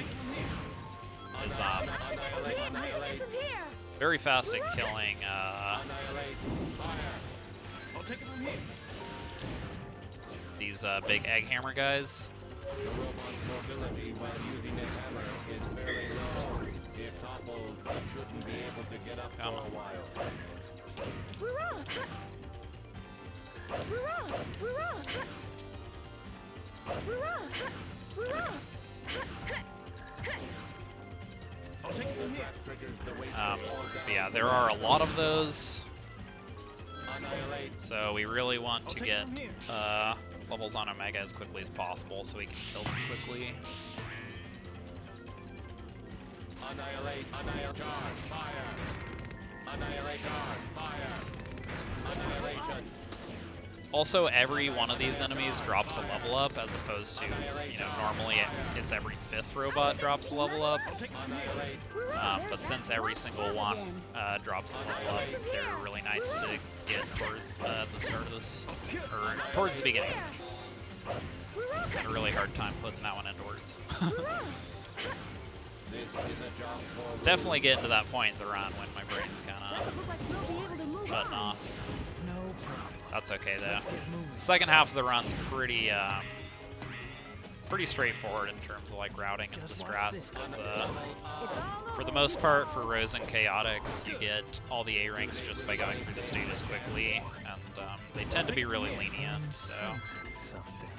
it from here. Is annihilate, very fast at killing annihilate, fire. I'll take it from here. these big egg hammer guys. The robot's mobility while using its hammer is fairly low. If toppled, it shouldn't be able to get up Come for on. a while. I'll take it from here. That triggers the weight But yeah, there are a lot of those, annihilate, so we really want to I'll take get it from here. levels on Omega as quickly as possible so we can kill them quickly. annihilate, annihilate, charge, fire. Annihilate, charge, fire. Annihilation. Also, every one of these enemies drops a level up, as opposed to, you know, normally it's every 5th robot drops a level up. Annihilate, But since every single one drops a level up, they're really nice to get towards the start of this, or towards the beginning. Had a really hard time putting that one into words. this is a job for It's definitely getting to that point in the run when my brain's kind Look like we'll be able to move of shutting on. off. No problem. That's okay though. Let's get moving. The second half of the run's pretty straightforward in terms of like routing and the strats, 'cause, for the most part, for Rose and Chaotix, you get all the A ranks just by going through the stages quickly, and they tend to be really lenient. So, Something.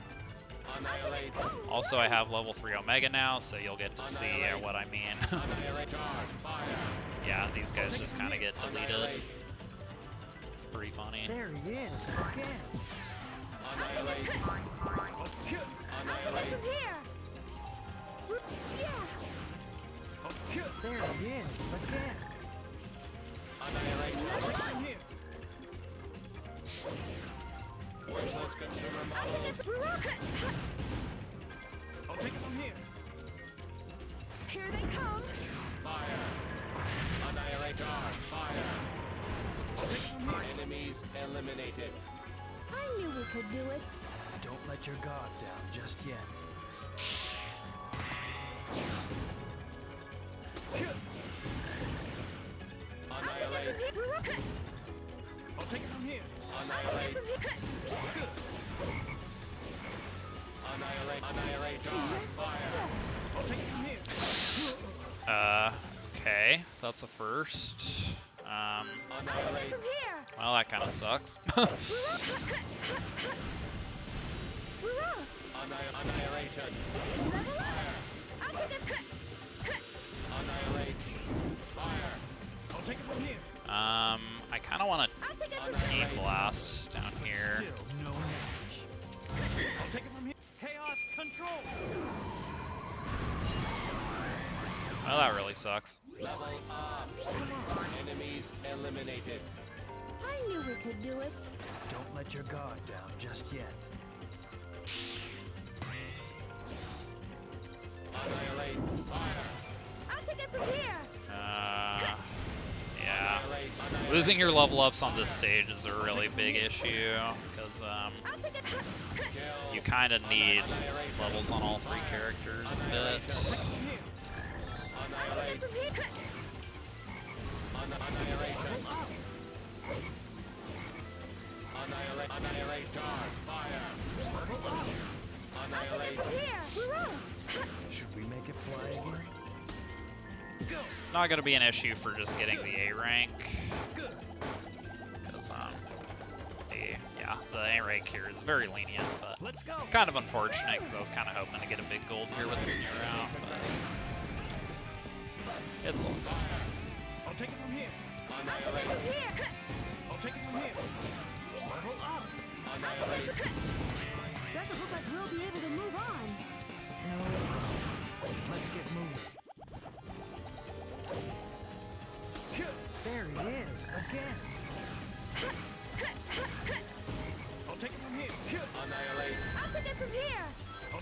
annihilate, also I have level 3 Omega now, so you'll get to see what I mean. annihilate, charge, fire. Yeah, these guys just kind of get deleted. It's pretty funny. There he is again. Annihilate, I'll kill. annihilate, From here! Yeah! I'll kill. There he is again. annihilate. I'll take it from here. Worthless consumer model. I'll take it from here. Here they come! Fire. Annihilate, charge, fire. I'll take it from here. Enemies eliminated. I knew we could do it. Don't let your guard down just yet. Kill. Annihilate, I'll take it from here. annihilate. Annihilate, annihilate, charge, fire. I'll take it from here. Okay, that's a first. Annihilate, From here! Well, that kind of sucks. annihilation. I'll take it! Annihilate, fire. I'll take it from here. I kind of want I'll take it! to Team Blast down here. Still no match. I'll take it from here. Chaos control. Well, that really sucks. Level up. Enemies eliminated. I knew we could do it. Don't let your guard down just yet. Annihilate, fire. I'll take it from here! Yeah. Annihilate, annihilate. Losing your level ups on this stage is a really big issue, because I'll take it! Kill. you kind of need levels on all 3 characters a bit. From here. Annihilate, From here! annihilation. Annihilate, annihilate, charge, fire. Annihilate, From here! Should we make it fly again? It's not going to be an issue for just getting the A rank, because the A rank here is very lenient, but Let's go. it's kind of unfortunate because I was kind of hoping to get a big gold here with this new route, but it's all good. I'll take it from here. annihilate, From here! I'll take it from here. Level up. annihilate. Doesn't look like we'll be able to move on. No. Let's get moving. Kill. There he is again.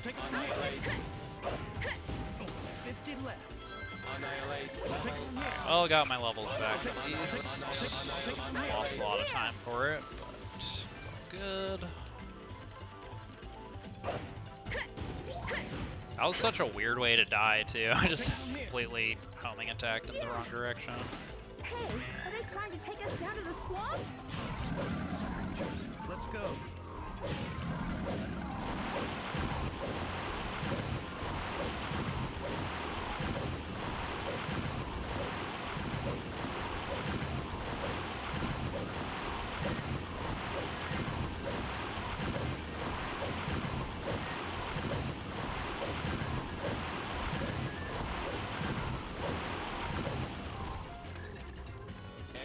take it from here. Annihilate. 50 left. Annihilate. I'll take it from here. Well, got my levels back at least. Lost a lot of time for it, but it's all good. That was such a weird way to die, too. I just completely homing attacked in the wrong direction. Hey, are they trying to take us down to the swamp? Let's go.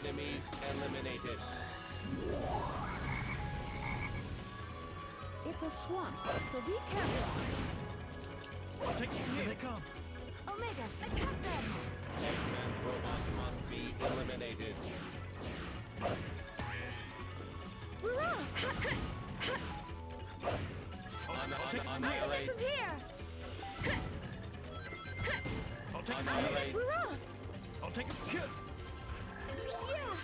Enemies eliminated. It's a swamp, so be careful. I'll take it from here. Here they come. Omega, attack them! X-Men robots must be eliminated. Hoorah! Annihilate. From here! I'll take it from here. Annihilate. Hoorah! I'll take it from here. Yeah!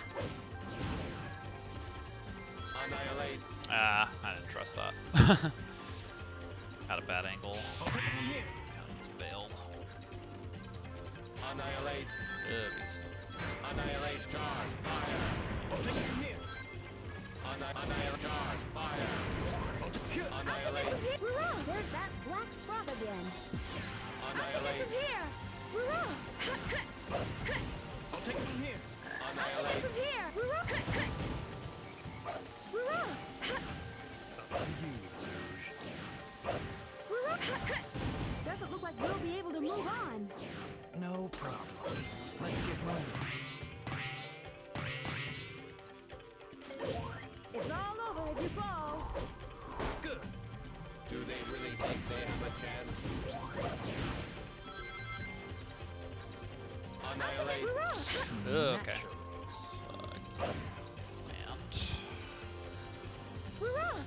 Annihilate. Ah, I didn't trust that. Had a bad angle. I'll take it from here. It's bailed. Annihilate. Oops. Annihilate. Charge. Fire. I'll take it from here. Annihilate. Charge. Fire. I'll take it here. Annihilate. Hoorah! There's that black frog again. Annihilate. From here! Hoorah! I'll take it from here. Annihilate. From here! Hoorah! Hoorah! Up to you, Rouge. Hoorah! Doesn't look like we'll be able to move on. No problem. Let's get moving. It's all over if you fall. Good. Do they really think they have a chance? Annihilate. Hoorah! Okay. And Hoorah!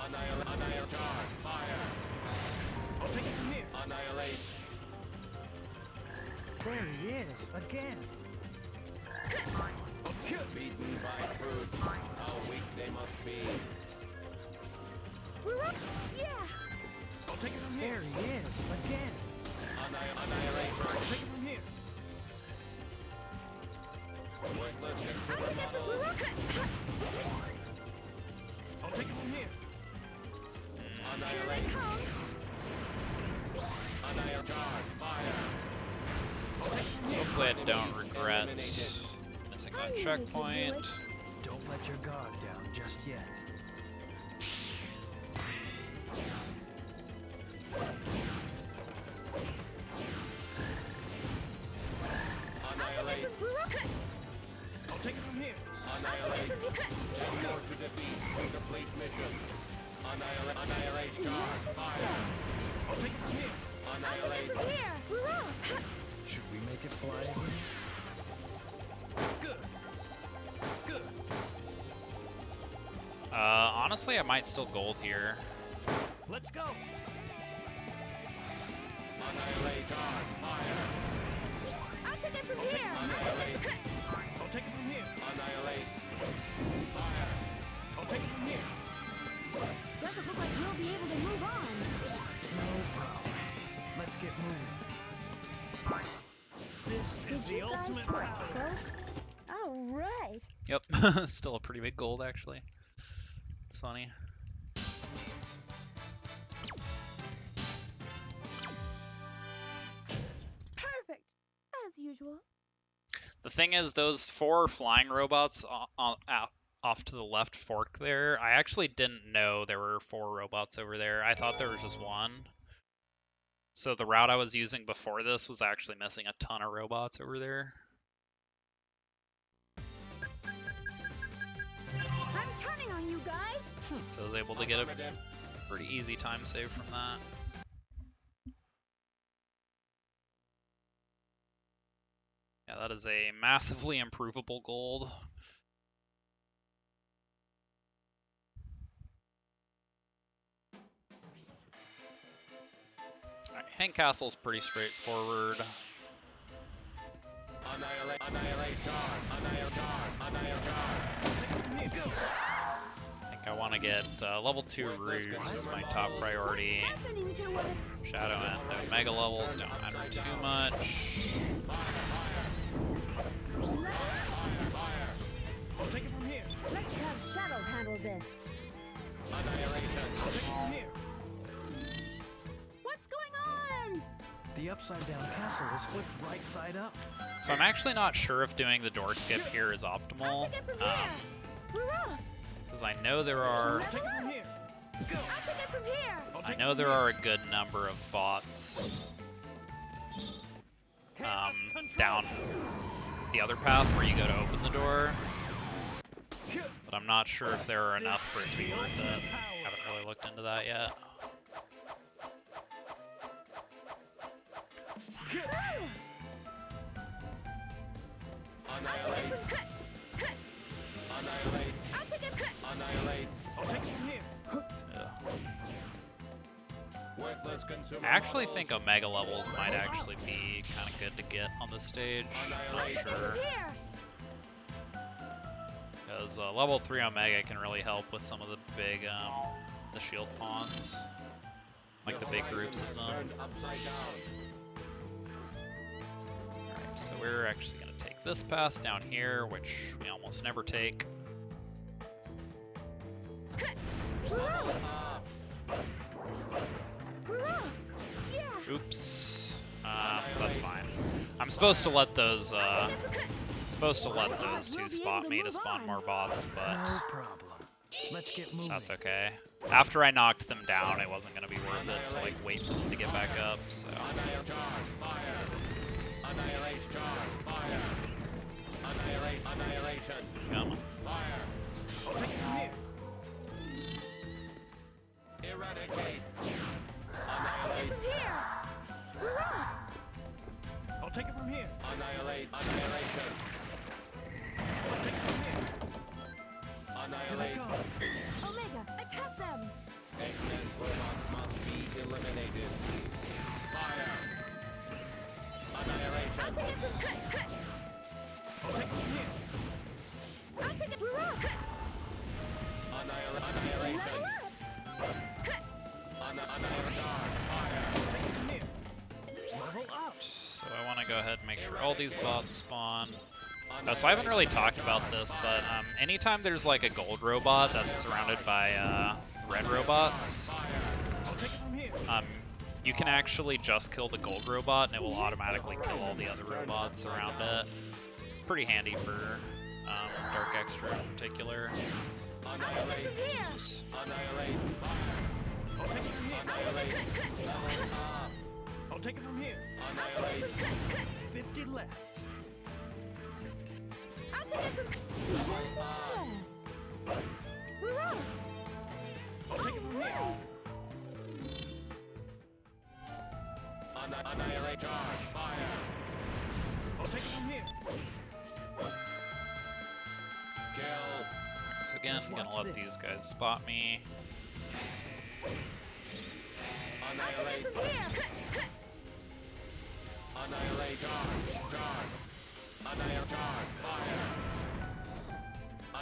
Annihilate. Annihilate. Charge. Fire. I'll take it from here. Annihilate. There he is, again. I'll kill. Beaten by fruit. How weak they must be. Hoorah! Yeah! I'll take it from here. There he is, again. Annihilate. I'll take it from here. Worthless consumer models. I'll take it from here. Annihilate. Annihilate. Charge. Fire. hopefully I don't regret missing that checkpoint. Don't let your guard down just yet. Annihilate. I'll take it from here. Annihilate. 10 more to defeat. Complete mission. Annihilate. Annihilate. Charge. Fire. I'll take it from here. Annihilate. Here! Hoorah! Should we make it fly again? Good. Good. Honestly, I might still gold here. Let's go. Annihilate. Charge. Fire. I'll take it from here! Annihilate. I'll take it from here. Annihilate. Fire. I'll take it from here. Doesn't look like we'll be able to move on. No problem. Let's get moving. This is the ultimate round. All right. Yep, still a pretty big gold actually. It's funny. Perfect. As usual. The thing is, those 4 flying robots off to the left fork there, I actually didn't know there were 4 robots over there. I thought there was just one. So the route I was using before this was actually missing a ton of robots over there. I'm counting on you guys. So I was able to get a pretty easy time save from that. Yeah, that is a massively improvable gold. Hank Castle's pretty straightforward. I think I want to get level 2 Rouge is my top priority. Happening to us. Shadow and Omega levels don't matter too much. I'll take it from here. Let's have Shadow handle this. I'll take it from here. What's going on? The upside down castle is flipped right side up. So I'm actually not sure if doing the door skip here is optimal. Take it from here. Hurrah! Because I know there are I'll take it from here. Go. I'll take it from here. I'll I take know it there from are a good number of bots down the other path where you go to open the door, but I'm not sure if there are enough for it to be worth it. Haven't really looked into that yet. Annihilate. Annihilate. I'll take it. Annihilate. I'll take it from here. Ugh. Worthless consumer I actually models. think Omega levels might actually be kind of good to get on this stage. Not sure. Here. Because level 3 Omega can really help with some of the big, the shield pawns. Like the big groups of them. Turned upside down. Alright, so we're actually going to take this path down here, which we almost never take. Hurrah! Yeah. Oops. That's fine. I'm supposed to let those, two spot me to spawn more bots, No but problem. Let's get moving. that's okay. After I knocked them down, it wasn't going to be worth it to, like, wait for them to get back up, so... Annihilate. Charge. Fire. Annihilate. Charge. Fire. Annihilate. Annihilation. Come. Fire. I'll take it from here. Eradicate. I'll take Annihilate. it from here. Hurrah! I'll take it from here. Annihilate. Annihilation. I'll take it from here. Here they Annihilate. come. Omega, attack them. X-Men robots must be eliminated. Fire. Annihilation. I'll take it from I'll take it from here. I'll take it. Hurrah! Annihilation. Annihilation. Fire. I'll take it from here. Level up. So I want to go ahead and make sure all these bots spawn. So I haven't really talked about this, but anytime there's like a gold robot that's surrounded by red robots, I'll take it from here. you can actually just kill the gold robot and it will automatically kill all the other robots around it. It's pretty handy for Dark Extra in particular. Annihilate. Annihilate. I'll take it from here. Annihilate. Level up. I'll take it from here. Annihilate. 50 left. I'll take it from just as good. Hurrah! I'll take it from here. Annihilate. Charge. Fire. I'll take it from here. Kill. So again, I'm gonna let these guys spot me. Annihilate. From here. Annihilate. Charge. Charge. Annihilate. Charge. Fire.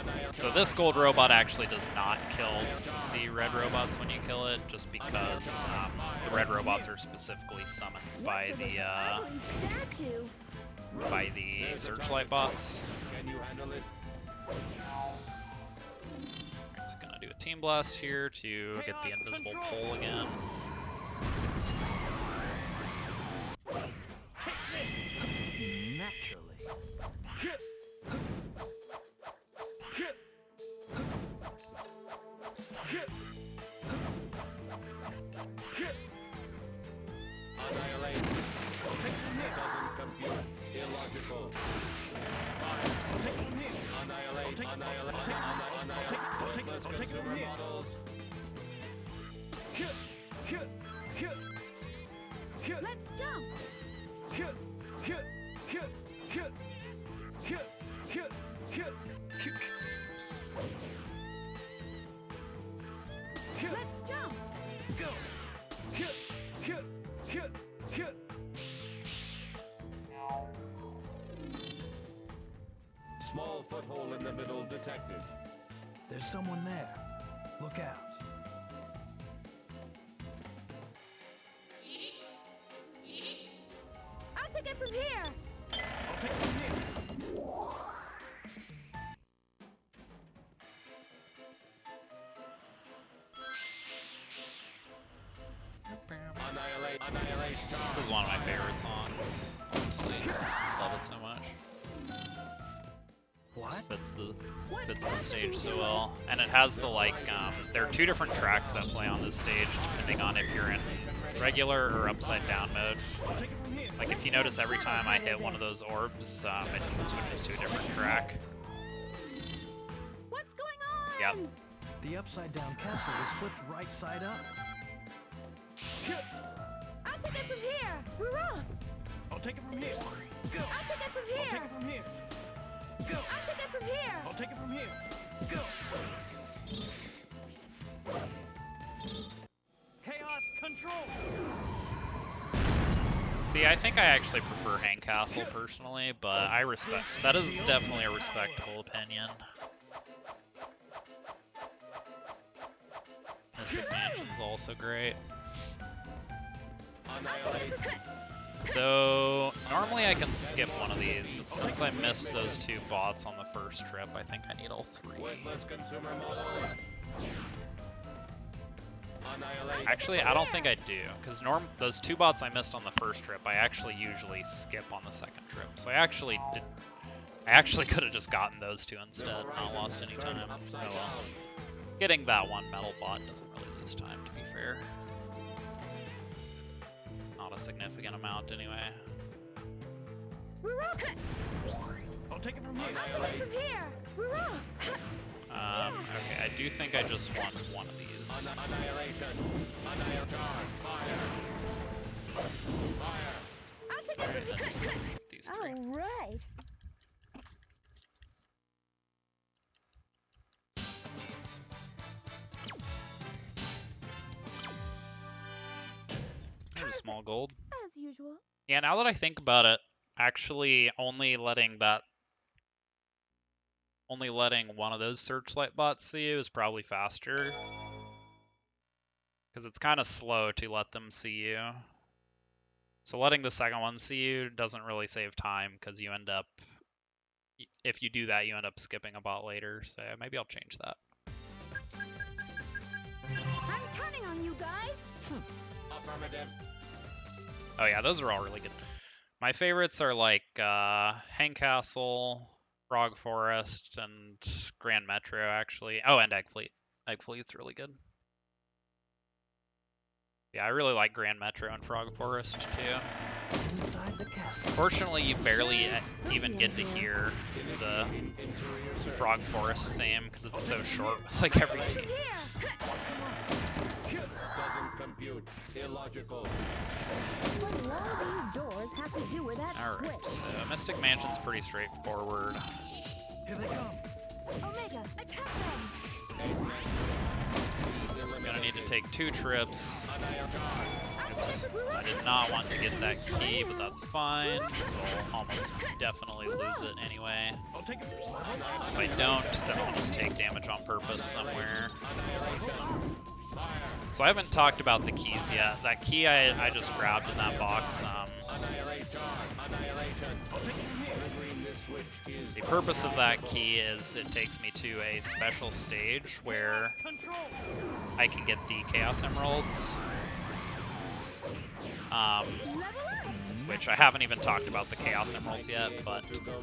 Annihilate. So this gold robot actually does not kill the red robots when you kill it, just because the red robots are specifically summoned by Ugly statue. the searchlight bots. Can you handle it? Alright, so gonna do a team blast here to get the invisible pole again. Naturally. Annihilate. Doesn't compute. Illogical. Fire. Take it from here. Annihilate. Annihilate. I'll take Worthless it from consumer here. models. Let's jump. Let's jump. Go. There's someone there. Look out. I'll take it from here. I'll take it from here. Annihilate charge. This is one of my favorite songs. Honestly, love it so much. What? Just fits the stage so well, and it has the there are two different tracks that play on this stage depending on if you're in regular or upside down mode. Like if you notice, every time I hit one of those orbs, it switches to a different track. What's going on? Yep. The upside down castle is flipped right side up. I'll take it from here. Hurrah! I'll take it from here. Go. I'll take it from I'll here. take it from here. Go. I'll take it from here. I'll take it from here. Go. Chaos control. See, I think I actually prefer Hang Castle personally, but I respect. That is definitely a respectable opinion. Mystic Mansion's also great. Annihilate. So, normally I can skip one of these, but since I missed those two bots on the first trip, I think I need all three. Witless consumer model. Annihilate. Actually, I don't think I do, because those two bots I missed on the first trip, I actually usually skip on the second trip. So I actually could have just gotten those two instead, not lost any time. Oh well. Getting that one metal bot doesn't really lose time, to be fair. Not a significant amount, anyway. Hurrah! I'll take it from here. I'll take it from here. Hurrah! Okay, I do think I just want one of these. Annihilation. Annihilate charge. Fire. Fire. I'll take Alright, it then from just here. shoot these three. All right. There's a small gold. As usual. Yeah, now that I think about it, actually only letting one of those searchlight bots see you is probably faster. Because it's kind of slow to let them see you. So letting the second one see you doesn't really save time, because you end up, if you do that, you end up skipping a bot later. So maybe I'll change that. I'm counting on you guys. Affirmative. Oh yeah, those are all really good. My favorites are like Hang Castle, Frog Forest, and Grand Metro, actually. Oh, and Egg Fleet. Egg Fleet's really good. Yeah, I really like Grand Metro and Frog Forest, too. Inside the castle. Fortunately, you barely even get to hear the Frog Forest theme, because it's so short with like every team. Doesn't compute. Illogical. What do all these doors have to do with that Alright, switch? so Mystic Mansion's pretty straightforward. Here they come. Omega, attack them! I'm gonna need to take 2 trips. Annihilate charge. I did not want to get that key, but that's fine. I'll almost definitely lose it anyway. I'll take it. If I don't, then I'll just take damage on purpose somewhere. So I haven't talked about the keys yet. That key I just grabbed in that box. Annihilate charge. Annihilation. I'll take it from here. Triggering this switch is The purpose of that key is it takes me to a special stage where Control. I can get the Chaos Emeralds. Level up! Which I haven't even talked about the Chaos Emeralds yet, but to go down.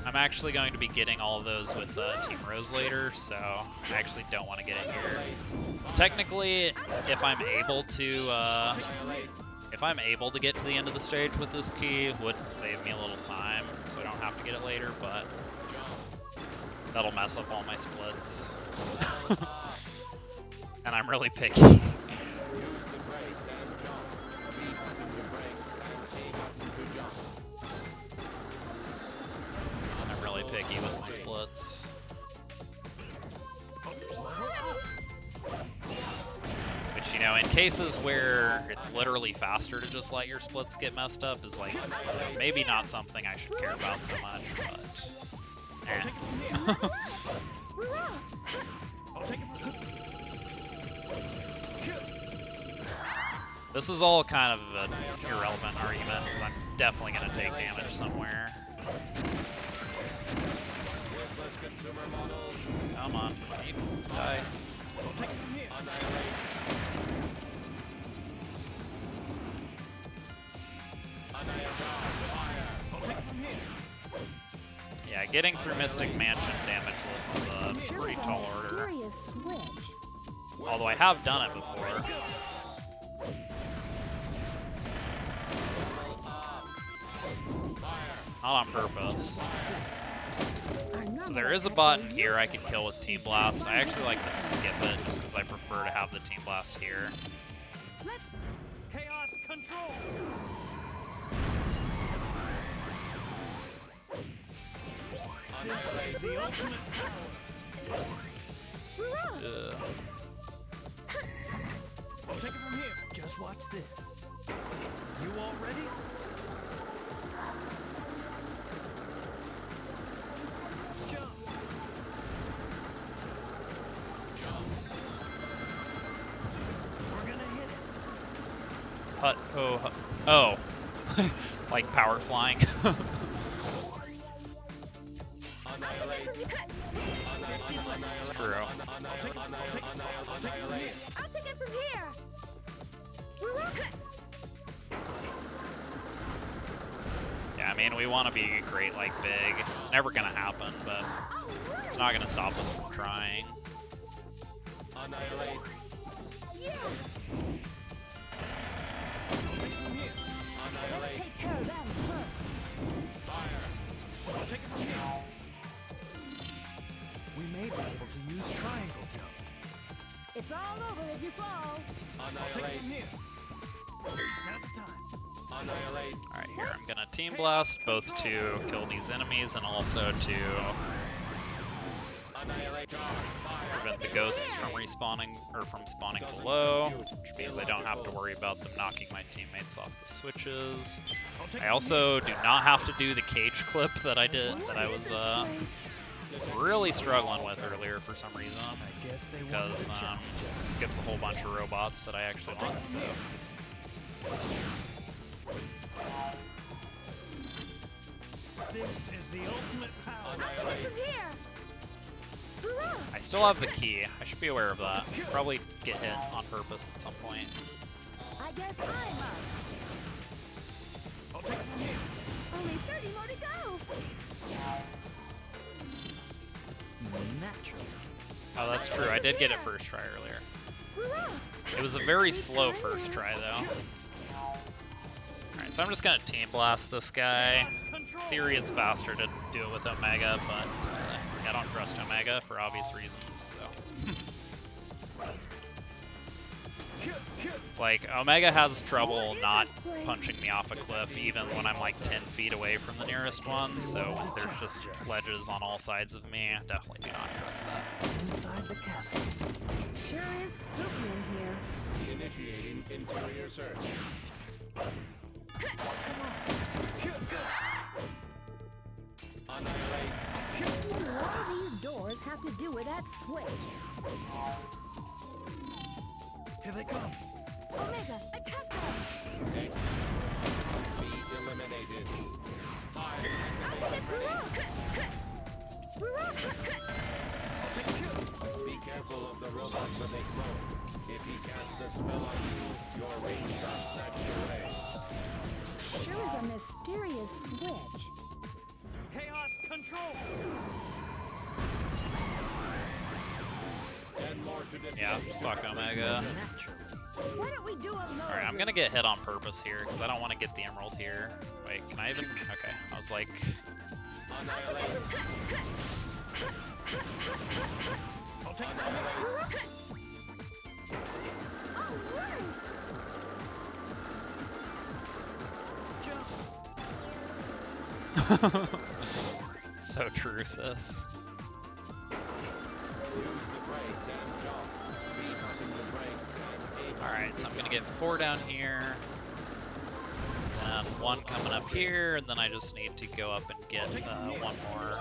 I'm actually going to be getting all of those with Team Rose later, so I actually don't want to get it here. Technically, if I'm able to get to the end of the stage with this key, it would save me a little time, so I don't have to get it later, but that'll mess up all my splits. And I'm really picky. Use the brakes and jump. B button to brake and A button to jump. I'm really picky with my splits. Which, you know, in cases where it's literally faster to just let your splits get messed up is like maybe not something I should care about so much, but Eh. I'll take it from here. This is all kind of an irrelevant argument, because I'm definitely going to take damage somewhere. Come on, die. I'll take it from here. I'll take it from here. Yeah, getting through Mystic Mansion damageless is a pretty tall order. Mysterious switch. Although I have done it before. Not on purpose. So there is a button here I can kill with Team Blast. I actually like to skip it just because I prefer to have the Team Blast here. Chaos control. This is the ultimate power. Ugh. I'll take it from here. Just watch this. You all ready? Jump. We're gonna hit it. Hut, oh. Like power flying. It's true. I'll take it from here. Yeah, I mean, we want to be great like big. It's never gonna happen, but it's not gonna stop us from trying. Take care of them first. I'll take it from here. We may be able to use triangle jump. It's all over if you fall. I'll take it from here. Now's the time. Alright, here I'm gonna Team Blast, both to kill these enemies and also to prevent the ghosts from respawning, or from spawning below, which means I don't have to worry about them knocking my teammates off the switches. I also do not have to do the cage clip that I was really struggling with earlier for some reason, I guess they because it skips a whole bunch of robots that I actually want, so. This is the ultimate power. From here. I still have the key. I should be aware of that. I should probably get hit on purpose at some point. I guess I'm up. I'll take it from here. Only 30 more to go. Naturally. Oh, that's true. I did get it first try earlier. It was a very slow first try, though. Alright, so I'm just gonna Team Blast this guy. In theory, it's faster to do it with Omega, but I don't trust Omega for obvious reasons, so. It's like, Omega has trouble not punching me off a cliff even when I'm like 10 feet away from the nearest one, so there's just ledges on all sides of me. Definitely do not trust that. Inside the castle. Sure is spooky in here. Initiating interior search. What do all these doors have to do with that switch? Here they come. Omega, attack them! Be eliminated. Be careful of the robots when they clone. If he casts a spell on you, your range are snatched away. Sure is a mysterious switch. Chaos control. 10 more to defeat. Yeah, fuck Omega. Naturally. Why don't we do a load? Alright, I'm gonna get hit on purpose here, because I don't want to get the emerald here. Wait, can I even? Okay, I was like... Annihilate. I'll take it from here. So true, sis. Use the brakes and jump. Be touching the brakes and aim. Alright, so I'm gonna get 4 down here. Then 1 coming up here, and then I just need to go up and get 1 more.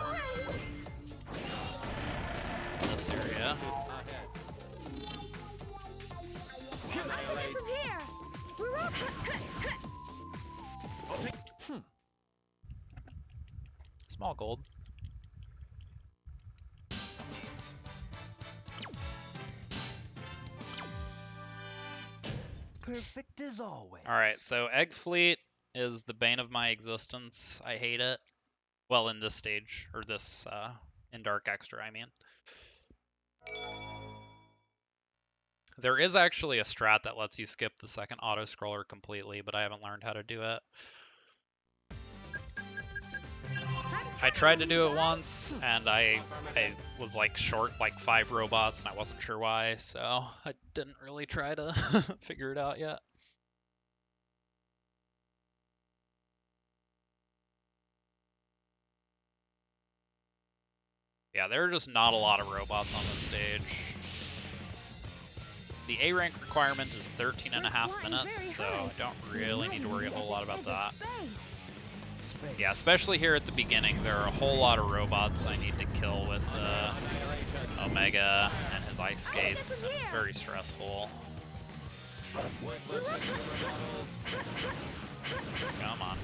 area. Annihilate. From here! Small gold. Perfect as always. Alright, so Egg Fleet is the bane of my existence. I hate it. Well, in this stage, or this, in Dark Extra, I mean. There is actually a strat that lets you skip the second auto-scroller completely, but I haven't learned how to do it. I tried to do it once, and I was like short like 5 robots, and I wasn't sure why, so I didn't really try to figure it out yet. Yeah, there are just not a lot of robots on this stage. The A rank requirement is 13.5 minutes, so I don't really need to worry a whole lot about that. Yeah, especially here at the beginning, there are a whole lot of robots I need to kill with Omega and his ice skates, and it's very stressful. Come on.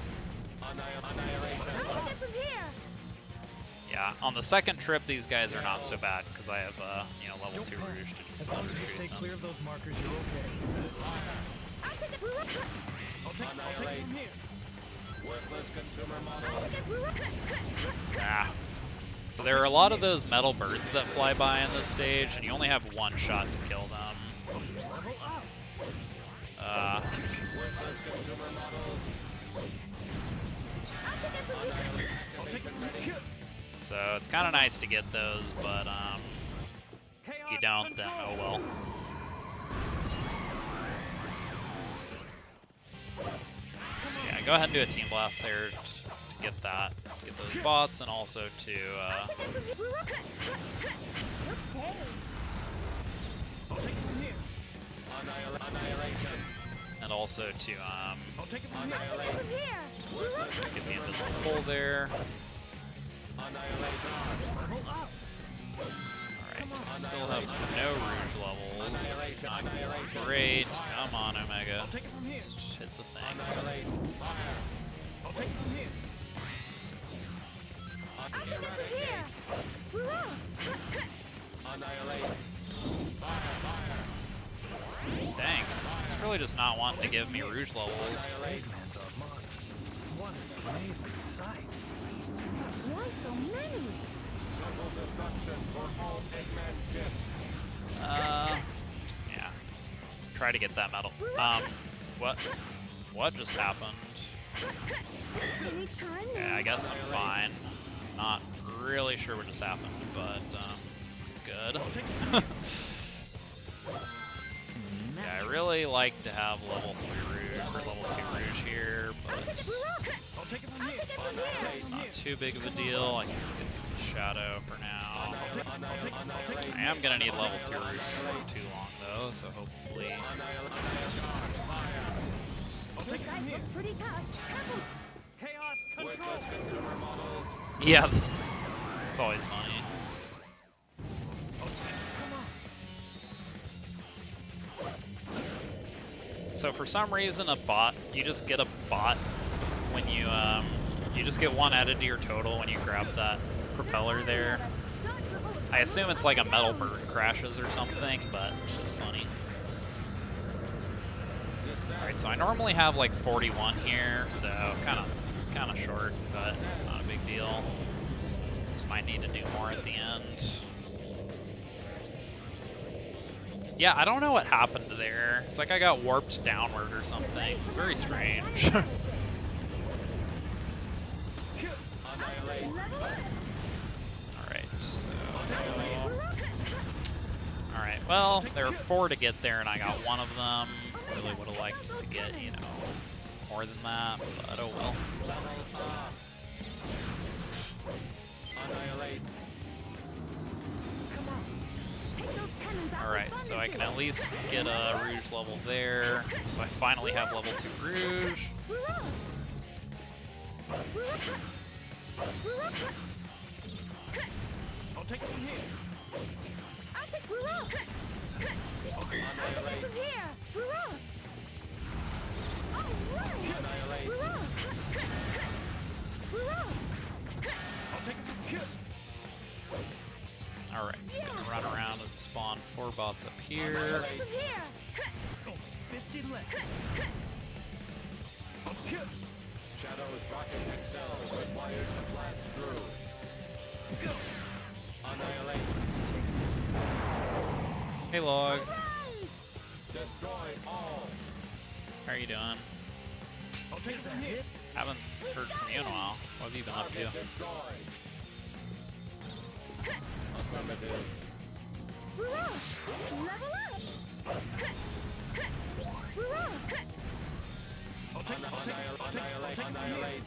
Yeah, on the second trip, these guys are not so bad because I have, level 2 Rouge to just As long as you stay clear of those markers, you're okay. I'll take it from here. Worthless consumer model. Ah. So there are a lot of those metal birds that fly by in this stage, and you only have one shot to kill them. Worthless consumer model. I'll take it from here. So it's kind of nice to get those, but if you don't, then oh well. Yeah, go ahead and do a Team Blast there to get that, get those bots, and also to I'll take it from here. Annihilation. and also to I'll take it from here. Annihilate. get the invisible pull there. Annihilate. Alright, still have no Rouge levels, which is not great. Come on, Omega. I'll take it from here. Just hit the thing. Annihilate. Fire. I'll take it from here. Annihilate. Fire. Fire. Dang, it's really just not wanting to give me Rouge levels. Eggman's our mark. What an amazing sight. Why so many? Double destruction for all Eggman ships. Yeah. Try to get that medal. What just happened? Yeah, I guess I'm fine. Not really sure what just happened, but good. Yeah, I really like to have level 3 Rouge or level 2 Rouge here, but I'll take it from here. it's not too big of a deal. I can just get these with Shadow for now. I am gonna need level 2 Rouge for too long though, so hopefully. I'll take it from here. Pretty tough. Chaos control. Worthless consumer model. Yeah, it's always funny. So for some reason, a bot, you just get a bot when you just get one added to your total when you grab that propeller there. I assume it's like a metal bird crashes or something, but it's just funny. Alright, so I normally have like 41 here, so kind of short, but it's not a big deal. Just might need to do more at the end. Yeah, I don't know what happened there. It's like I got warped downward or something. It's very strange. Alright, so... Alright, well, there were 4 to get there and I got 1 of them. Really would have liked to get, more than that, but oh well. Annihilate. Alright, so I can at least get a Rouge level there. So I finally have level 2 Rouge. I'll take it from here. Hurrah! I'll take it from here! Hurrah! All right! Annihilate. Hurrah! Hurrah! I'll take it from here. Alright, so we're gonna run around and spawn 4 bots up here. Annihilate. From here! Only 50 left. Up here. Shadow's rocket excel required to blast through. Go. Annihilate. Hey Log, Destroy all. how are you doing? I'll take it from here. Haven't heard from you in a while. What have you been up to? Target destroyed. Affirmative. Hurrah! Level up! Hurrah! I'll take it. Annihilate. Annihilate.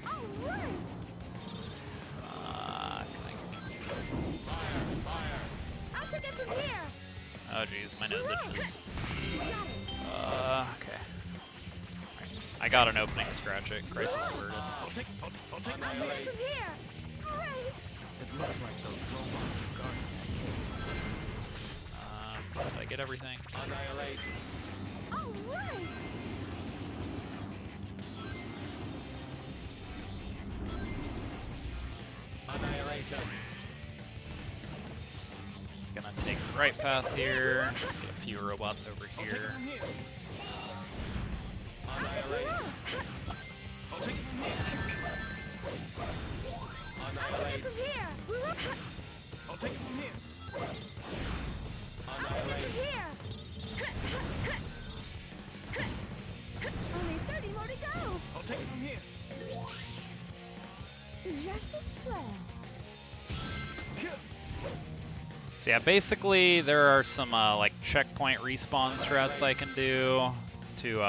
All right! Fire. Fire. I'll take it from here! Oh jeez, my nose itches. Got it! Okay. I got an opening to scratch it. Crisis averted. I'll take it. I'll take it. Annihilate. From here! Hooray! It looks like those robots are guarding that case. Did I get everything? Annihilate. All right! Annihilation. Gonna take the right path here. Just get a few robots over I'll take it here. from here. Annihilate. I'll take it from here. Annihilate. From here! Hurrah! I'll take it from here. Annihilate. From here! Only 30 more to go! I'll take it from here. Just as planned. Here. So yeah, basically there are some like checkpoint respawn strats I can do to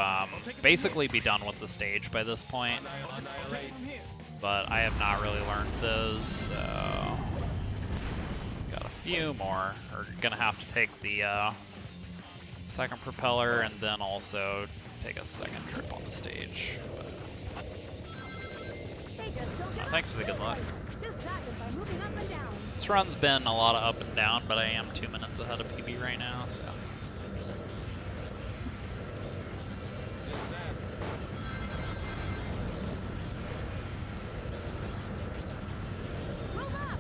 basically be done with the stage by this point. Annihilate. From here. But I have not really learned those, so got a few more. We're gonna have to take the second propeller and then also take a second trip on the stage. They just don't get Thanks for the good luck. Just practice by moving up and down. This run's been a lot of up and down, but I am 2 minutes ahead of PB right now, so. Descent. Move up!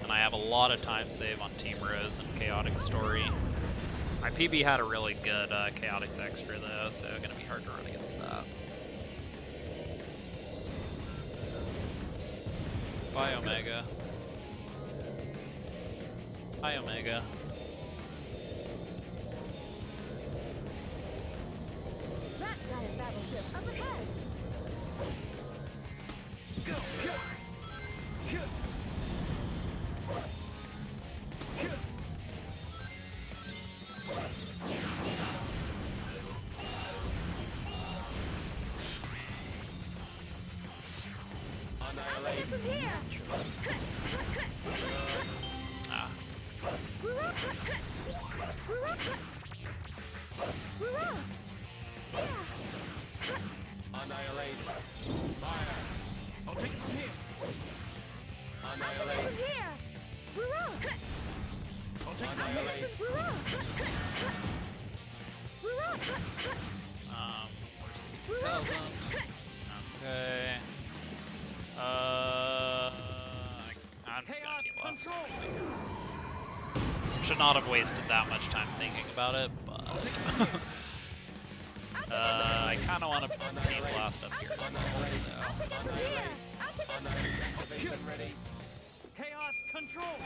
And I have a lot of time save on Team Rose and Chaotic Story. My PB had a really good Chaotix extra though, so gonna be hard to run against that. Bye Omega. Hi Omega. That giant battleship up ahead! Go. Here. Here. Here. Annihilate. From here! Ah, Hurrah! Hurrah! Hurrah! Yeah! Annihilate. Fire. I'll take it from here. Annihilate. From here! Hurrah! I'll take it from here. Annihilate. Hurrah! Hurrah! where's the 2000? Okay. I'm just gonna Chaos team left. control. Should not have wasted that much time thinking about it, but I kind of want to team blast up here as well. So Annihilate. Activation ready. Chaos control.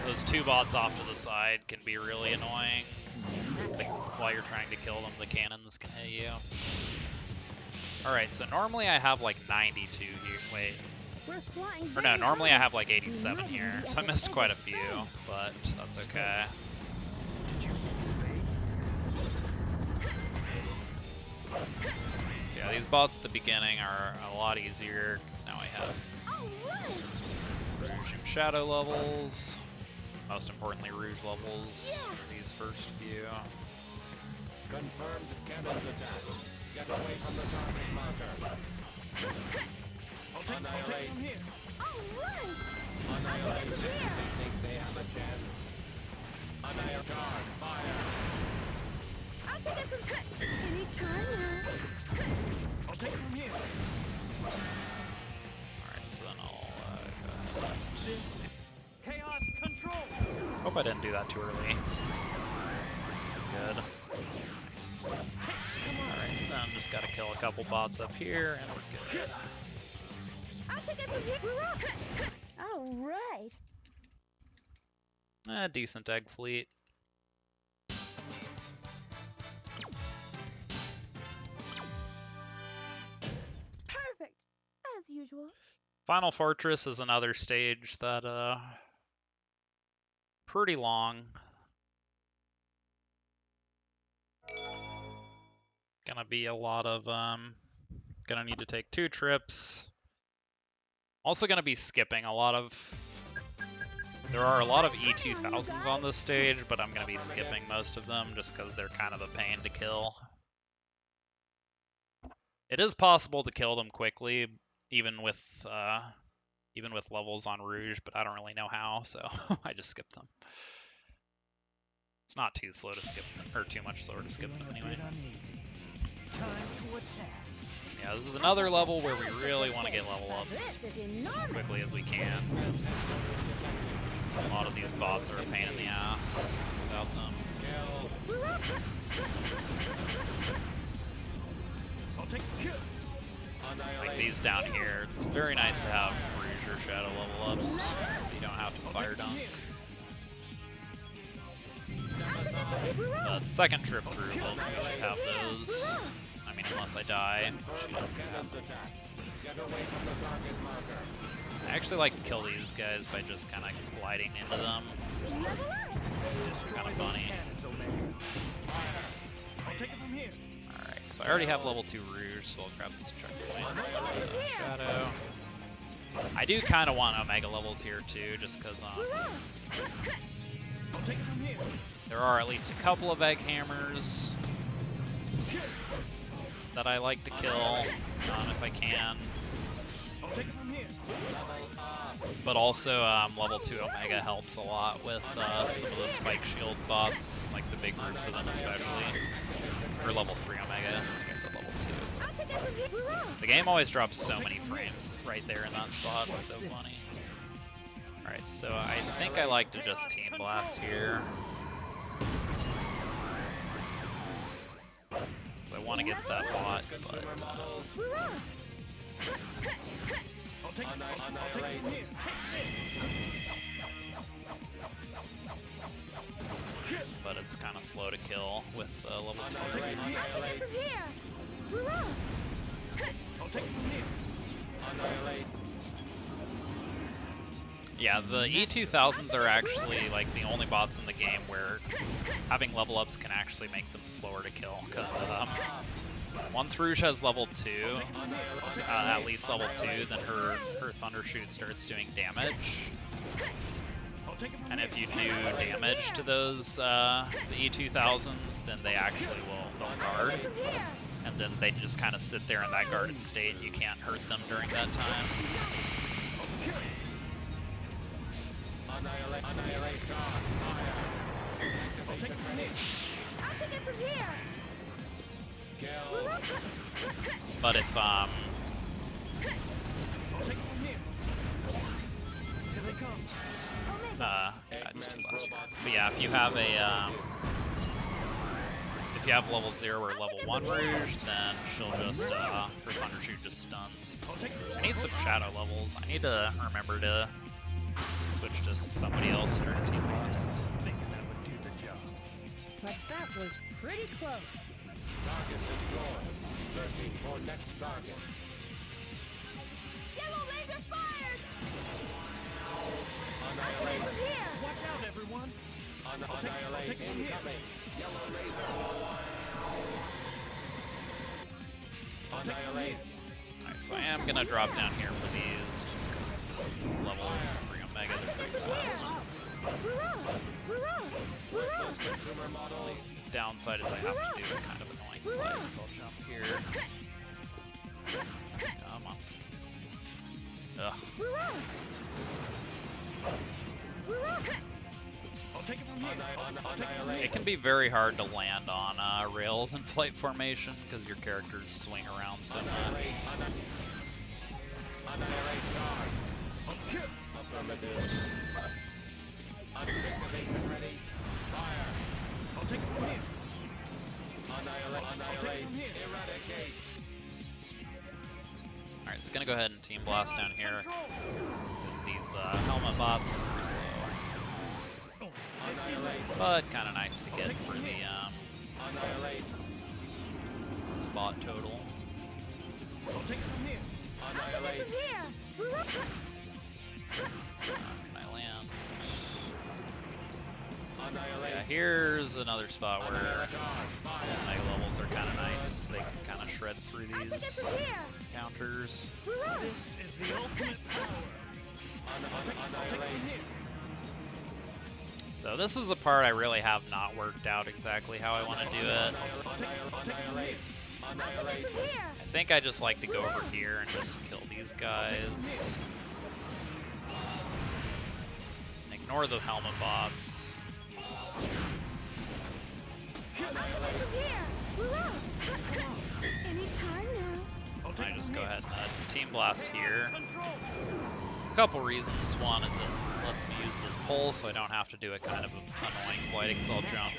those 2 bots off to the side can be really annoying. While you're trying to kill them, the cannons can hit you. Alright, so normally I have like 92 here. Wait. We're flying Or no, very normally I high. have like 87 here. So I missed quite a few, but that's okay. Did you fix space? So yeah, these bots at the beginning are a lot easier, because now I have All right! Rouge and Shadow levels. Most importantly, Rouge levels for these first few. Confirmed cannons attack. Get away from the target marker. I'll take it from here. All right! Annihilate. Think they have a chance? Annihilate. Charge. Fire. I'll take it from anytime now. I'll take it from here. Alright, so then I'll go ahead This chaos control. and... Hope I didn't do that too early. Good. Alright, then just gotta kill a couple bots up here, and we're good. I'll take it from here. All right. Decent egg fleet. Perfect. As usual. Final Fortress is another stage that, pretty long. Gonna be a lot of, gonna need to take 2 trips. Also gonna be skipping a lot of... There are a lot of E2000s on this stage, but I'm gonna be skipping most of them just because they're kind of a pain to kill. It is possible to kill them quickly, even with levels on Rouge, but I don't really know how, so I just skip them. It's not too slow to skip them, or too much slower to skip them anyway. Time to attack. Yeah, this is another level where we really want to get level ups as quickly as we can. A lot of these bots are a pain in the ass without them. I'll take the kill. Like these down here, it's very nice to have Rouge or Shadow level ups, so you don't have to fire dunk. But second trip through, we should have those. I mean, unless I die. I actually like to kill these guys by just kind of gliding into them. Kind of funny. I'll take it from here. Alright, so I already have level 2 Rouge, so I'll grab this checkpoint. Shadow. I do kind of want Omega levels here too, just because I'll take it from here. there are at least a couple of egg hammers that I like to kill if I can. I'll take it from here. But also level 2 Omega helps a lot with some of the spike shield bots, like the big groups of them especially. Or level 3 Omega, I guess at level 2. The game always drops so many frames right there in that spot, it's so funny. Alright, so I think I like to just Team Blast here. So I want to get that bot, but... I'll take it from here. But it's kind of slow to kill with level 2. I'll take it from here. Yeah, the E2000s are actually like the only bots in the game where having level ups can actually make them slower to kill, because once Rouge has level 2, at least level 2, then her Thunder Shoot starts doing damage. And if you do damage to those the E2000s, then they actually will guard. And then they just kind of sit there in that guarded state, and you can't hurt them during that time. Annihilate charge. Fire. I'll take it from here. I'll take it from here. Kill. But if I'll take it from here. Here they come. yeah, I just did last year. But yeah, if you have a if you have level 0 or level 1 Rouge, then she'll just her Thunder Shoot just stuns. I need some Shadow levels. I need to remember to switch to somebody else during Team Blast. Thinking that would do the job. But that was pretty close. Target destroyed. Searching for next target. Yellow laser fired. Annihilate. From here. Watch out, everyone. Annihilate take it from here. incoming. Yellow laser. Annihilate. Alright, so I am gonna drop down here for these, just because level 3 Omega, they're pretty fast. Consumer model. The downside is I have to do a kind of annoying play, so I'll jump here. Come on. Ugh. I'll take it from here. I'll take it from here. It can be very hard to land on rails in flight formation because your characters swing around so much. Annihilate charge. Affirmative. Excavation ready. Fire. I'll take it from here. Annihilate. Eradicate. Alright, so gonna go ahead and team blast down here. Because these helmet bots are so, Annihilate. but kind of nice to get for the Annihilate. bot total. I'll take it from here. Annihilate. Can I land? So Annihilate. yeah, here's another spot where Annihilate charge. Fire. mega levels are kind of nice. They can kind of shred through these counters. This is the ultimate power. I'll take it from here. So this is the part I really have not worked out exactly how I want to do it. Annihilate. Annihilate. I think I just like to go over here and just kill these guys. Ignore the helmet bots. I just go ahead and team blast here. A couple reasons. One is it lets me use this pole so I don't have to do a kind of annoying flight excel jump.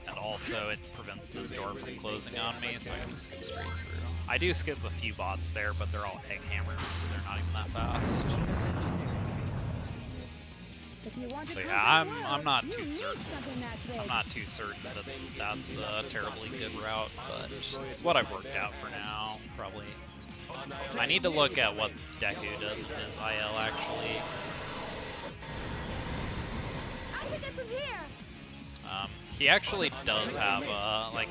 And also it prevents this door from closing on me, so I can just skip straight through. I do skip a few bots there, but they're all egg hammers, so they're not even that fast. So yeah, I'm not too certain. I'm not too certain that that's a terribly good route, but it's what I've worked out for now. Probably. I need to look at what Deku does in his IL actually. He actually does have like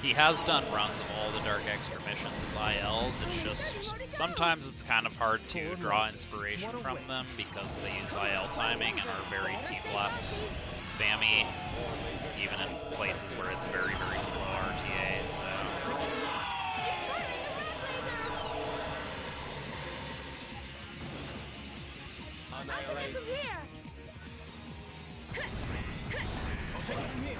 he has done runs of all the Dark Extra missions as ILs. It's just sometimes it's kind of hard to draw inspiration from them because they use IL timing and are very team blast spammy, even in places where it's very, very slow RTA. So. Annihilate. I'll take it from here.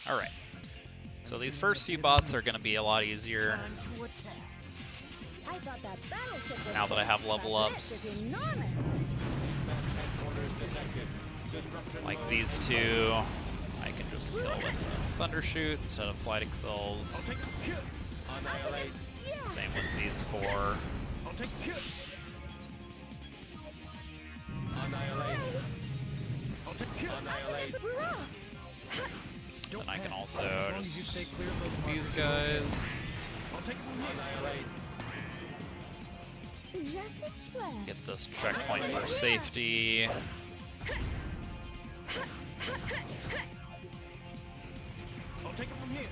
Alright, so these first few bots are going to be a lot easier now that I have level ups. Like these two, I can just kill with Thundershoot instead of Flight Excels. Annihilate. Same with these four. I'll take it. Annihilate. I'll take it. Annihilate. Then I can also As long as you just stay clear of those these guys. I'll take it from here. Annihilate. Get this checkpoint for safety. I'll take it from here.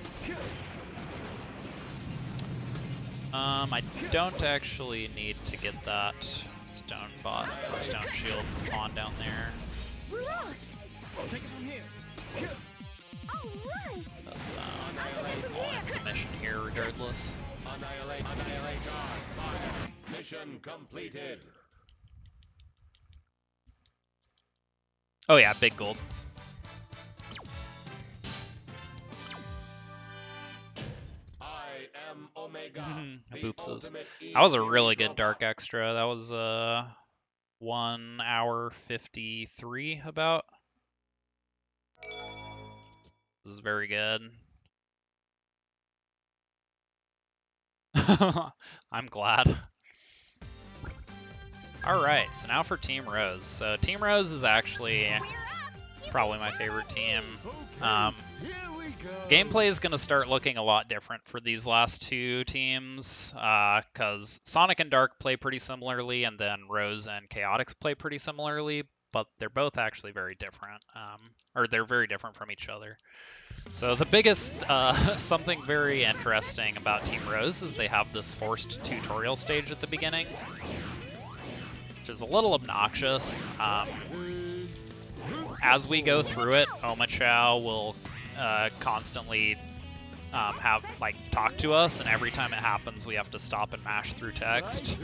I don't actually need to get that stone bot or stone shield pawn down there. I'll take it from here. That's all in the mission here regardless. Annihilate. Annihilate. Charge. Fire. Mission completed. Oh yeah, big gold. I am Omega. the Boop says. ultimate That was a E-Series really good robot. dark extra. That was 1 hour 53 about. This is very good. I'm glad. Alright, so now for Team Rose. So Team Rose is actually probably my favorite team. Gameplay is going to start looking a lot different for these last two teams, because Sonic and Dark play pretty similarly, and then Rose and Chaotix play pretty similarly, but they're both actually very different, or they're very different from each other. So the biggest, something very interesting about Team Rose is they have this forced tutorial stage at the beginning, which is a little obnoxious. as we go through it, Omachow will constantly have talk to us, and every time it happens, we have to stop and mash through text.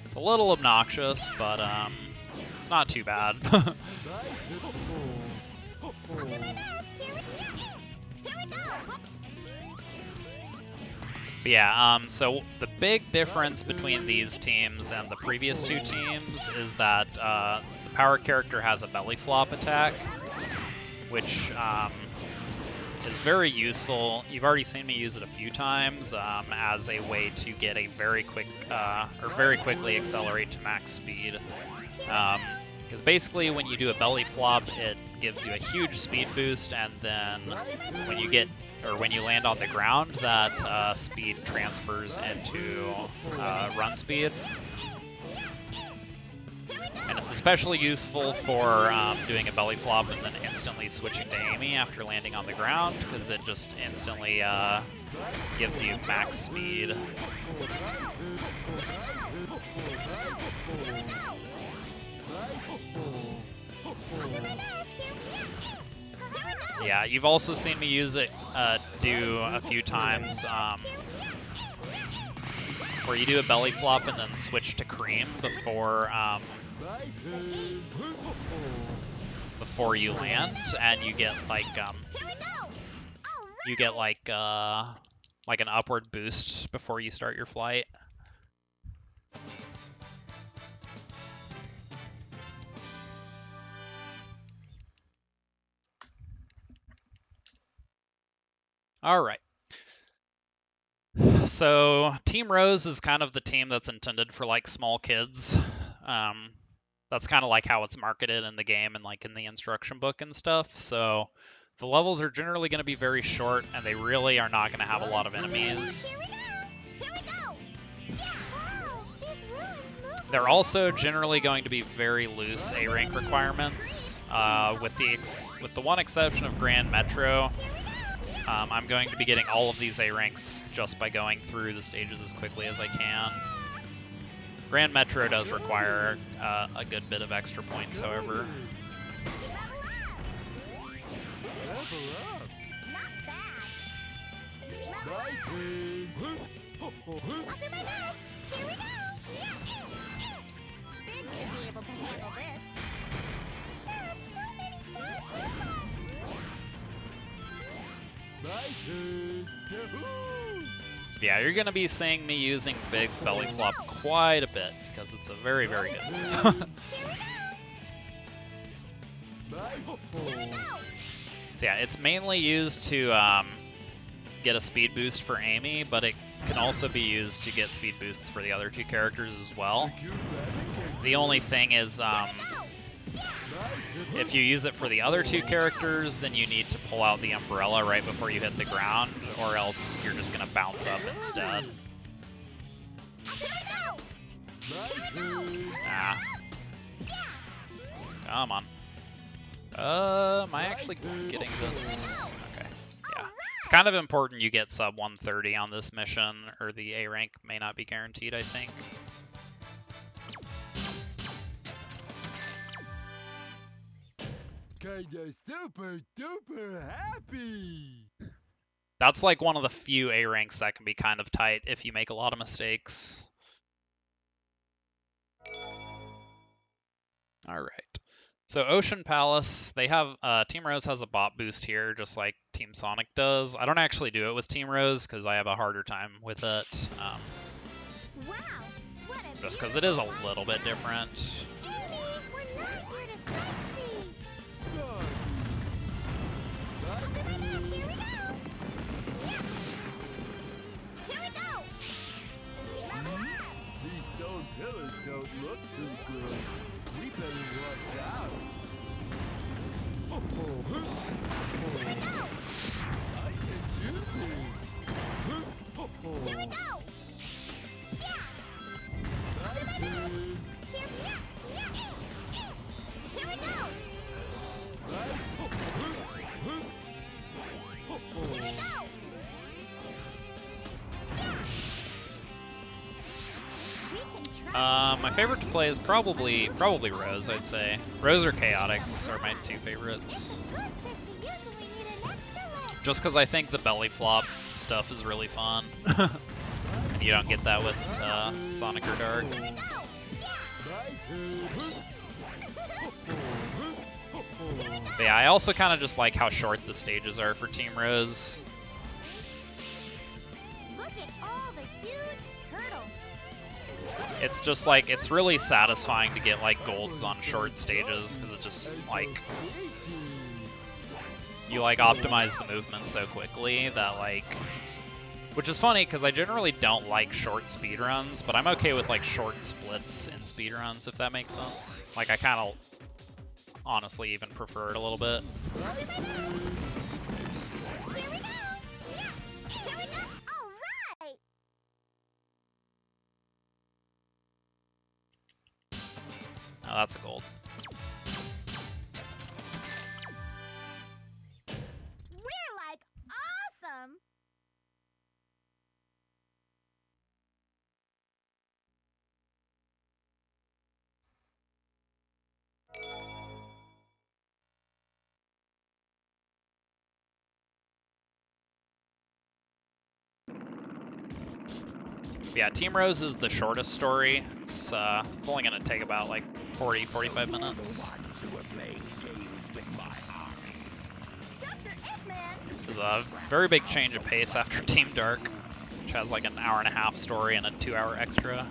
It's a little obnoxious, but it's not too bad. But yeah, so the big difference between these teams and the previous two teams is that the power character has a belly flop attack, which is very useful. You've already seen me use it a few times as a way to get a very quick, or very quickly accelerate to max speed. Because basically when you do a belly flop, it gives you a huge speed boost, and then when you get, or when you land on the ground, that speed transfers into run speed. And it's especially useful for doing a belly flop and then instantly switching to Amy after landing on the ground, because it just instantly gives you max speed. Yeah, you've also seen me use it do a few times where you do a belly flop and then switch to cream before you land, and you get like an upward boost before you start your flight. All right. So Team Rose is kind of the team that's intended for small kids. That's kind of how it's marketed in the game and in the instruction book and stuff. So the levels are generally going to be very short, and they really are not going to have a lot of enemies. They're also generally going to be very loose A rank requirements, with the one exception of Grand Metro. I'm going to be getting all of these A ranks just by going through the stages as quickly as I can. Grand Metro does require a good bit of extra points, however. Yeah, you're going to be seeing me using Big's belly flop quite a bit, because it's a very, very good move. So yeah, it's mainly used to get a speed boost for Amy, but it can also be used to get speed boosts for the other two characters as well. The only thing is, if you use it for the other two characters, then you need to pull out the umbrella right before you hit the ground, or else you're just going to bounce up instead. Ah. Come on. Am I actually getting this? Okay. Yeah. It's kind of important you get sub 130 on this mission, or the A rank may not be guaranteed, I think. Kinda super duper happy. That's one of the few A ranks that can be kind of tight if you make a lot of mistakes. All right. So Ocean Palace, they have Team Rose has a bot boost here, just like Team Sonic does. I don't actually do it with Team Rose because I have a harder time with it. Just because it is a little bit different. Pillars don't look too good. We better watch out. I can do this. Here we go. My favorite to play is probably Rose, I'd say. Rose or Chaotix are my two favorites. Just because I think the belly flop stuff is really fun. And you don't get that with Sonic or Dark. But yeah, I also kind of just like how short the stages are for Team Rose. Look at all the huge turtles. It's just like, it's really satisfying to get like golds on short stages because it just like, you like optimize the movement so quickly that like, which is funny because I generally don't like short speedruns, but I'm okay with like short splits in speedruns if that makes sense. Like I kind of honestly even prefer it a little bit. Oh, that's a gold. We're like awesome. Yeah, Team Rose is the shortest story. It's only gonna take about like 40-45 minutes. There's a very big change of pace after Team Dark, which has like an 1.5-hour story and a 2-hour extra.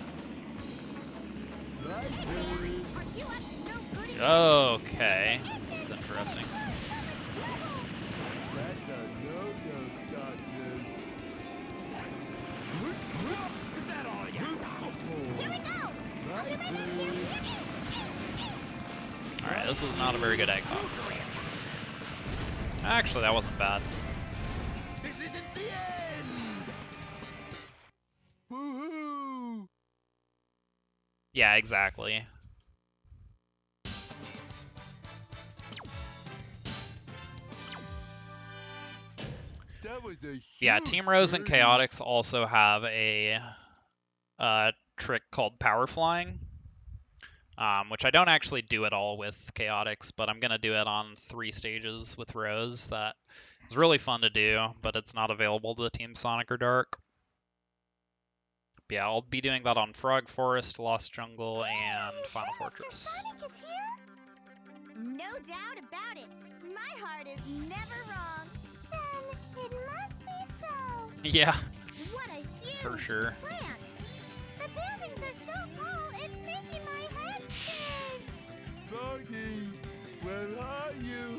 Okay, that's interesting. Alright, this was not a very good egg hop for me. Actually, that wasn't bad. This isn't the end! Woohoo! Yeah, exactly. That was a Yeah, huge Team Rose and birdie. Chaotix also have a trick called power flying, which I don't actually do at all with Chaotix, but I'm going to do it on 3 stages with Rose. That is really fun to do, but it's not available to the Team Sonic or Dark. Yeah, I'll be doing that on Frog Forest, Lost Jungle, and Final Fortress. Sonic is here? No doubt about it. My heart is never wrong. Then it must be so. Yeah, What a huge for sure. plant. The buildings are so tall, it's making my head spin. Froggy, where are you?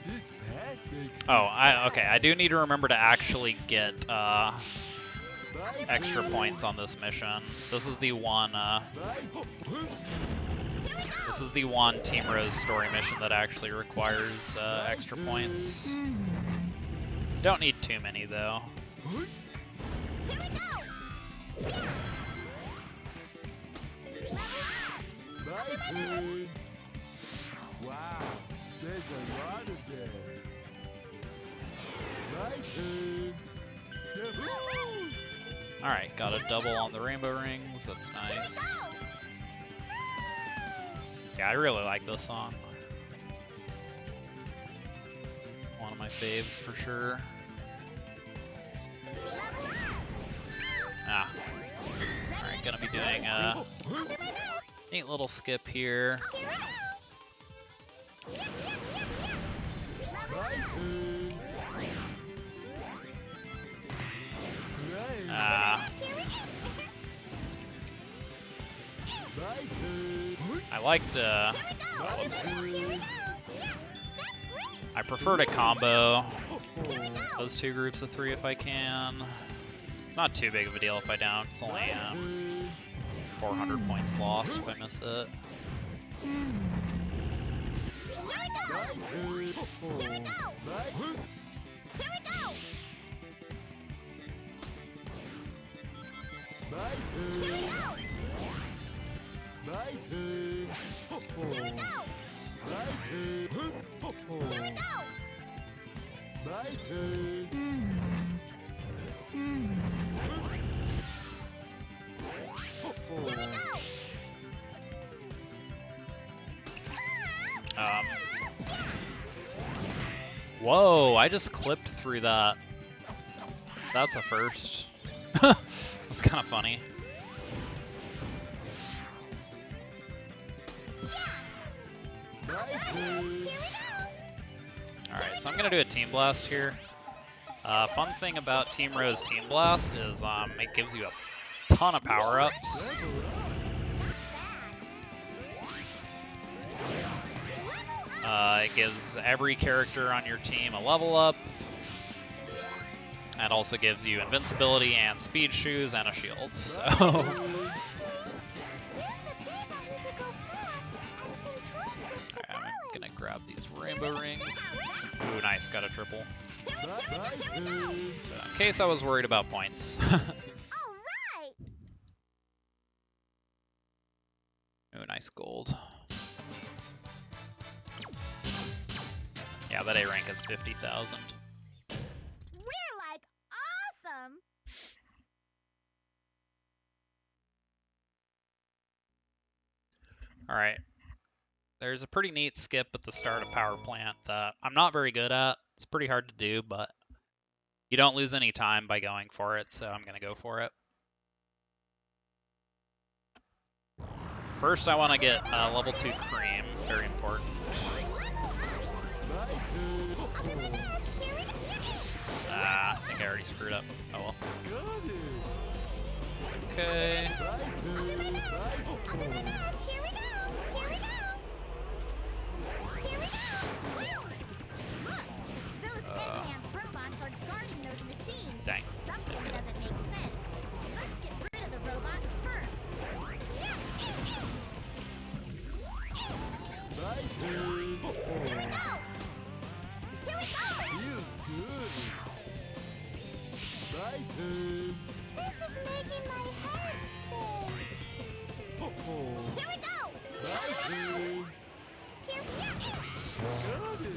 This path makes Oh, okay, I do need to remember to actually get extra points on this mission. This is the one Team Rose story mission that actually requires extra points. Don't need too many though. Wow, there's a lot of them. Alright, got a double on the rainbow rings, that's nice. Yeah, I really like this song. One of my faves for sure. Ah. Alright, gonna be doing a neat little skip here. I liked, whoops. I prefer to combo those 2 groups of 3 if I can. Not too big of a deal if I don't. It's only 400 points lost if I miss it. Whoa, I just clipped through that. That's a first. That's kind of funny. Alright, so I'm going to do a Team Blast here. Fun thing about Team Rose Team Blast is it gives you a ton of power-ups. It gives every character on your team a level up. It also gives you invincibility and speed shoes and a shield. So I'm gonna grab these rainbow rings. Ooh, nice, got a triple. So in case I was worried about points. Ooh, nice gold. Yeah, that A rank is 50,000. We're like awesome. All right. There's a pretty neat skip at the start of Power Plant that I'm not very good at. It's pretty hard to do, but you don't lose any time by going for it, so I'm going to go for it. First, I want to get level 2 Cream, very important. I think I already screwed up. Oh well. It's okay. Dang. Something doesn't make sense. Let's get rid of the robots first. Here we go! Feels good. Bye, This is making my head spin. Here we go! Bye, Here, Got it.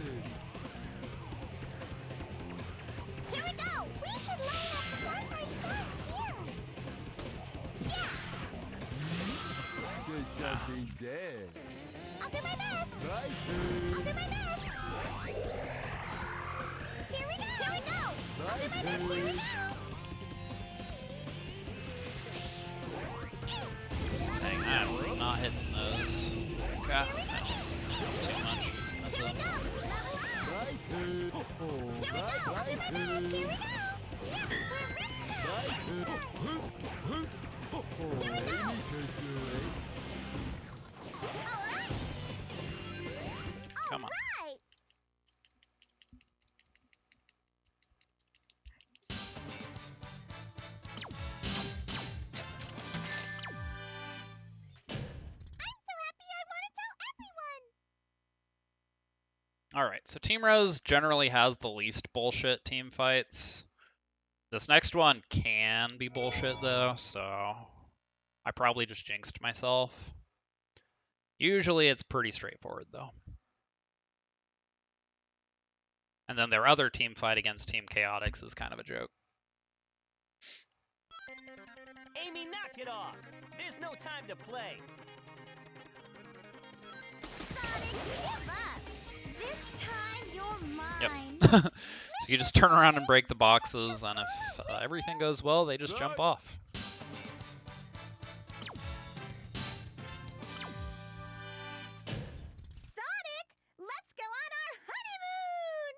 Here we go! We should line up side by side here. There's something there. I'll do my best. Bye, I'll do my best. Here we go! Here we go! I'll do my best. Here we go! Dang, I'm not hitting those. It's okay. That's too much. That's up. Bye, Come on. Right. Alright, so Team Rose generally has the least bullshit team fights. This next one can be bullshit though, so I probably just jinxed myself. Usually it's pretty straightforward though. And then their other team fight against Team Chaotix is kind of a joke. Amy, knock it off! There's no time to play! Sonic, give up. This time you're mine. Yep. So you just turn around and break the boxes, and if everything goes well, they just jump off. Sonic, let's go on our honeymoon.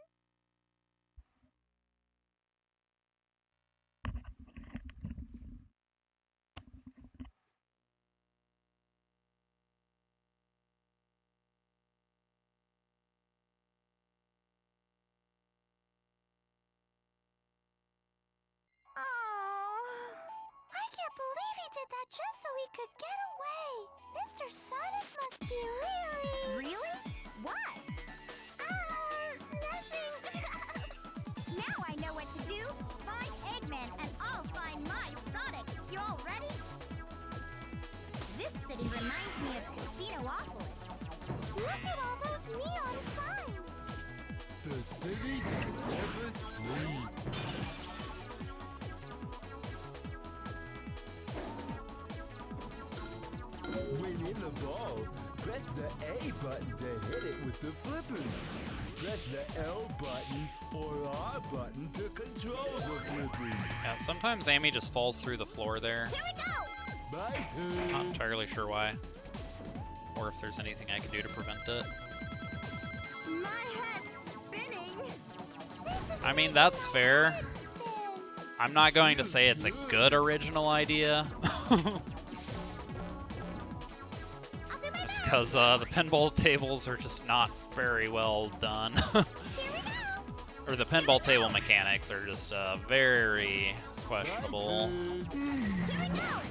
Oh, I can't believe he did that just so he could get away. Mr. Sonic must be really... Really? What? Nothing. Now I know what to do. Find Eggman and I'll find my Sonic. You all ready? This city reminds me of Casinopolis. Look at all those neon signs. The city never sleeps. When in the ball, press the A button to hit it with the flippers. Press press the L button or R button to control the flipping. Yeah, sometimes Amy just falls through the floor there. Here we go! Bye, Not entirely sure why. Or if there's anything I can do to prevent it. My head's spinning. I mean, that's fair. I'm not going to say it's a good original idea. Just because the pinball tables are just not very well done. Or the pinball table mechanics are just very questionable.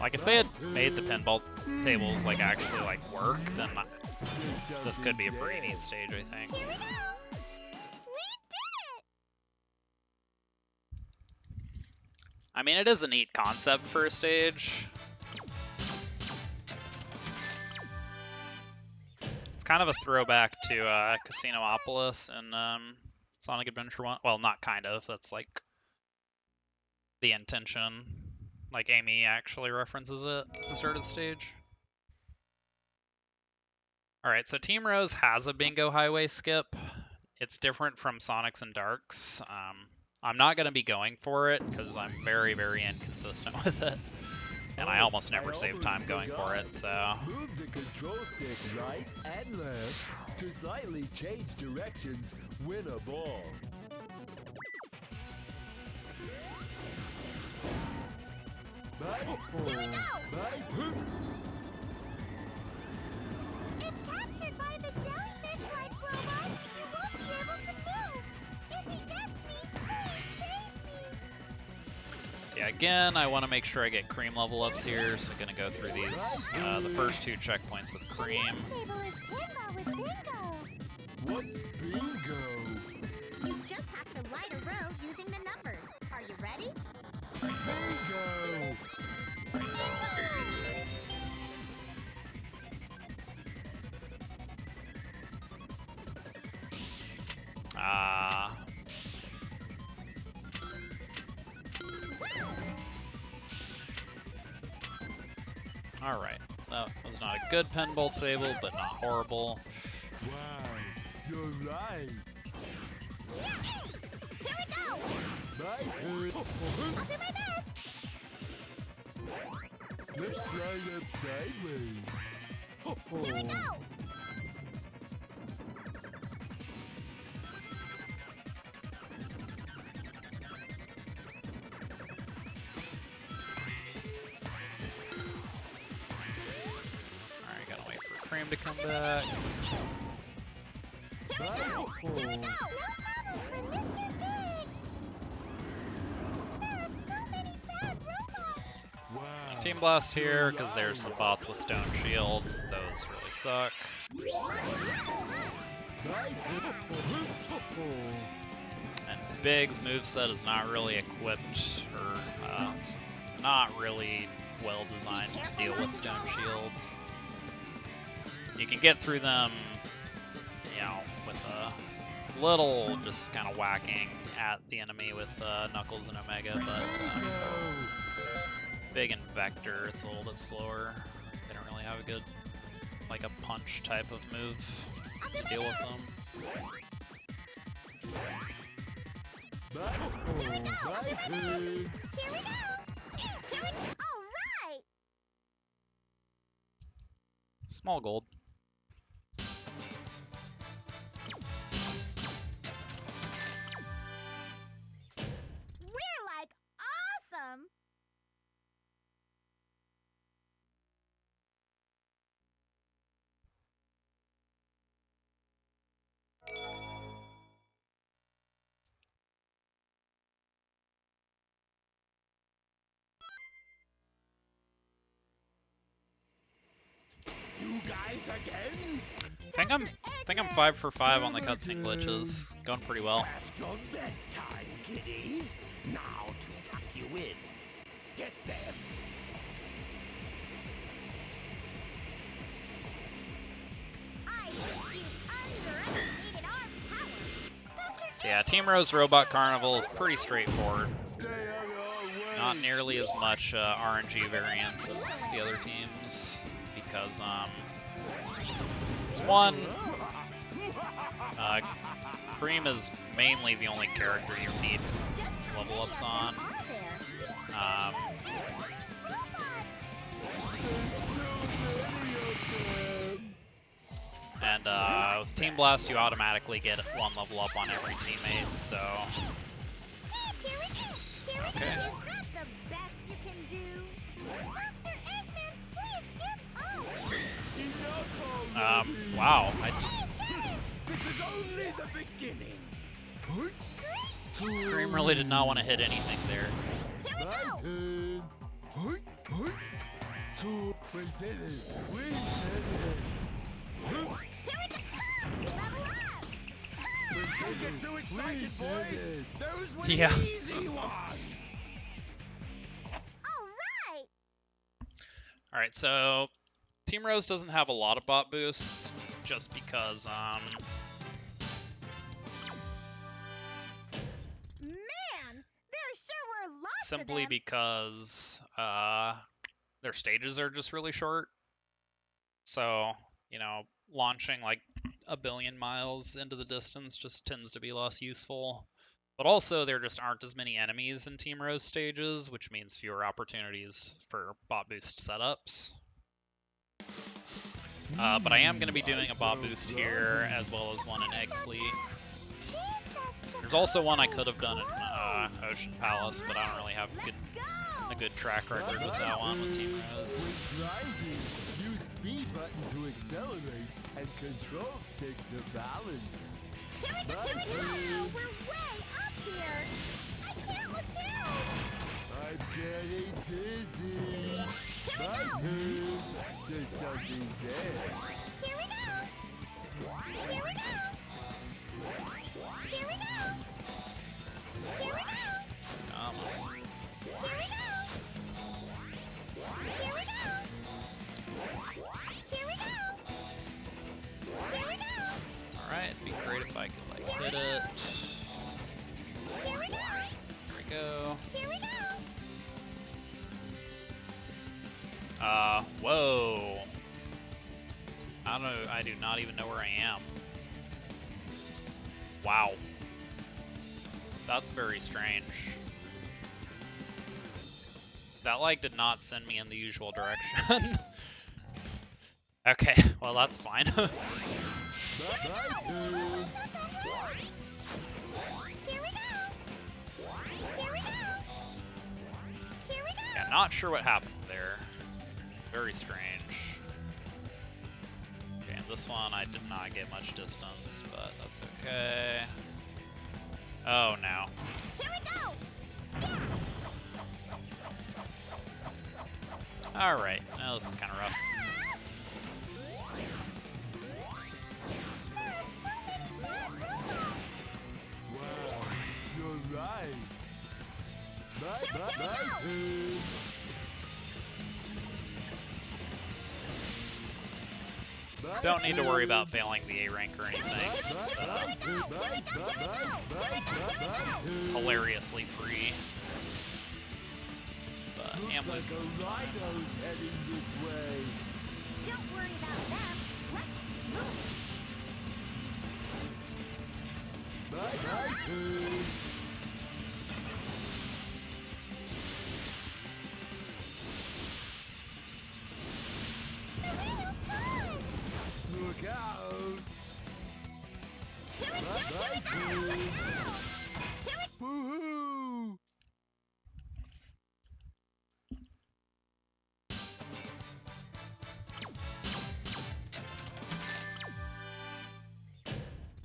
Like, if they had made the pinball tables like actually like work, then this could be a pretty neat stage, I think. Here we go! We did it! I mean, it is a neat concept for a stage. It's kind of a throwback to Casinopolis and Sonic Adventure 1. Well, not kind of. That's like the intention. Like, Amy actually references it at the start of the stage. Alright, so Team Rose has a Bingo Highway skip. It's different from Sonic's and Dark's. I'm not going to be going for it because I'm very, very inconsistent with it. And I almost never save time going for it, so... Move the control stick right and left to slightly change directions. Win a ball. Bye. Bye. It's captured by the jellyfish-like robot. You won't be able to move. If he gets me, please save me. So yeah, again, I want to make sure I get cream level ups here, so I'm going to go through these, the first 2 checkpoints with cream. Table is pinball with bingo. What bingo? You just have to light a row using the numbers. Are you ready? Bingo! Alright, that was not a good pinball table, but not horrible. Wow, you're right. Here we go! Bye. I'll do my best! Let's slide up sideways. Here we go! Alright, gotta wait for cream to come back. Bye. Wow. Team Blast here, because there's some bots with stone shields. Those really suck. And Big's moveset is not really equipped, or it's not really well designed to deal with stone shields. You can get through them, you know, with a little just kind of whacking at the enemy with Knuckles and Omega, but Big and Vector, it's a little bit slower. They don't really have a good, like a punch type of move to deal with them. Bye. Here we go! All right! Small gold. We're like awesome! You guys again? I think I'm 5 for 5 on the cutscene glitches. Going pretty well. Past your bedtime, kiddies. Now to tuck you in. Get them. I think you underestimated our power. So yeah, Team Rose Robot Carnival is pretty straightforward. Stay out of our way. Not nearly as much RNG variance as the other teams, because one, Cream is mainly the only character you need level ups on. And with Team Blast, you automatically get 1 level up on every teammate, so... Okay. Is that the best you can do? Dr. Eggman, please give up! Wow, I just... This is only the beginning. Cream really did not want to hit anything there. Here we go! We did it! We did it! Here we go! Level up! Don't get too excited, boys! Those were Yeah. the easy ones! Alright! Alright, so Team Rose doesn't have a lot of bot boosts, just because, Man! There sure were lots simply of them! because, their stages are just really short. So, you know, launching like 1 billion miles into the distance just tends to be less useful. But also, there just aren't as many enemies in Team Rose stages, which means fewer opportunities for bot boost setups. But I am going to be doing a bot boost here, as well as one in Egg Fleet. There's also one I could have done in Ocean Palace, but I don't really have a good track record with that one with Team Rose. When grinding, use B button to accelerate and control stick to balance. Here we go! We're way up here! I can't look down! I'm getting dizzy. Here we My go! turn. There's something there. Here we go! Here we go! Here we go! Here we go! Come on. Here we go! Here we go! Here we go! Here we go! Alright, it'd be great if I could like hit it. Here we go! There we go. Here we go! Whoa. I don't know, I do not even know where I am. Wow. That's very strange. That like did not send me in the usual direction. Okay, well that's fine. My turn. Here we go! Here we go! Here we go! Yeah, not sure what happened there. Very strange. Okay, and this one I did not get much distance, but that's okay. Oh no. Here we go! Alright, now this is kind of rough. Wow, you're right. My turn. Don't need to worry about failing the A rank or anything. It's hilariously free. But am losing some time. Rhino's heading this way. Don't worry about them. Let's move. My turn. Look out! My turn. Woohoo!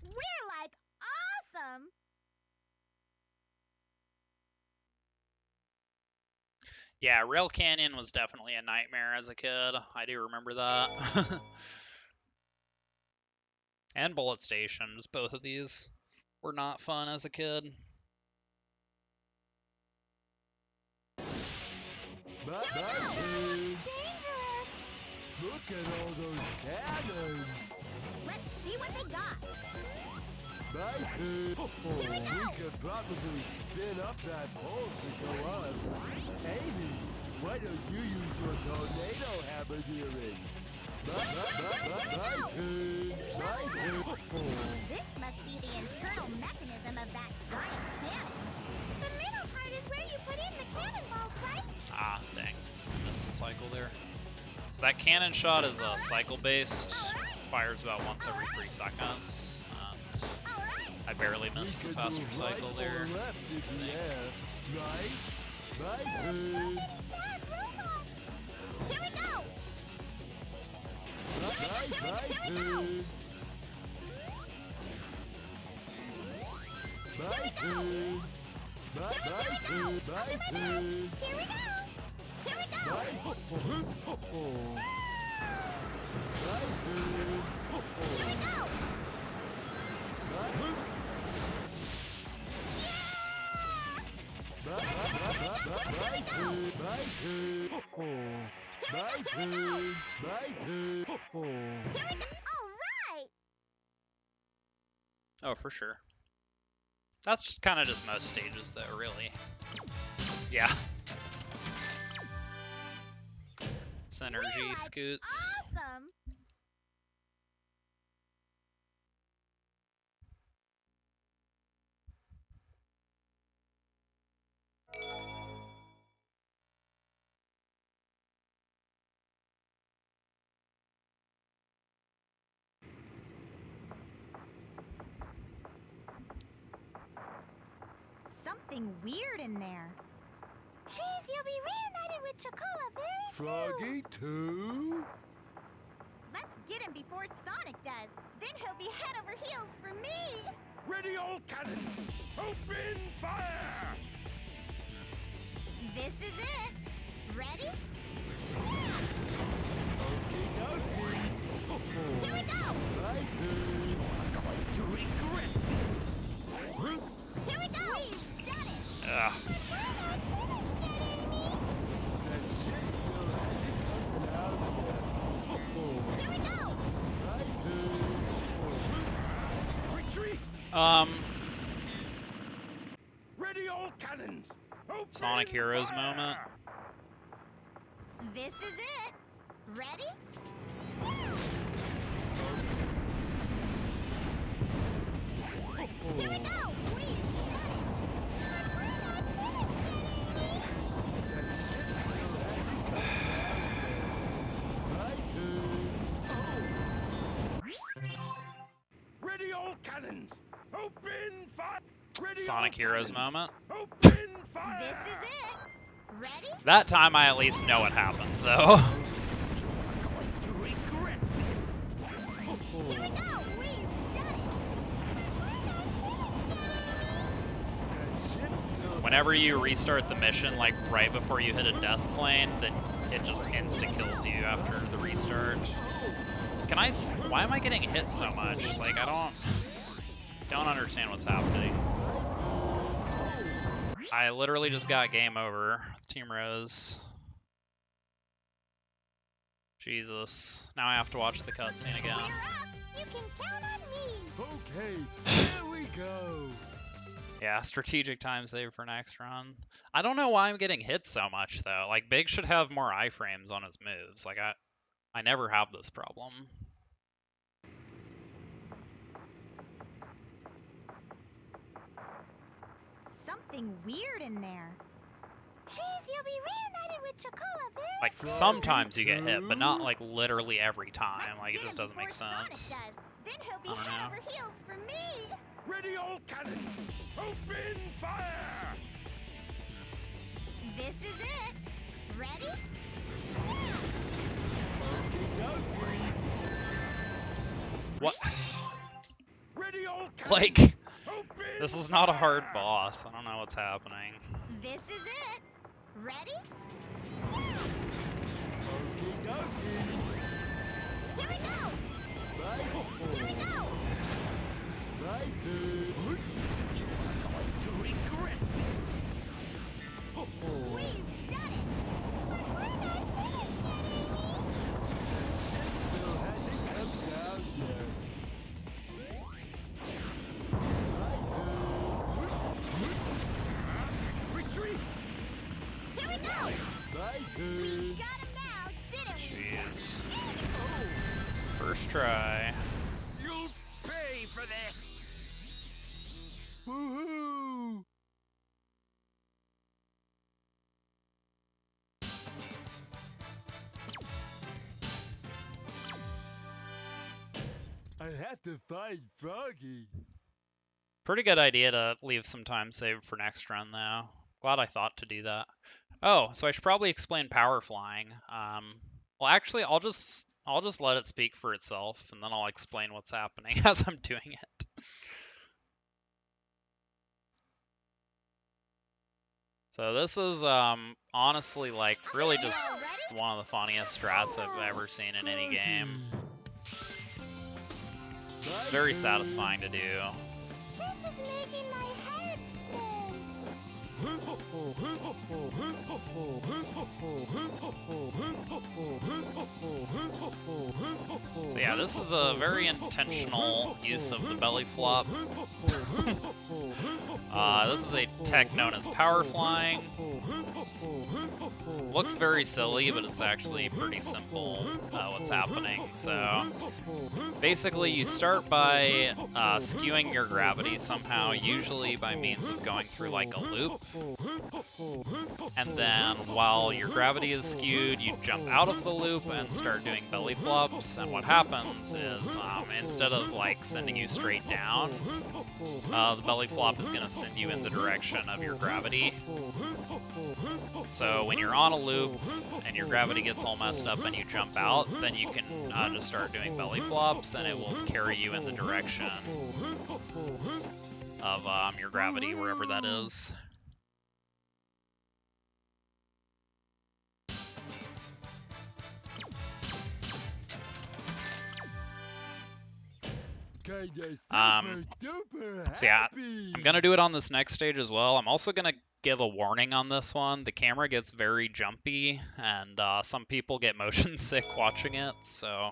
We're like awesome! Yeah, Rail Canyon was definitely a nightmare as a kid. I do remember that. And Bullet Stations, both of these were not fun as a kid. My turn. Dangerous! Look at all those cannons. Let's see what they got. My turn. Oh, we could probably spin up that pole to go up. Amy, why don't you use your tornado hammer earring? This must be the internal mechanism of that giant cannon. The middle part is where you put in the cannonballs, right? Ah, dang. Missed a cycle there. So that cannon shot is cycle-based. Fires about once every 3 seconds. I barely missed the faster cycle there. Here we go! Oh, for sure. That's kind of just most stages, though, really. Yeah. Synergy scoots. Awesome! Something weird in there. Cheese, you'll be reunited with Chocola very soon. Froggy too? Let's get him before Sonic does. Then he'll be head over heels for me. Ready all cannons! Open fire! This is it. Ready? Here we go. To regret Here we go. We've done it. Ugh. Here we go. retreat! Ready all cannons! Open Sonic Heroes fire! moment. This is it. Ready? Here we go. We've done Ready all cannons! Open fire! Ready Sonic all Heroes cannons! moment. Open it. fire! This is it. Ready? That time I at least know what happens, though. To regret Here we go. We've done it. Whenever you restart the mission, like right before you hit a death plane, then it just insta-kills you after the restart. Why am I getting hit so much? Like, I don't understand what's happening. I literally just got game over with Team Rose. Jesus. Now I have to watch the cutscene again. We're up. You can count on me. Okay, here we go. Yeah, strategic time save for next run. I don't know why I'm getting hit so much, though. Like, Big should have more iframes on his moves. Like, I never have this problem. Something weird in there. Cheese, you'll be reunited with Chocola very Like, soon. sometimes you get hit, but not, like, literally every time. Like, it Get just him doesn't make before Sonic sense. does. Then he'll be I don't head know. over heels for me. Ready all cannons! Open fire! This is it. Ready? What? Ready all cannons! Like, Open this is not a hard fire! boss. I don't know what's happening. This is it. Ready? Here we go. Here we go. To regret We've done it. retreat! Here we go. We got him now, didn't we? Jeez. first try. You'll pay for this! Woohoo! I have to find Froggy. Pretty good idea to leave some time saved for next run, though. Glad I thought to do that. Oh, so I should probably explain power flying. Well, actually, I'll just let it speak for itself, and then I'll explain what's happening as I'm doing it. So this is honestly like really just one of the funniest strats I've ever seen in any game. It's very satisfying to do. This is making my head So yeah, this is a very intentional use of the belly flop. This is a tech known as power flying. Looks very silly, but it's actually pretty simple what's happening. So basically you start by skewing your gravity somehow, usually by means of going through like a loop. And then while your gravity is skewed, you jump out of the loop and start doing belly flops. And what happens is instead of like sending you straight down, the belly flop is going to send you in the direction of your gravity. So when you're on a loop and your gravity gets all messed up and you jump out, then you can just start doing belly flops and it will carry you in the direction of your gravity, wherever that is. So yeah, I'm gonna do it on this next stage as well. I'm also gonna give a warning on this one. The camera gets very jumpy, and some people get motion sick watching it, so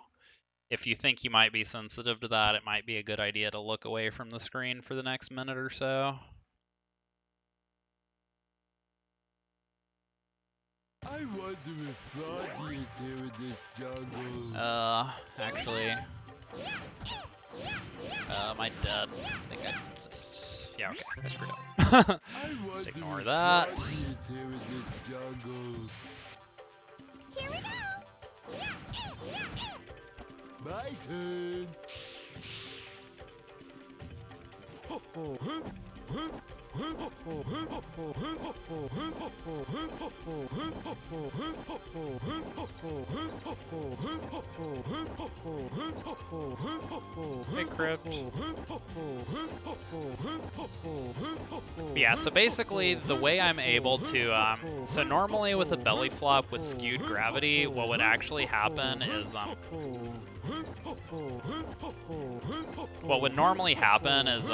if you think you might be sensitive to that, it might be a good idea to look away from the screen for the next minute or so. I wonder if Froggy is here in this jungle. Actually, am I dead? I think I just... Yeah, okay, I screwed up. Just ignore that. Froggy is here in this jungle. Here we go! My turn. Hey, Crypt. Yeah, so basically the way I'm able to, so normally with a belly flop with skewed gravity, what would actually happen is, what would normally happen is,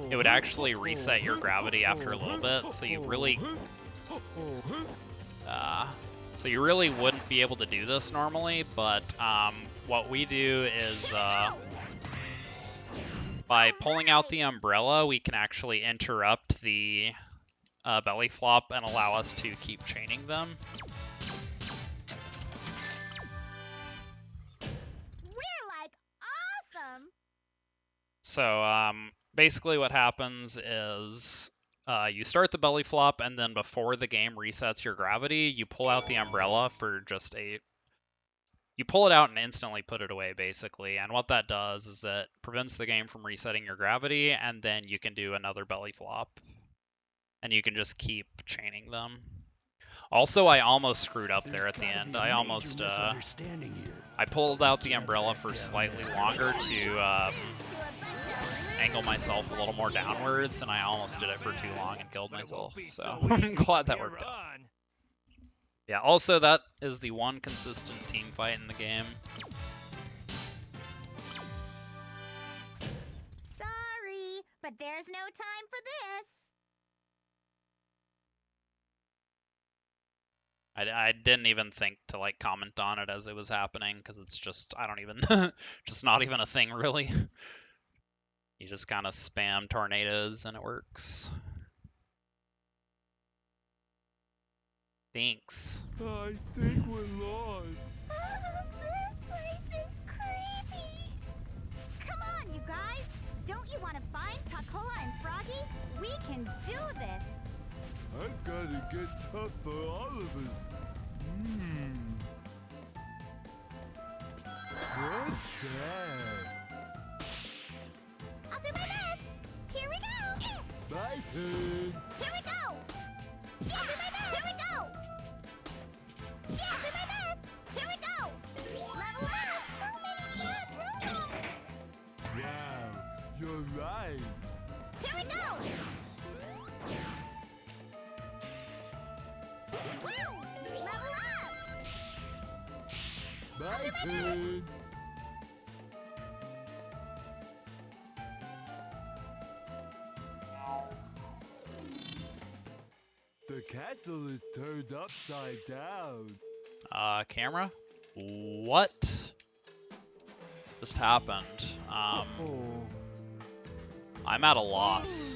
it would actually reset your gravity after a little bit, so you really wouldn't be able to do this normally, but what we do is by pulling out the umbrella, we can actually interrupt the belly flop and allow us to keep chaining them. We're like awesome! So basically what happens is you start the belly flop, and then before the game resets your gravity, you pull out the umbrella for just you pull it out and instantly put it away, basically. And what that does is it prevents the game from resetting your gravity, and then you can do another belly flop. And you can just keep chaining them. Also, I almost screwed up there at the end. I almost, I pulled out the umbrella for slightly longer to angle myself a little more downwards, and I almost did it for too long and killed myself. So I'm glad that worked out. Yeah, also that is the one consistent team fight in the game. Sorry, but there's no time for this. I didn't even think to like comment on it as it was happening, because it's just, I don't even, just not even a thing really. You just kind of spam tornadoes and it works. Thanks. I think we're lost. This place is creepy. Cola and Froggy, we can do this. I've got to get tough for all of us. What's that? I'll do my best. Here we go. My turn. Here we go. I'll do my best. Here we go. I'll do my best. Here we go. Level up. So many bad robots. Wow, you're right. Here we go. Woo! Level up. My turn. The castle is turned upside down. Camera? What just happened? I'm at a loss.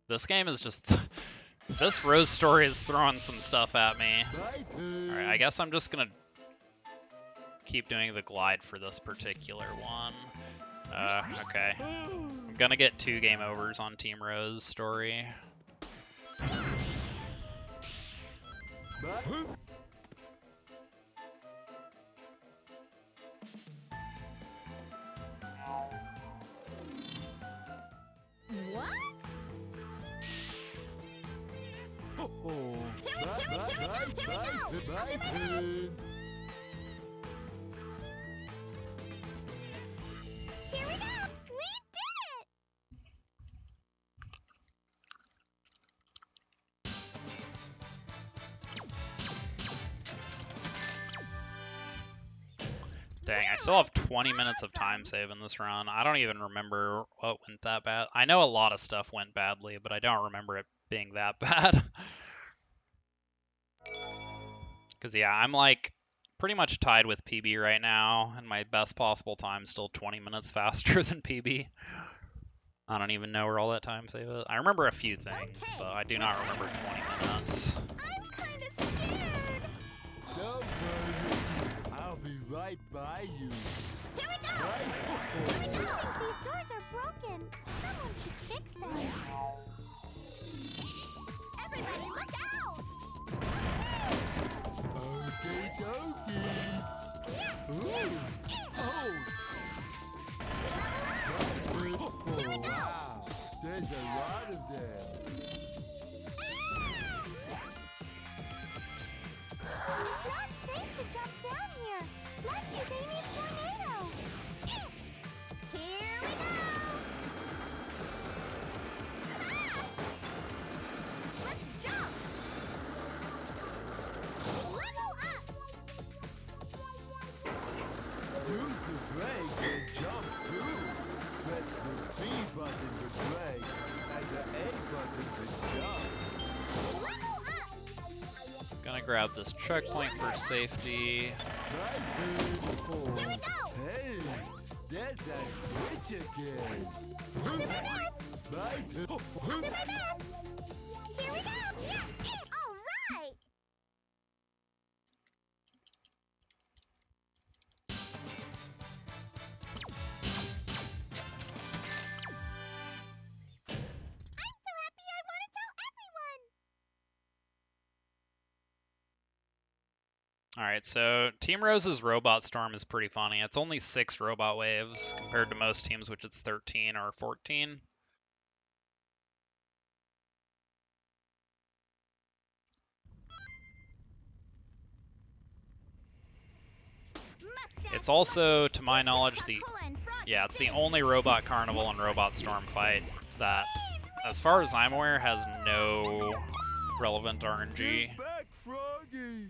This game is just... This Rose story is throwing some stuff at me. Alright, I guess I'm just gonna keep doing the glide for this particular one. Okay. I'm gonna get 2 game overs on Team Rose story. What? My turn. Here we go! We did it! Dang, I still have 20 minutes of time save in this run. I don't even remember what went that bad. I know a lot of stuff went badly, but I don't remember it being that bad. Because, yeah, I'm like pretty much tied with PB right now, and my best possible time is still 20 minutes faster than PB. I don't even know where all that time save is. I remember a few things, but I do not remember 20 minutes. I'm kind of scared. Don't worry. I'll be right by you. Here we go! Right. These doors are broken. Someone should fix them. Everybody, look out! Okie dokie. Ooh. Oh. Oh, wow. There's a lot of them. It's not safe to jump down here. Let's use Amy's tornado. Here we go! Ah! Let's jump! Level up! Use the brake and jump too. Press the B button to brake and the A button to jump. Level up! Gonna grab this checkpoint for safety. Here we go! Hey, there's that switch again. I'll do my best! My I'll do my best! Here we go! All right! I'm so happy I want to tell everyone! Alright, so Team Rose's Robot Storm is pretty funny. It's only 6 robot waves compared to most teams, which it's 13 or 14. It's also, to my knowledge, it's the only Robot Carnival and Robot Storm fight that, as far as I'm aware, has no relevant RNG. back, Froggy.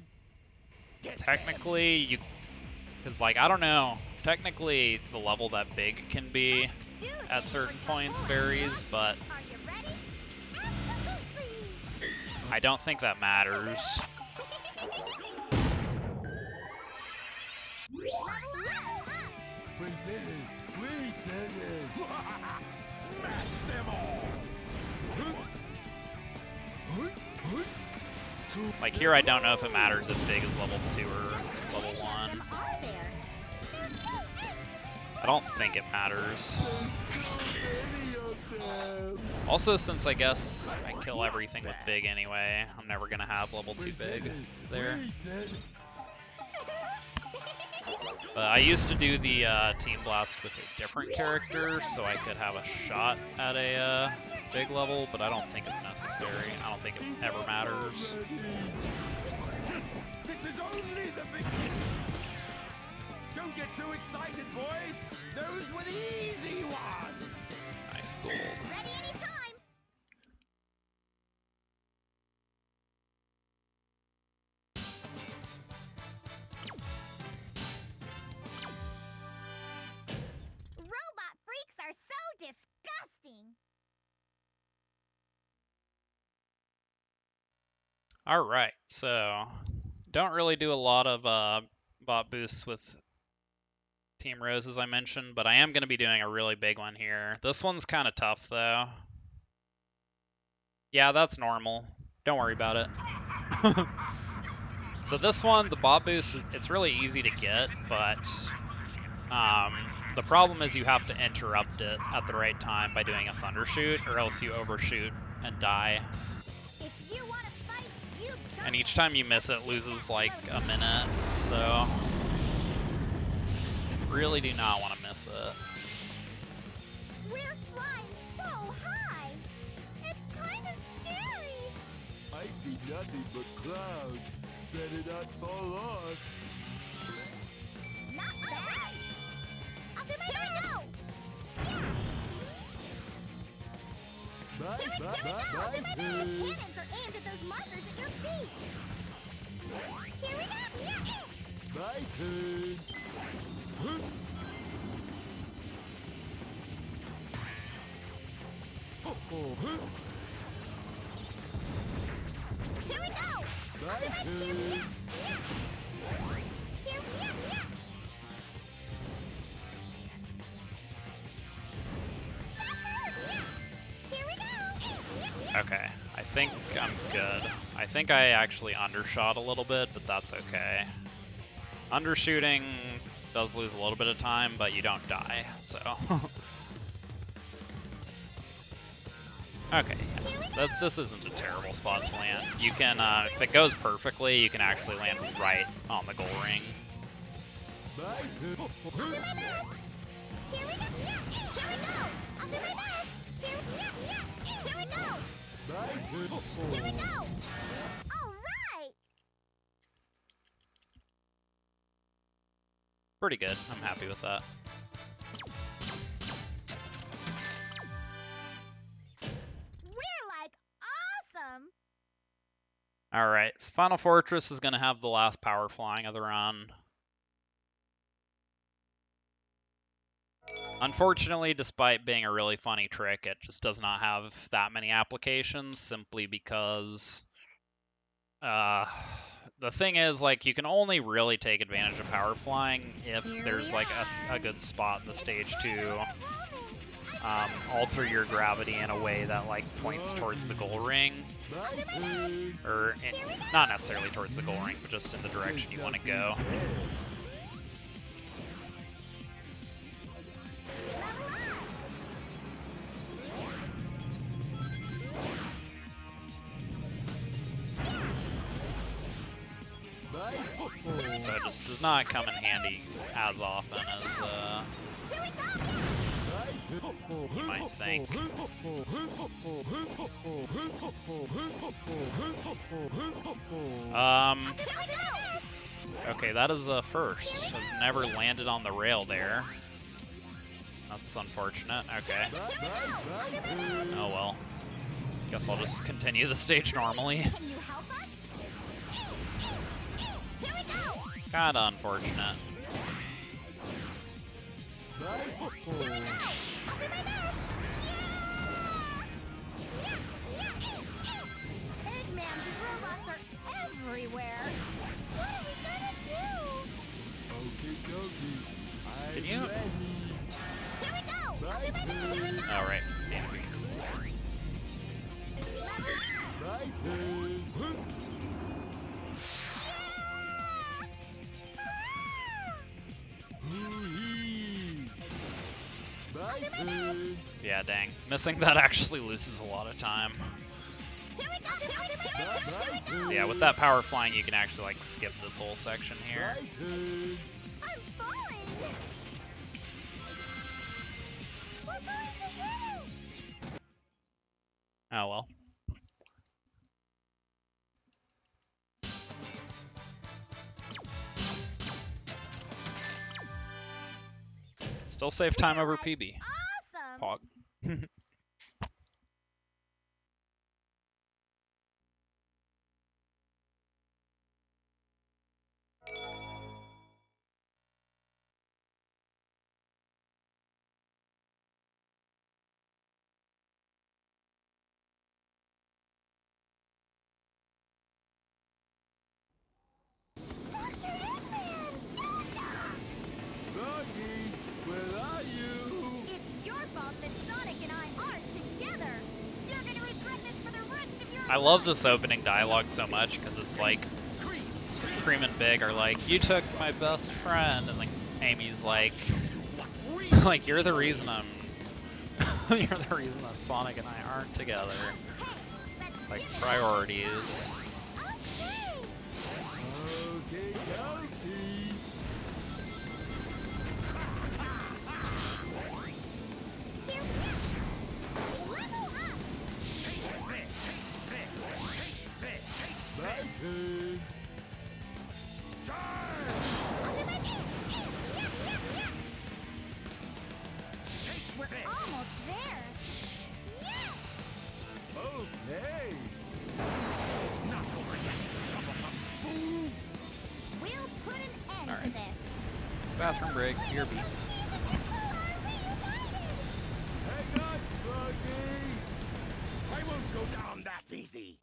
Technically, you... Because, like, I don't know. Technically, the level that big can be at certain points varies, but Are you ready? Absolutely! I don't think that matters. Level up! We did it. We did it. Smash them all! Like, here I don't know if it matters if big is level 2 or level 1. Them are there. I don't think it matters. Go, Also, since I guess I kill everything with big anyway, I'm never gonna have level 2 big there. But I used to do the Team Blast with a different character, so I could have a shot at a big level, but I don't think it's necessary. I don't think it ever matters. This is only the beginning. Don't get too excited, boys. Those were the easy ones. Nice gold. Ready anytime. Robot freaks are so disgusting. Alright, so don't really do a lot of bot boosts with Team Rose, as I mentioned, but I am going to be doing a really big one here. This one's kind of tough, though. Yeah, that's normal. Don't worry about it. So this one, the bot boost, it's really easy to get, but the problem is you have to interrupt it at the right time by doing a thunder shoot, or else you overshoot and die. If you want to fight, you go. And each time you miss it, loses like a minute, so really do not want to miss it. We're flying so high. It's kind of scary. I see nothing but clouds. Better not fall off. Not bad. I'll do my best. Bye, Here we go. bye, bye, The bye. cannons are aimed at those markers at your feet. Here we go. Bye, pig. Here we go. Bye, pig. Okay, I think I'm good. I think I actually undershot a little bit, but that's okay. Undershooting does lose a little bit of time, but you don't die, so. Okay, yeah. This isn't a terrible spot to land. You can, if it goes perfectly, you can actually land right on the goal ring. Bye, pig. Bye, pig. All right. Pretty good. I'm happy with that. We're like awesome. Alright, so Final Fortress is going to have the last power flying of the run. Unfortunately, despite being a really funny trick, it just does not have that many applications, simply because the thing is, like, you can only really take advantage of power flying if there's like a good spot in the stage to alter your gravity in a way that like points towards the goal ring, Bye, pig. or not necessarily towards the goal ring, but just in the direction you want to go. Bye. So it just does not come in handy as often as you might think. Okay, that is a first. I've never landed on the rail there. That's unfortunate. Okay. Bye, bye, bye, pig. Oh well. Guess I'll just continue the stage normally. Can you help us? Here we go. Kinda unfortunate. Bye. Eggman, the robots are everywhere. What are we gonna do? Okie dokie. Can I'm you- ready. Here we go. Bye, pig. Alright. Bye, pig. Hoo-hee. Bye, pig. Yeah, dang. Missing that actually loses a lot of time. Here we go! Here we go! So yeah, with that power flying, you can actually like skip this whole section here. I'm falling! We're going to hit it! Oh well. Still save time over PB. Awesome! Pog. Dr. Eggman! Froggy, where are you? It's your fault that Sonic and I aren't together! You're gonna regret this for the rest of your I love this opening dialogue so much because it's like Cream and Big are like, you took my best friend, and like Amy's like, like you're the reason I'm, you're the reason that Sonic and I aren't together. Like priorities. Okay, dokie. My turn. We're almost there! Okay. We'll put an end All right. to this! Bathroom break, beer beat. Hang on, Froggy. I won't go down that easy.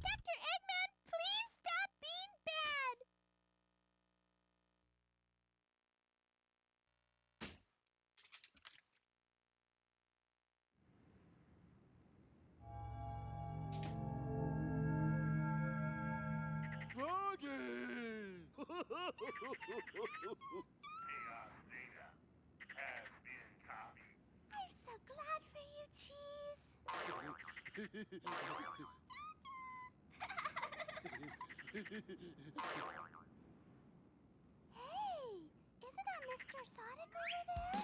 Dr. Eggman, please stop being bad! I'm so glad for you, Cheese! Hey, isn't that Mr. Sonic over there?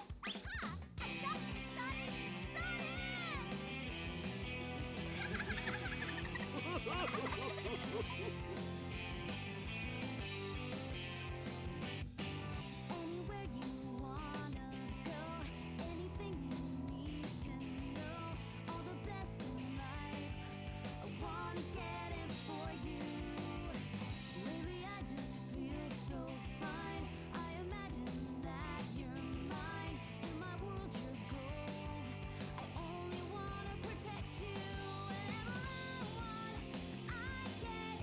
Dr. Sonic! Anywhere you wanna go, anything you need to know, all the best in life, I wanna get it for you. Lately I just feel so fine, I imagine that you're mine, in my world you're gold, I only wanna protect you, whenever I want, I get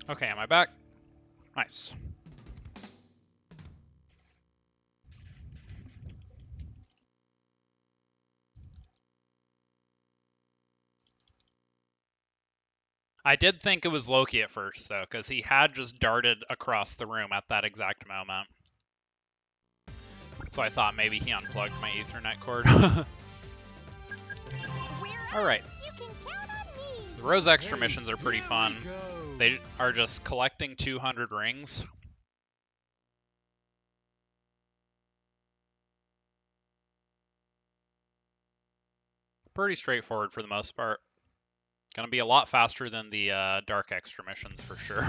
Okay, am I back? Nice. I did think it was Loki at first, though, because he had just darted across the room at that exact moment. So I thought maybe he unplugged my Ethernet cord. Alright. So the Rose Extra missions are pretty fun. They are just collecting 200 rings. Pretty straightforward for the most part. Gonna be a lot faster than the Dark Extra missions for sure.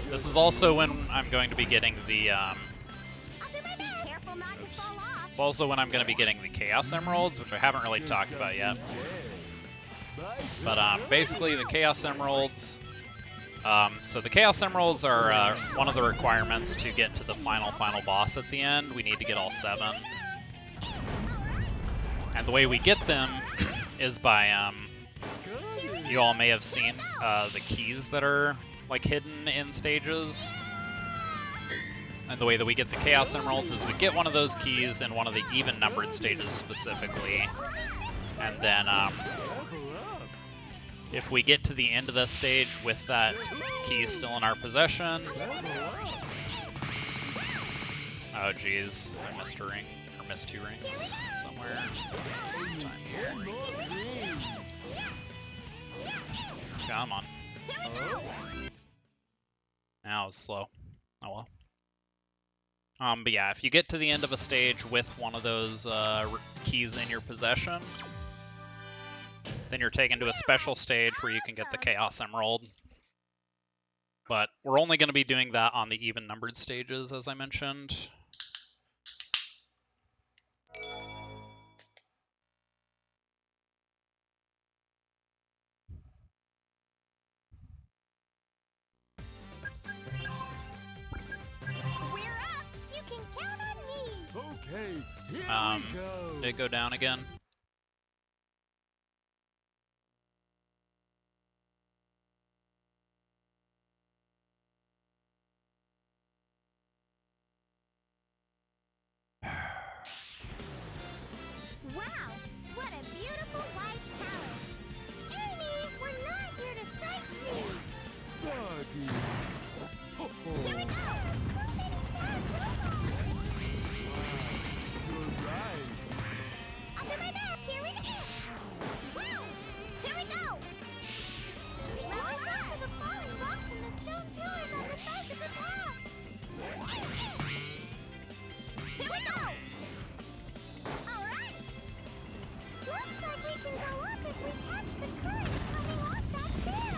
This is also when I'm going to be getting the it's also when I'm going to be getting the Chaos Emeralds, which I haven't really talked about yet. But basically the Chaos Emeralds, so the Chaos Emeralds are one of the requirements to get to the final boss at the end. We need to get all 7. And the way we get them is by, you all may have seen the keys that are like hidden in stages. And the way that we get the Chaos Emeralds is we get one of those keys in one of the even-numbered stages specifically. And then if we get to the end of the stage with that key still in our possession... Oh geez, I missed a ring, or missed 2 rings somewhere. Sometime here. Come on. That was slow. Oh well. But yeah, if you get to the end of a stage with one of those keys in your possession, then you're taken to a special stage where you can get the Chaos Emerald. But we're only going to be doing that on the even-numbered stages, as I mentioned. Okay, here we go. Did it go down again? Wow, what a beautiful white palace. Amy, we're not here to sightsee. Sorry. Here we go. So many fast robots. You're right. Under my back, here we go. Wow, here we go. Let's go to the falling blocks and the stone pillars on the sides of the path. Here we go. All right. Looks like we can go up if we catch the current coming off that fan.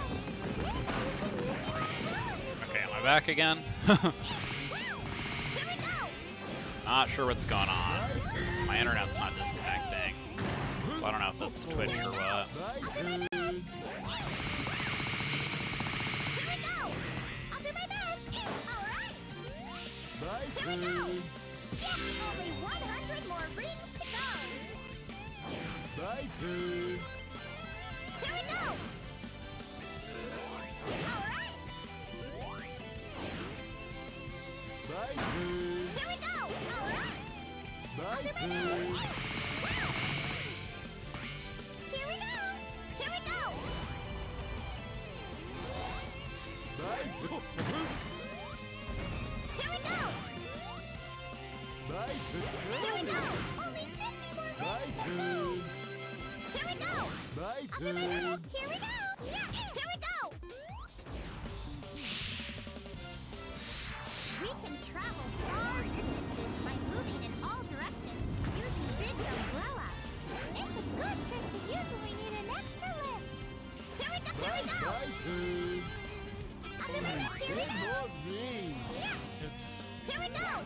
Maybe we can use your power. Okay, am I back again? Here we go. Not sure what's going on. So my internet's not disconnecting. So I don't know if that's Twitch or what. Bye, dude. Here we go. I'll do my best. All right. Bye, Here we go. dude. Only 100 more rings to go. Bye, dude. Here we go. All right. Bye, dude. Here we go. All right. Bye, Here we dude. go. Here we go. Bye, dude. Here we go. Bye, Here we dude. go. Only 50 more Bye, rings to go. dude. Here we go. Bye, I'll do my dude. best. Here we go. Here we go. We can travel far distances by moving in all directions using Big's umbrella. It's a good trick to use when we need an extra lift. Here we go. Bye, bye, dude. I'll do my Only best. Here we 10 go. more rings. Here we go. All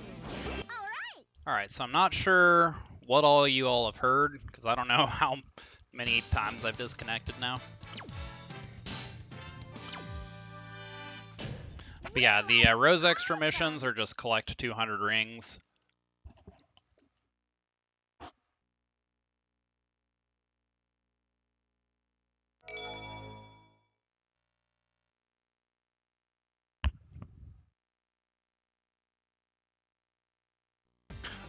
right. Alright, so I'm not sure what all you all have heard, because I don't know how many times I've disconnected now. But yeah, the Rose Extra missions are just collect 200 rings.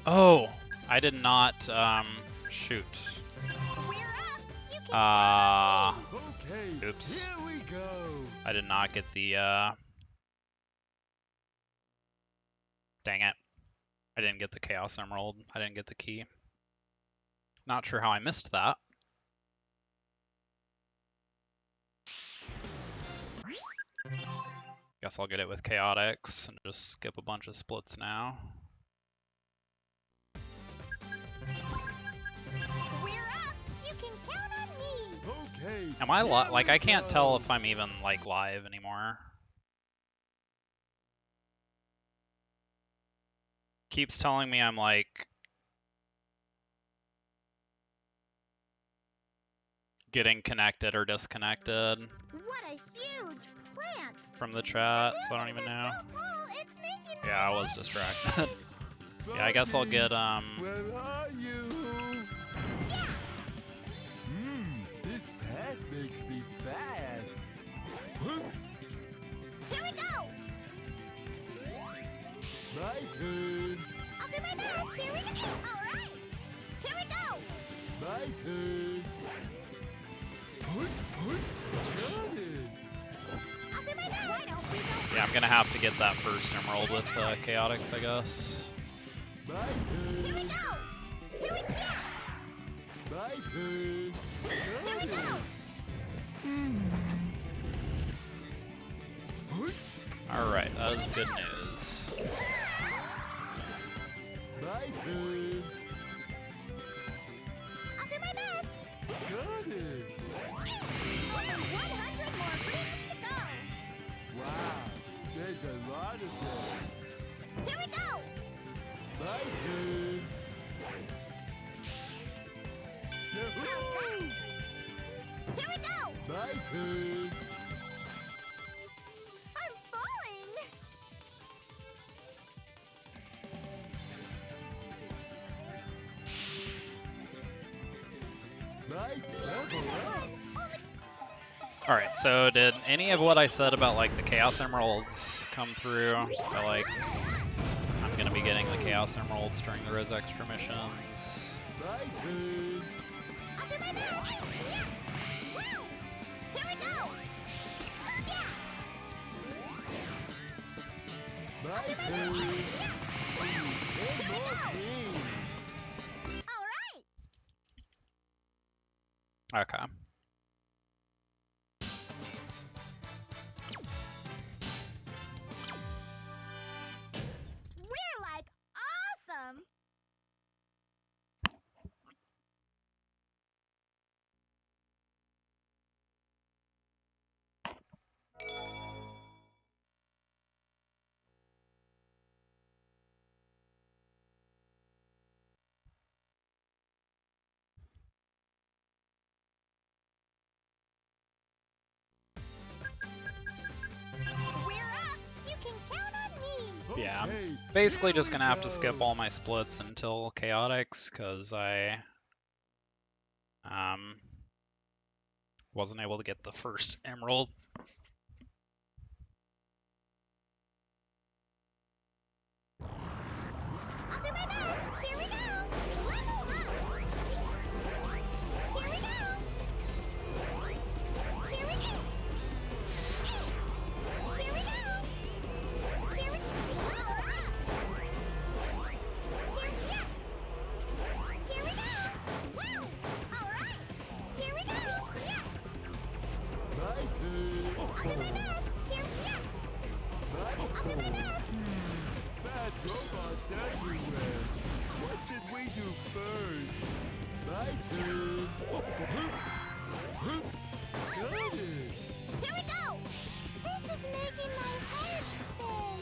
Oh, I did not, shoot. We're up. You can Okay, Oops. here we go. I did not get the, dang it. I didn't get the Chaos Emerald. I didn't get the key. Not sure how I missed that. Guess I'll get it with Chaotix and just skip a bunch of splits now. We're up. You can count on me. Okay. Am I here like we I can't go. tell if I'm even like live anymore. Keeps telling me I'm like getting connected or disconnected What a huge plant. from the chat, so I don't even know. So tall, it's making my Yeah, I was head distracted. spin. Yeah, I guess I'll get Where are you? Yeah. This path makes me fast. Here we go. My turn. I'll do my best. Here we go. All right. Here we go. My turn. Got it. I'll do my best. Why don't we go? Yeah, I'm gonna have to get that first emerald with Chaotix, I guess. My Here we turn. go. Here we go. My turn. Here we Got go. Alright, that is good news. My turn. I'll do my best. Got it. Only 100 more rings to go. Wow, there's a lot of them. Here we go. My turn. Yahoo! Here we go. My turn. I'm falling. My level up. Alright, so did any of what I said about like the Chaos Emeralds come through? That like I'm gonna be getting the Chaos Emeralds during the Res Extra missions. My turn. I'll do my best. Yeah. Woo. Here we go. Yeah. My turn. One more thing. All right. Okay. We're like awesome. We're up. You can count on me. Yeah, I'm Okay, basically here just we gonna have to go. skip all my splits until Chaotix, because I wasn't able to get the first emerald. I'll do my best. Here we go. Level up. Here we go. Here we go. Here we go. Here we go. Level up. Here we go. Woo. All right. Here we go. Yeah. My turn. I'll do my best. Here. Yeah. My I'll do my turn. best. Bad robots everywhere. What should we do first? My turn. Got it. Here we go. This is making my head spin.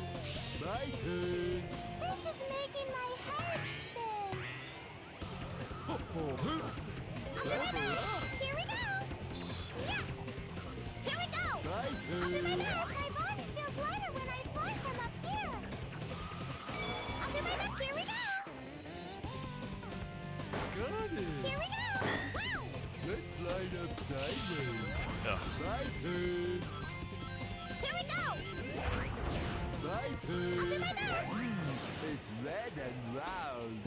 My turn. This is making my head spin. Level up. Here we go. Yeah. Here we go. My I'll do my turn. best. My body feels lighter when I fly from up here. I'll do my best. Here we go. Got it. Here we go. Woo. Let's line up sideways. Ugh. My turn. Here we go. My I'll do turn. my best. It's red and round.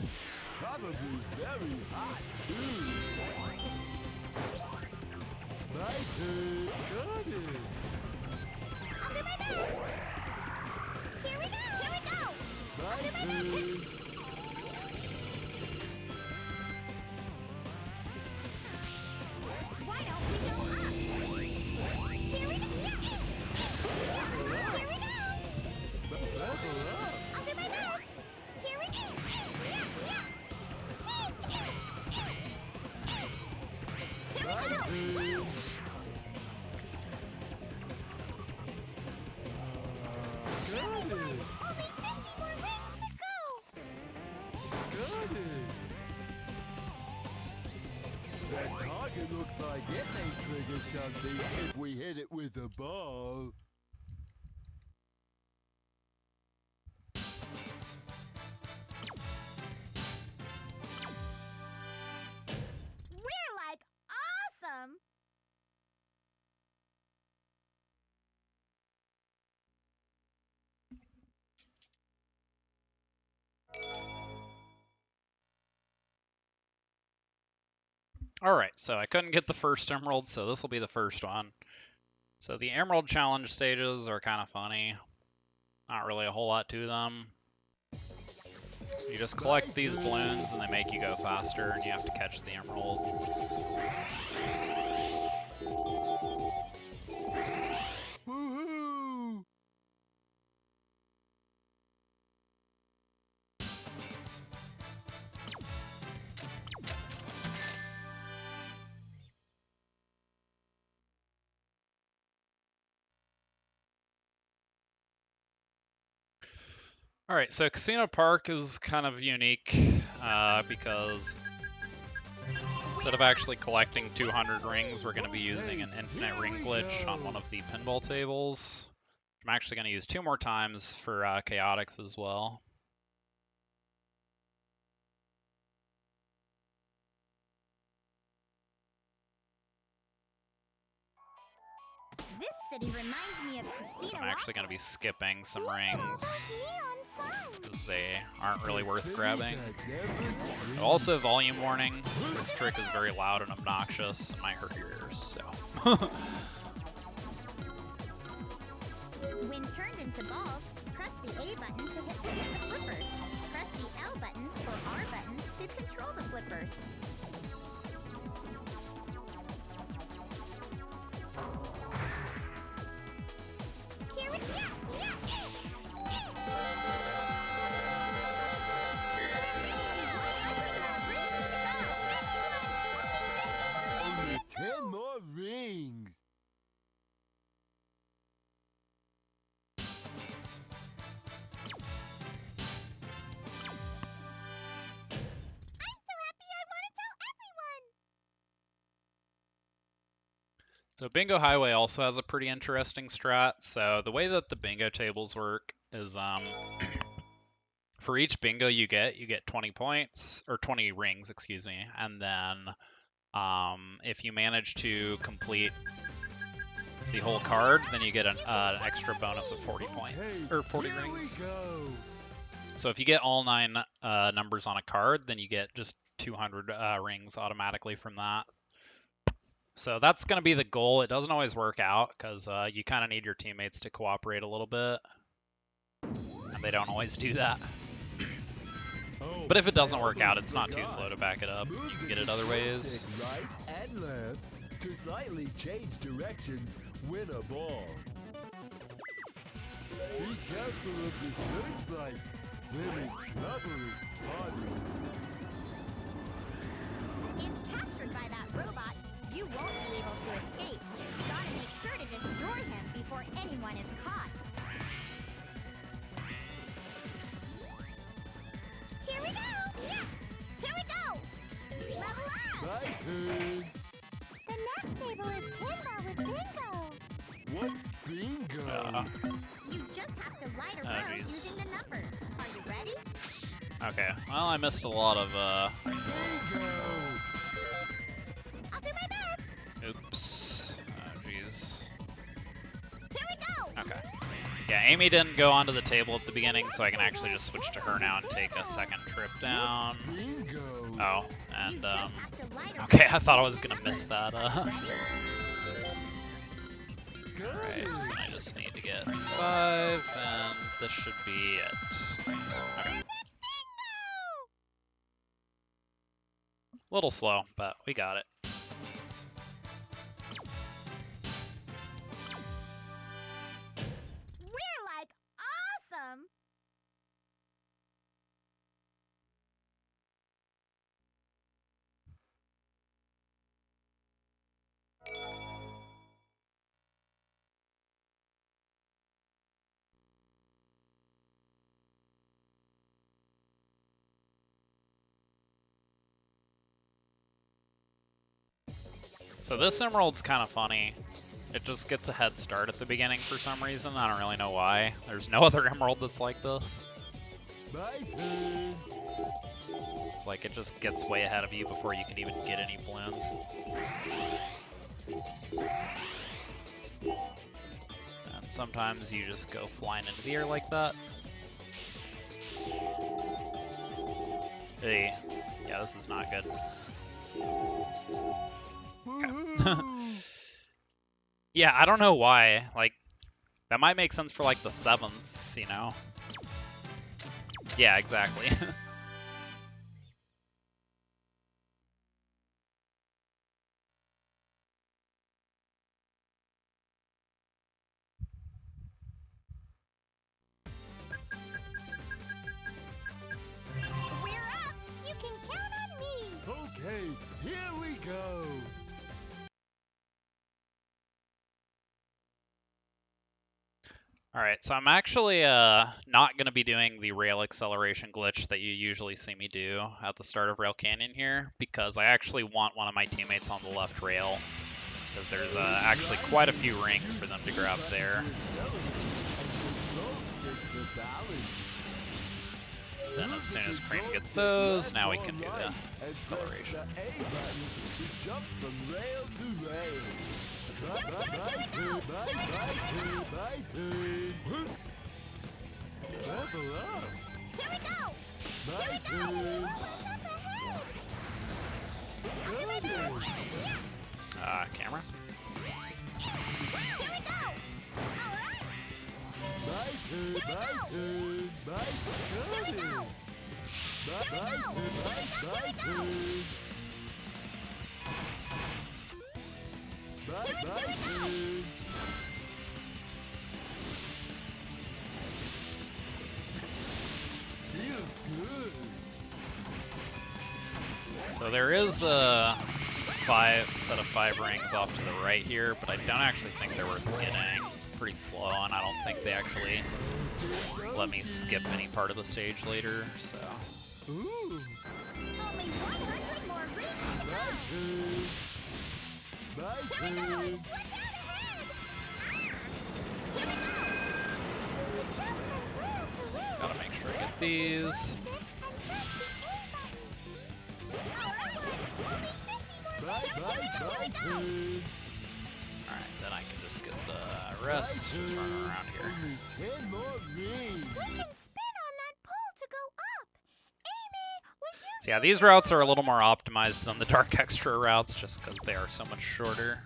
probably very hot, too. My turn. Got it. I'll do my best. Here we go. Here we go. My turn. Why don't we go up? Here we go. Yeah. Here we go. Level up. I'll do my best. Here we go. Yeah, yeah. Here we My go. turn. Got it. Only 50 more rings to go. Got it. That target looks like it may trigger something if we hit it with a ball. We're like awesome. Alright, so I couldn't get the first emerald, so this will be the first one. So the emerald challenge stages are kind of funny. Not really a whole lot to them. You just collect these balloons and they make you go faster and you have to catch the emerald. Woohoo! Alright, so Casino Park is kind of unique because instead of actually collecting 200 rings, we're going to be using an infinite ring glitch on one of the pinball tables. I'm actually going to use 2 more times for Chaotix as well. This city reminds me of So Casino I'm actually going to be skipping some rings neon signs. because they aren't really worth grabbing. Also, volume warning. This trick is very loud and obnoxious. It might hurt your ears, so. When turned into balls, press the A button to hit the flippers. Press the L button or R button to control the flippers. Here we go! Only 10 more rings. I'm so happy I want to tell everyone! So Bingo Highway also has a pretty interesting strat. So the way that the bingo tables work is for each bingo you get 20 points, or 20 rings, excuse me, and then if you manage to complete the whole card, then you get an extra bonus of 40 points, or 40 Here rings. we go. So if you get all 9 numbers on a card, then you get just 200 rings automatically from that. So that's going to be the goal. It doesn't always work out because you kind of need your teammates to cooperate a little bit, and they don't always do that. Oh, But if it doesn't work almost out, it's not too forgot. slow to back it up. Move You can the get it other control ways. stick right and left to slightly change directions when a ball. Be careful of the searchlight. Very trouble is spotted. If captured by that robot, you won't be able to escape. Gotta make sure to destroy him before anyone is caught. Here we go! Yeah! Here we go! Level up! My turn. The next table is pinball with bingo. What's bingo? You just have to light a Oh, road jeez. using the numbers. Are you ready? Okay, well, I missed a lot of, Bingo. I'll do my best. oops. Oh, jeez. Here we go! Okay. Yeah, Amy didn't go onto the table at the beginning, so I can actually just switch to her now and take a second trip down. Oh, and, okay, I thought I was gonna miss that, Alright, so I just need to get 5, and this should be it. Okay. A little slow, but we got it. We're like awesome! So this emerald's kind of funny. It just gets a head start at the beginning for some reason. I don't really know why. There's no other emerald that's like this. It's like it just gets way ahead of you before you can even get any balloons. And sometimes you just go flying into the air like that. Hey, yeah, this is not good. Okay. Yeah, I don't know why. Like, that might make sense for like the 7th, you know? Yeah, exactly. We're up! You can count on me! Okay, here we go. Alright, so I'm actually not going to be doing the rail acceleration glitch that you usually see me do at the start of Rail Canyon here, because I actually want one of my teammates on the left rail, because there's actually quite a few rings for them to grab there. Then as soon as Cream gets those, now we can do the acceleration. Jump from rail to rail. Level up. Here we go! My turn. Camera. Here we go! Alright! My turn, my turn, my turn. My turn. My turn. Feels good. So there is a set of 5 rings off to the right here, but I don't actually think they're worth getting. Pretty slow, and I don't think they actually let me skip any part of the stage later, so. Ooh. Only 100 more rings to go! My turn. Look out ahead! Gotta make sure I get these. My turn. Alright, then I can just get the rest, just running around here. Only 10 more rings. We can spin on that pole to go up! Amy, would you... So yeah, these routes are a little more optimized than the Dark Extra routes, just because they are so much shorter.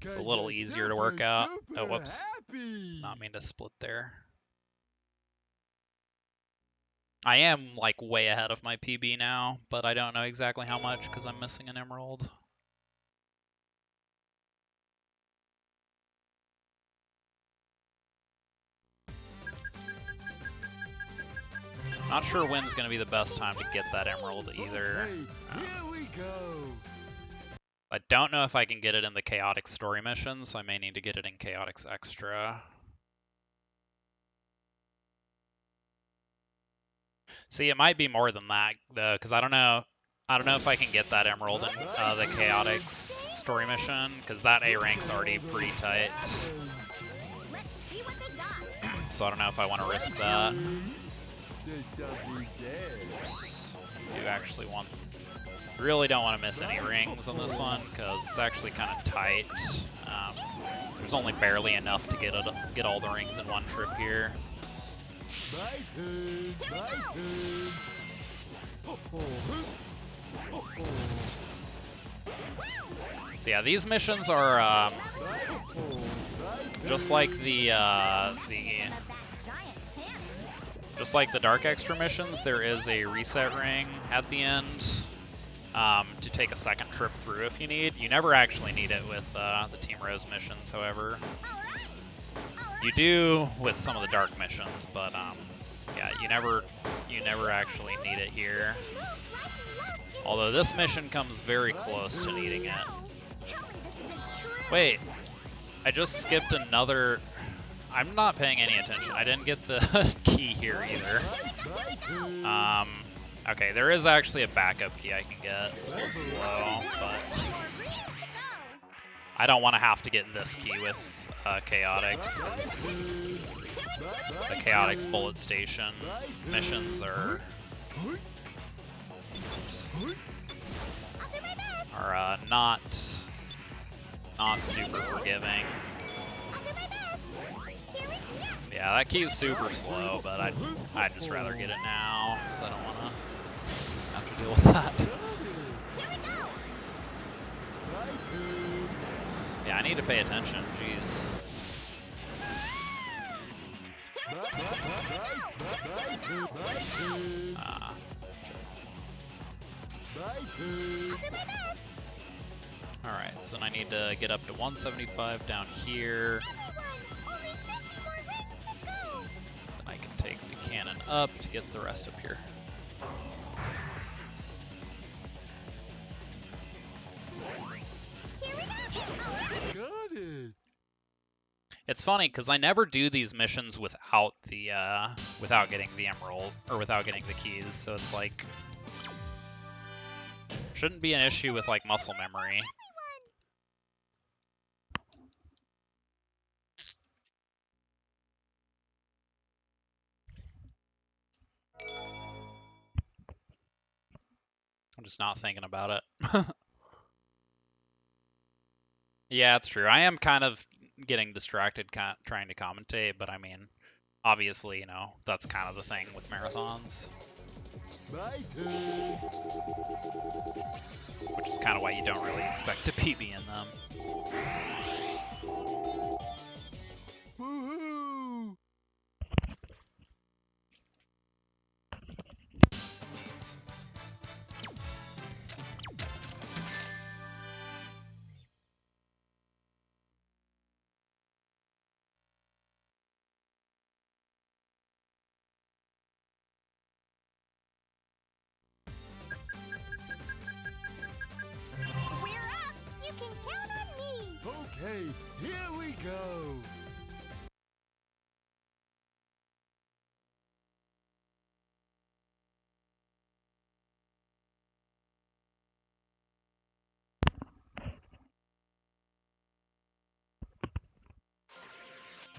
It's a little easier to work out. Oh, whoops. Not mean to split there. I am, like, way ahead of my PB now, but I don't know exactly how much because I'm missing an emerald. Not sure when's going to be the best time to get that emerald either. Here we go. I don't know if I can get it in the Chaotic Story mission, so I may need to get it in Chaotix Extra. See, it might be more than that, though, because I don't know if I can get that emerald in the Chaotix Story mission, because that A rank's already pretty tight. Let's see what they got! So I don't know if I want to risk that. there's something there. You actually really don't want to miss any rings on this one because it's actually kind of tight. There's only barely enough to get all the rings in one trip here. My turn, my turn. So yeah, these missions are just like just like the Dark Extra missions. There is a reset ring at the end to take a second trip through if you need. You never actually need it with the Team Rose missions, however. You do with some of the Dark missions, but yeah, you never actually need it here. Although this mission comes very close to needing it. Wait, I just skipped another. I'm not paying any attention. I didn't get the key here either. Okay, there is actually a backup key I can get. It's a little slow, but I don't want to have to get this key with Chaotix, because the Chaotix Bullet Station missions are not super forgiving. Yeah, that key is super slow, but I'd just rather get it now, because I don't want to have to deal with that. Yeah, I need to pay attention, jeez. Alright, so then I need to get up to 175 down here. Then I can take the cannon up to get the rest up here. Got it. It's funny because I never do these missions without the without getting the emerald or without getting the keys, so it's like shouldn't be an issue with like muscle memory. I'm just not thinking about it. Yeah, it's true. I am kind of getting distracted trying to commentate, but I mean, obviously, you know, that's kind of the thing with marathons. My turn. Which is kind of why you don't really expect to PB in them. Woohoo! We're up! You can count on me! Okay, here we go.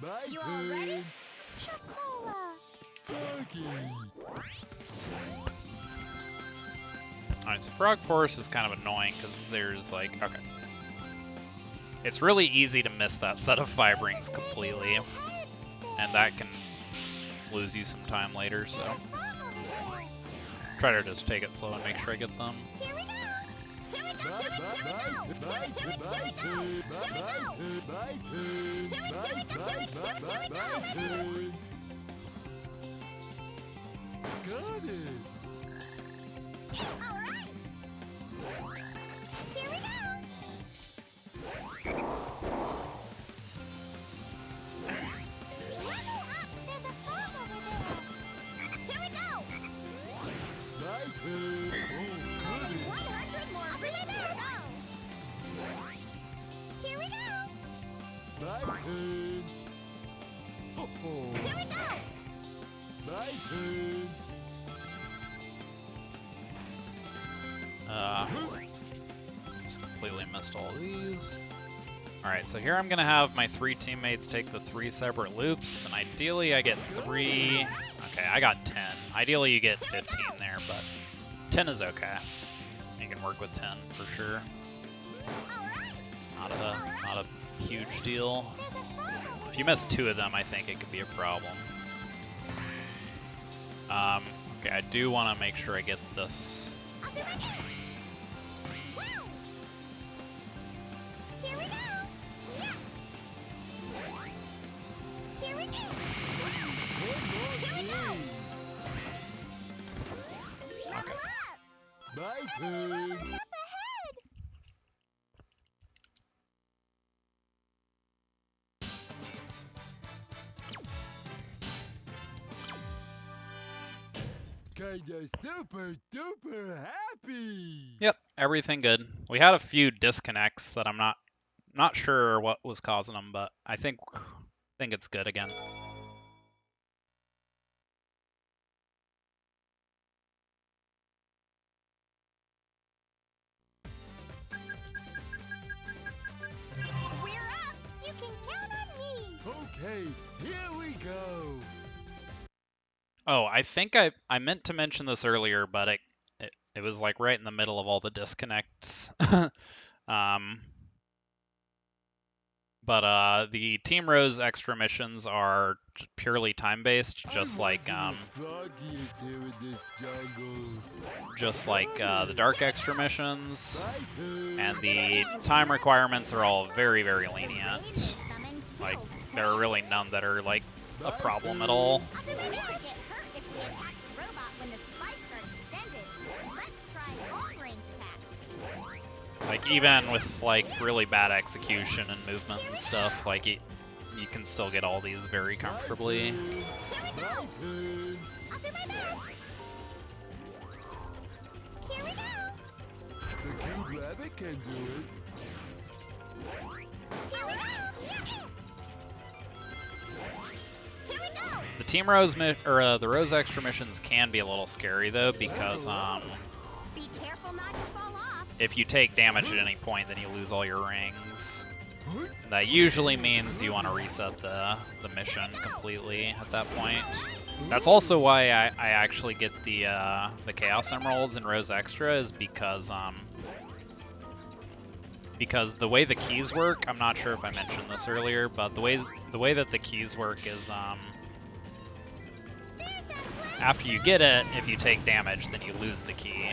My You all ready? turn. Chocola! Turkey. Alright, so Frog Force is kind of annoying because there's like, okay. It's really easy to miss that set of 5 rings completely, and that can lose you some time later, so try to just take it slow and make sure I get them. Here we go! Here we go! Got it. All right! Here we go! Level up! There's a bomb over there! Here we go! My turn. Oh, goody. 100 more rings to go! Here we go! My turn. Oh, Here we go! my turn. Just completely missed all of these. Alright, so here I'm going to have my 3 teammates take the 3 separate loops, and ideally I get 3... Okay, I got 10. Ideally you get 15 there, but 10 is okay. You can work with 10 for sure. Not a huge deal. If you miss 2 of them, I think it could be a problem. Okay, I do want to make sure I get this. Here we go! Yeah! Here we go! Here we go! Level up! My Leveling turn. up ahead! Kinda super duper happy. Yep, everything good. We had a few disconnects that I'm not sure what was causing them, but I think it's good again. We're up! You can count on me! Okay, here we go. Oh, I think I meant to mention this earlier, but it was like right in the middle of all the disconnects. But the Team Rose extra missions are purely time-based, just like the Dark extra missions, and the time requirements are all very, very lenient. Like, there are really none that are like a problem at all. Like, even with like really bad execution and movement and stuff, like you can still get all these very comfortably. The cute rabbit can do it. The Team Rose the Rose extra missions can be a little scary though, because Be careful not to fall off. if you take damage at any point, then you lose all your rings. That usually means you want to reset the mission completely at that point. That's also why I actually get the Chaos Emeralds in Rose Extra, is because the way the keys work, I'm not sure if I mentioned this earlier, but the way that the keys work is after you get it, if you take damage, then you lose the key.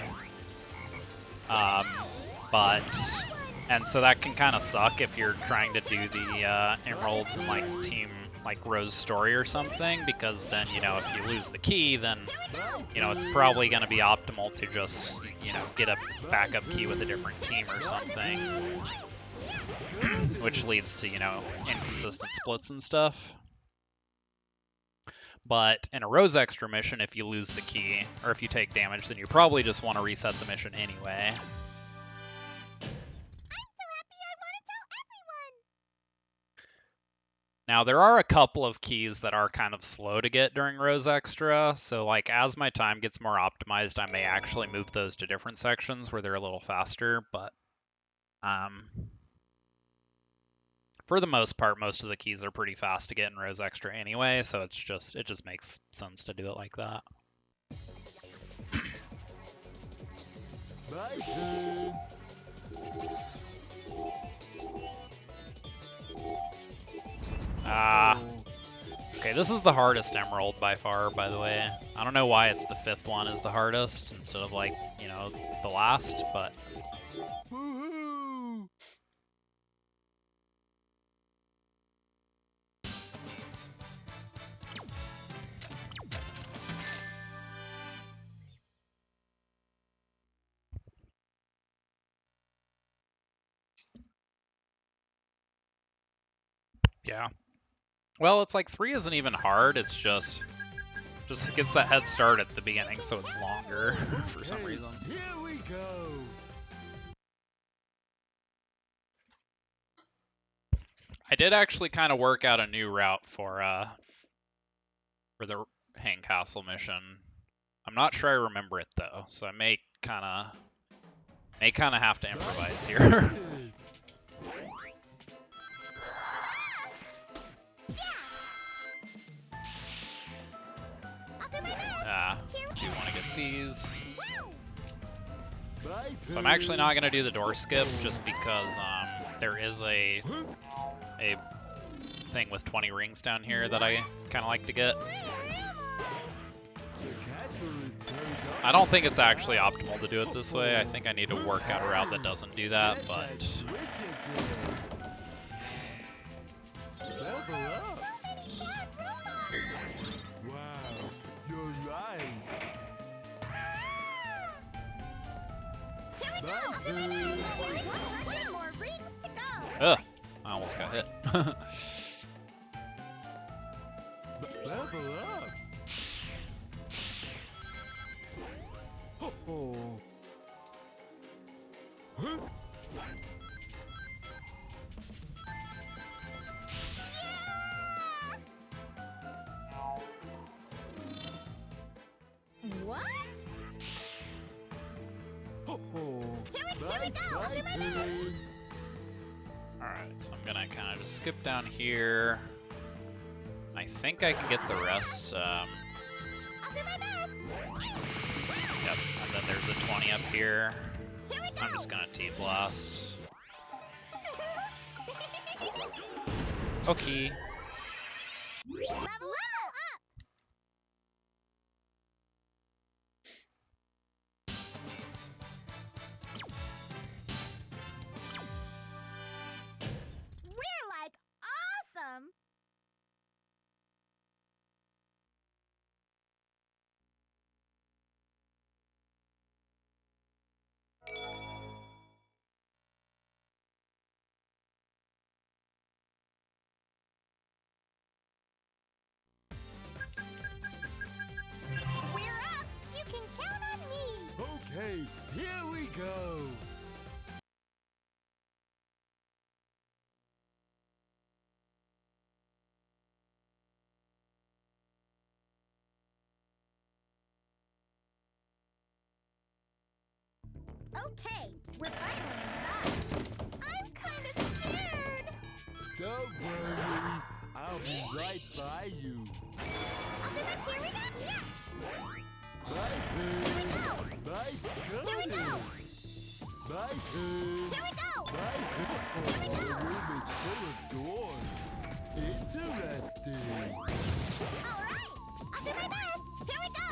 And so that can kind of suck if you're trying to do the emeralds in like Team like Rose Story or something, because then, you know, if you lose the key, then, you know, it's probably going to be optimal to just, you know, get a backup key with a different team or something, which leads to, you know, inconsistent splits and stuff. But in a Rose Extra mission, if you lose the key, or if you take damage, then you probably just want to reset the mission anyway. Now, there are a couple of keys that are kind of slow to get during Rose Extra, so like as my time gets more optimized, I may actually move those to different sections where they're a little faster, but for the most part, most of the keys are pretty fast to get in Rose Extra anyway, so it just makes sense to do it like that. My turn. Okay, this is the hardest emerald by far, by the way. I don't know why it's the 5th one is the hardest instead of, like, you know, the last, but... Woohoo! Yeah. Well, it's like 3 isn't even hard, it's just gets that head start at the beginning, so it's longer for some reason. Here we go. I did actually kind of work out a new route for the Hang Castle mission. I'm not sure I remember it though, so I may kind of have to improvise here. I'll do my best. Here these. Bye, So I'm actually not gonna do the door skip just because there is a thing with 20 rings down here that I kind of like to get. I don't think it's actually optimal to do it this way. I think I need to work out a route that doesn't do that, but Level up. Wow, you're right. Bye, Pooh. One more rings to go. ugh, I almost got hit. Level up. Oh. Huh? What? Oh. Here we Bye, go. bye, Pooh. Alright, so I'm gonna kind of just skip down here. I think I can get the rest. I'll do my best. Yep, and then there's a 20 up here. Here we go. I'm just gonna T-blast. Okay. Level up. We're like awesome. We're up. You can count on me. Okay, here we go. Okay, we're finally inside. I'm kind of scared. Don't worry, I'll be right by you. I'll do my here we go. Yeah. Bye, Pooh. Bye, Here we go. goodness. Bye, Pooh. Here we go. Bye, Pooh. The room is full of doors. Interesting. All right. I'll do my best. Here we go.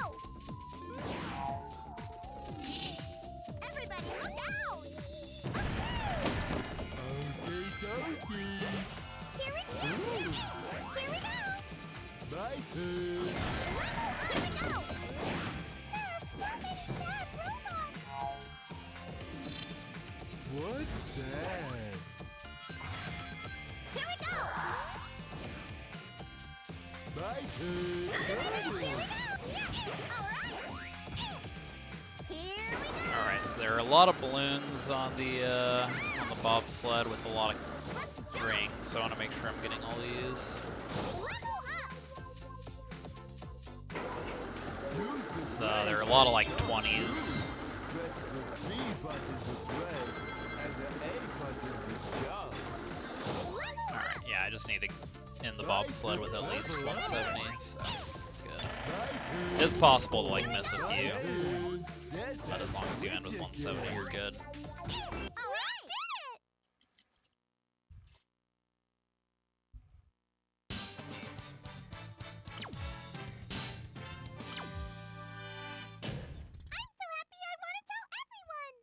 Everybody, look out. Okay, dokie. Here we go. Ooh. Here we go. Bye, Pooh. Here we go. There are so many bad robots. What's that? Here we go. Bye, Pooh. Here we Goodness. go. Yeah. All right. Here we go. Alright, so there are a lot of balloons on the bobsled with a lot of rings, so I want to make sure I'm getting all these. There are a lot of like 20s. Press the B button to play and the A button to jump. Alright, yeah, I just need to end the bobsled with at least 170, so good. It's possible to like miss a few, but as long as you end with 170, you're good. All right. Did it. I'm so happy I want to tell everyone.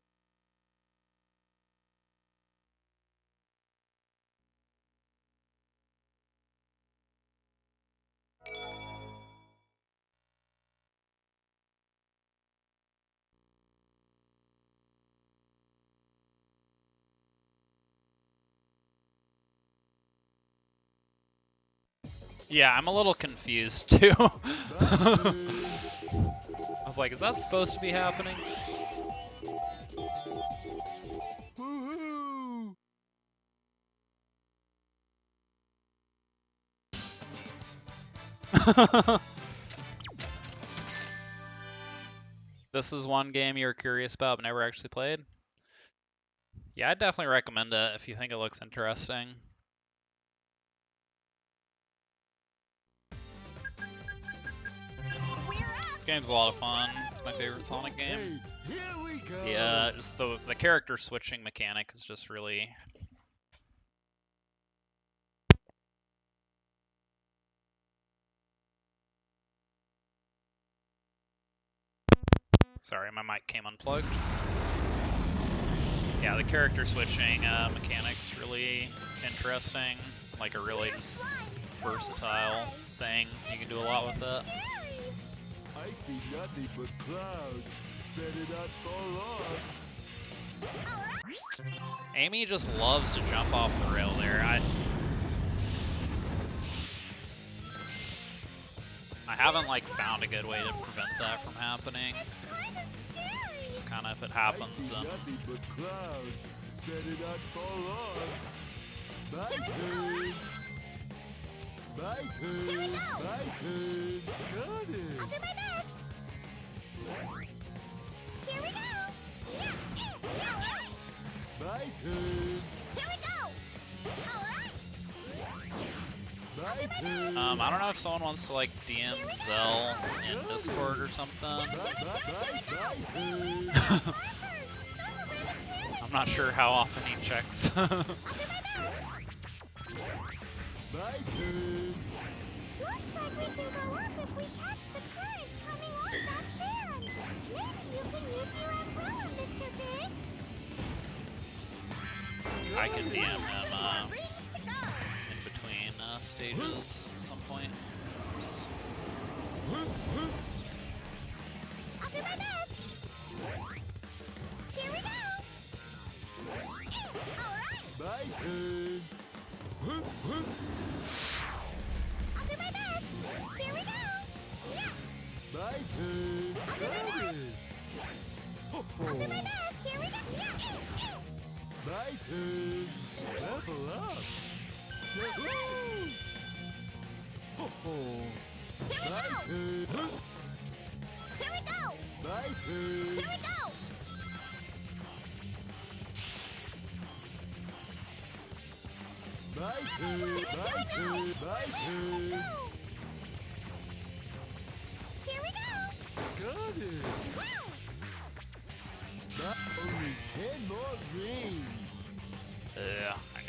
Yeah, I'm a little confused too. I was like, is that supposed to be happening? Woohoo! This is one game you're curious about but never actually played? Yeah, I'd definitely recommend it if you think it looks interesting. This game's a lot of fun. It's It's my favorite Sonic game. Hey, here we go. Yeah, just the character switching mechanic is just really. Sorry, my mic came unplugged. Yeah, the character switching mechanic's really interesting. Like a really just versatile thing. You can do a lot with it. I see nothing but clouds. Better not fall off. Amy just loves to jump off the rail there. I haven't like found a good way to prevent that from happening. Just kind of if it happens, then. Nothing but clouds. Better not fall off. My turn. My turn. My turn. Got it. I'll do my best. Here we go. My turn. Here we go. All right. My turn. I don't know if someone wants to like DM Zell in Discord or something. I'm not sure how often he checks. My turn. Looks like we can go up if we catch the current coming on that fan. Maybe you can use your umbrella, Mr. Big. I can DM him in between stages at some point. I'll do my best. Here we go. All right. My turn. I'll do my best. Here we go. My turn. Got it. I'll do my best. Here we go. My turn. Level up. Yahoo! My turn. Here we go. My turn. Here we go. My turn. My turn. My turn. Here we go. Got it. Only 10 more rings. I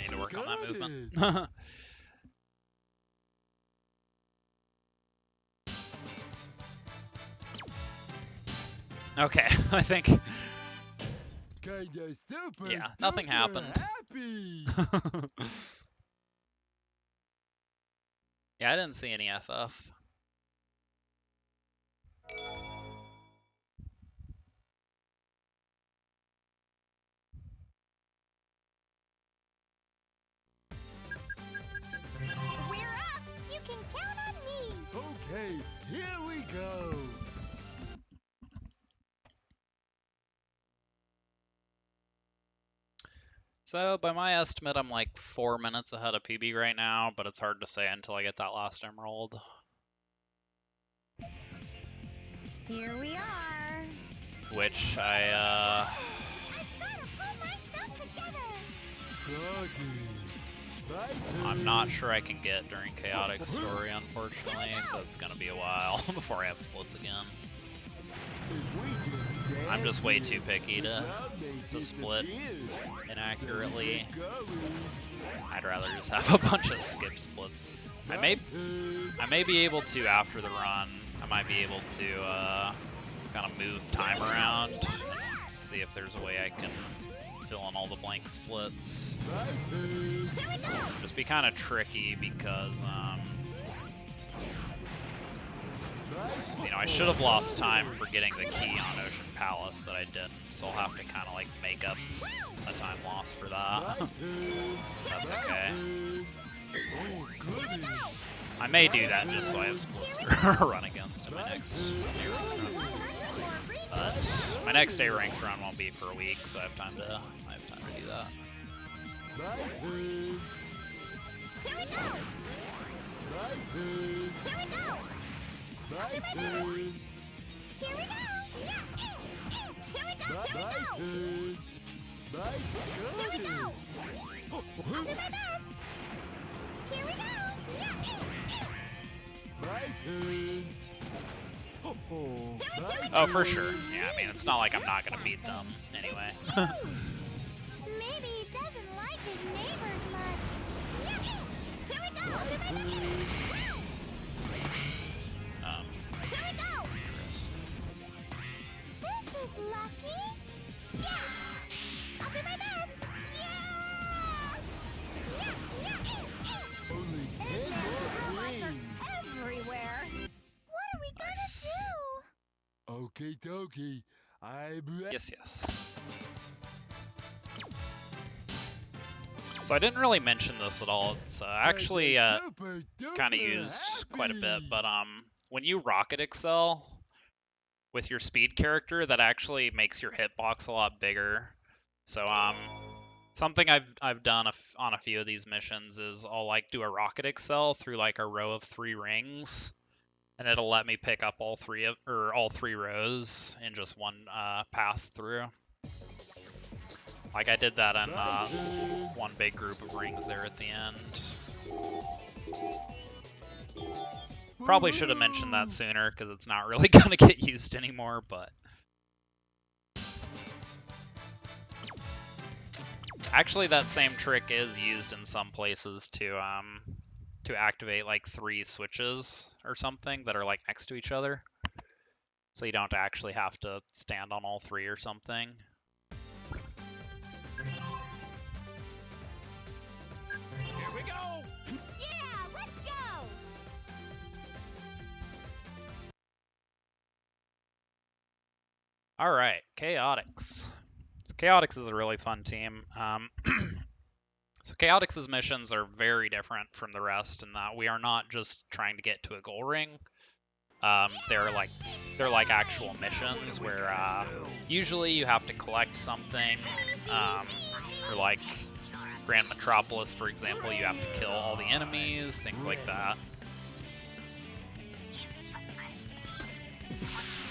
need to work on that Got movement. Okay, I think. Kinda super. Yeah, nothing duper happened. Happy. Yeah, I didn't see any FF. We're up. You can count on me. Okay, here we go. So, by my estimate, I'm like 4 minutes ahead of PB right now, but it's hard to say until I get that last emerald. Here we are. Which I've gotta pull myself together. I'm not sure I can get during Chaotic Story, unfortunately, so it's gonna be a while before I have splits again. I'm just way too picky to split inaccurately. I'd rather just have a bunch of skip splits. I may be able to after the run. I might be able to kind of move time around, see if there's a way I can fill in all the blank splits. Just be kind of tricky because you know, I should have lost time for getting the key on Ocean Palace that I didn't, so I'll have to kind of like make up a time loss for that. That's okay. I may do that just so I have splits to run against in my next day ranks run. But my next day ranks run won't be for a week, so I have time to do that. Oh, for sure. Yeah, I mean, it's not like I'm not gonna beat them anyway. Maybe he doesn't like his neighbors much. Yeah. Here we go. Here we go. This is lucky. Yeah. I'll do my best. Yeah. Only 10 more rings. Everywhere. What are we gonna do? Okie dokie. Yes, yes. So I didn't really mention this at all. It's actually kind of used quite a bit, but when you rocket excel with your speed character, that actually makes your hitbox a lot bigger. So something I've done on a few of these missions is I'll like do a rocket excel through like a row of 3 rings, and it'll let me pick up all three rows in just one pass through. Like I did that in one big group of rings there at the end. Probably should have mentioned that sooner because it's not really gonna get used anymore, but actually that same trick is used in some places to activate like 3 switches or something that are like next to each other. So you don't actually have to stand on all 3 or something. Here we go! Yeah, let's go! Alright, Chaotix. So Chaotix is a really fun team. So Chaotix's missions are very different from the rest in that we are not just trying to get to a goal ring. They're like actual missions where usually you have to collect something. For like Grand Metropolis, for example, you have to kill all the enemies, things like that.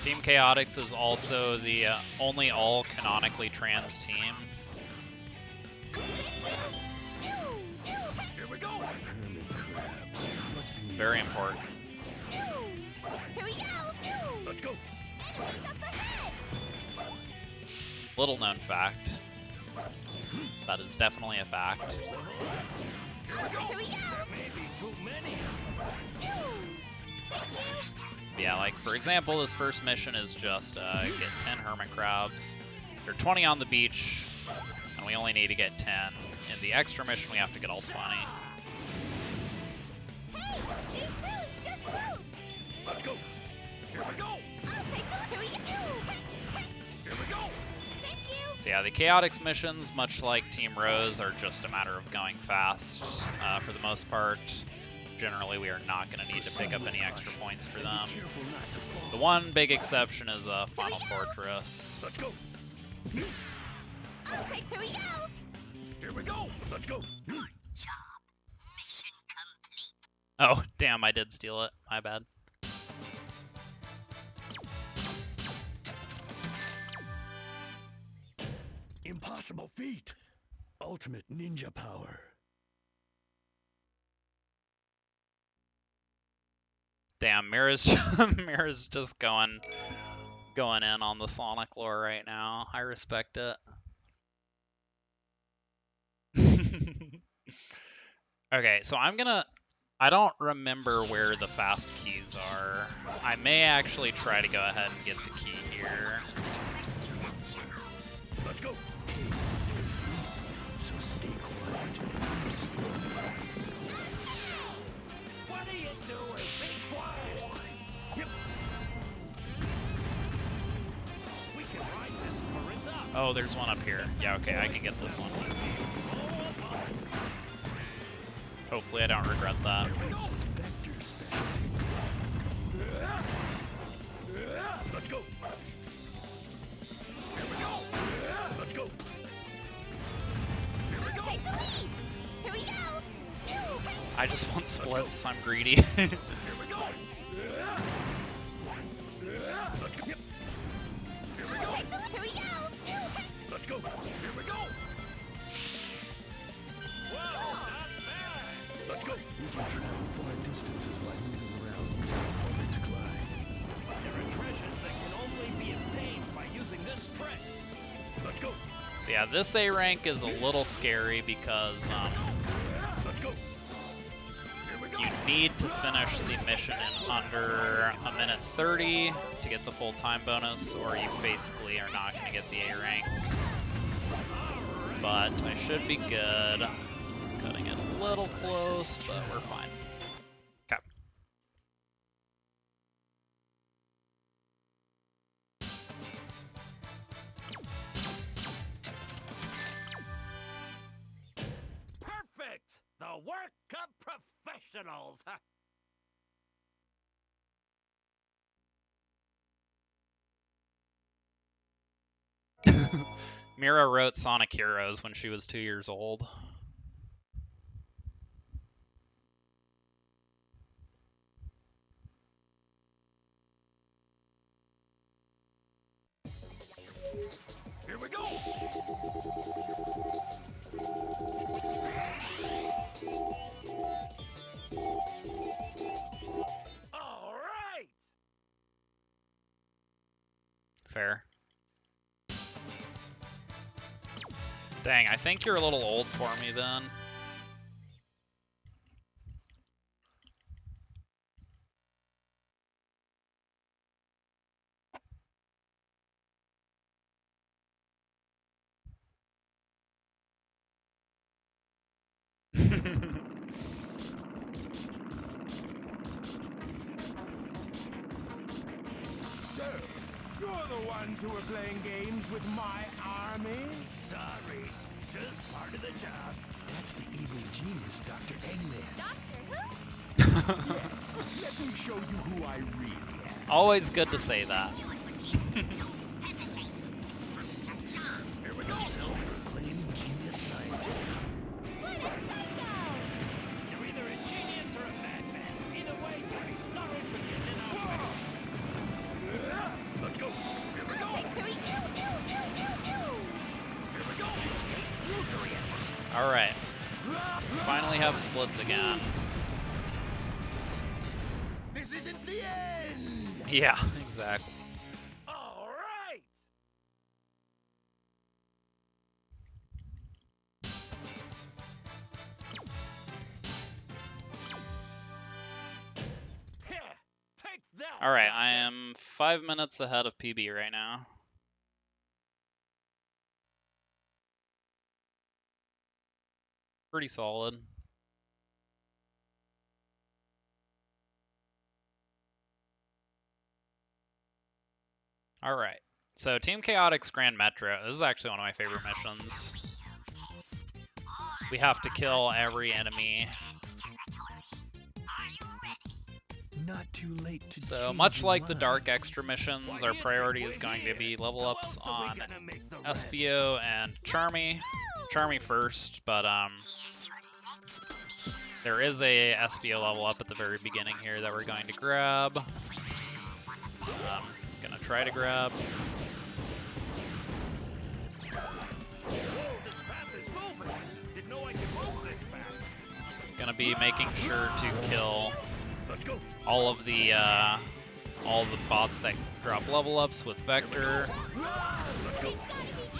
Team Chaotix is also the only all canonically trans team. Here we go! Very important. Here we go! Let's go! Little known fact. That is definitely a fact. Here we go! There may be too many! Yeah, like for example, this first mission is just get 10 hermit crabs. There are 20 on the beach, and we only need to get 10. In the extra mission, we have to get all 20. Hey, these foods just moved! Let's go! Here we go! I'll take the... Here we go! Here we go! Thank you! So yeah, the Chaotix missions, much like Team Rose, are just a matter of going fast for the most part. Generally, we are not going to need to pick up any extra points for them. The one big exception is Final Fortress. Let's go! I'll take... Here we go! Here we go! Let's go! Oh, damn, I did steal it. My bad. Impossible feat! Ultimate ninja power. Damn, Mira's Mira's just going in on the Sonic lore right now. I respect it. Okay, so I don't remember where the fast keys are. I may actually try to go ahead and get the key here. Let's go! So stay quiet. What are you doing? Be quiet! Yep. We can ride this current up. Oh, there's one up here. Yeah, okay, I can get this one. Hopefully I don't regret that. Let's go! Here we go! Let's go! Here we go! Take the lead! Here we go! I just want splits. I'm greedy. Here we go! Let's go! Yep. Here we go! Here we go! Let's go! Here we go! Whoa, not bad! Let's go! We can travel far distances by moving around using orbit glide. There are So yeah, this A rank is a little scary because you need to finish the mission in under 1:30 to get the full time bonus, or you basically are not going to get the A rank. But I should be good. Cutting it a little close, but we're fine. Okay. Perfect! The work of professionals! Mira wrote Sonic Heroes when she was 2 years old. Here we go! All right! Fair. Dang, I think you're a little old for me then. So, you're the ones who are playing games with my army? Sorry, just part of the job. That's the evil genius, Dr. Eggman. Doctor Who? Yes, let me show you who I really am. Always good to say that. Here we go. Self-proclaimed genius scientist. You're either a genius or a madman. Either way, I'm sorry for getting in our way. Let's go. Here we go. Here we go. Alright. Finally have splits again. This isn't the end. Yeah, exactly. All right. Here, take that. Alright, I am 5 minutes ahead of PB right now. Pretty solid. Alright, so Team Chaotix Grand Metro. This is actually one of my favorite missions. We have to kill every enemy. Not too late to So change much your like the mind. Dark Extra missions, our priority is going to be level ups on SBO and Charmy. Charmy first, but there is a SBO level up at the very beginning here that we're going to grab. Gonna try to grab. This path is moving. Didn't know I could move this fast. Gonna be making sure to kill Let's go. all the bots that drop level ups with Vector.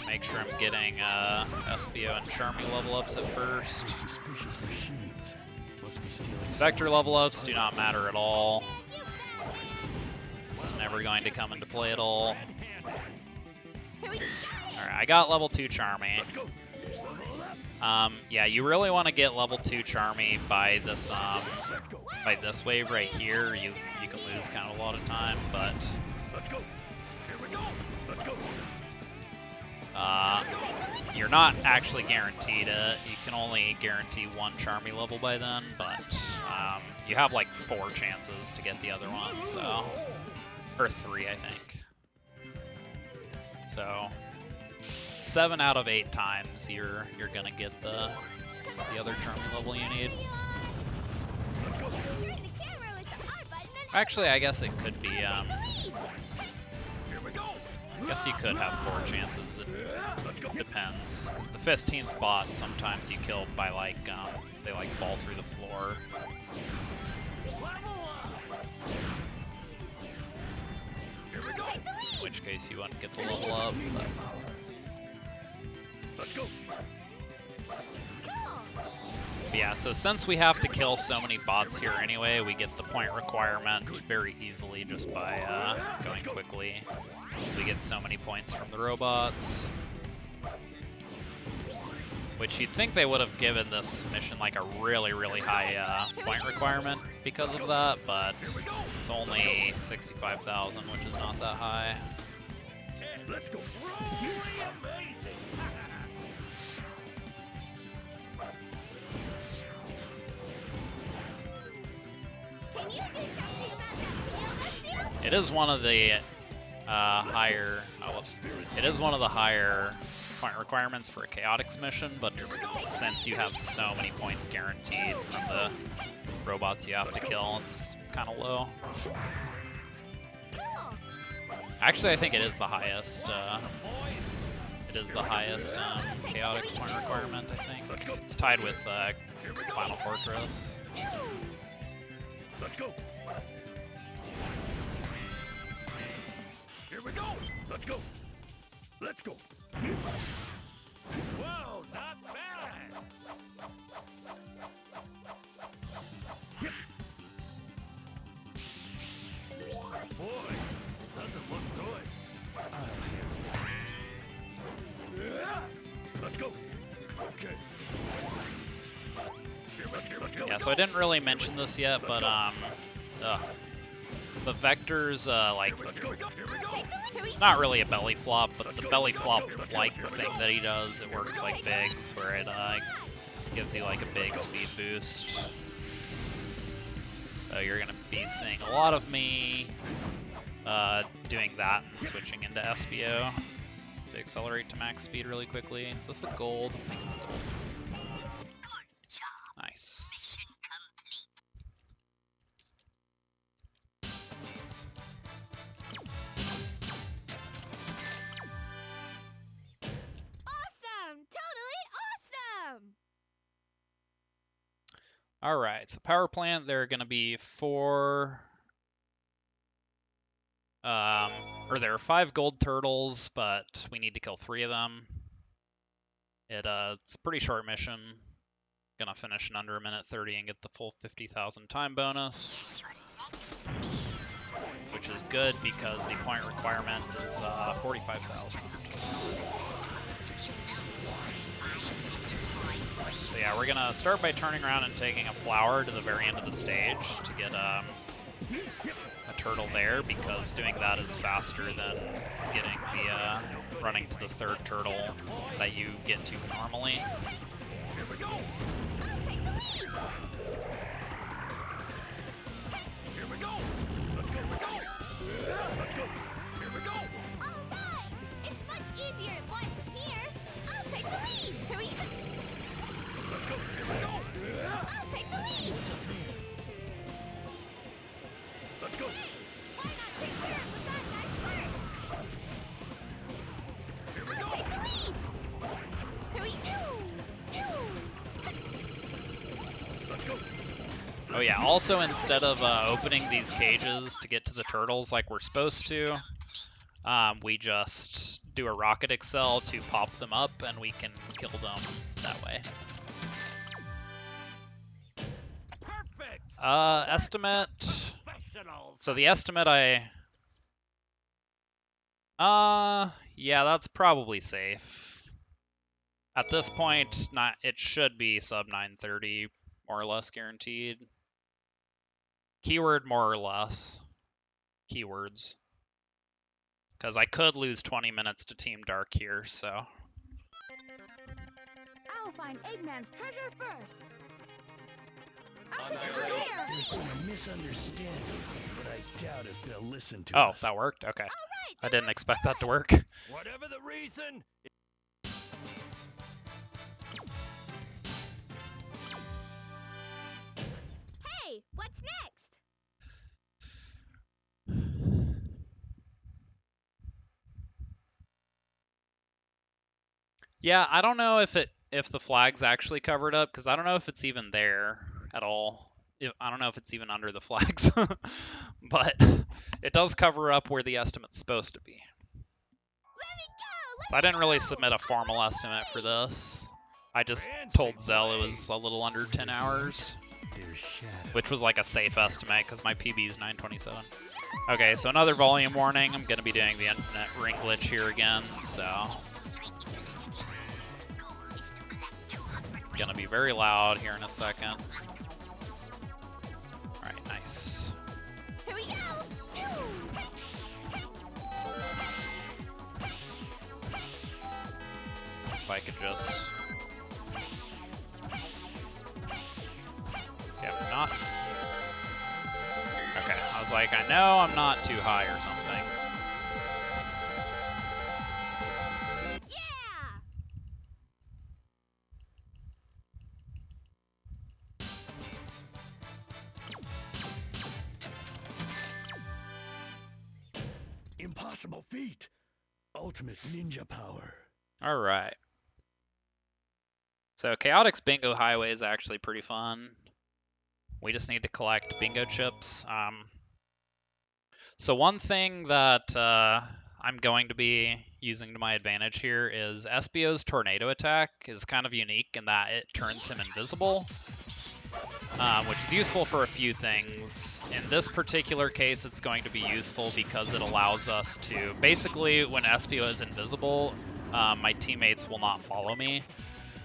Make sure I'm getting SBO and Charmy level ups at first. Suspicious machines. Must be stealing Vector level ups do not matter at all. This is never going to come into play at all. Alright, I got level 2 Charmy. Yeah, you really want to get level 2 Charmy by this wave right here. You can lose kind of a lot of time, but you're not actually guaranteed it. You can only guarantee 1 Charmy level by then, but you have like 4 chances to get the other one, so, or 3 I think. So 7 out of 8 times you're gonna get the other Charmy level you need. Actually, I guess it could be. I guess you could have 4 chances. It depends, because the 15th bot sometimes you kill by like they like fall through the floor. In which case you wouldn't get the level up. But... Let's go. Yeah, so since we have to kill so many bots here anyway, we get the point requirement very easily just by going quickly. We get so many points from the robots. Which you'd think they would have given this mission like a really, really high point requirement because of that, but it's only 65,000, which is not that high. Let's go. Amazing. Can you do something about that field, It is one of the it is one of the higher point requirements for a Chaotix mission, but just since you have so many points guaranteed from the robots you have to kill, it's kind of low. Actually, I think it is the highest. It is the highest Chaotix point requirement, I think. It's tied with Final Fortress. Let's go. Here we go. Let's go. Let's go. Whoa, not bad. Yep. Boy, doesn't look good. Let's go. Okay. Let's go. Yeah, so I didn't really mention this yet, but the vectors, like, it's not really a belly flop, but the belly flop like thing that he does, it works like Biggs, where it gives you like a big speed boost. So you're gonna be seeing a lot of me doing that and switching into SBO to accelerate to max speed really quickly. Is this a gold? I think it's a gold. Nice. Awesome! Totally awesome! All right, so power plant, there are going to be there are 5 gold turtles, but we need to kill 3 of them. It's a pretty short mission. Gonna finish in under 1:30 and get the full 50,000 time bonus, which is good because the point requirement is 45,000. So yeah, we're gonna start by turning around and taking a flower to the very end of the stage to get a turtle there, because doing that is faster than getting the running to the 3rd turtle that you get to normally. Here we go. Here we go. Let's go. Let's go. Here we go. All right! It's much easier to fly from here. I'll take the lead. Here we go. Let's go. Here we go. I'll take the lead. Let's go. Why not take care of the bad guys first? Here we go. Take the lead. Here we go. Let's go. Oh yeah, also instead of opening these cages to get to the turtles like we're supposed to, we just do a rocket accel to pop them up and we can kill them that way. Perfect. Estimate. Professionals. So the estimate yeah, that's probably safe. At this point, it should be sub 930, more or less guaranteed. Keyword more or less. Keywords. Because I could lose 20 minutes to Team Dark here, so. I'll find Eggman's treasure first. There's been a misunderstanding, but I doubt if they'll listen to Oh, us. that worked? Okay. I didn't expect that to work. Whatever the reason. Hey, what's next? Yeah, I don't know if the flag's actually covered up, because I don't know if it's even there at all. I don't know if it's even under the flags, but it does cover up where the estimate's supposed to be. Let me go! So I didn't really submit a formal estimate for this. I just told Zell it was a little under 10 hours, which was like a safe estimate because my PB is 927. Okay, so another volume warning. I'm going to be doing the infinite ring glitch here again, so going to be very loud here in a second. Alright, nice. Here we go. If I could just... Yeah, I'm not... Okay, I was like, I know I'm not too high or something. Yeah. Impossible feat. Ultimate ninja power. Alright. So Chaotix Bingo Highway is actually pretty fun. We just need to collect bingo chips. So one thing that I'm going to be using to my advantage here is Espio's tornado attack is kind of unique in that it turns him invisible, which is useful for a few things. In this particular case, it's going to be useful because it allows us to, basically when Espio is invisible, my teammates will not follow me.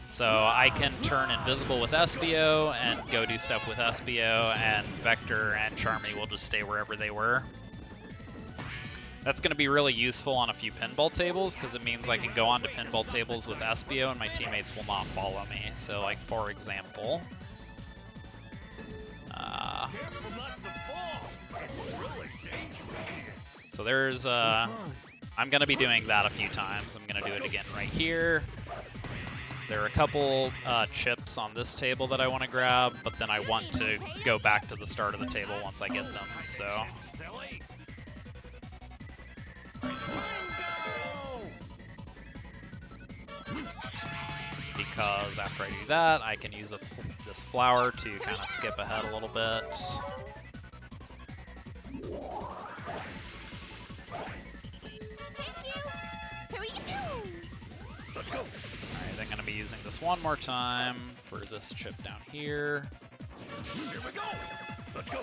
So I can turn invisible with Espio and go do stuff with Espio, and Vector and Charmy will just stay wherever they were. That's going to be really useful on a few pinball tables because it means I can go onto pinball tables with Espio and my teammates will not follow me. So like for example, so there's I'm going to be doing that a few times. I'm going to do it again right here. There are a couple chips on this table that I want to grab, but then I want to go back to the start of the table once I get them, so... Because after I do that, I can use this flower to kind of skip ahead a little bit. Let's go. Alright, I'm going to be using this one more time for this chip down here. Here we go. Let's go.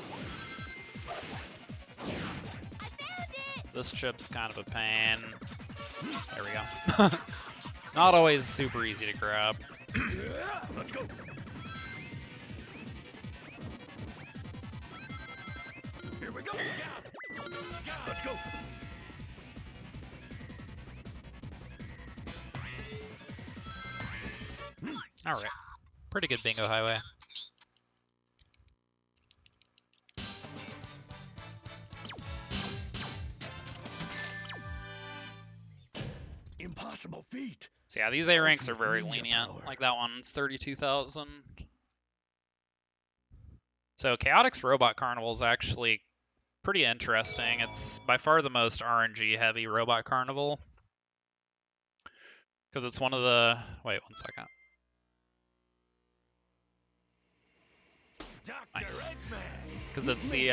This chip's kind of a pain. There we go. It's not always super easy to grab. Let's go. Here we go. Let's go. Alright. Pretty good bingo highway. Impossible feat. So yeah, these A ranks are very lenient. Like that one's 32,000. So Chaotix Robot Carnival is actually pretty interesting. It's by far the most RNG heavy Robot Carnival. Because it's one of the... Wait, one second. Nice. Because it's the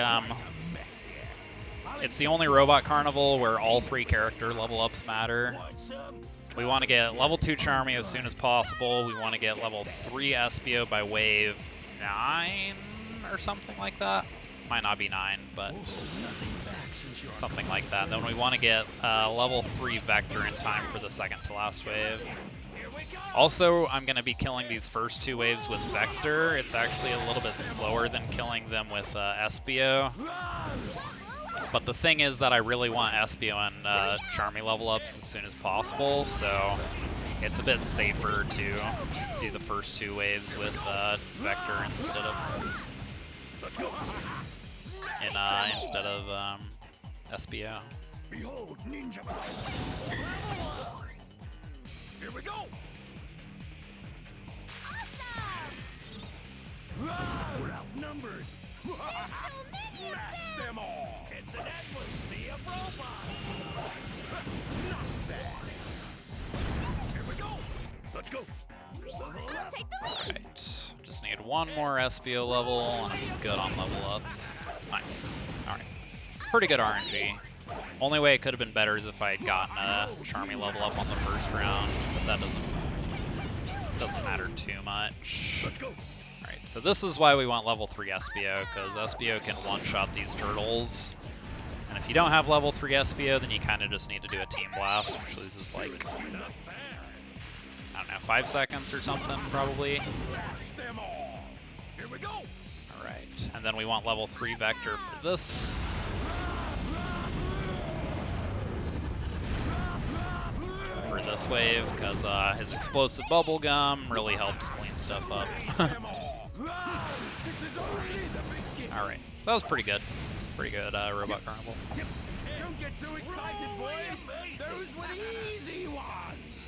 only Robot Carnival where all 3 character level ups matter. We want to get level 2 Charmy as soon as possible. We want to get level 3 Espio by wave 9 or something like that. Might not be 9, but something like that. Then we want to get level 3 Vector in time for the second to last wave. Also, I'm going to be killing these first 2 waves with Vector. It's actually a little bit slower than killing them with Espio. But the thing is that I really want Espio and Charmy level ups as soon as possible, so it's a bit safer to do the first 2 waves with Vector instead of Espio. Behold, ninja power. Here we go. We're outnumbered. Smash them all. It's an endless sea of robots. Not bad. Here we go. Let's go. Alright, just need one more Espio level and I'm good on level ups. Nice. Alright. Pretty good RNG. Only way it could have been better is if I had gotten a Charmy level up on the first round, but that doesn't matter too much. Alright, so this is why we want level 3 SBO, because SBO can one-shot these turtles. And if you don't have level 3 SBO, then you kind of just need to do a Team Blast, which loses like, I don't know, 5 seconds or something, probably. Alright, and then we want level 3 Vector for this. For this wave, because his explosive bubblegum really helps clean stuff up. Alright, so that was pretty good. Pretty good Robot Carnival. Don't get too excited, boys. Those were the easy ones.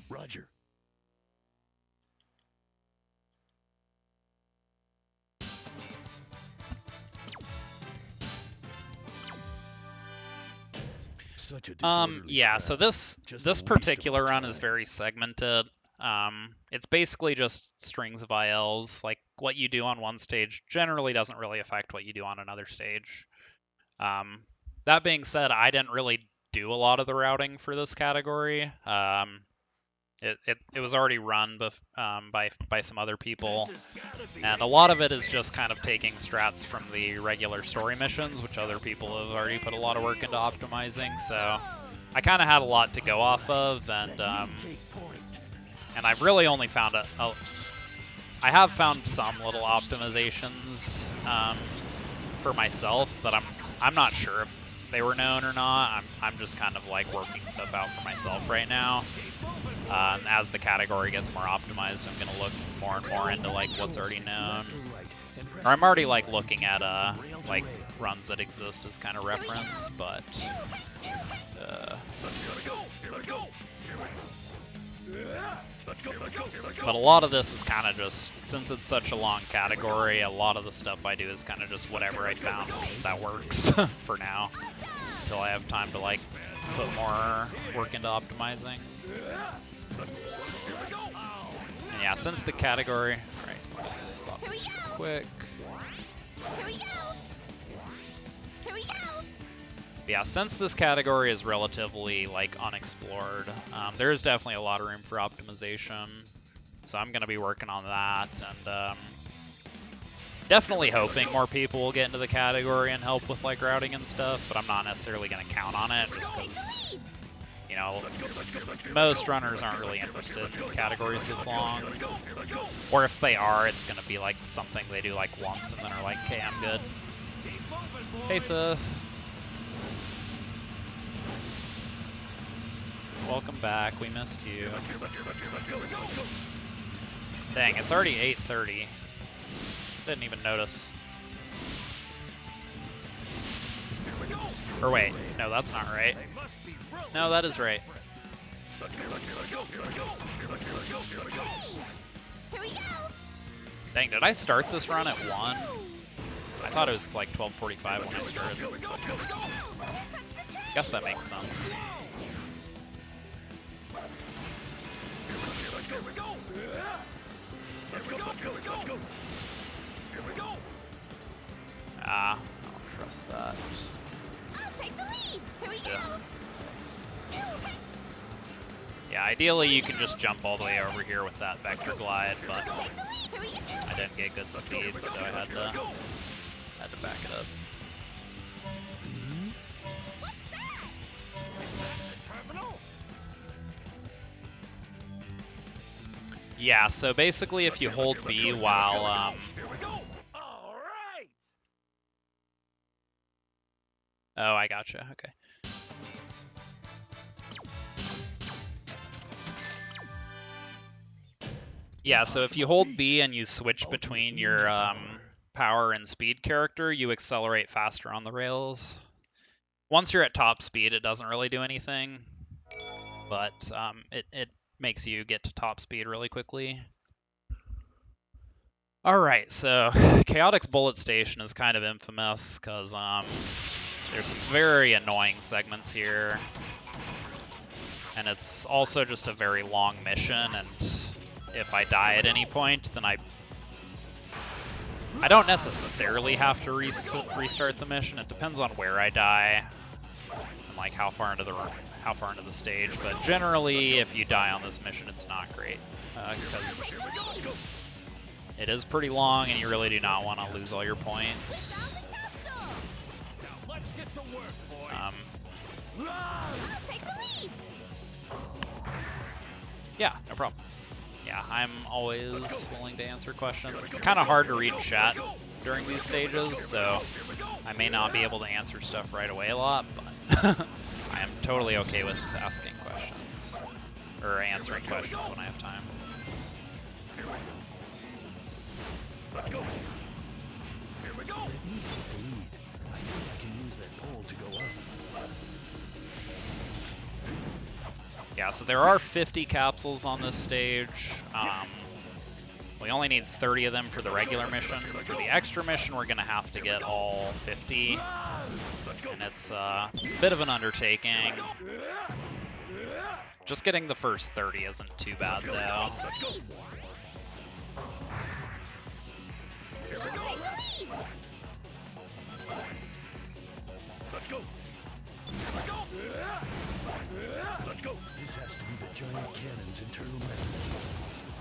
Roger. Such a yeah, so this particular run is very segmented. It's basically just strings of ILs. Like, what you do on one stage generally doesn't really affect what you do on another stage. That being said, I didn't really do a lot of the routing for this category. It was already run by some other people, and a lot of it is just kind of taking strats from the regular story missions, which other people have already put a lot of work into optimizing. So I kind of had a lot to go off of, and I've really only found I have found some little optimizations for myself that I'm not sure if they were known or not. I'm just kind of like working stuff out for myself right now. As the category gets more optimized, I'm gonna look more and more into like what's already known, or I'm already like looking at like runs that exist as kind of reference, but a lot of this is kind of just, since it's such a long category, a lot of the stuff I do is kind of just whatever I found that works for now, until I have time to like put more work into optimizing. And yeah, since the category, right, swap this real quick. Nice. Yeah, since this category is relatively like unexplored, there is definitely a lot of room for optimization. So I'm gonna be working on that, and definitely hoping more people will get into the category and help with like routing and stuff. But I'm not necessarily gonna count on it, just because, you know, most runners aren't really interested in categories this long. Or if they are, it's gonna be like something they do like once and then are like, okay, I'm good. Hey, Seth. Welcome back, we missed you. Dang, it's already 8:30. Didn't even notice. Or wait, no, that's not right. No, that is right. Dang, did I start this run at 1? I thought it was like 12:45 when I started. Guess that makes sense. Ah, I don't trust that. Yeah, ideally you can just jump all the way over here with that vector glide, but I didn't get good speed, so I had to back it up. Yeah, so basically if you hold B while oh, I gotcha. Okay. Yeah, so if you hold B and you switch between your power and speed character, you accelerate faster on the rails. Once you're at top speed, it doesn't really do anything, but it makes you get to top speed really quickly. Alright, so Chaotix Bullet Station is kind of infamous because there's some very annoying segments here, and it's also just a very long mission, and if I die at any point, then I don't necessarily have to restart the mission. It depends on where I die and like how far into the stage. But generally, if you die on this mission, it's not great because it is pretty long, and you really do not want to lose all your points. Let's get to work, boys. I'll take the lead. Yeah, no problem. Yeah, I'm always willing to answer questions. It's kind of hard to read chat during these stages, so I may not be able to answer stuff right away a lot, but I am totally okay with asking questions, or answering questions when I have time. Let's go. Here we go. Let me take the lead. I think I can use that pole to go up. Yeah, so there are 50 capsules on this stage. We only need 30 of them for the regular mission. For the extra mission, we're going to have to get all 50. And it's a bit of an undertaking. Just getting the first 30 isn't too bad, though. Let's go. Let's go. This has to be the giant cannon's internal mechanism.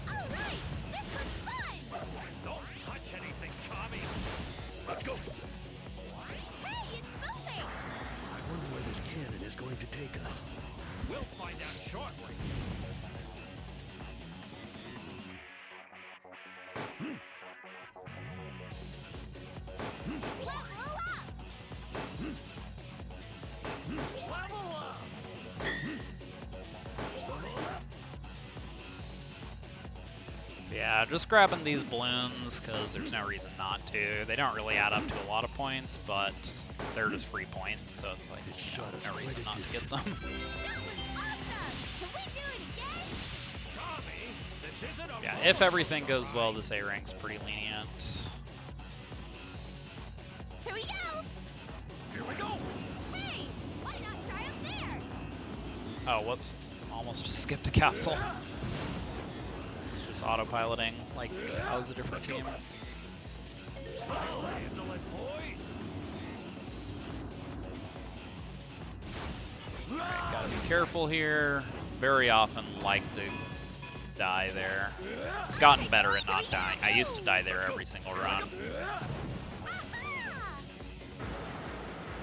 All right, this was fun. Don't touch anything, Tommy. Let's go. Hey, it's moving. I wonder where this cannon is going to take us. We'll find out shortly. Yeah, just grabbing these balloons because there's no reason not to. They don't really add up to a lot of points, but they're just free points, so it's like, you know, no reason not to get them. That was awesome. Can we do it again? Tommy, this isn't a Yeah, if everything goes well, this A rank's pretty lenient. Here we go. Here we go. Hey, why not try up there? Oh, whoops. Almost just skipped a capsule. It's just autopiloting like I was a different team. I'll handle it, boys. Alright, gotta be careful here. Very often like to die there. I've gotten better at not dying. I used to die there every single run.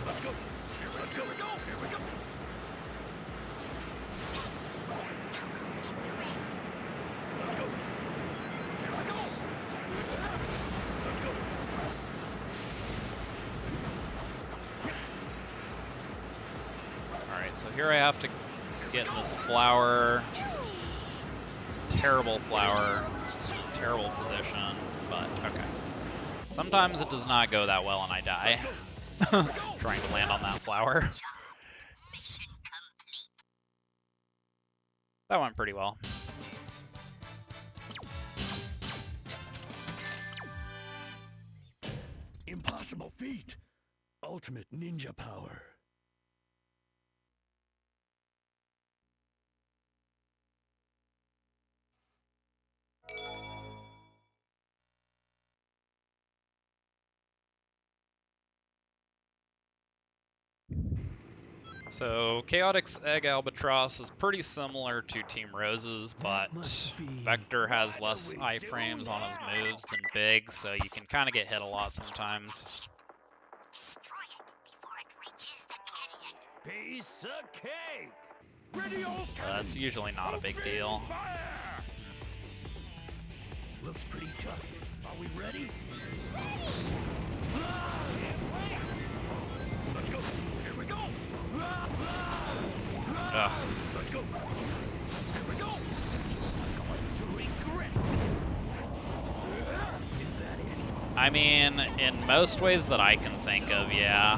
Let's go. Let's go. Here we go. Here we go. Let's go. Here we go. Let's go. Alright, so here I have to get in this flower. It's a terrible flower. It's just a terrible position, but okay. Sometimes it does not go that well and I die. Trying to land on that flower. Mission complete. That went pretty well. Impossible feat. Ultimate ninja power. So, Chaotix's Egg Albatross is pretty similar to Team Rose's, but Vector has less iframes on his moves than Big, so you can kind of get hit a lot sometimes. Destroy it before it reaches the canyon. Piece of cake. Ready, old That's usually not a big deal. fire. Looks pretty tough. Are we ready? Let's go. Here we go. Ugh. Let's go. Here we go. To regret. Is that it? I mean, in most ways that I can think of, yeah.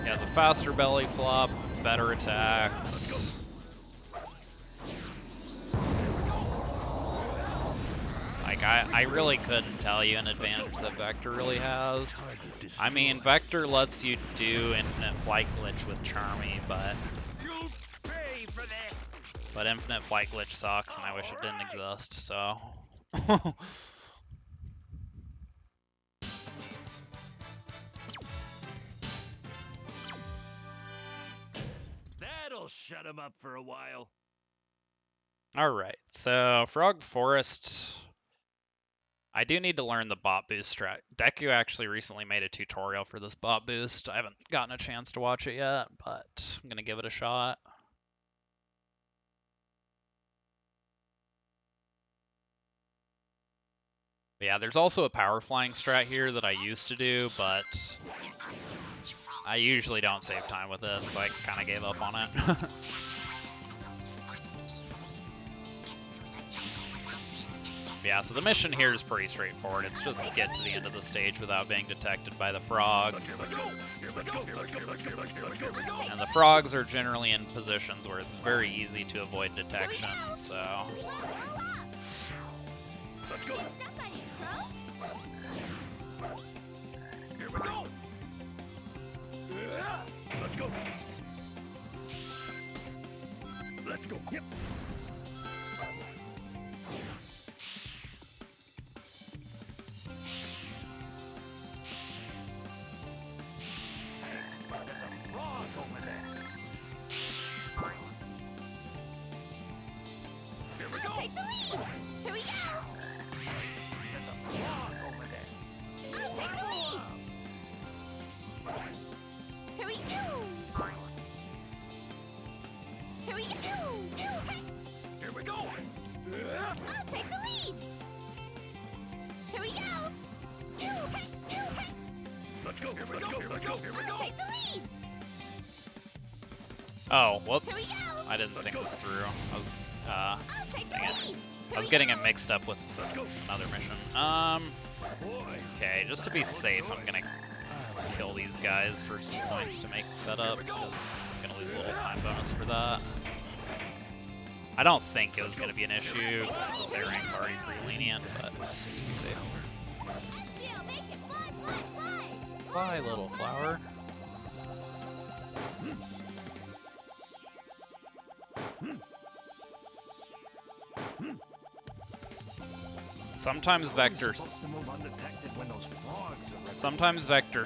He has a faster belly flop, better attacks. Like, I really couldn't tell you an advantage that Vector really has. I mean, Vector lets you do Infinite Flight Glitch with Charmy, but You'll pay for this. Infinite Flight Glitch sucks, and I wish it didn't exist, so That'll shut him up for a while. Alright, so Frog Forest. I do need to learn the bot boost strat. Deku actually recently made a tutorial for this bot boost. I haven't gotten a chance to watch it yet, but I'm going to give it a shot. But yeah, there's also a power flying strat here that I used to do, but I usually don't save time with it, so I kind of gave up on it. Yeah, so the mission here is pretty straightforward. It's just get to the end of the stage without being detected by the frogs. And the frogs are generally in positions where it's very easy to avoid detection, so... Let's go. Here we go. Let's go. Let's go. Yep. There's a frog over there. Here we go. Take the lead! Here we go! There's a frog over there. I'll take the lead! Here we go! Here we go! Here we go. I'll take the lead! Here we go! Let's go. Here we go. Here we go. Here we I'll go. take the lead! Oh, whoops. I didn't think this through. I was, I'll take the dang it. lead! I was getting it mixed up with another mission. Okay, just to be safe, I'm gonna kill these guys for some points to make that up, because I'm gonna lose a little time bonus for that. I don't think it was gonna be an issue, because this A rank's already pretty lenient, but just to be safe. Yeah, make it fly, fly, fly! Fly, little flower. Sometimes Vector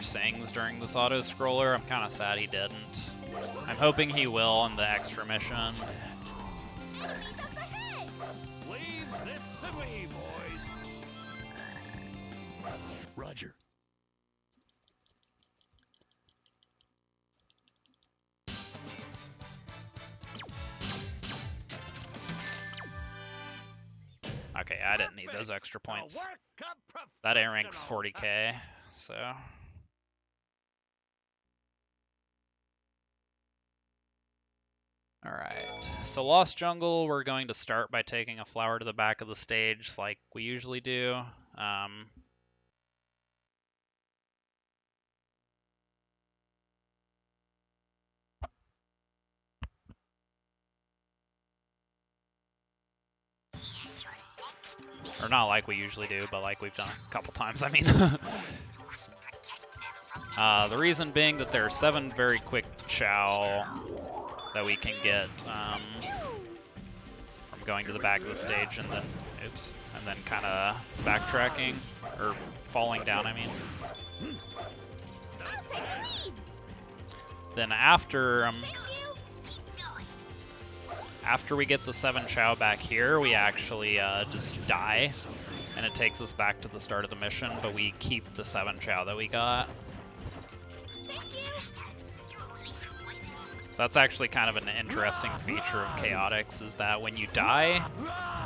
sings during this auto scroller. I'm kind of sad he didn't. I'm hoping he will in the extra mission. Enemies up ahead! Leave this to me, boys. Roger. Okay, I didn't need those extra points. That A rank's 40k, so. Alright, so Lost Jungle, we're going to start by taking a flower to the back of the stage like we usually do. Or not like we usually do, but like we've done a couple times, I mean. The reason being that there are 7 very quick chow that we can get from going to the back of the stage and then, and then kind of backtracking, or falling down, I mean. Then after we get the 7 chow back here, we actually just die, and it takes us back to the start of the mission, but we keep the 7 chow that we got. So that's actually kind of an interesting feature of Chaotix, is that when you die,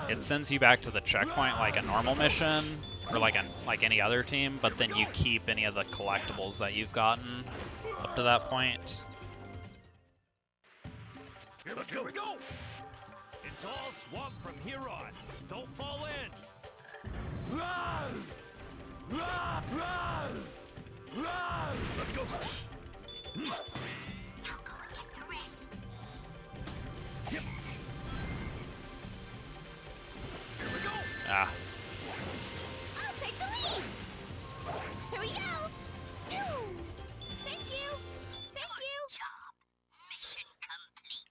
it sends you back to the checkpoint like a normal mission, or like any other team, but then you keep any of the collectibles that you've gotten up to that point. Here we go. It's all swamp from here on. Don't fall in. Run! Run! Run! Run! Let's go. Yep. Here we go. Ah. I'll take the lead! Here we go! Thank you! Thank you! Job. Mission complete.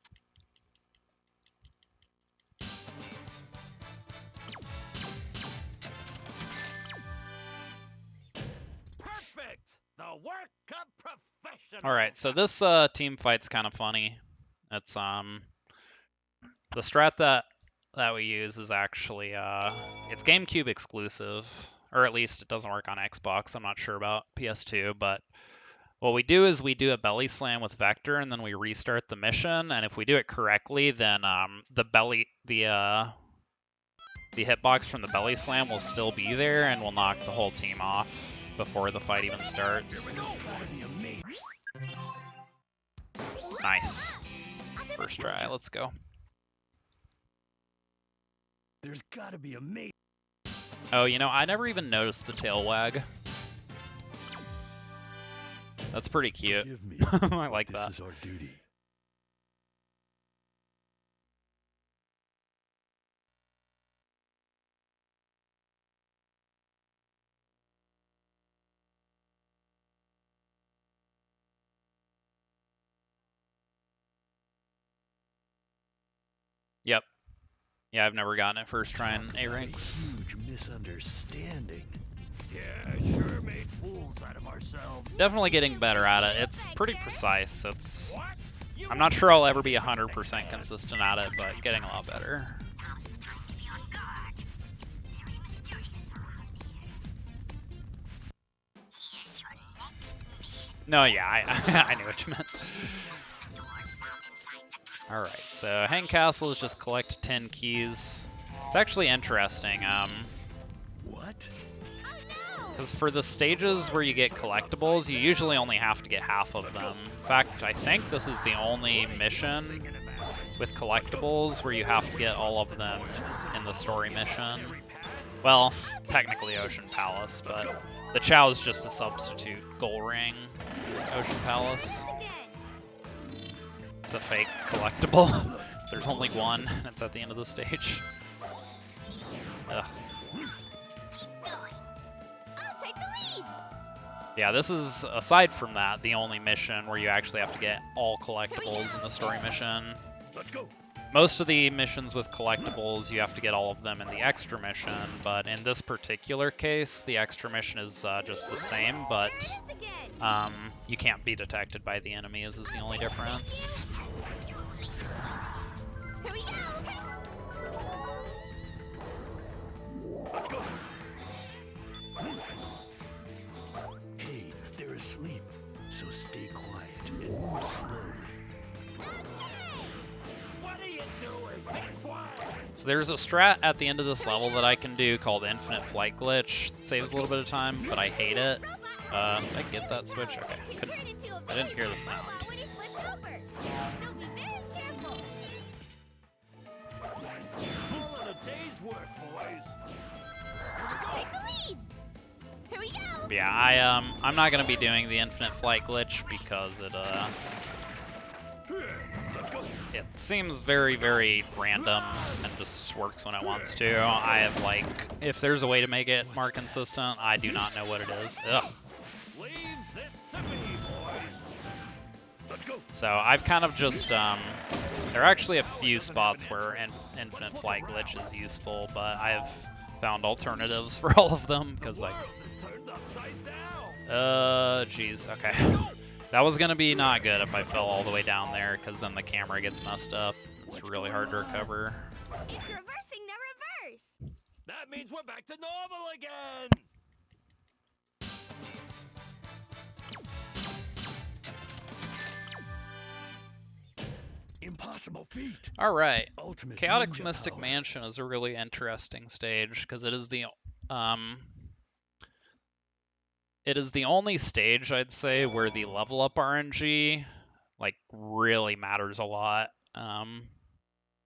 work of professional. All right, so this team fight's kind of funny. It's the strat that we use is actually it's GameCube exclusive, or at least it doesn't work on Xbox. I'm not sure about PS2, but what we do is we do a belly slam with Vector, and then we restart the mission. And if we do it correctly, then the hitbox from the belly slam will still be there, and will knock the whole team off before the fight even starts. Nice. First try. Let's go. There's gotta be a mate. Oh, you know, I never even noticed the tail wag. That's pretty cute. Forgive me. I like that. This is our duty. Yep. Yeah, I've never gotten it first try in A ranks. Huge misunderstanding. Yeah, sure made fools out of ourselves. Definitely getting better at it. It's pretty precise. I'm not sure I'll ever be 100% consistent at it, but getting a lot better. No, yeah, I knew what you meant. Alright, so Hang Castle is just collect 10 keys. It's actually interesting. What? Because for the stages where you get collectibles, you usually only have to get half of them. In fact, I think this is the only mission with collectibles where you have to get all of them in the story mission. Well, technically Ocean Palace, but the Chow is just a substitute goal ring Ocean Palace. It's a fake collectible. So there's only one, and it's at the end of the stage. Ugh. Yeah, this is, aside from that, the only mission where you actually have to get all collectibles in the story mission. Let's go. Most of the missions with collectibles, you have to get all of them in the extra mission, but in this particular case, the extra mission is just the same, but you can't be detected by the enemies is the only difference. Here we go. Let's go. Hey, they're asleep, so stay quiet and move slowly. What are you doing? Be quiet. So there's a strat at the end of this level that I can do called Infinite Flight Glitch. It saves a little bit of time, but I hate it. Did I get that switch? Okay, I didn't hear the sound. All in a day's work, boys. Take the lead. Here we go. Yeah, I'm not gonna be doing the Infinite Flight Glitch because it seems very, very random and just works when it wants to. I have, like, if there's a way to make it more consistent, I do not know what it is. Ugh. Leave this to me, boys. Let's go. So I've kind of just, there are actually a few spots where Infinite Flight Glitch is useful, but I've found alternatives for all of them, because, like, geez, okay. That was gonna be not good if I fell all the way down there, because then the camera gets messed up. It's really hard to recover. It's reversing the reverse. That means we're back to normal again. Impossible feat. All right, Ultimate Chaotic ninja Mystic power. Mansion is a really interesting stage because it is the only stage, I'd say, where the level up RNG like really matters a lot.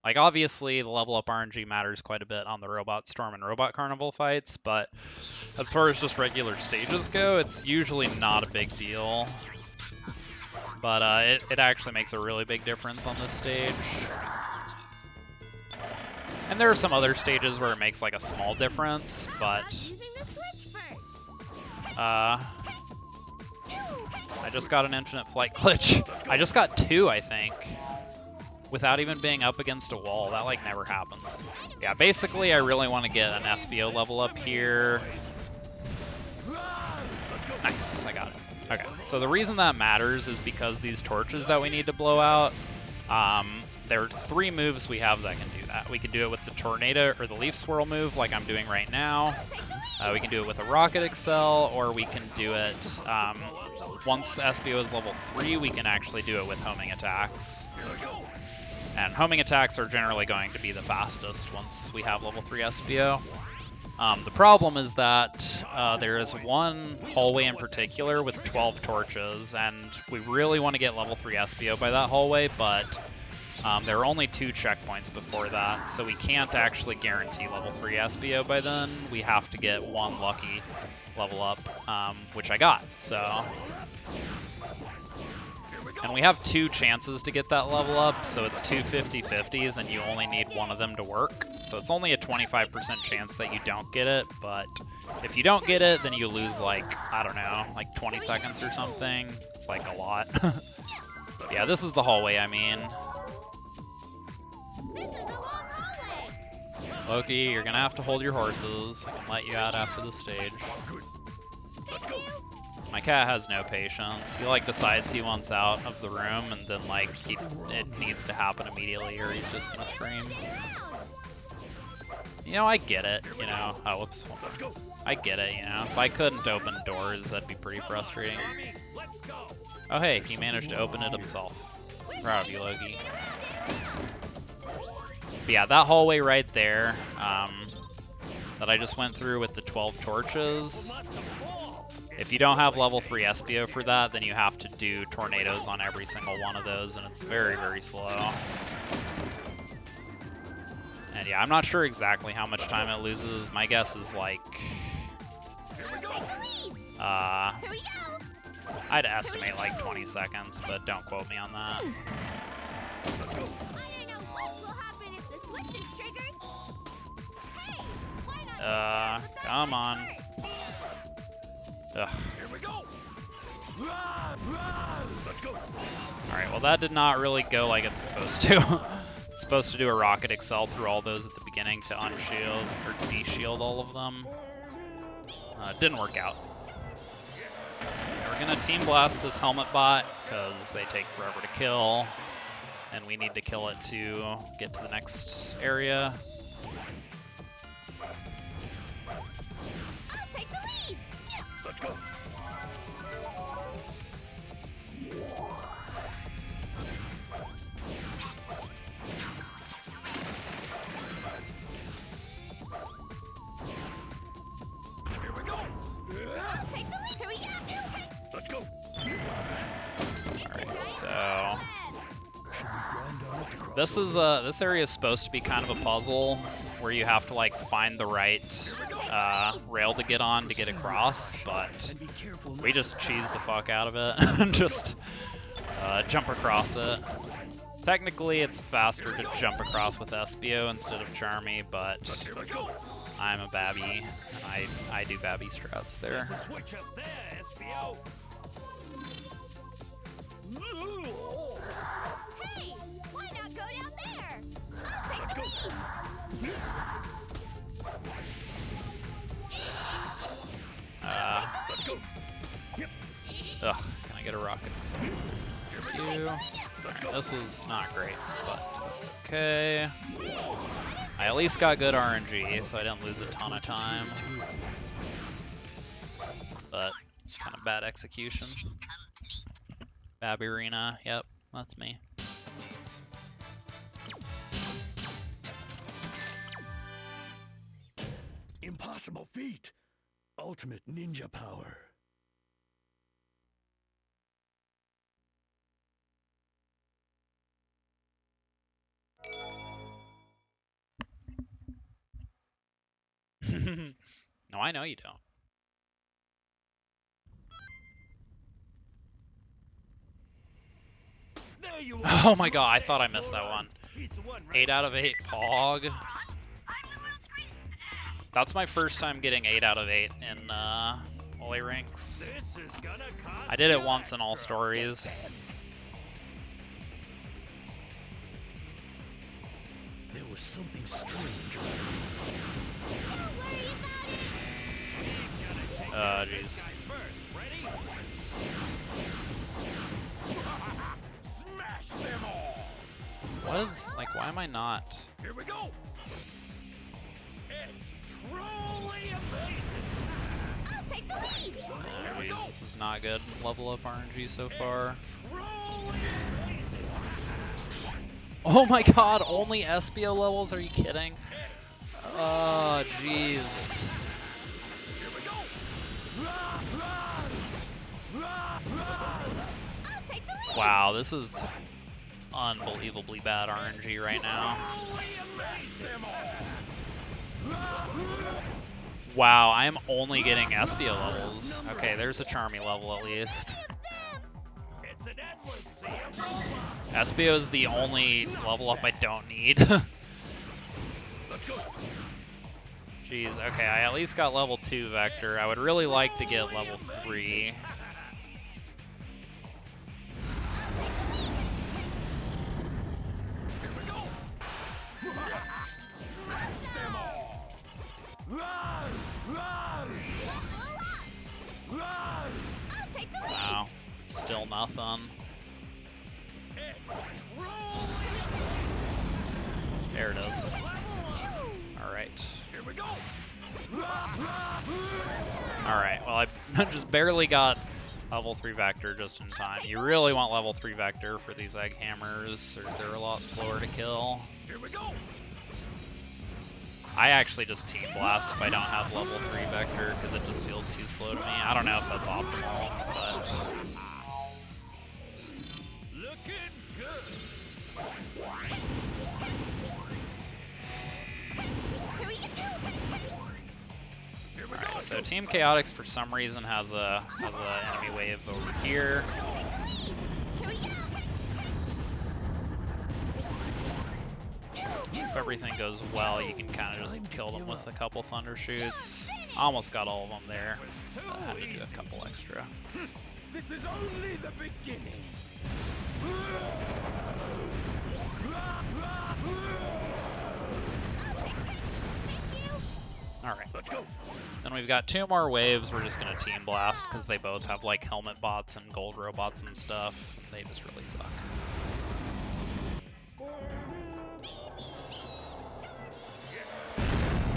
Like, obviously the level up RNG matters quite a bit on the Robot Storm and Robot Carnival fights, but as far as just regular stages go, it's usually not a big deal. But it actually makes a really big difference on this stage. And there are some other stages where it makes like a small difference, but I just got an Infinite Flight Glitch. I just got 2, I think, without even being up against a wall. That like never happens. Yeah, basically I really want to get an SBO level up here. Nice, I got it. Okay, so the reason that matters is because these torches that we need to blow out, there are 3 moves we have that can do that. We can do it with the tornado or the leaf swirl move like I'm doing right now. We can do it with a rocket excel, or we can do it, once SBO is level 3, we can actually do it with homing attacks. And homing attacks are generally going to be the fastest once we have level 3 SBO. The problem is that there is one hallway in particular with 12 torches, and we really want to get level 3 SBO by that hallway, but there are only 2 checkpoints before that, so we can't actually guarantee level 3 SBO by then. We have to get 1 lucky level up, which I got, so... And we have 2 chances to get that level up, so it's 2 50-50s, and you only need 1 of them to work. So it's only a 25% chance that you don't get it, but if you don't get it, then you lose, like, I don't know, like 20 seconds or something. It's like a lot. Yeah, this is the hallway, I mean. Loki, you're gonna have to hold your horses. I can let you out after the stage. My cat has no patience. He like decides he wants out of the room, and then like it needs to happen immediately, or he's just gonna scream. You know, I get it. You know, oh whoops, I get it. You know, if I couldn't open doors, that'd be pretty frustrating. Oh hey, he managed to open it himself. Proud of you, Loki. But yeah, that hallway right there, that I just went through with the 12 torches. If you don't have level 3 SBO for that, then you have to do tornadoes on every single one of those, and it's very, very slow. And yeah, I'm not sure exactly how much time it loses. My guess is like... I'd estimate like 20 seconds, but don't quote me on that. Come on. Ugh. Alright, well that did not really go like it's supposed to. It's supposed to do a rocket excel through all those at the beginning to unshield or de-shield all of them. It didn't work out. We're gonna team blast this helmet bot because they take forever to kill, and we need to kill it to get to the next area. This area is supposed to be kind of a puzzle where you have to like find the right rail to get on to get across, but we just cheese the fuck out of it and just jump across it. Technically, it's faster to jump across with SBO instead of Charmy, but I'm a babby and I do babby strats there. Ugh, can I get a rocket? Thank you. Right, this was not great, but that's okay. I at least got good RNG, so I didn't lose a ton of time. But kind of bad execution. Babby Arena, yep, that's me. Impossible feat. Ultimate ninja power. No, I know you don't. Oh my god, I thought I missed that one. 8 out of 8 Pog. That's my first time getting 8 out of 8 in Holy Rinks. I did it once in All Stories. There was something strange. Jeez. What is, like, why am I not? Here we go. It's truly amazing. I'll take the lead. Oh, geez, this is not good. Level up RNG so far. Truly amazing. Oh my god, only SBO levels? Are you kidding? Oh, jeez. Here we go. Rah, rah, rah, rah. I'll take the lead. Wow, this is unbelievably bad RNG right now. Truly amaze them all. Rah, rah. Wow, I'm only getting SBO levels. Okay, there's a Charmy level at least. It's an endless sea of robots. SBO is the only level up I don't need. Let's go. Jeez, okay, I at least got level 2 Vector. I would really like to get level 3. Here we go. Them all. Run, run, run. I'll take the lead. Wow, still nothing. It's truly There it is. Alright. Here we go. Rah, rah, Alright, well I just barely got level 3 Vector just in time. You really want level 3 Vector for these egg hammers, or they're a lot slower to kill. Here we go. I actually just Team Blast if I don't have level 3 Vector, because it just feels too slow to me. I don't know if that's optimal, but... Looking good. Here we go. Here we Alright, go. so Team Chaotix for some reason has a enemy wave over here. Here we go. If everything goes well, you can kind of just kill them with a couple Thunder Shoots. Almost got all of them there. I had to do a couple extra. This is only the beginning. Alright. Let's go. Then we've got 2 more waves. We're just going to Team Blast because they both have like helmet bots and gold robots and stuff. They just really suck.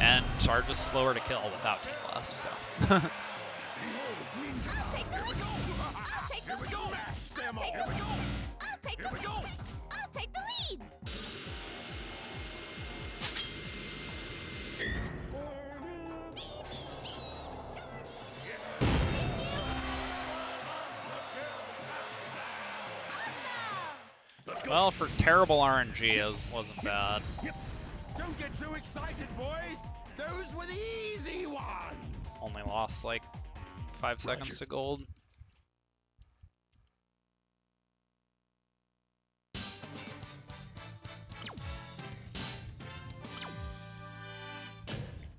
And are just slower to kill without Team Blast, so. Here we go. Them all. Here we go. I'll take Here we go. I'll take the lead. Well, for terrible RNG, it wasn't bad. Don't get too excited, boys. Those were the easy ones. Only lost like 5 seconds to gold.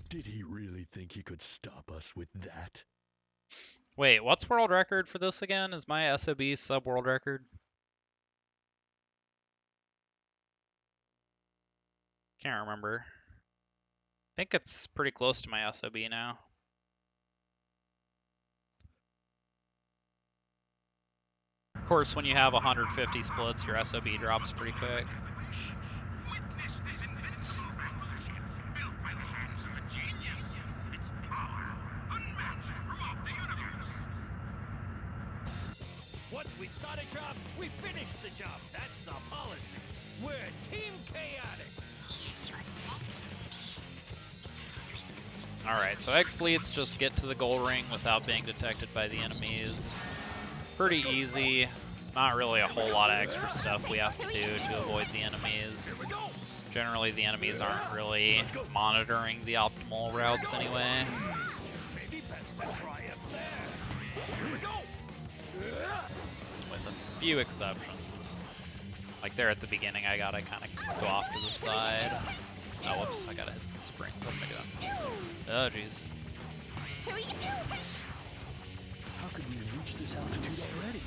Did he really think he could stop us with that? Wait, what's world record for this again? Is my SOB sub world record? Can't remember. I think it's pretty close to my SOB now. Of course, when you have 150 splits, your SOB drops pretty quick. Witness this invincible battleship built by the hands of a genius. Its power unmatched throughout the universe. Once we start a job, we finish the job. That's the policy. We're Team Chaotic. Alright, so egg fleets just get to the gold ring without being detected by the enemies. Pretty easy. Not really a whole lot of extra stuff we have to do to avoid the enemies. Here we go. Generally, the enemies aren't really monitoring the optimal routes anyway. Maybe best to try it there. Here we go. With a few exceptions. Like there at the beginning, I gotta kind of go off to the side. Oh, whoops, I gotta hit the spring. What am I doing? Oh, jeez. Here we go. How could we reach this altitude already?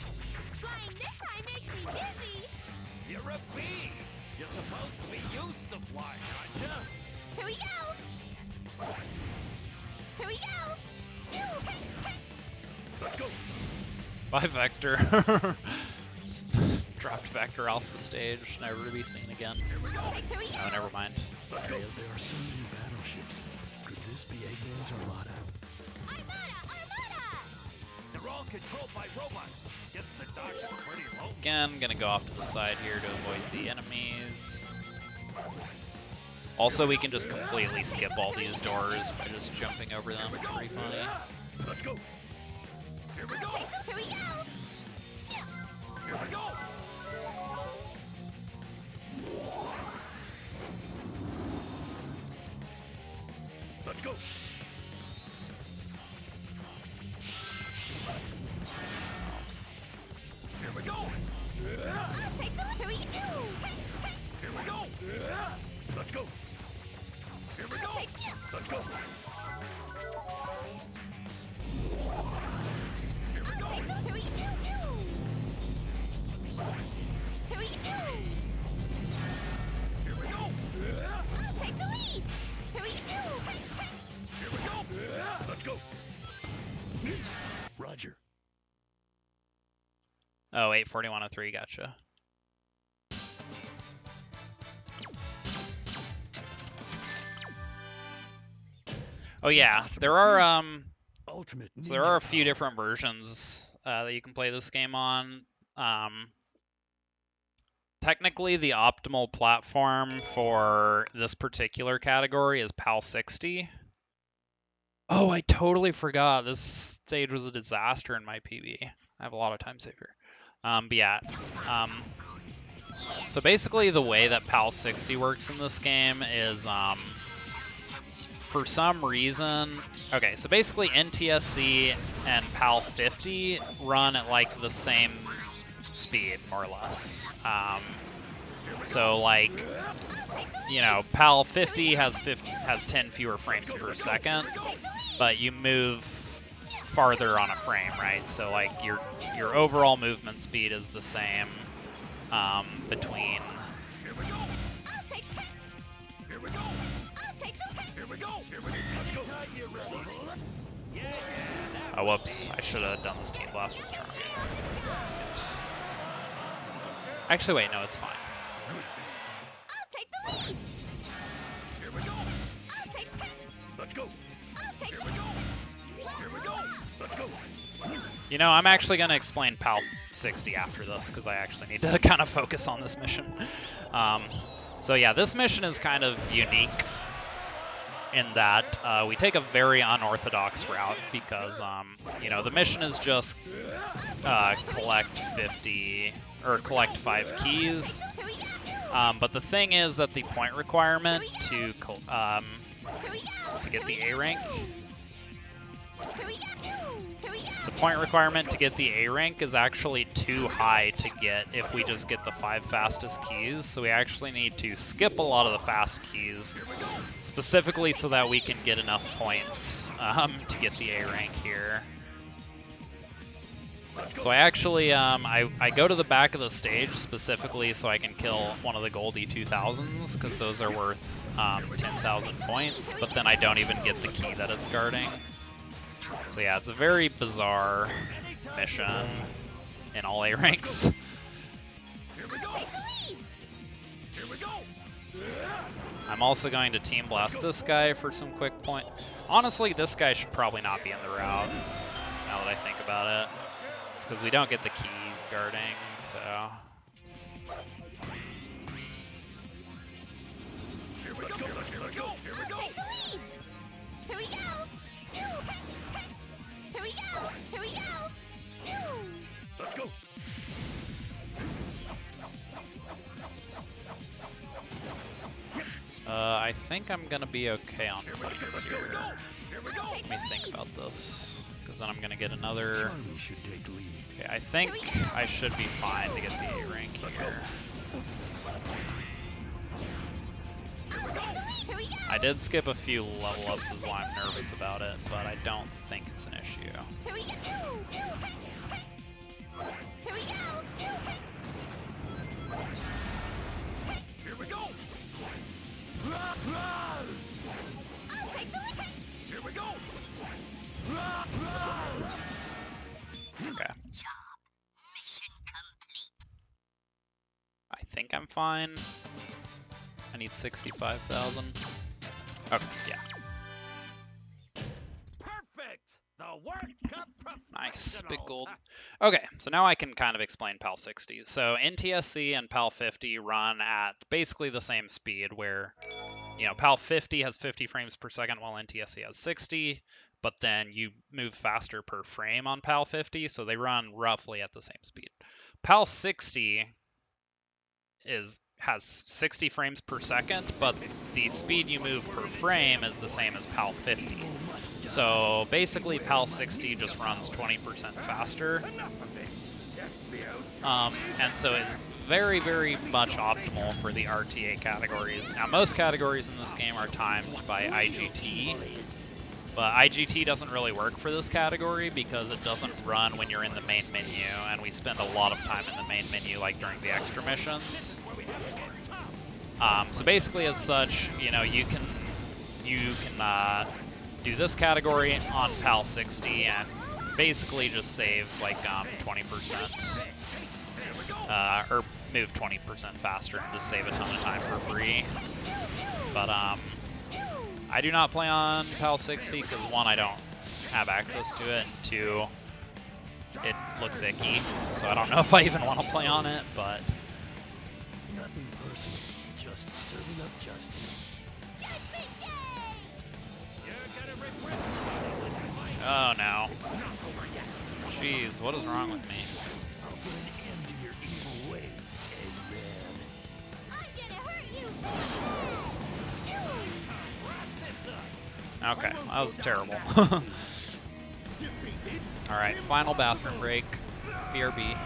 Flying this high makes me dizzy. You're a bee. You're supposed to be used to flying, aren't you? Here we go. Here we go. Let's go. Bye, Vector. dropped Vector off the stage, never to be seen again. Oh, never mind. There he is. There are so many battleships. Could this be Eggman's Armada? They're all controlled by robots. Guess the docks are pretty low. Again, gonna go off to the side here to avoid the enemies. Also, we can just completely skip all these doors by just jumping over them. It's pretty funny. Let's go. Here we go. Here we go! Here we go. Let's go. Here we go. Here we go! Here we go. Let's go. Here we go. Let's go. Here we go. Here we go! Here we go! Here we go. I'll take the lead! Here we go! Here we go. Let's go. Roger. Oh, 84103, gotcha. Oh yeah, there are Ultimate so there are a few different versions that you can play this game on. Technically, the optimal platform for this particular category is PAL 60. Oh, I totally forgot. This stage was a disaster in my PB. I have a lot of time saver. But yeah. So basically, the way that PAL 60 works in this game is, for some reason, okay, so basically NTSC and PAL 50 run at like the same speed, more or less. So like, you know, PAL 50 has 10 fewer frames per second, but you move farther on a frame, right? So like your overall movement speed is the same between. Here we go. Here we go. Here we go. Here we go. Let's go. Yeah. Oh, whoops! I should have done this team blast with Charming. Actually, wait, no, it's fine. I'll take the lead! Here we go. I'll take the Let's go. I'll take Here the we go. Here we go. Let's go. You know, I'm actually going to explain PAL 60 after this, because I actually need to kind of focus on this mission. So yeah, this mission is kind of unique in that we take a very unorthodox route, because, you know, the mission is just collect 50, or collect 5 keys. But the thing is that the point requirement to get the A rank, the point requirement to get the A rank is actually too high to get if we just get the 5 fastest keys. So we actually need to skip a lot of the fast keys, specifically so that we can get enough points to get the A rank here. So I actually, I go to the back of the stage specifically so I can kill one of the Goldie 2000s, because those are worth 10,000 points, but then I don't even get the key that it's guarding. So yeah, it's a very bizarre mission in all A ranks. Here we go. Here we go. I'm also going to team blast this guy for some quick point. Honestly, this guy should probably not be in the route, now that I think about it. Because we don't get the keys guarding, so. Here we go. Here we go. Here we go. Here we go! Here we go! Here we go! Let's go. I think I'm gonna be okay on points here. Here we go. Let me think about this, because then I'm gonna get another. Charlie should take lead. Okay, I think I should be fine to get the A rank here. Here we go! I did skip a few level ups, is why I'm nervous about it, but I don't think it's an issue. Here we go! Here we go! Here we go. I'll take the lead! Here we go. Okay. Job. Mission complete. fine. I need 65,000. Okay, yeah. Perfect! The work of Nice, big professionals. gold. Okay, so now I can kind of explain PAL 60. So NTSC and PAL 50 run at basically the same speed, where, you know, PAL 50 has 50 frames per second while NTSC has 60, but then you move faster per frame on PAL 50, so they run roughly at the same speed. PAL 60 has 60 frames per second, but the speed you move per frame is the same as PAL 50. So basically PAL 60 just runs 20% faster. And so it's very, very much optimal for the RTA categories. Now most categories in this game are timed by IGT, but IGT doesn't really work for this category because it doesn't run when you're in the main menu, and we spend a lot of time in the main menu, like during the extra missions. So basically, as such, you know, you can do this category on PAL 60 and basically just save like 20%, or move 20% faster and just save a ton of time for free. But I do not play on PAL 60 because, one, I don't have access to it, and two, it looks icky, so I don't know if I even want to play on it, but... Nothing personal, just serving up justice. Oh no. Jeez, what is wrong with me? I'll put an end to your evil ways, Eggman. I'm gonna hurt you! Okay, that was terrible. Alright, final bathroom break. BRB.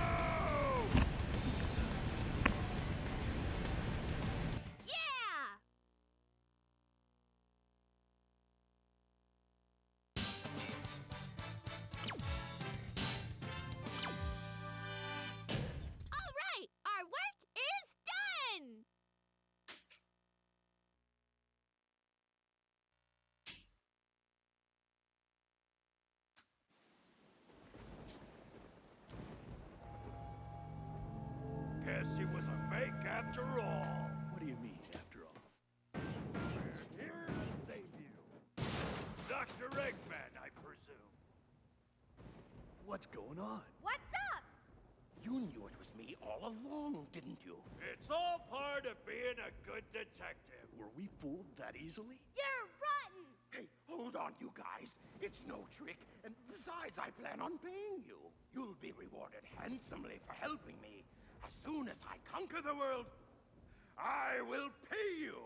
Alright, our work is done! Guess he was a fake after all. What do you mean, after all? We're here to save you. Dr. Eggman, I presume. What's going on? What's up? You knew it was me all along, didn't you? It's all part of being a good detective. Were we fooled that easily? You're rotten! Hey, hold on, you guys. It's no trick, and besides, I plan on paying you. You'll be rewarded handsomely for helping me. As soon as I conquer the world, I will pay you.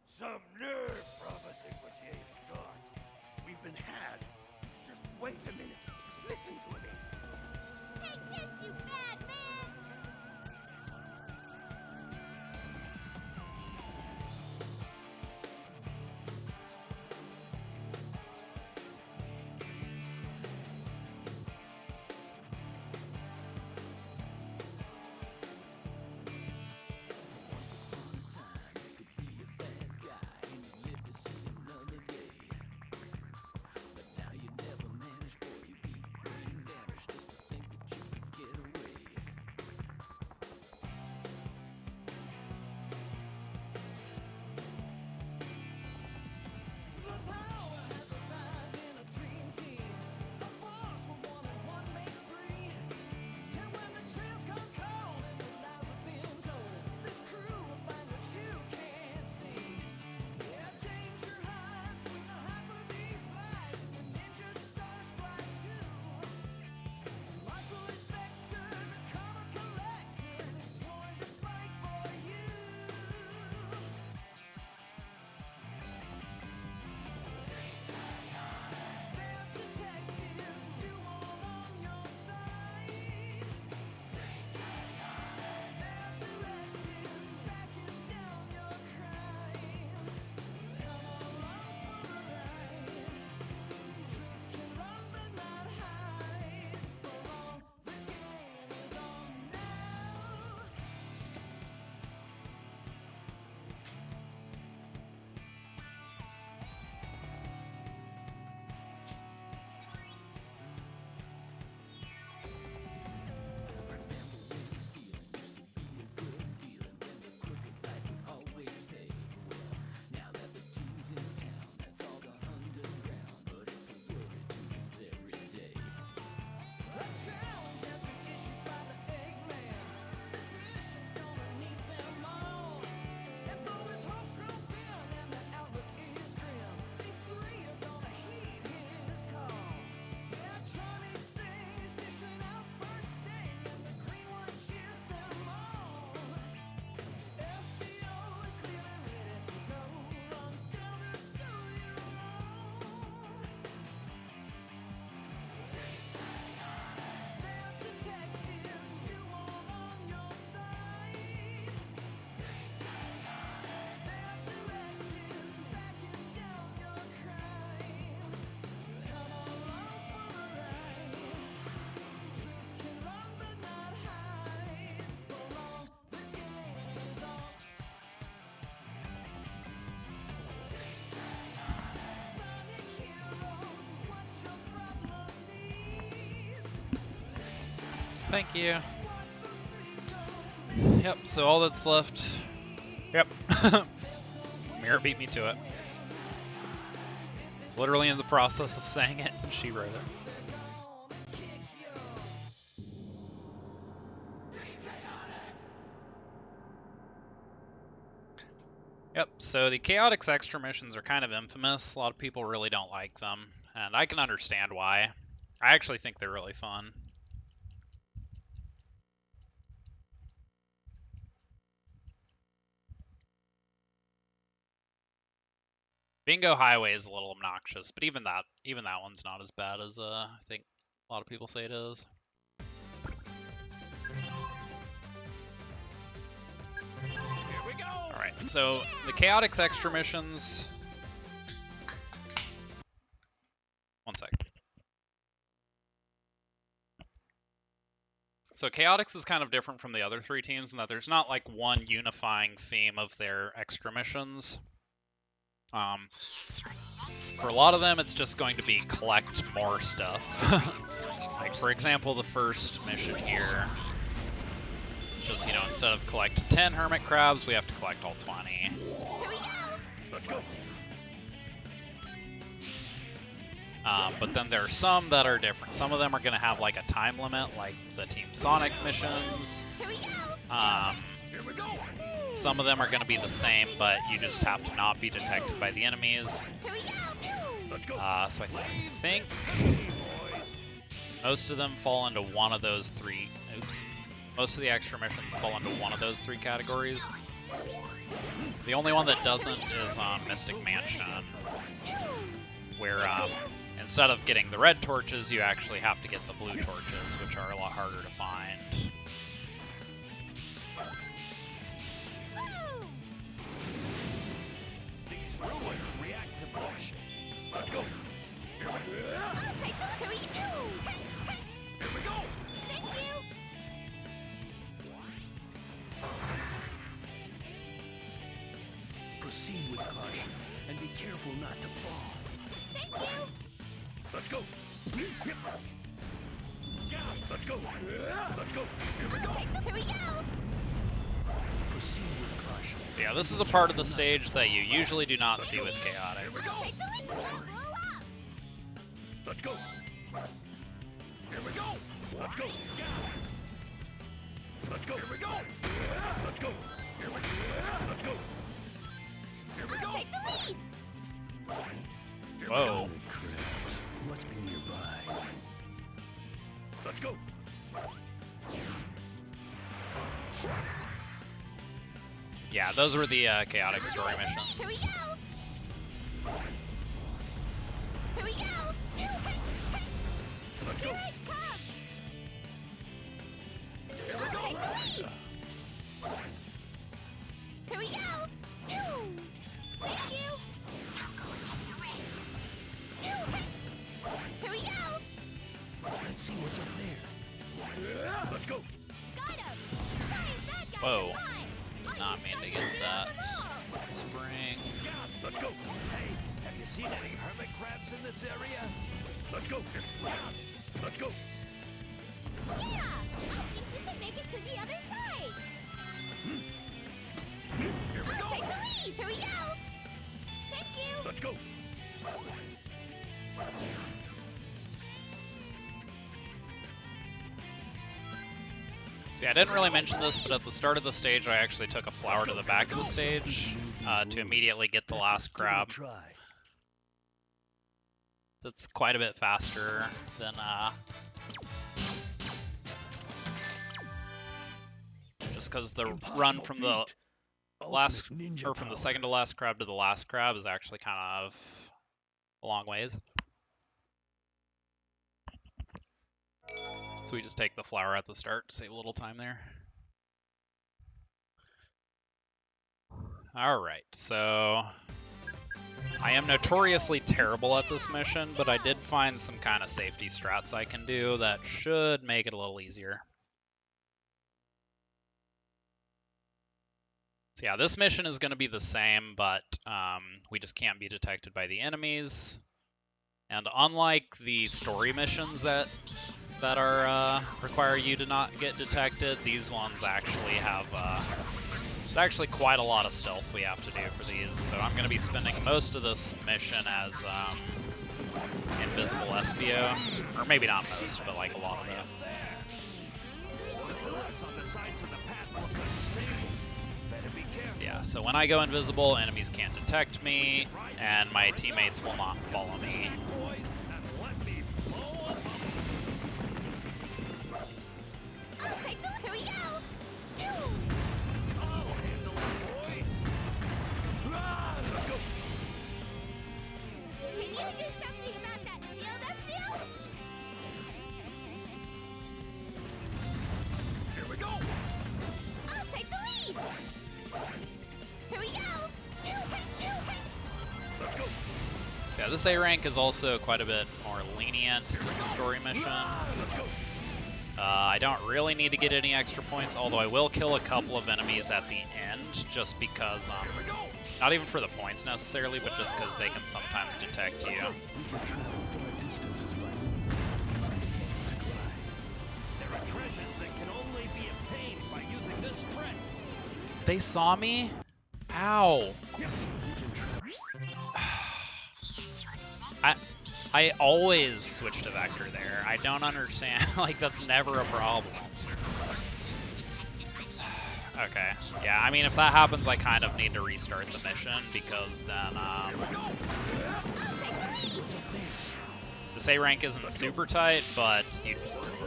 Some nerve promising what you ain't got. We've been had. Just wait a minute. Just listen to me. Take this, you bad man! Once upon a time, you could be a bad guy and you live to see another day. But now you never manage, boy, you be brain damaged just to think that you could get away. Thank you. Yep, so all that's left... Yep. Mirror beat me to it. It's literally in the process of saying it, and she wrote it. Yep, so the Chaotix extra missions are kind of infamous. A lot of people really don't like them, and I can understand why. I actually think they're really fun. Bingo Highway is a little obnoxious, but even that one's not as bad as I think a lot of people say it is. Here we go. All right, so the Chaotix extra missions. One sec. So Chaotix is kind of different from the other three teams in that there's not like one unifying theme of their extra missions. For a lot of them, it's just going to be collect more stuff. Like, for example, the first mission here. It's just, you know, instead of collect 10 hermit crabs, we have to collect all 20. Let's go. But then there are some that are different. Some of them are going to have like a time limit, like the Team Sonic missions. Here we go. Some of them are going to be the same, but you just have to not be detected by the enemies. Let's go. So I think most of them fall into one of those three. Oops. Most of the extra missions fall into one of those three categories. The only one that doesn't is Mystic Mansion, where instead of getting the red torches, you actually have to get the blue torches, which are a lot harder to find. These ruins react to motion. Let's go. Here we go. Proceed with caution and be careful not to fall. Let's go. Let's go. Let's go. Here we go. Proceed with caution. So yeah, this is a part of the stage that you usually do not see with Chaotix. Let's go. Here we go. Let's go. Let's go. Here we go. Let's go. Here we go. Let's go. Here we go. Whoa. Crabs must be nearby. Let's go. Yeah, those were the Chaotix story missions. Let's go. Let's see what's up there. Let's go. Whoa. Did not mean to get that. Spring. Let's go. Hey, have you seen any hermit crabs in this area? Let's go. Let's go. Yeah! I think you can make it to the other side! Here we go. Take the lead! Here we go! Thank you! Let's go. See, I didn't really mention this, but at the start of the stage, I actually took a flower to the back of the stage to immediately get the last crab. Try. It's quite a bit faster than just because the run from the last or from the second to last crab to the last crab is actually kind of a long ways. So we just take the flower at the start to save a little time there. Alright, so I am notoriously terrible at this mission, but I did find some kind of safety strats I can do that should make it a little easier. So yeah, this mission is going to be the same, but we just can't be detected by the enemies. And unlike the story missions that that are require you to not get detected. These ones actually have it's actually quite a lot of stealth we have to do for these, so I'm going to be spending most of this mission as invisible SBO, or maybe not most, but like a lot of it. So yeah, so when I go invisible, enemies can't detect me, and my teammates will not follow me. Here we go! Can you do something about that shield, SBO? Here we go! I'll take the lead! Here we go! Let's go! So yeah, this A rank is also quite a bit more lenient than the story mission. Let's go! I don't really need to get any extra points, although I will kill a couple of enemies at the end, just because, not even for the points necessarily, but just because they can sometimes detect you. There are treasures that can only be obtained by using this thread. They saw me? Ow! I always switch to Vector there. I don't understand. Like, that's never a problem. Okay. Yeah, I mean, if that happens, I kind of need to restart the mission, because then, this A rank isn't super tight, but you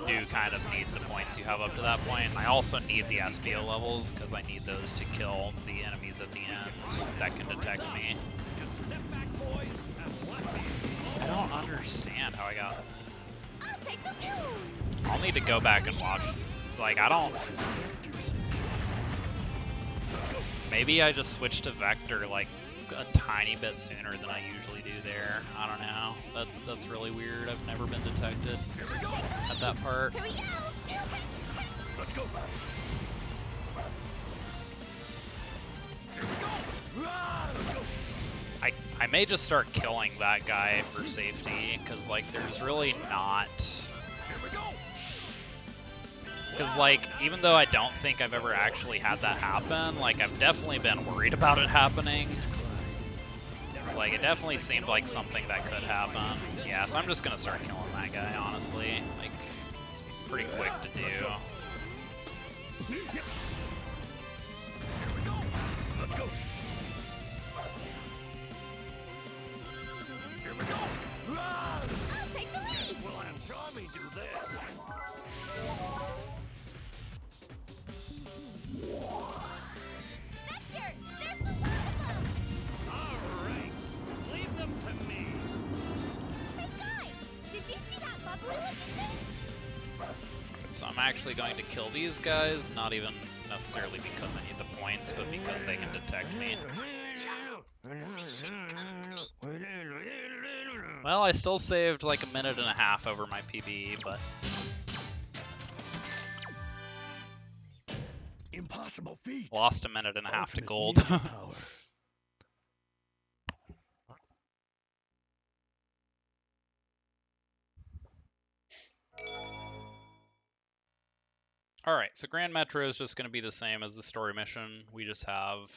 do kind of need the points you have up to that point. I also need the SBO levels, because I need those to kill the enemies at the end that can detect me. I don't understand how I got it. I'll need to go back and watch. It's like, I don't... Maybe I just switched to Vector like a tiny bit sooner than I usually do there. I don't know. That's really weird. I've never been detected at that part. Let's go! I may just start killing that guy for safety, because, like, there's really not... Because, like, even though I don't think I've ever actually had that happen, like, I've definitely been worried about it happening. Like, it definitely seemed like something that could happen. Yeah, so I'm just gonna start killing that guy, honestly. Like, it's pretty quick to do. Let's go! Here we go! I'll take the lead! We'll have Tommy do this. Vector, there's the waterfall! All right, leave them to me. Hey guys, did you see that bubbly looking thing? So I'm actually going to kill these guys, not even necessarily because I need the points, but because they can detect me. Well, I still saved like a minute and a half over my PB, but... Impossible feat. Lost a minute and a half to gold. Alright, so Grand Metro is just going to be the same as the story mission. We just have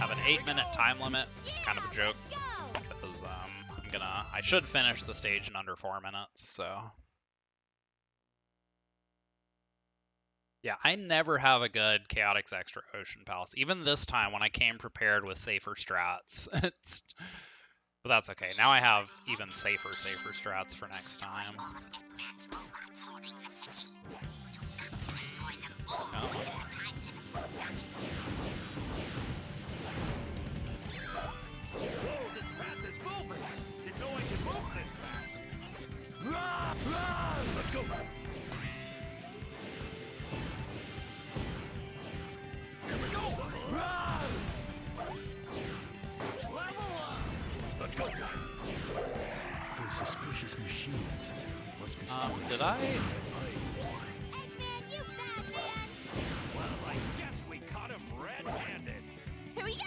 an 8-minute time limit, which is kind of a joke, because I should finish the stage in under 4 minutes, so... Yeah, I never have a good Chaotix Extra Ocean Palace. Even this time when I came prepared with safer strats. But that's okay. Now I have even safer strats for next time. Oh. Whoa, this path is moving. Didn't know I could move this fast. Let's go. Here we go. Level up. Let's go. Those suspicious machines must be stolen. Did I? Eggman, you bad man! Well, I guess we caught him red-handed. Here we go!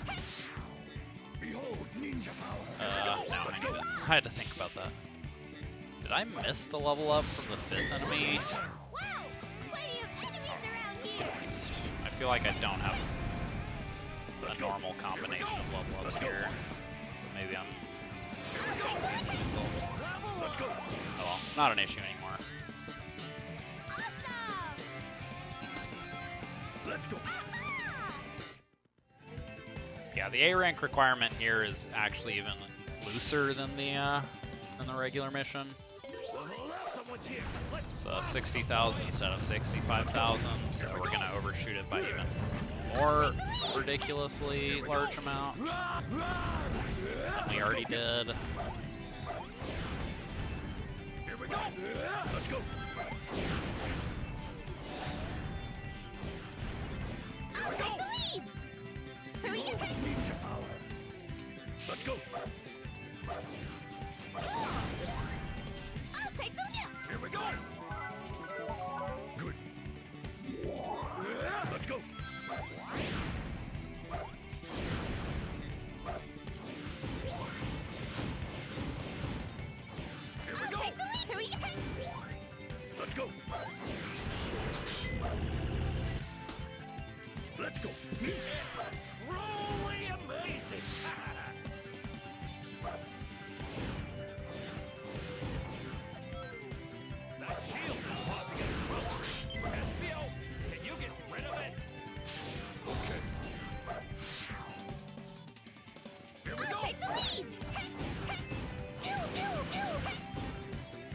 Behold, ninja power. No, I had to think about that. I miss the level up from the 5th enemy? Wow! Plenty of enemies around here! Confused. I feel like I don't have a normal combination of level ups here. Maybe I'm confusing myself. Oh well, it's not an issue anymore. Awesome! Let's go. Yeah, the A rank requirement here is actually even looser than the regular mission. Someone's here. It's 60,000 instead of 65,000, so we're gonna overshoot it by even more ridiculously large amount than we already did. Here we go. Let's go. Here we go. Here we go! Ninja power. Let's go. I'll take some milk! Here we go. Good. Let's go. Here we go. Here we go! Let's go. Let's go. Truly amazing. That shield is causing us trouble. SBO, can you get rid of it? Okay. Here we go. Take the lead!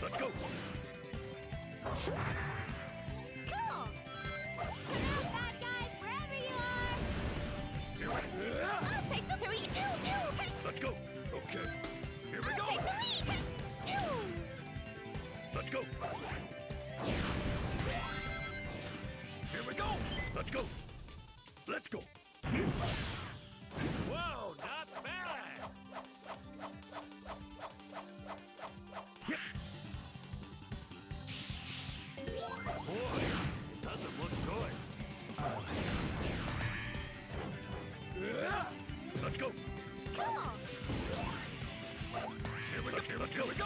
Let's go. Cool! Hello, bad guys, wherever you are! Here we go. I'll take the... Here we go! Let's go. Okay. Here we go. Take the lead! Let's go. Here we go. Let's go. Let's go. Whoa, not bad. Yep. Boy, it doesn't look good. Let's go. Cool! Here we go. Here, let's go. Here we go.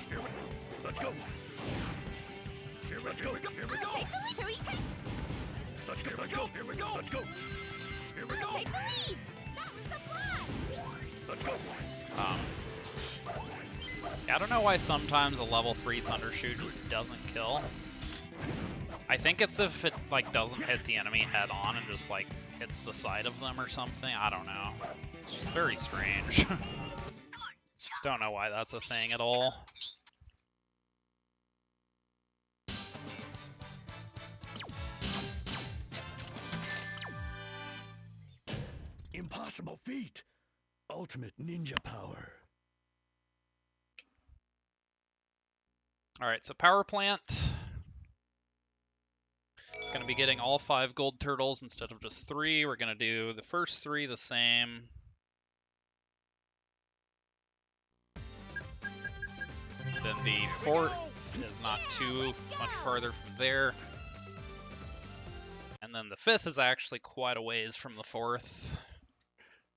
Here we go. Let's go. Here, let's go. Here we go. Take the lead! Here we go! Let's go. Let's go. Here we go. Let's go. Here we go. Take the lead! That was the plan! Let's go. Yeah, I don't know why sometimes a level 3 Thundershoot just doesn't kill. I think it's if it like doesn't hit the enemy head on and just like hits the side of them or something. I don't know. It's just very strange. Just don't know why that's a thing at all. Impossible feat. Ultimate ninja power. Alright, so Power Plant. It's going to be getting all 5 gold turtles instead of just 3. We're going to do the first 3 the same. Then the 4th is not too much farther from there. And then the 5th is actually quite a ways from the 4th.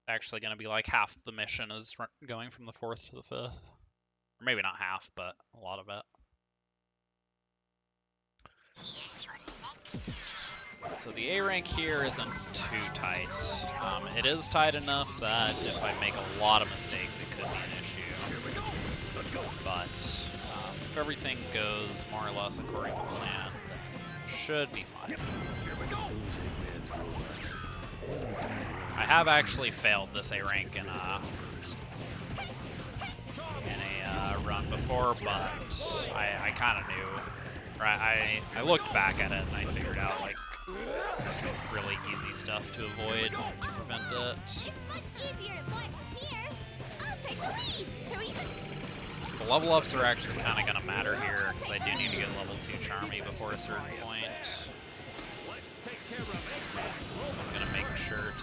Actually going to be like half the mission is going from the 4th to the 5th. Or maybe not half, but a lot of it. So the A rank here isn't too tight. It is tight enough that if I make a lot of mistakes, it could be an issue. But if everything goes more or less according to plan, then it should be fine. I have actually failed this A rank in a run before, but I kind of knew. I looked back at it and I figured out like some really easy stuff to avoid to prevent it. It's much easier to fly from here. I'll take the lead. Here we go. The level ups are actually kind of going to matter here because I do need to get level 2 Charmy before a certain point. So I'm going to make sure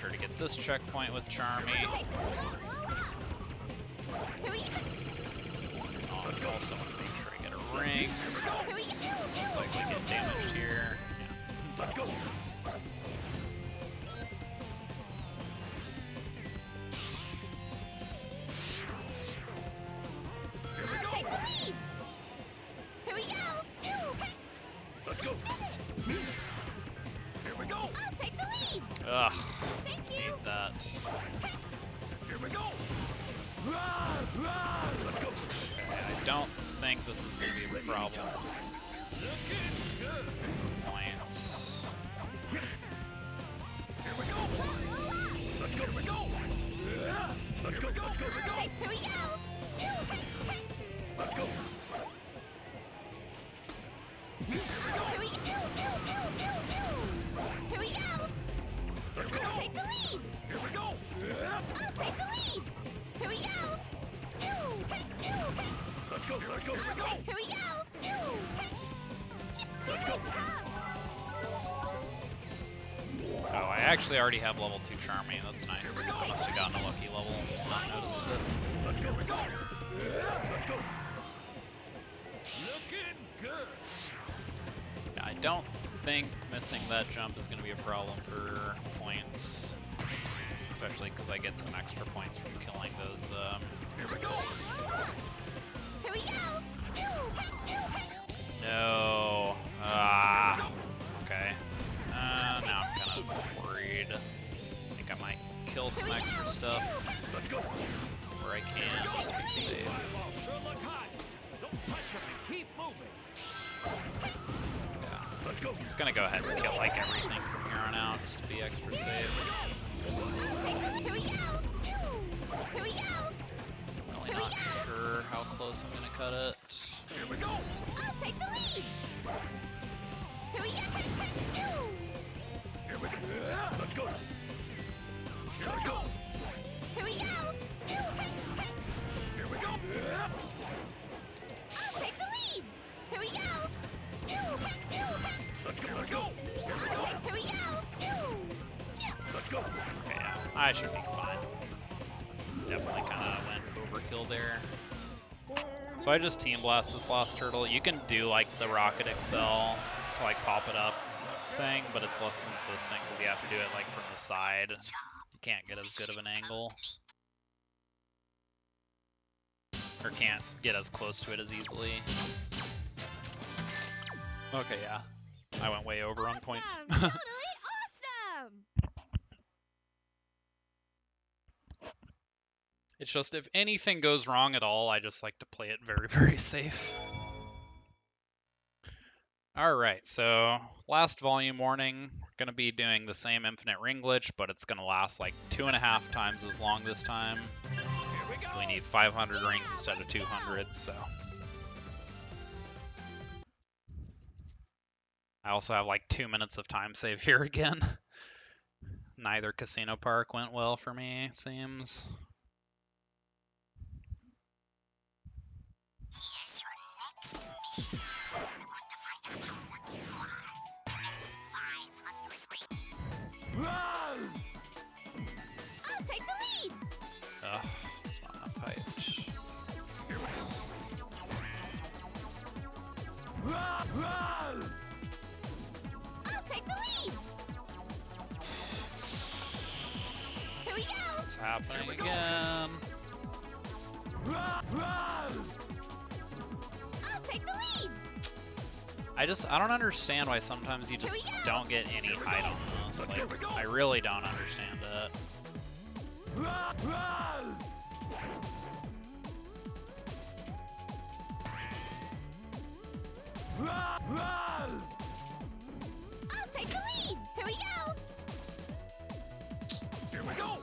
to get this checkpoint with Charmy. I also want to make sure I get a ring. Most likely get damaged here. Yeah. Let's go. Let's go. Here we go. I'll take the lead. Ugh. Thank you. Hate that. Here we go. Let's go. I don't think this is going to be a problem. Looking good. Points. Here we go. Let's go. Here we go. Let's go. Let's go. Here we go. Here we go. Let's go. Here we go. Here we go. Let's go. I'll take the lead. Here we go. I'll take the lead. Here we go. Let's go. Let's go. Here we go. Here we go. Let's go. Oh, I actually already have level 2 Charming. That's nice. I must have gotten a lucky level. Not noticed it. Let's go. We go. Let's go. Looking good. Yeah, I don't think missing that jump is going to be a problem for points. Especially because I get some extra points from killing those. Here we go. Here we go. No. Ah. Okay. Now I'm kind of worried. I think I might kill some extra stuff Let's go. where I can just to be safe. Fireball sure look hot. Don't touch him and keep moving. Yeah. Let's go. Just gonna go ahead and kill like everything from here on out just to be extra safe. Here we go. Here we go. Really not sure how close I'm gonna cut it. Here we go. I'll take the lead. Here we go. Here we go. Let's go. Here we go. Here we go. Here we go. I'll take the lead. Here we go. Let's go. Let's go. Here we go. Here we go. Let's go. Okay, yeah, I should be fine. Definitely kind of went overkill there. So I just Team Blast this last turtle. You can do like the Rocket Excel to like pop it up thing, but it's less consistent because you have to do it like from the side. You can't get as good of an angle. Or can't get as close to it as easily. Okay, yeah. I went way over on points. Awesome. Totally awesome. It's just if anything goes wrong at all, I just like to play it very, very safe. Alright, so last volume warning. We're going to be doing the same infinite ring glitch, but it's going to last like 2.5 times as long this time. We need 500 rings instead of 200, so. I also have like 2 minutes of time save here again. Neither Casino Park went well for me, it seems. I'll take the lead. Ugh, there's not enough pipes. Here we go. I'll take the lead. Here we go. It's happening again. I'll take the lead. I don't understand why sometimes you just don't get any height on this. Like, I really don't understand it. I'll take the lead. Here we go. Here we go.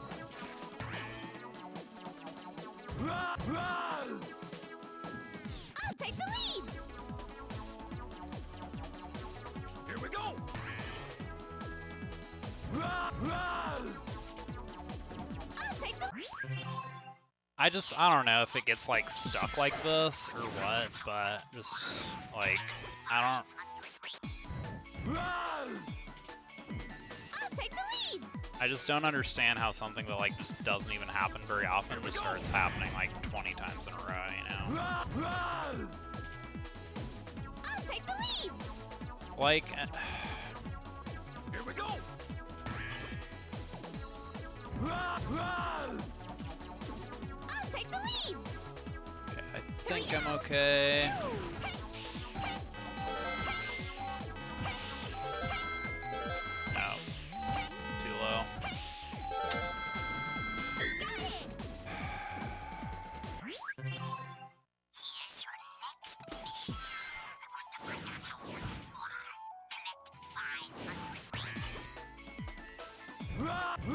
I'll take the lead. Here we go. I'll take the lead. I don't know if it gets like stuck like this or what, but just like, I'll take the lead. I just don't understand how something that like just doesn't even happen very often just starts happening like 20 times in a row, you know? I'll take the lead. Like, Here we go. I'll take the lead. okay, I think I'm okay.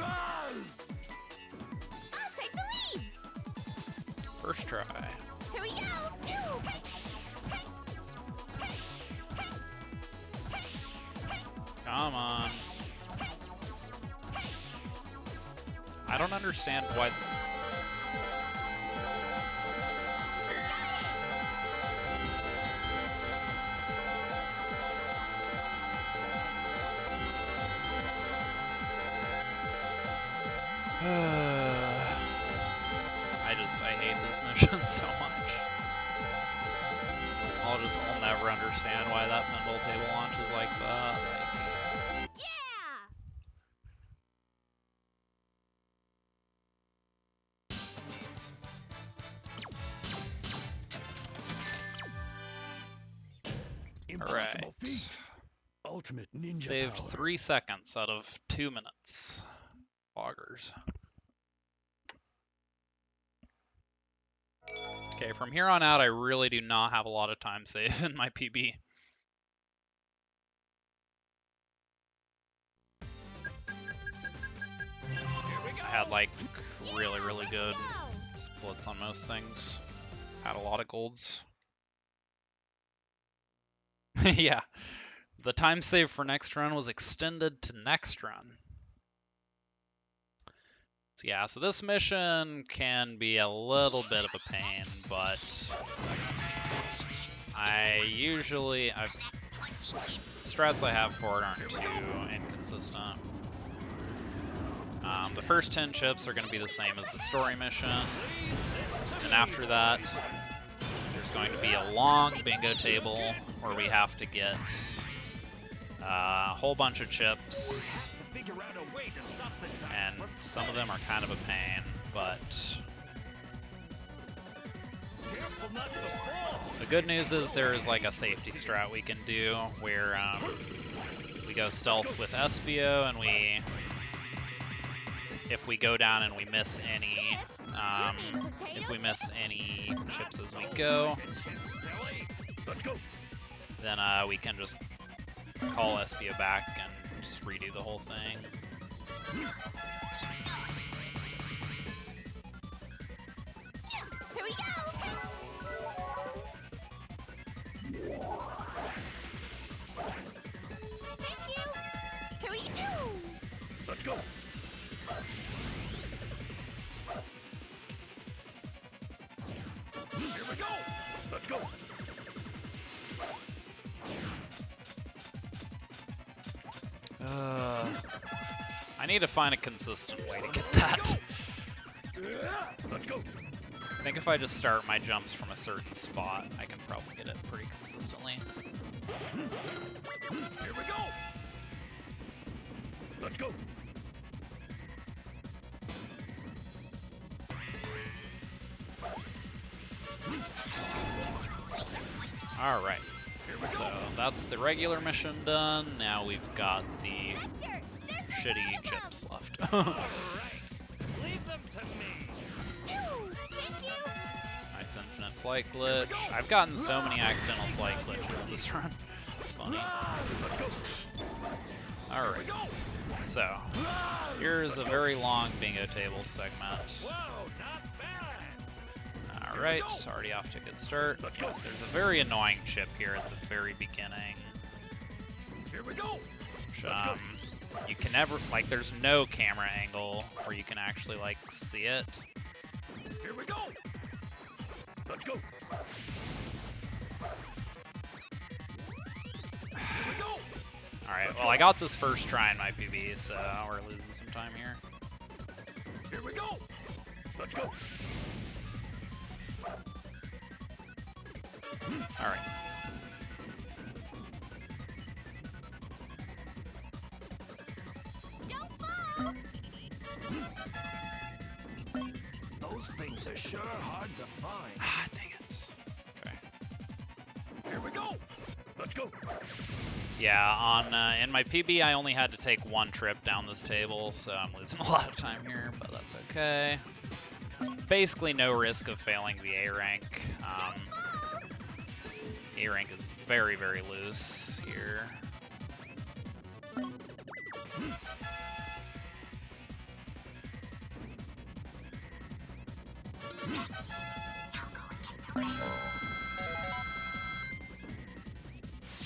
I'll take the lead. First try. Here we go. Come on. I don't understand why. I hate this mission so much. I'll never understand why that pinball table launches like that. Yeah! Impossible feat. Ultimate ninja Saved power. 3 seconds out of 2 minutes. Loggers. Okay, from here on out, I really do not have a lot of time saved in my PB. I had like really good splits on most things. Had a lot of golds. Yeah, the time save for next run was extended to next run. So yeah, so this mission can be a little bit of a pain, but strats I have for it aren't too inconsistent. The first 10 chips are going to be the same as the story mission, and after that, there's going to be a long bingo table where we have to get a whole bunch of chips, and some of them are kind of a pain, but the good news is there is like a safety strat we can do where we go stealth with Espio, and if we go down and we miss any chips as we go, then we can just call Espio back and just redo the whole thing. Here we go. Thank you. Here we go. Let's go. Here we go. Let's go. I need to find a consistent way to get that. Let's go. I think if I just start my jumps from a certain spot, I can probably get it pretty consistently. Here we go. Let's go. Alright, so that's the regular mission done. Now we've got the shitty chips left. Leave them to me. Nice infinite flight glitch. I've gotten so many accidental flight glitches this run. It's funny. Alright, so here's a very long bingo table segment. Alright, already off to a good start. Yes, there's a very annoying chip here at the very beginning. Here we go. Which, you can never, like, there's no camera angle where you can actually, like, see it. Here we go. Let's go. Here we go. Alright, well, I got this first try in my PB, so we're losing some time here. Here we go. Let's go. Alright. Those things are sure hard to find. Ah, dang it. Okay. Here we go. Let's go. Yeah, on in my PB, I only had to take one trip down this table, so I'm losing a lot of time here, but that's okay. Basically no risk of failing the A rank. A rank is very loose here.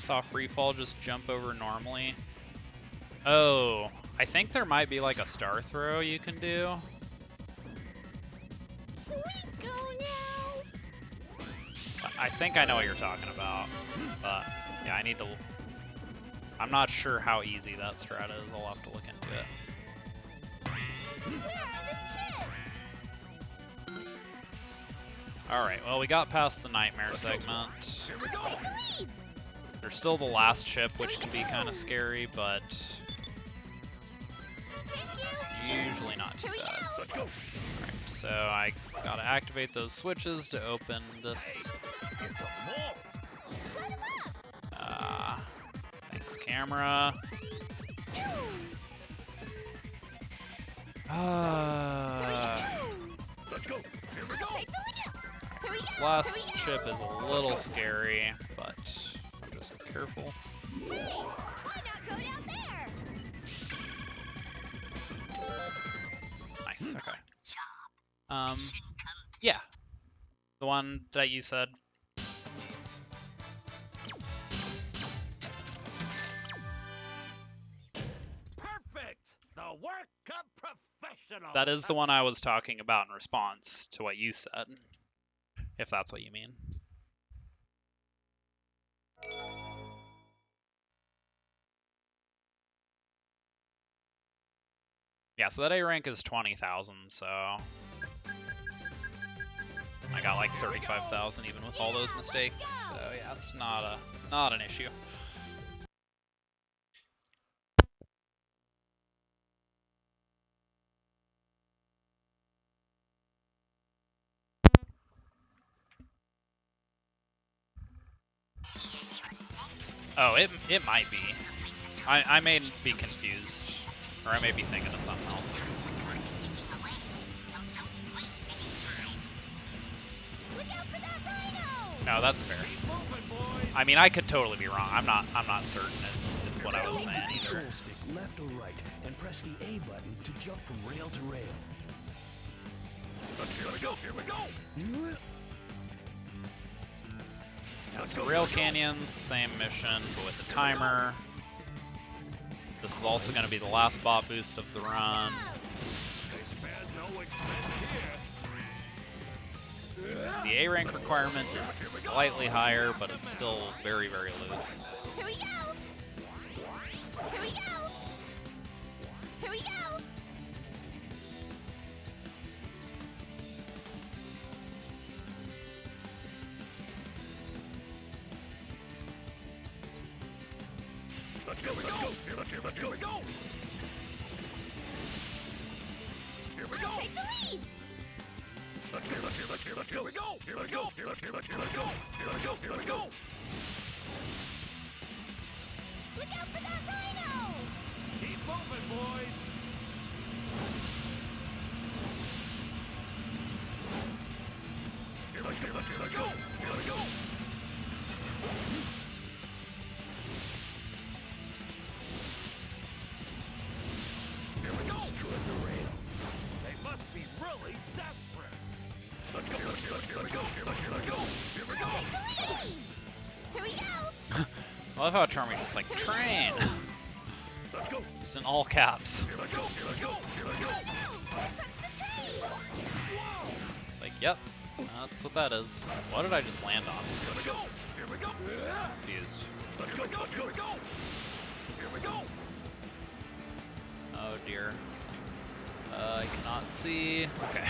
saw free fall just jump over normally. Oh, I think there might be like a star throw you can do. Here we go now. I think I know what you're talking about, but yeah, I need to. I'm not sure how easy that strat is. I'll have to look into it. Alright, well, we got past the nightmare segment. There's still the last chip, which can be kind of scary, but it's usually not too bad. Alright, so I gotta activate those switches to open this. Thanks, camera. This last chip is a little scary, but I'm just careful. Nice, okay. Yeah. The one that you said. Perfect! The work of professionals! That is the one I was talking about in response to what you said, if that's what you mean. Yeah, so that A rank is 20,000, so I got like 35,000 even with all those mistakes. So yeah, it's not an issue. Oh, it might be. I may be confused, or I may be thinking of something else. No, that's fair. I mean, I could totally be wrong. I'm not certain it's what I was saying either. Control stick left or right, and press the A button to jump from rail to rail. Here we go, here we go! Yeah, so Rail Canyon's same mission, but with a timer. This is also going to be the last bot boost of the run. They spared no expense here. The A rank requirement is slightly higher, but it's still very, very loose. Here we go. Here we go. Here we go. Let's go, let's go! Here we go! Here we go! Take the lead. Let's go! Here we go! Here we go! Here we go! Here we go! Here we go! Here we go! Look out for that rhino. Keep moving, boys! Here we go! Here we go! Here we go! Here we go! Destroy the rail. They must be really desperate. Let's go! Here we go! Here we go! Here we go! Here we go. I love how Charmy's just like, train! Let's go! Just in all caps. Here we go! Here we go! Here we go! Like, yep, that's what that is. What did I just land on? Here we go! Here we go! Confused. Let's go! Here we go! Here we go! Oh dear. I cannot see. Okay.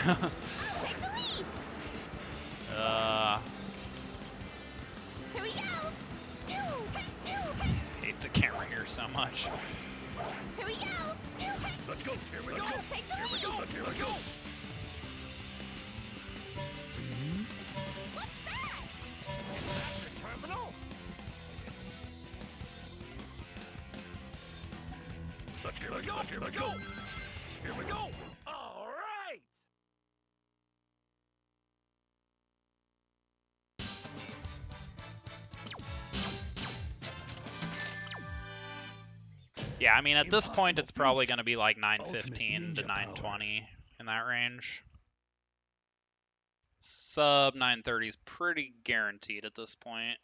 Here we go. Hate the camera here so much. Here we go. Let's go! Here we go! Take the Here we go! Here we go! What's that? The terminal? Let's here we go! Here we go! Here we go! All right! Yeah, I mean, at this point, it's probably going to be like 915 to 920 in that range. Sub 930 is pretty guaranteed at this point.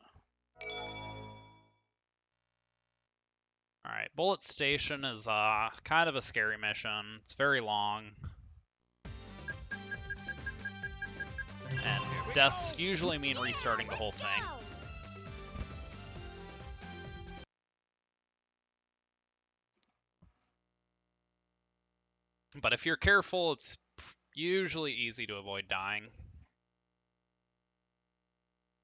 Alright, Bullet Station is kind of a scary mission. It's very long. And deaths usually mean restarting the whole thing. But if you're careful, it's usually easy to avoid dying.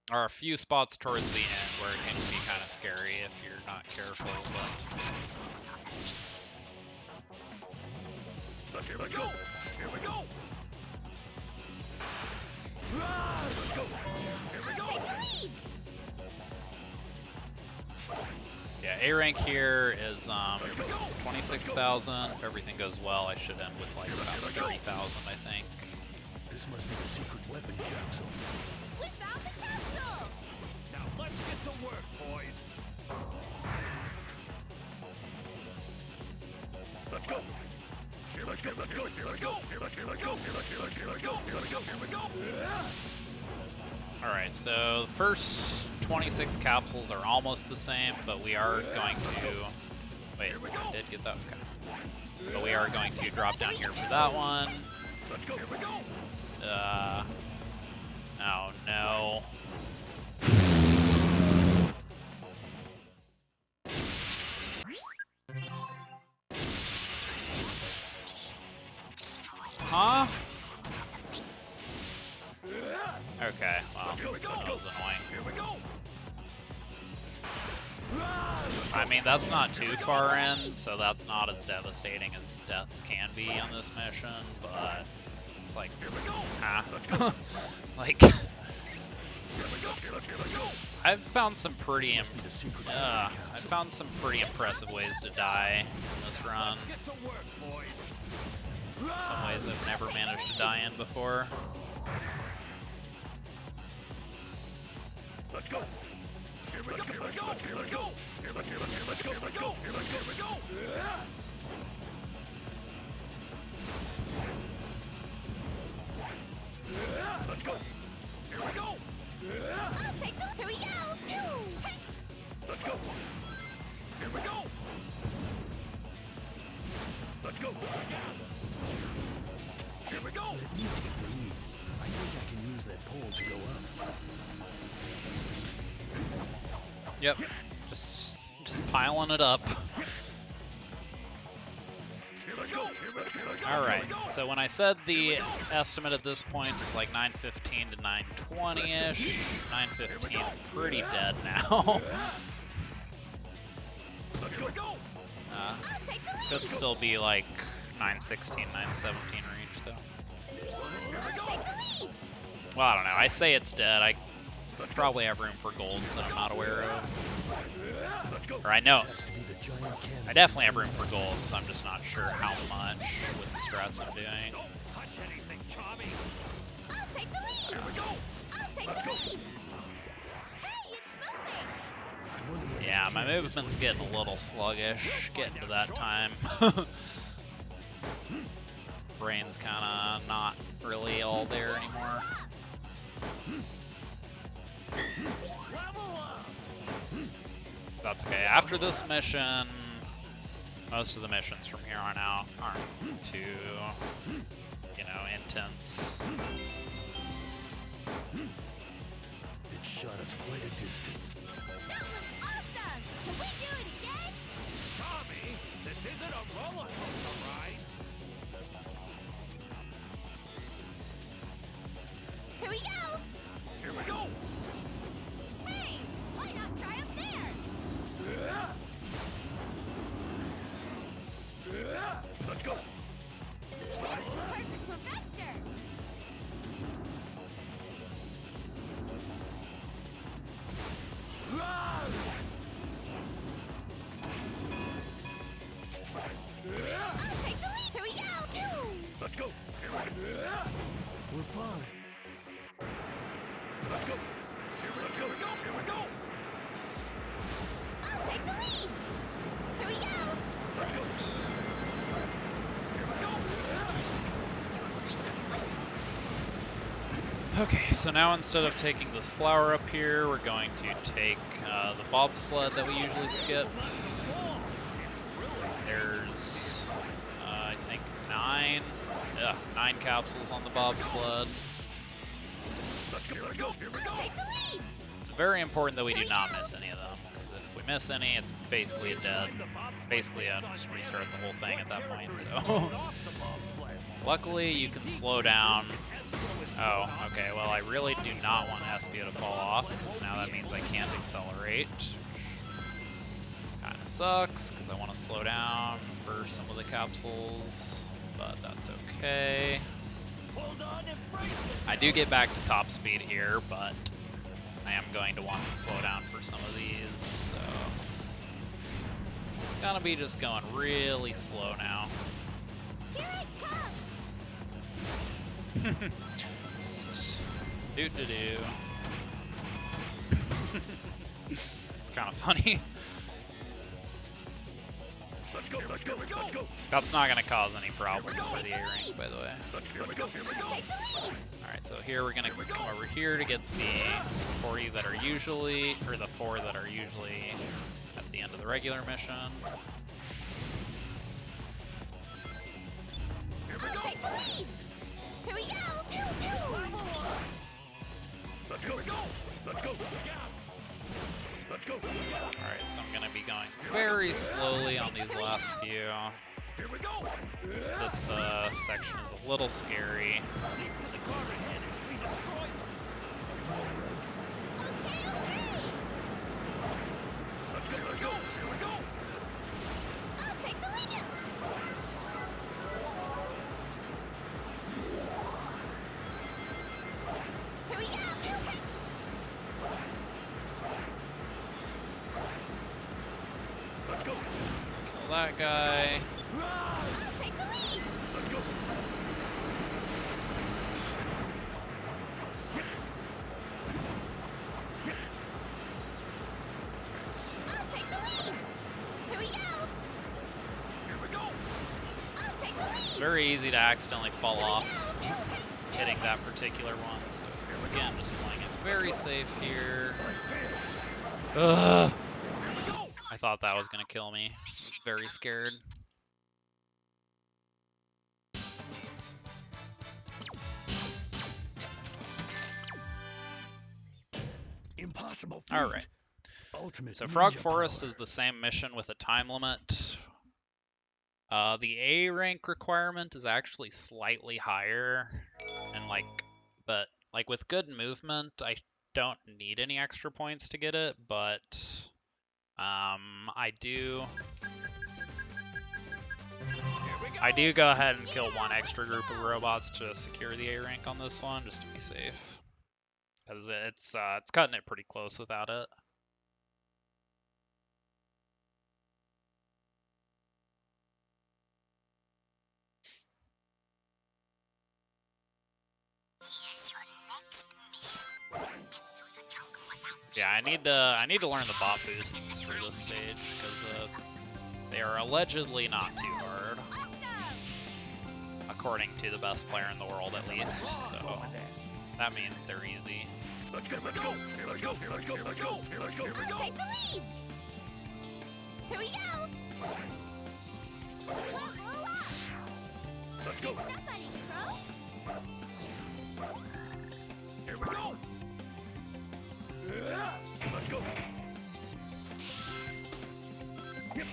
There are a few spots towards the end where it can be kind of scary if you're not careful, but... Here we go! Here we go! Let's go! Here we go! Yeah, A rank here is 26,000. If everything goes well, I should end with like about 30,000, I think. This must be the secret weapon capsule. We found the capsule! Now let's get to work, boys! Let's go! Here let's go, let's go, here let's go, here let's go, let's go, here let's go, here let's go, here let's go, here we go! Alright, so the first 26 capsules are almost the same, but we are going to... Wait, I did get that? Okay. But we are going to drop down here for that one. Let's go, here we go! Oh no. Huh? Okay, well, that was annoying. I mean, that's not too far in, so that's not as devastating as deaths can be on this mission, but it's like, huh? Like, I've found some pretty impressive ways to die in this run. Some ways I've never managed to die in before. Let's go! Here we go! Here we go! Here we go! Here we go! Here we go! Here we go! Here we go! Let's go! Here we go! I'll take the... Here we go! Let's go! Here we go! Let's go! Here we go! Let me take the lead. I think I can use that pole to go up. Yep, just piling it up. Alright, so when I said the estimate at this point is like 915 to 920-ish, 915 is pretty dead now. Could still be like 916, 917 range though. Well, I don't know, I say it's dead, I probably have room for golds that I'm not aware of. Or I know. I definitely have room for golds, I'm just not sure how much with the strats I'm doing. Yeah, my movement's getting a little sluggish, getting to that time. Brain's kinda not really all there anymore. That's okay. After this mission, most of the missions from here on out aren't too, you know, intense. It shot us quite a distance. That was awesome! Can we do it again? Tommy, this isn't a roller coaster ride. Here we go! Here we go! Hey, why not try up there? Let's go! Perfect for Vector! Here we go! Let's go! Here we go! We're fine. Let's go! Here we go! Here we go! I'll take the lead! Here we go! Let's go! Here we go! Okay, so now instead of taking this flower up here, we're going to take the bobsled that we usually skip. There's, I think, 9 capsules on the bobsled. It's very important that we do not miss any of them, because if we miss any, it's basically a dead. Basically, just restart the whole thing at that point. So, luckily, you can slow down. Oh, okay. Well, I really do not want Espia to fall off, because now that means I can't accelerate. Kind of sucks, because I want to slow down for some of the capsules, but that's okay. I do get back to top speed here, but I am going to want to slow down for some of these, so gonna be just going really slow now. Here it comes. Do. It's kind of funny. That's not going to cause any problems for the A rank, by the way. Alright, so here we're going to come over here to get the 40 that are usually, or the 4 that are usually at the end of the regular mission. Here we go. Alright, so I'm going to be going very slowly on these last few. This section is a little scary. Kill that guy. It's very easy to accidentally fall off hitting that particular one, so again, just playing it very safe here. Ugh. I thought that was gonna kill me. Very scared. Impossible. Alright. So Frog Forest is the same mission with a time limit. The A rank requirement is actually slightly higher, and but with good movement, I don't need any extra points to get it, but I do go ahead and kill one extra group of robots to secure the A rank on this one, just to be safe, because it's cutting it pretty close without it. Yeah, I need to learn the bot boosts for this stage, because they are allegedly not too hard, according to the best player in the world at least. So that means they're easy. Let's go. Here we go. Take the lead. Here we go. Let's go. Somebody throw. Here we go. Let's go. Yep.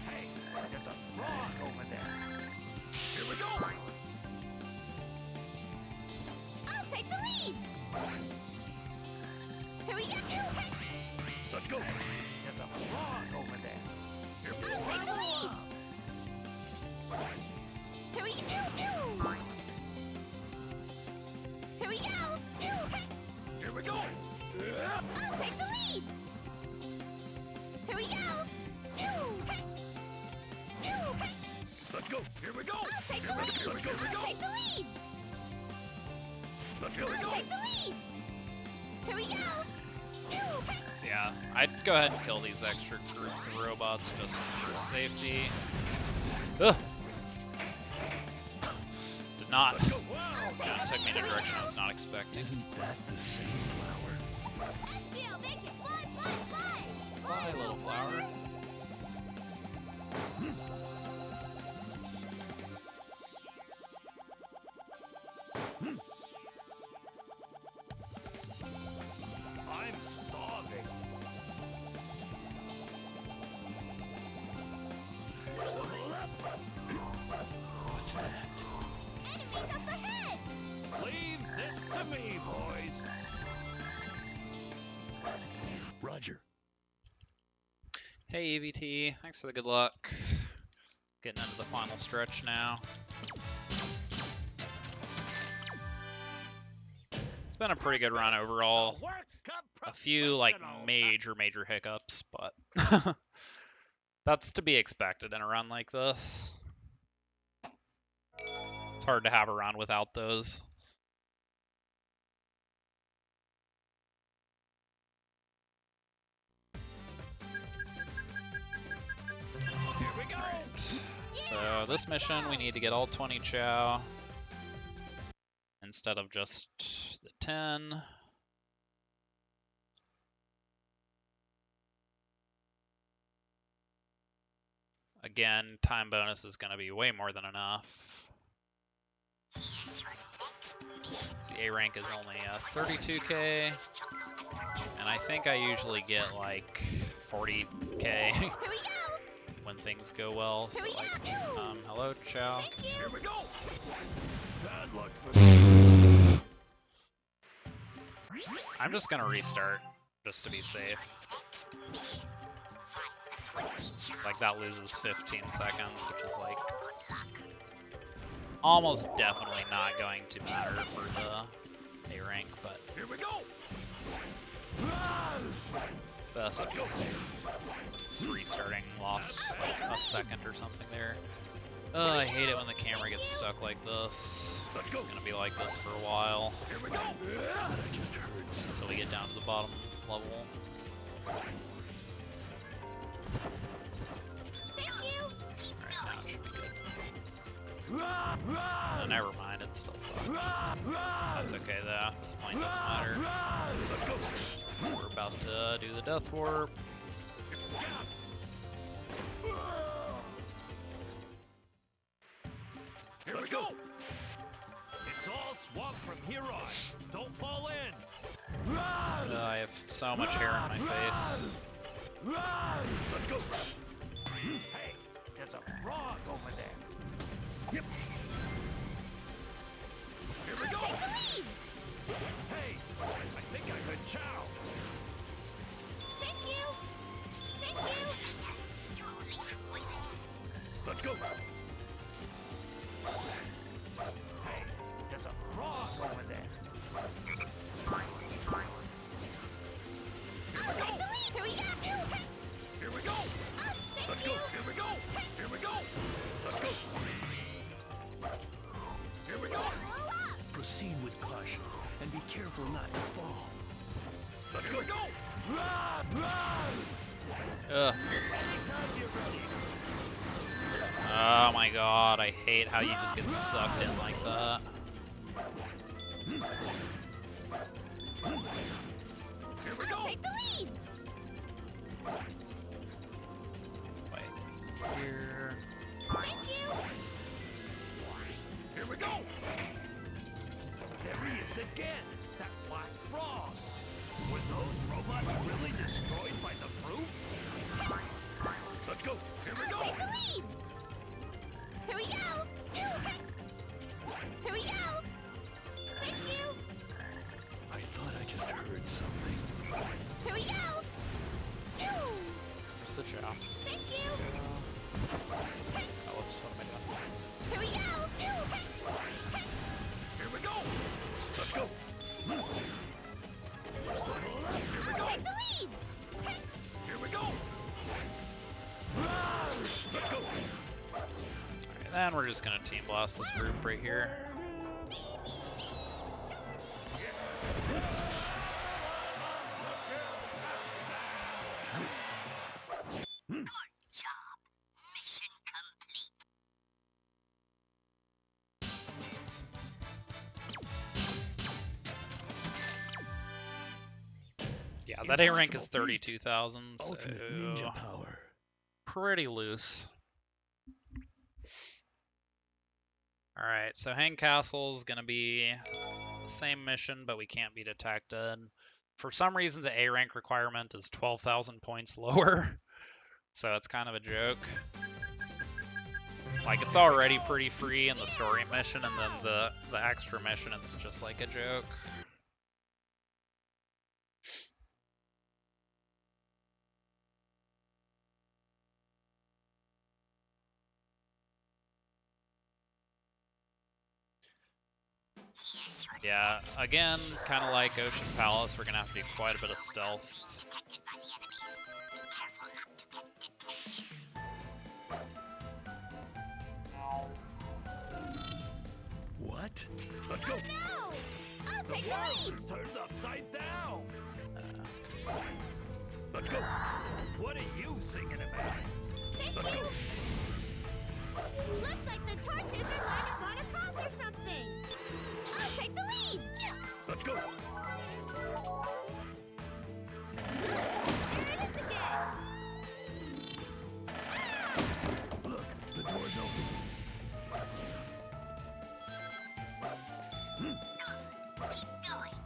Hey, there's a frog over there. Here we go. I'll take the lead. Here we go. Let's go. There's a frog over there. Here we I'll take the lead. Here we go. Here we go. Here we go. I'll take the lead. Here we go. Let's go. Here we go. I'll take the lead. Here we go. I'll take the lead. Let's go. I'll take the lead. Here we go. So yeah, I'd go ahead and kill these extra groups of robots just for safety. Ugh. Did not. It took me me in a direction I was not expecting. Isn't that the same flower? Ezreal, make it fly, fly, fly! Fly, little flower. I'm starving. What's that? Enemies up ahead! Leave this to me, boys. Roger. Hey EVT, thanks for the good luck. Getting into the final stretch now. It's been a pretty good run overall. A few like major hiccups, but that's to be expected in a run like this. It's hard to have a run without those. Here we go. So this mission, we need to get all 20 Chow instead of just the 10. Again, time bonus is going to be way more than enough. The A rank is only 32k, and I think I usually get like 40k when things go well. So like, hello, Chow. Here we go. Bad luck for me. I'm just gonna restart just to be safe. Like that loses 15 seconds, which is like almost definitely not going to matter for the A rank, but Here we go. best to be safe. It's restarting lost like a second or something there. I hate it when the camera gets stuck like this. It's gonna be like this for a while. Here we go. I just heard something. Until we get down to the bottom level. Alright, now it should be good. Oh, never mind, it's still fucked. That's okay though, at this point it doesn't matter. So we're about to do the death warp. Here we go. It's all swamp from here on. Don't fall in. I have so much hair on my face. Let's go. Hey, there's a frog over there. Yep. Here we go. Hey, I think I heard Chow. Thank you! Thank you! Let's go. Hey, there's a frog over there. Here we go! Here we go. Let's go. Here we go. Here we go. Let's go. Here we go. Proceed with caution and be careful not to fall. Let's go. Here we go. Ugh. Anytime you're ready. Oh my god, I hate how you just get sucked in like that. Here we go. Take the lead! Wait. Here. Thank you! Here we go. There he is again. That black frog. Were those robots really destroyed by the fruit? Let's go. Here we go. Take the lead! Here we go! Here we go! Thank you! I thought I just heard something. Here we go! Where's the Chow? Thank you! Oh, whoops, what am I doing? Here we go! Here we go. Let's go. Here we go. Take the lead! Here we go. Let's go. Alright, then we're just gonna team blast this group right here. Yeah, that A rank is 32,000, so Ultimate ninja power. pretty loose. Alright, so Hang Castle's gonna be the same mission, but we can't be detected. For some reason, the A rank requirement is 12,000 points lower, so it's kind of a joke. Like, it's already pretty free in the story mission, and then the extra mission, it's just like a joke. Yeah, again, kind of like Ocean Palace, we're gonna have to do quite a bit of stealth. What? Let's go. No! I'll The take the world lead! is turned upside down. Let's go. What are you singing about? Thank Let's you! go. Looks like the torches are lining on a prompt or something! I'll take the lead! Let's go. There it is again! Look, the door's open. Keep going!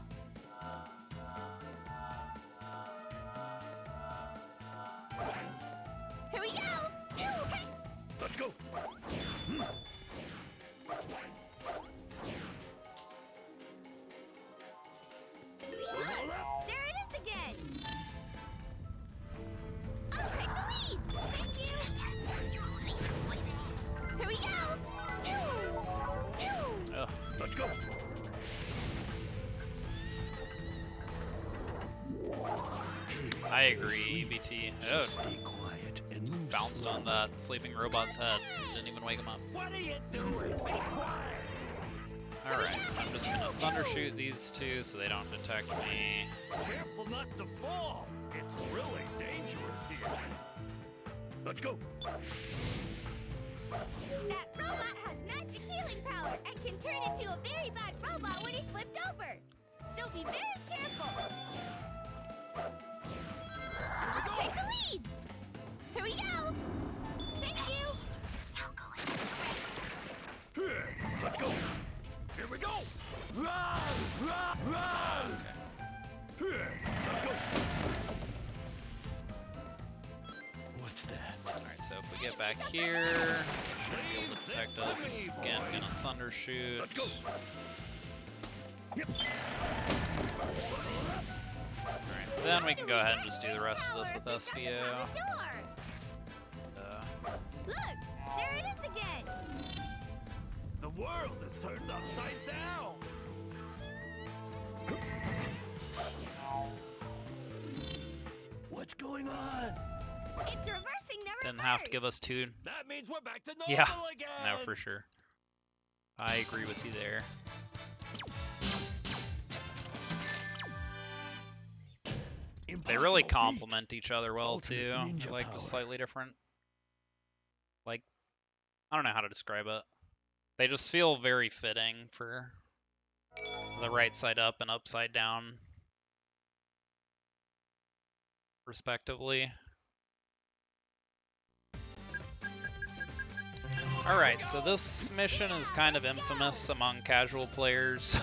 Here we go! Hey! Let's go. Hold up. There it is again! I'll take the lead! Thank you! Here we go! Ugh. Let's go. I agree, EBT. Oh, Stay quiet and move bounced on that sleeping robot's head. Didn't even wake him up. What are you doing? Be quiet. Alright, so I'm just gonna thunder shoot these two so they don't detect me. Careful not to fall. It's really dangerous here. Let's go. That robot has magic healing power and can turn into a very bad robot when he's flipped over. So be very careful. I'll take the lead. Here we go. Thank you. Now go and get the rest. Here. Let's go. Here we go. Run! Run! Run! Here. Let's go. What's that? Alright, so if we get back here, they should be able to detect us. Again, gonna thunder shoot. Let's go. Yep. Alright, then we can go ahead and just do the rest of this with SPO. Look, there it is again. The world is turned upside down. What's going on? It's reversing the reverse. Didn't have to give us two. That means we're back to normal Yeah, again. no, for sure. I agree with you there. They really Impossible feat. complement each other well Ultimate too. ninja They're like power. just slightly different. Like, I don't know how to describe it. They just feel very fitting for the right side up and upside down, respectively. Alright, so this mission is kind of infamous among casual players.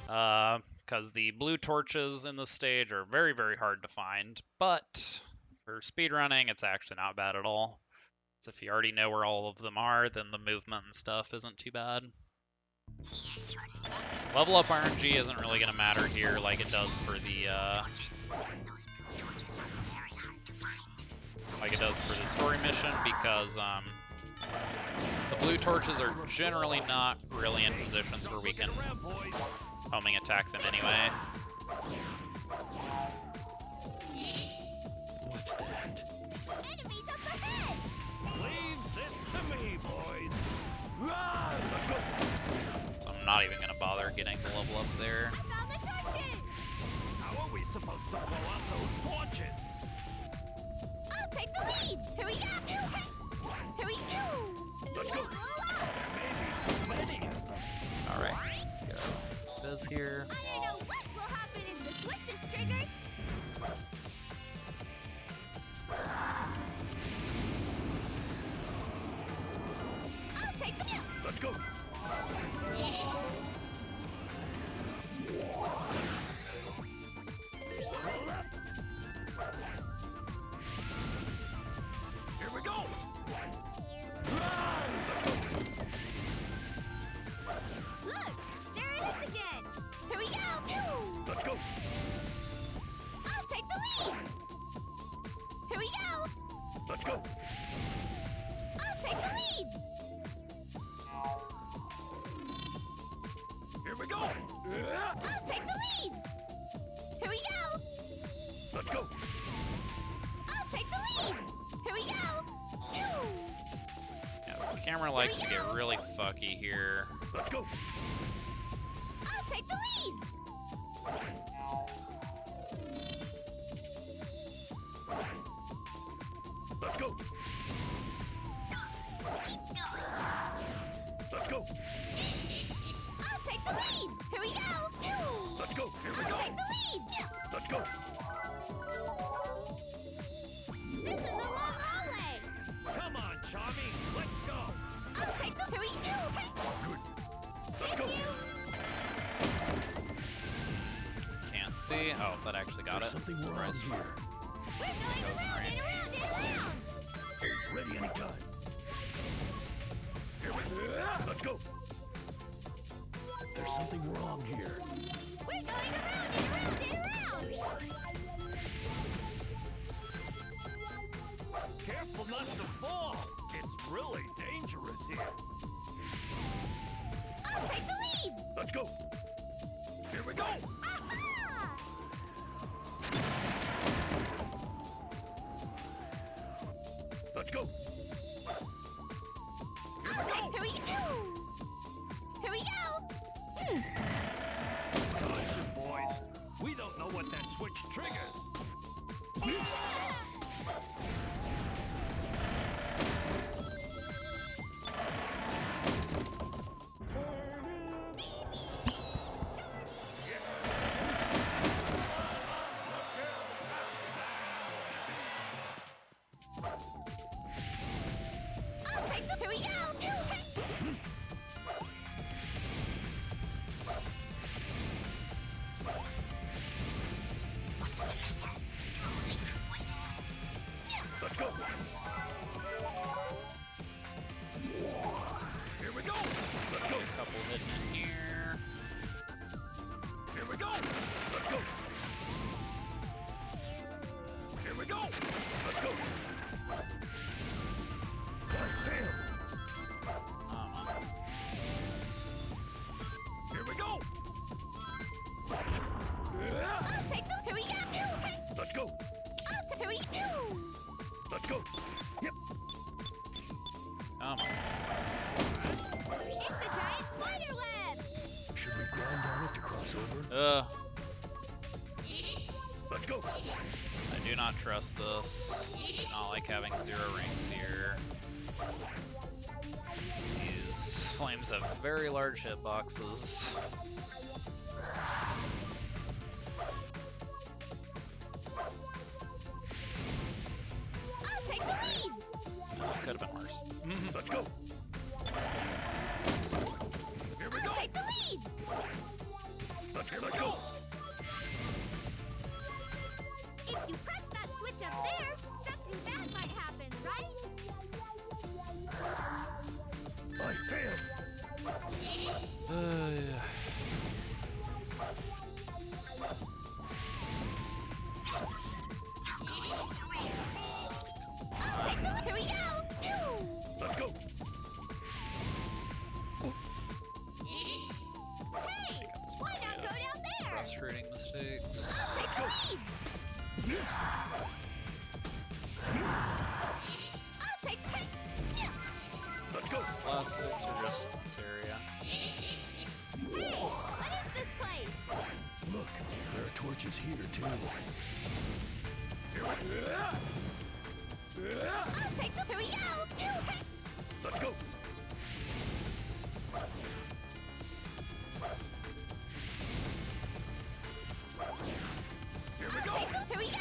Because the blue torches in this stage are very, very hard to find. But for speedrunning, it's actually not bad at all. So if you already know where all of them are, then the movement and stuff isn't too bad. Level up RNG isn't really going to matter here like it does for the story mission, because the blue torches are generally not really in positions where we can homing attack them anyway. What's that? Enemies up ahead. Leave this to me, boys. Run! Let's go. So I'm not even going to bother getting the level up there. I found the torches. How are we supposed to blow out those torches? I'll take the lead. Here we go. Here we go. Let's go. There may be too many of them. Alright, go. This here. I don't know what will happen if the switch is triggered. Here we go! Look! There it is again! Here we go! Let's go! I'll take the lead! Here we go! Let's go! I'll take the lead! Here we go! I'll take the lead! Here we go! Let's go! I'll take the lead! Here we go! Yeah, the camera likes to get really fucky here. Let's go! I'll take the lead! Let's go! Let's go! I'll take the lead! Here we go! Let's go! Here we I'll go! take the lead! Let's go! This is a long hallway! Come on, Charmy! Let's go! I'll take the... Here we go! Good! Let's go! Can't see. Oh, that actually got it. Something wrong Surprised. here. We're going around and around and around! Ready anytime! Here we go! Let's go! There's something wrong here. We're going around and around and around! Careful not to fall! It's really dangerous here! I'll take the lead! Let's go! Here we go! Aha! Let's go! Here we go! Here we go! Caution, boys! We don't know what that switch triggers! I'll take the... Here we go! Let's go! Here we go! Let's go! A couple hidden in here. Here we go! Let's go! Here we go! Let's go! Damn! Oh, Here we go! I'll take the... Here we go! Let's go! Here we go! Let's go! Yep! come on. It's the giant spider web! Should we grind on it to cross over? Let's go! I do not trust this. Do not like having 0 rings here. These flames have very large hitboxes. I'll take the lead! Could have been worse. Let's go! Here we go! I'll take the lead! Let's go! If you press that switch up there, something bad might happen, right? I failed! Here we go! Let's go! Hey! Why not go down there? Frustrating mistakes. Take the lead! I'll take the lead! Let's go! Last 6 are just in this area. Hey! What is this place? Look, there are torches here too. Here we go! I'll take the... Here we go! Let's go! Here we go! Here we go!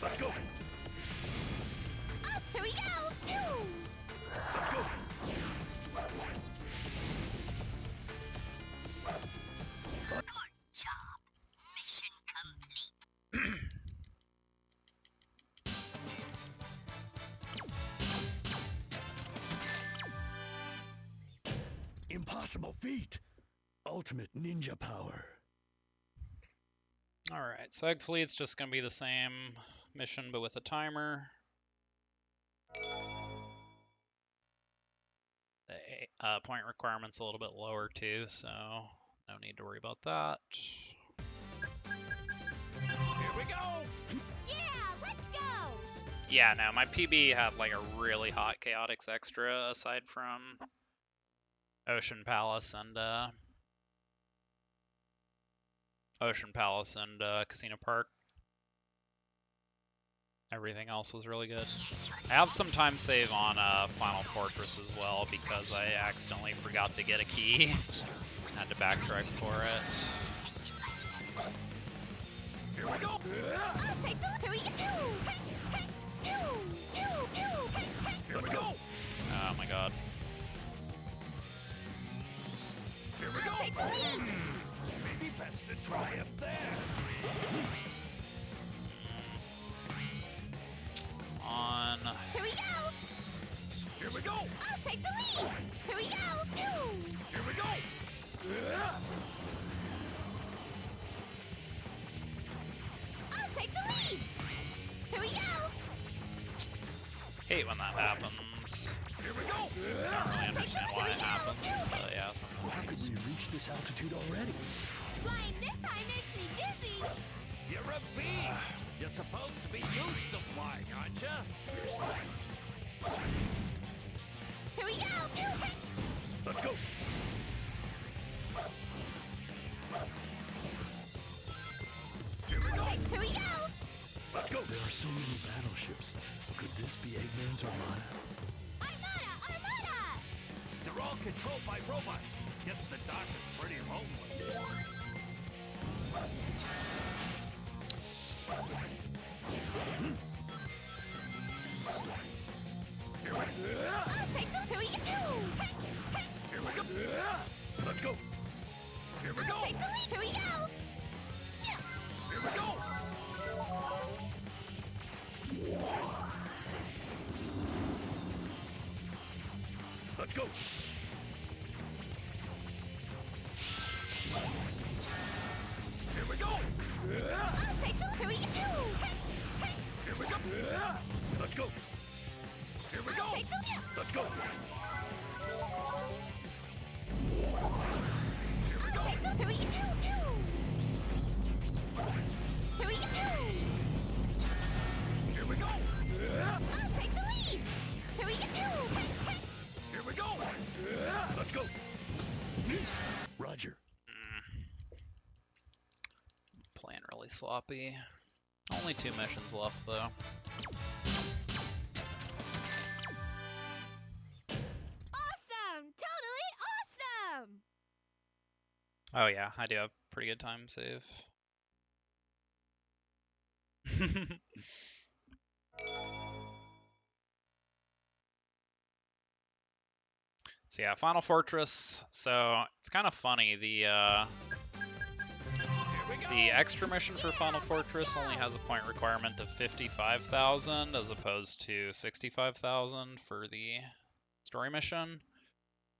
Let's go! Up! Here we go! Let's go! Impossible feat. Ultimate ninja power. Alright, so Egg Fleet's just going to be the same mission, but with a timer. The point requirement's a little bit lower too, so no need to worry about that. Here we go! Yeah, let's go! Yeah, no, my PB had like a really hot Chaotix extra aside from Ocean Palace and Casino Park. Everything else was really good. I have some time save on Final Fortress as well because I accidentally forgot to get a key. Had to backtrack for it. Here we go! Here we go! Here we go! Oh my god. Here we go! Maybe best to try up there. On. Here we go! Here we go! I'll take the lead! Here we go! Here we go! I'll take the lead! Here we go! Hate when that happens. Here we go! I don't really understand why it happens, but yeah, How could sometimes. we reach this altitude already? Flying this high makes me dizzy! You're a bee! You're supposed to be used to flying, aren't you? Here we go! Let's go! Here we go! Here we go! Let's go! There are so many battleships. Could this be Eggman's Armada? Armada! Armada! They're all controlled by robots. Guess the dock is pretty lonely. Here we go! I'll take the... Here we go! Here we go! Let's go! Here we go! Take the lead! Here we go! Here we go! Let's go! Here we go! I'll take the... Here we go! Here we go! Let's go! Here we go! Take the... Let's go! Here we go! Here we go! Here we go! I'll take the lead! Here we go! Here we go! Let's go! Roger. Playing really sloppy. Only 2 missions left though. Awesome! Totally awesome! Oh yeah, I do have pretty good time save. So yeah, Final Fortress. So it's kind of funny. The extra mission for Final Fortress only has a point requirement of 55,000 as opposed to 65,000 for the story mission,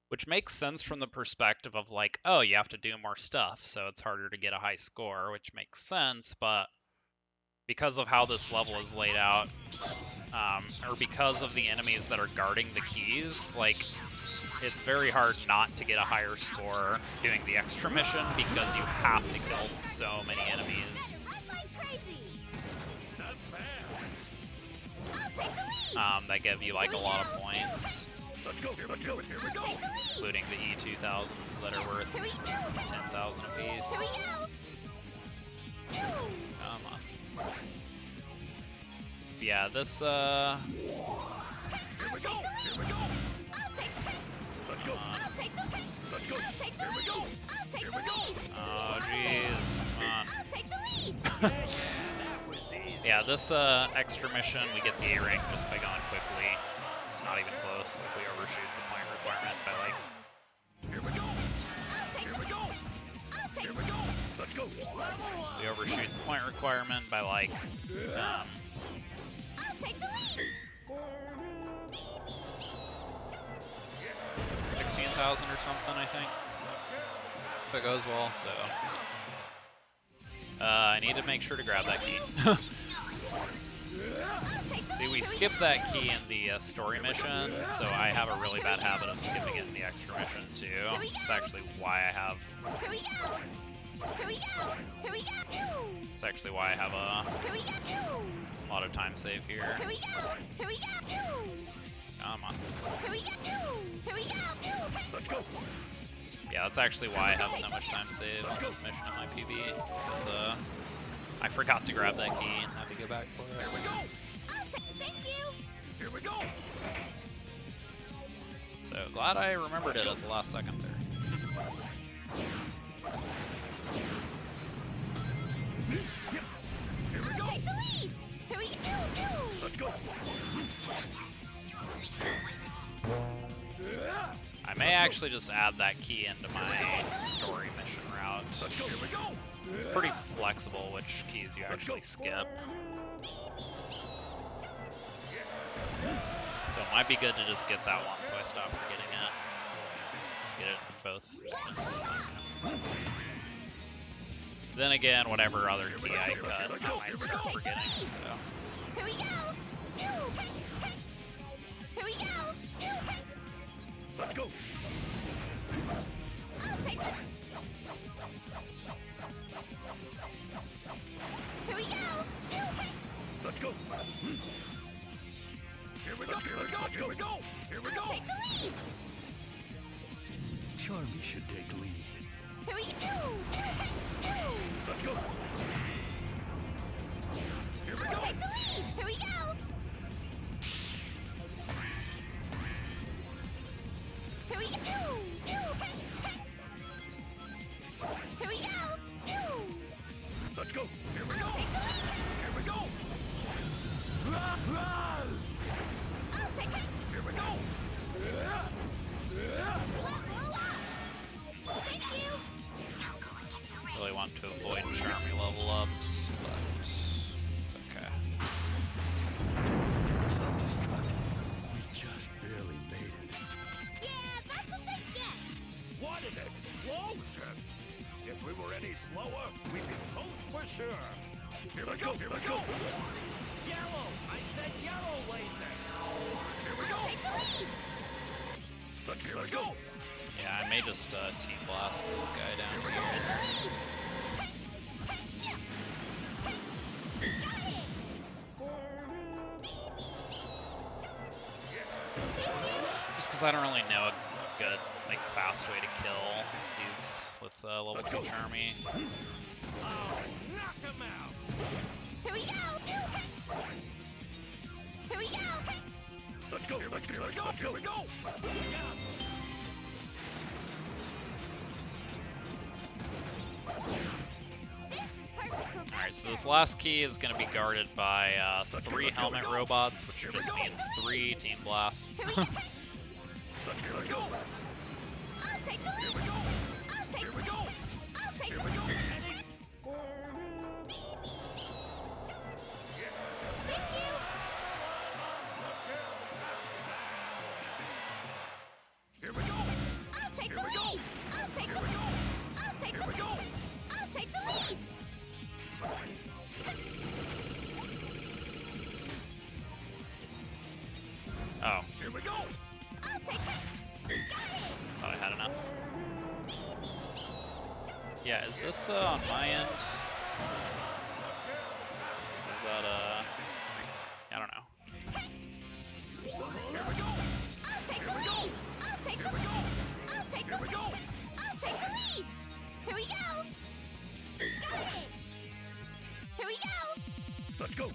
which makes sense from the perspective of like, oh, you have to do more stuff, so it's harder to get a high score, which makes sense, but because of how this level is laid out, or because of the enemies that are guarding the keys, like, it's very hard not to get a higher score doing the extra mission because you have to kill so many enemies. That give you like a lot of points. Let's go! Here we go! Here we go! Including the E2000s that are worth 10,000 apiece. Come on. Yeah, this Here we go! Here we go! Let's go! Let's go! Here we go! Here we go! oh jeez, come on. That was easy. Yeah, this extra mission, we get the A rank just by going quickly. It's not even close. Like, we overshoot the point requirement by like. Here we go! Here we go! Here we go! Let's go! We overshoot the point requirement by like. I'll take the lead! 16,000 or something, I think. If it goes well, so. I need to make sure to grab that key. See, we skipped that key in the story mission, so I have a really bad habit of skipping it in the extra mission too. It's actually why I have. It's actually why I have a lot of time save here. Come on. Yeah, that's actually why I have so much time saved on this mission in my PB. It's because I forgot to grab that key and had to go back for it. Here we go. Thank you. Here we go. So glad I remembered it at the last second there. Here we go. Take the lead. Here we go. Let's go. I may actually just add that key into my story mission route. Here we go. It's pretty flexible which keys you actually skip. So it might be good to just get that one so I stop forgetting it. Just get it in both missions. Then again, whatever other key I cut, I might start forgetting, so. Here we go. Here we go. Let's go. I'll take it. Here we go. Let's go. Here we go. Here we go. Here we go. Here we go. Take the lead. Charmy should take lead. Here we go. Let's go. Here we go. Take the lead. Here we go. Here we go. Here we go. Let's go. Here we go. Here we go. I'll take it. Here we go. Thank you. Really want to avoid Charmy level ups, but it's okay. Self-destruct. We just barely made it. Yeah, that's what they get. What an explosion! If we were any slower, we could coast for sure. Here we go. Here we go. Yellow! I said yellow laser! Here we go. Take the lead. Let's here we go! Yeah, I may just team blast this guy down here. Just because I don't really know a good, like, fast way to kill these with level 2 Charmy. Oh, knock him out. Here we go. Here we go. Let's go! Let's go! Let's go! Here we go. Alright, so this last key is going to be guarded by 3 helmet robots, which just means 3 team blasts. Let's go. I'll take the lead. Here we go. I'll take the lead. Thank you. Here we go! I'll take the lead. I'll take the lead. I'll take the lead. I'll take the lead. Oh, Here we go! I'll take it. Got it. thought I had enough. Yeah, is this on my end? Is that I don't know. I'll take the lead. I'll take the lead. I'll take the lead. I'll take the lead. Here we go. Got it. Here we go. Let's go!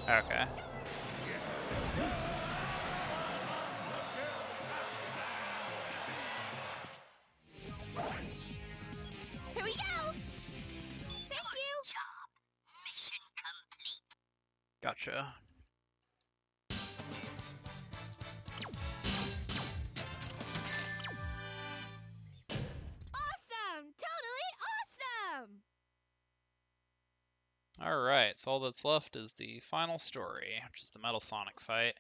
Okay. Here we go. Thank you. Job. Mission complete. Gotcha. Awesome! Totally awesome! Alright, so all that's left is the final story, which is the Metal Sonic fight.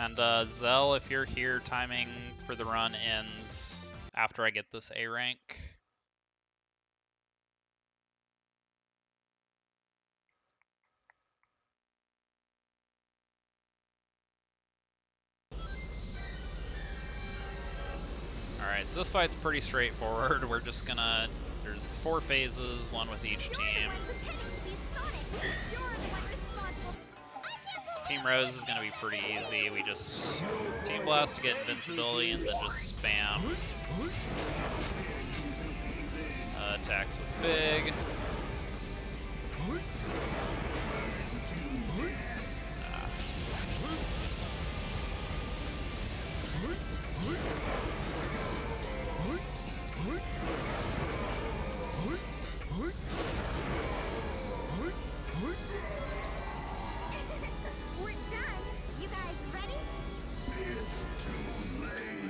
And Zell, if you're here, timing for the run ends after I get this A rank. Alright, so this fight's pretty straightforward. We're just gonna... There's 4 phases, 1 with each team. Team Rose is gonna be pretty easy. We just Team Blast to get invincibility and then just spam attacks with Big.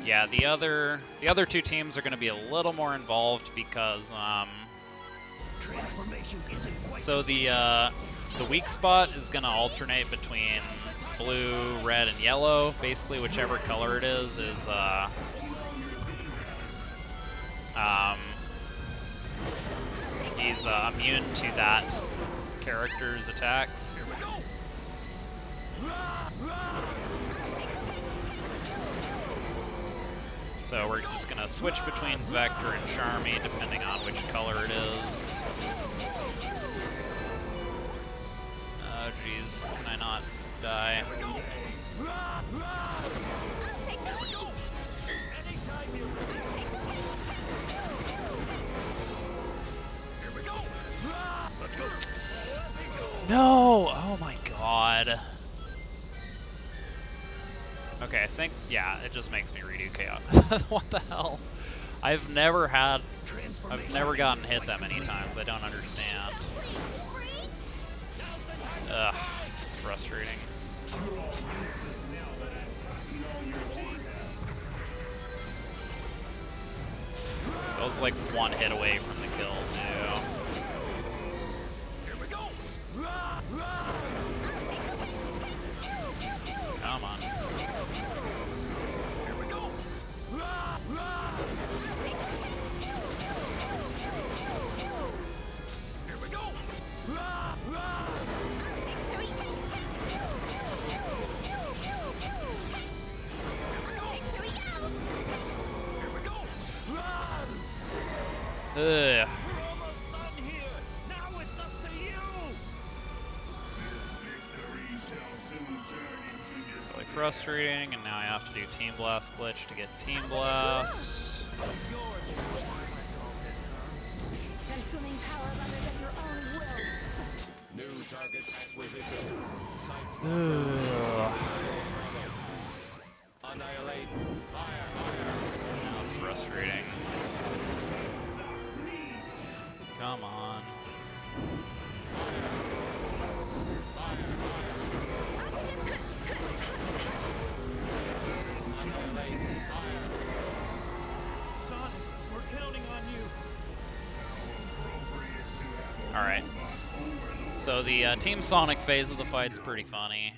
Yeah, the other 2 teams are going to be a little more involved because so the weak spot is going to alternate between blue, red, and yellow. Basically, whichever color it is he's immune to that character's attacks. So we're just gonna switch between Vector and Charmy depending on which color it is. Oh jeez, can I not die? No! Oh my god. Okay, I think, yeah, it just makes me redo chaos. What the hell? I've never gotten hit that many times. I don't understand. Ugh, it's frustrating. I was like 1 hit away from the kill, too. Come on. Ugh. Really frustrating, and now I have to do Team Blast glitch to get Team Blast. Consuming power other than your own will. New target acquisition. Annihilate. Fire, fire. Now it's frustrating. Come on. Sonic, we're counting on you. Alright. So the Team Sonic phase of the fight's pretty funny.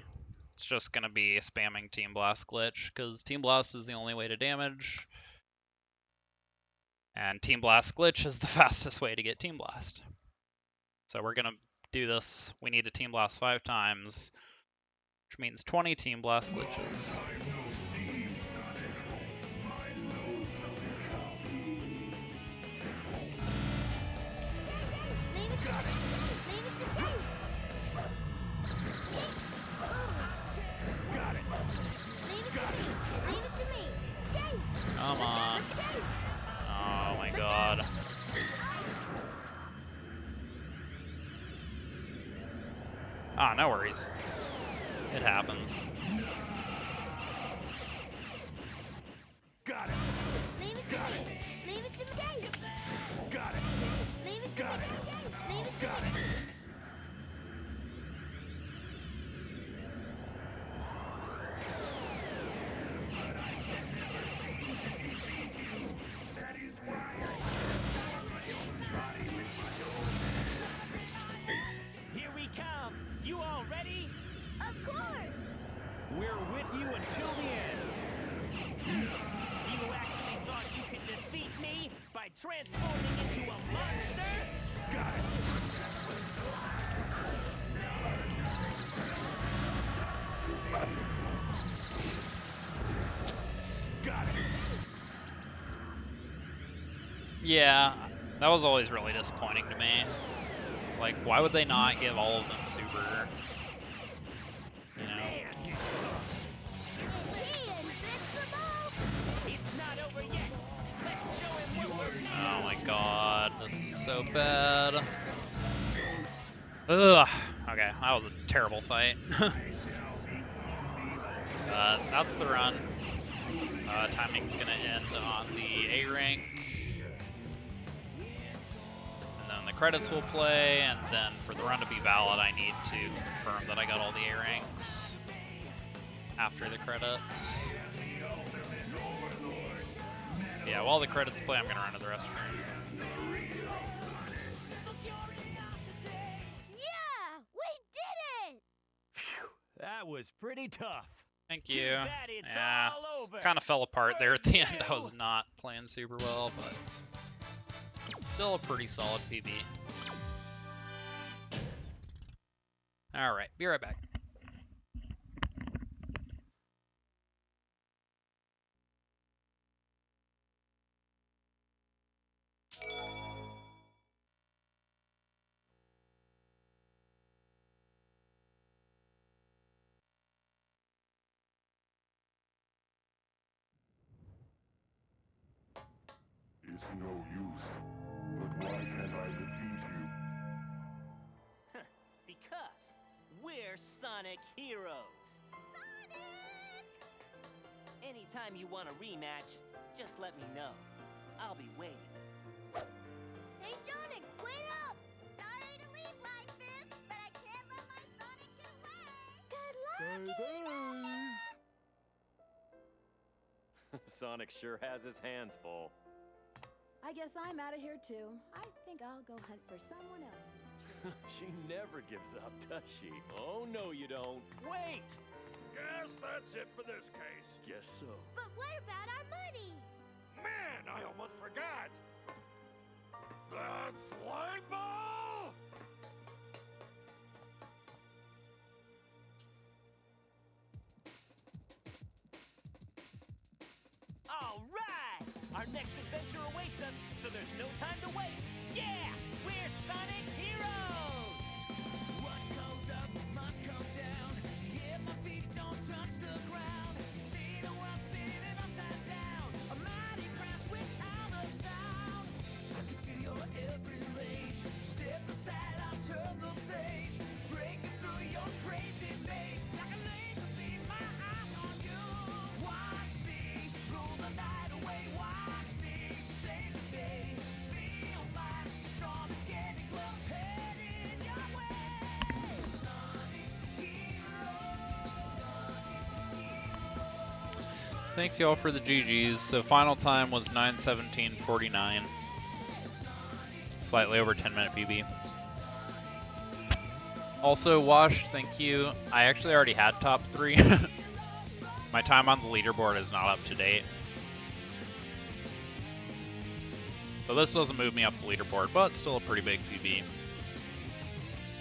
It's just gonna be spamming Team Blast glitch, because Team Blast is the only way to damage. And Team Blast glitch is the fastest way to get Team Blast. So we're gonna do this. We need to Team Blast 5 times, which means 20 Team Blast glitches. Come on. Oh my god. Ah, no worries. It happens. Got it. Got it. Got it. Got it. Got it. Here we come. You all ready? Of course! We're with you until Yeah, that was always really disappointing to me. It's like, why would they not give all of them super, you know? Oh my god, this is so bad. Ugh. Okay, that was a terrible fight. That's the run. Timing's gonna end on the A rank. And then the credits will play, and then for the run to be valid, I need to confirm that I got all the A ranks after the credits. Yeah, while the credits play, I'm gonna run to the restroom. Yeah, we did it! Phew, that was pretty tough. Thank Too you. bad it's Yeah, all over. kind of fell apart there at the end. I was not playing super well, but still a pretty solid PB. All right, be right back. It's no use. But why can't I defeat you? Because we're Sonic Heroes. Anytime you want a rematch, just let me know. I'll be waiting. Hey, Sonic, wait up! Sorry to leave like this, but I can't let my Sonic get away! Good luck! Sonic sure has his hands full. I guess I'm out of here too. I think I'll go hunt for someone else's tree. She never gives up, does she? Oh, no, you don't. Wait! Guess that's it for this case. Guess so. But what about our money? Man, I almost forgot. That slime ball! All right! Our next adventure awaits us, so there's no time to waste. Yeah! We're Sonic Heroes! What goes up must come down. Yeah, my feet don't touch the ground. See the world spinning upside down. A mighty crash without a sound. I can feel your every rage. Step aside, I'll turn the page. Breaking through your crazy maze. Like a laser beam, my eyes on you. Watch me rule the night away. Watch me save the day. Feel my storm is getting close. Heading your way. Sonic Heroes. Thanks y'all for the GGs. So final time was 9:17:49. Slightly over 10-minute PB. Also, Wash, thank you. I actually already had top 3. My time on the leaderboard is not up to date. So this doesn't move me up the leaderboard, but still a pretty big PB.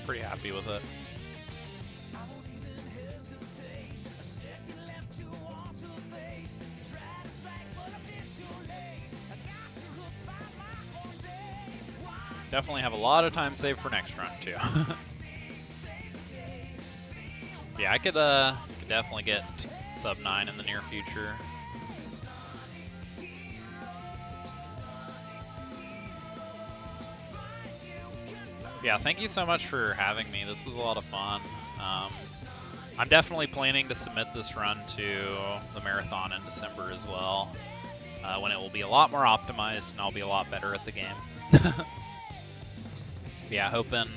Pretty happy with it. I won't even hesitate. A second left to alter fate. Try to strike, but a bit too late. I got you hooked by my own day. Watch Definitely have a lot of time saved for next run too. me save the day. Yeah, I could definitely get sub 9 in the near future. Yeah, thank you so much for having me. This was a lot of fun. I'm definitely planning to submit this run to the marathon in December as well, when it will be a lot more optimized and I'll be a lot better at the game. Yeah, hoping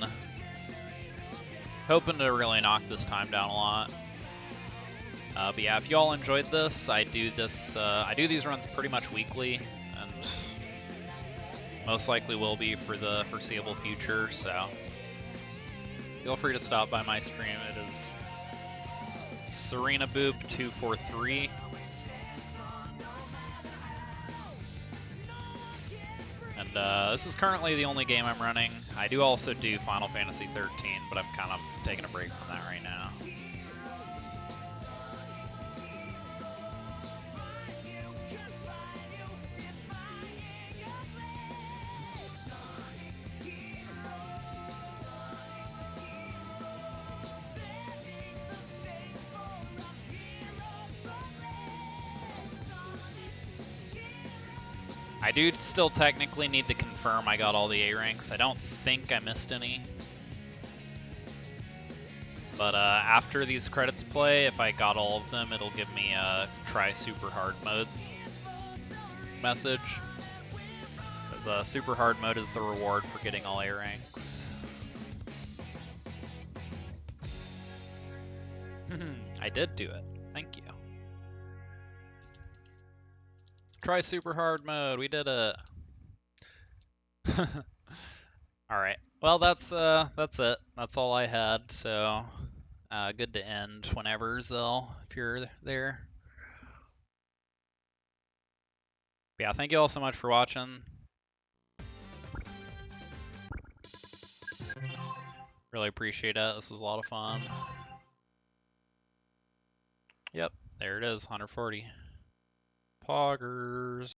to really knock this time down a lot. But yeah, if y'all enjoyed this, I do these runs pretty much weekly, and most likely will be for the foreseeable future. So feel free to stop by my stream. It is SerenaBoop 243. And this is currently the only game I'm running. I do also do Final Fantasy 13, but I'm kind of taking a break from that right now. I do still technically need to confirm I got all the A ranks. I don't think I missed any. But after these credits play, if I got all of them, it'll give me a try super hard mode message. Because super hard mode is the reward for getting all A ranks. I did do it. Thank you. Try super hard mode. We did it. All right. Well, that's it. That's all I had. So, good to end whenever, Zell, if you're there. But yeah, thank you all so much for watching. Really appreciate it. This was a lot of fun. Yep, there it is, 140. Poggers.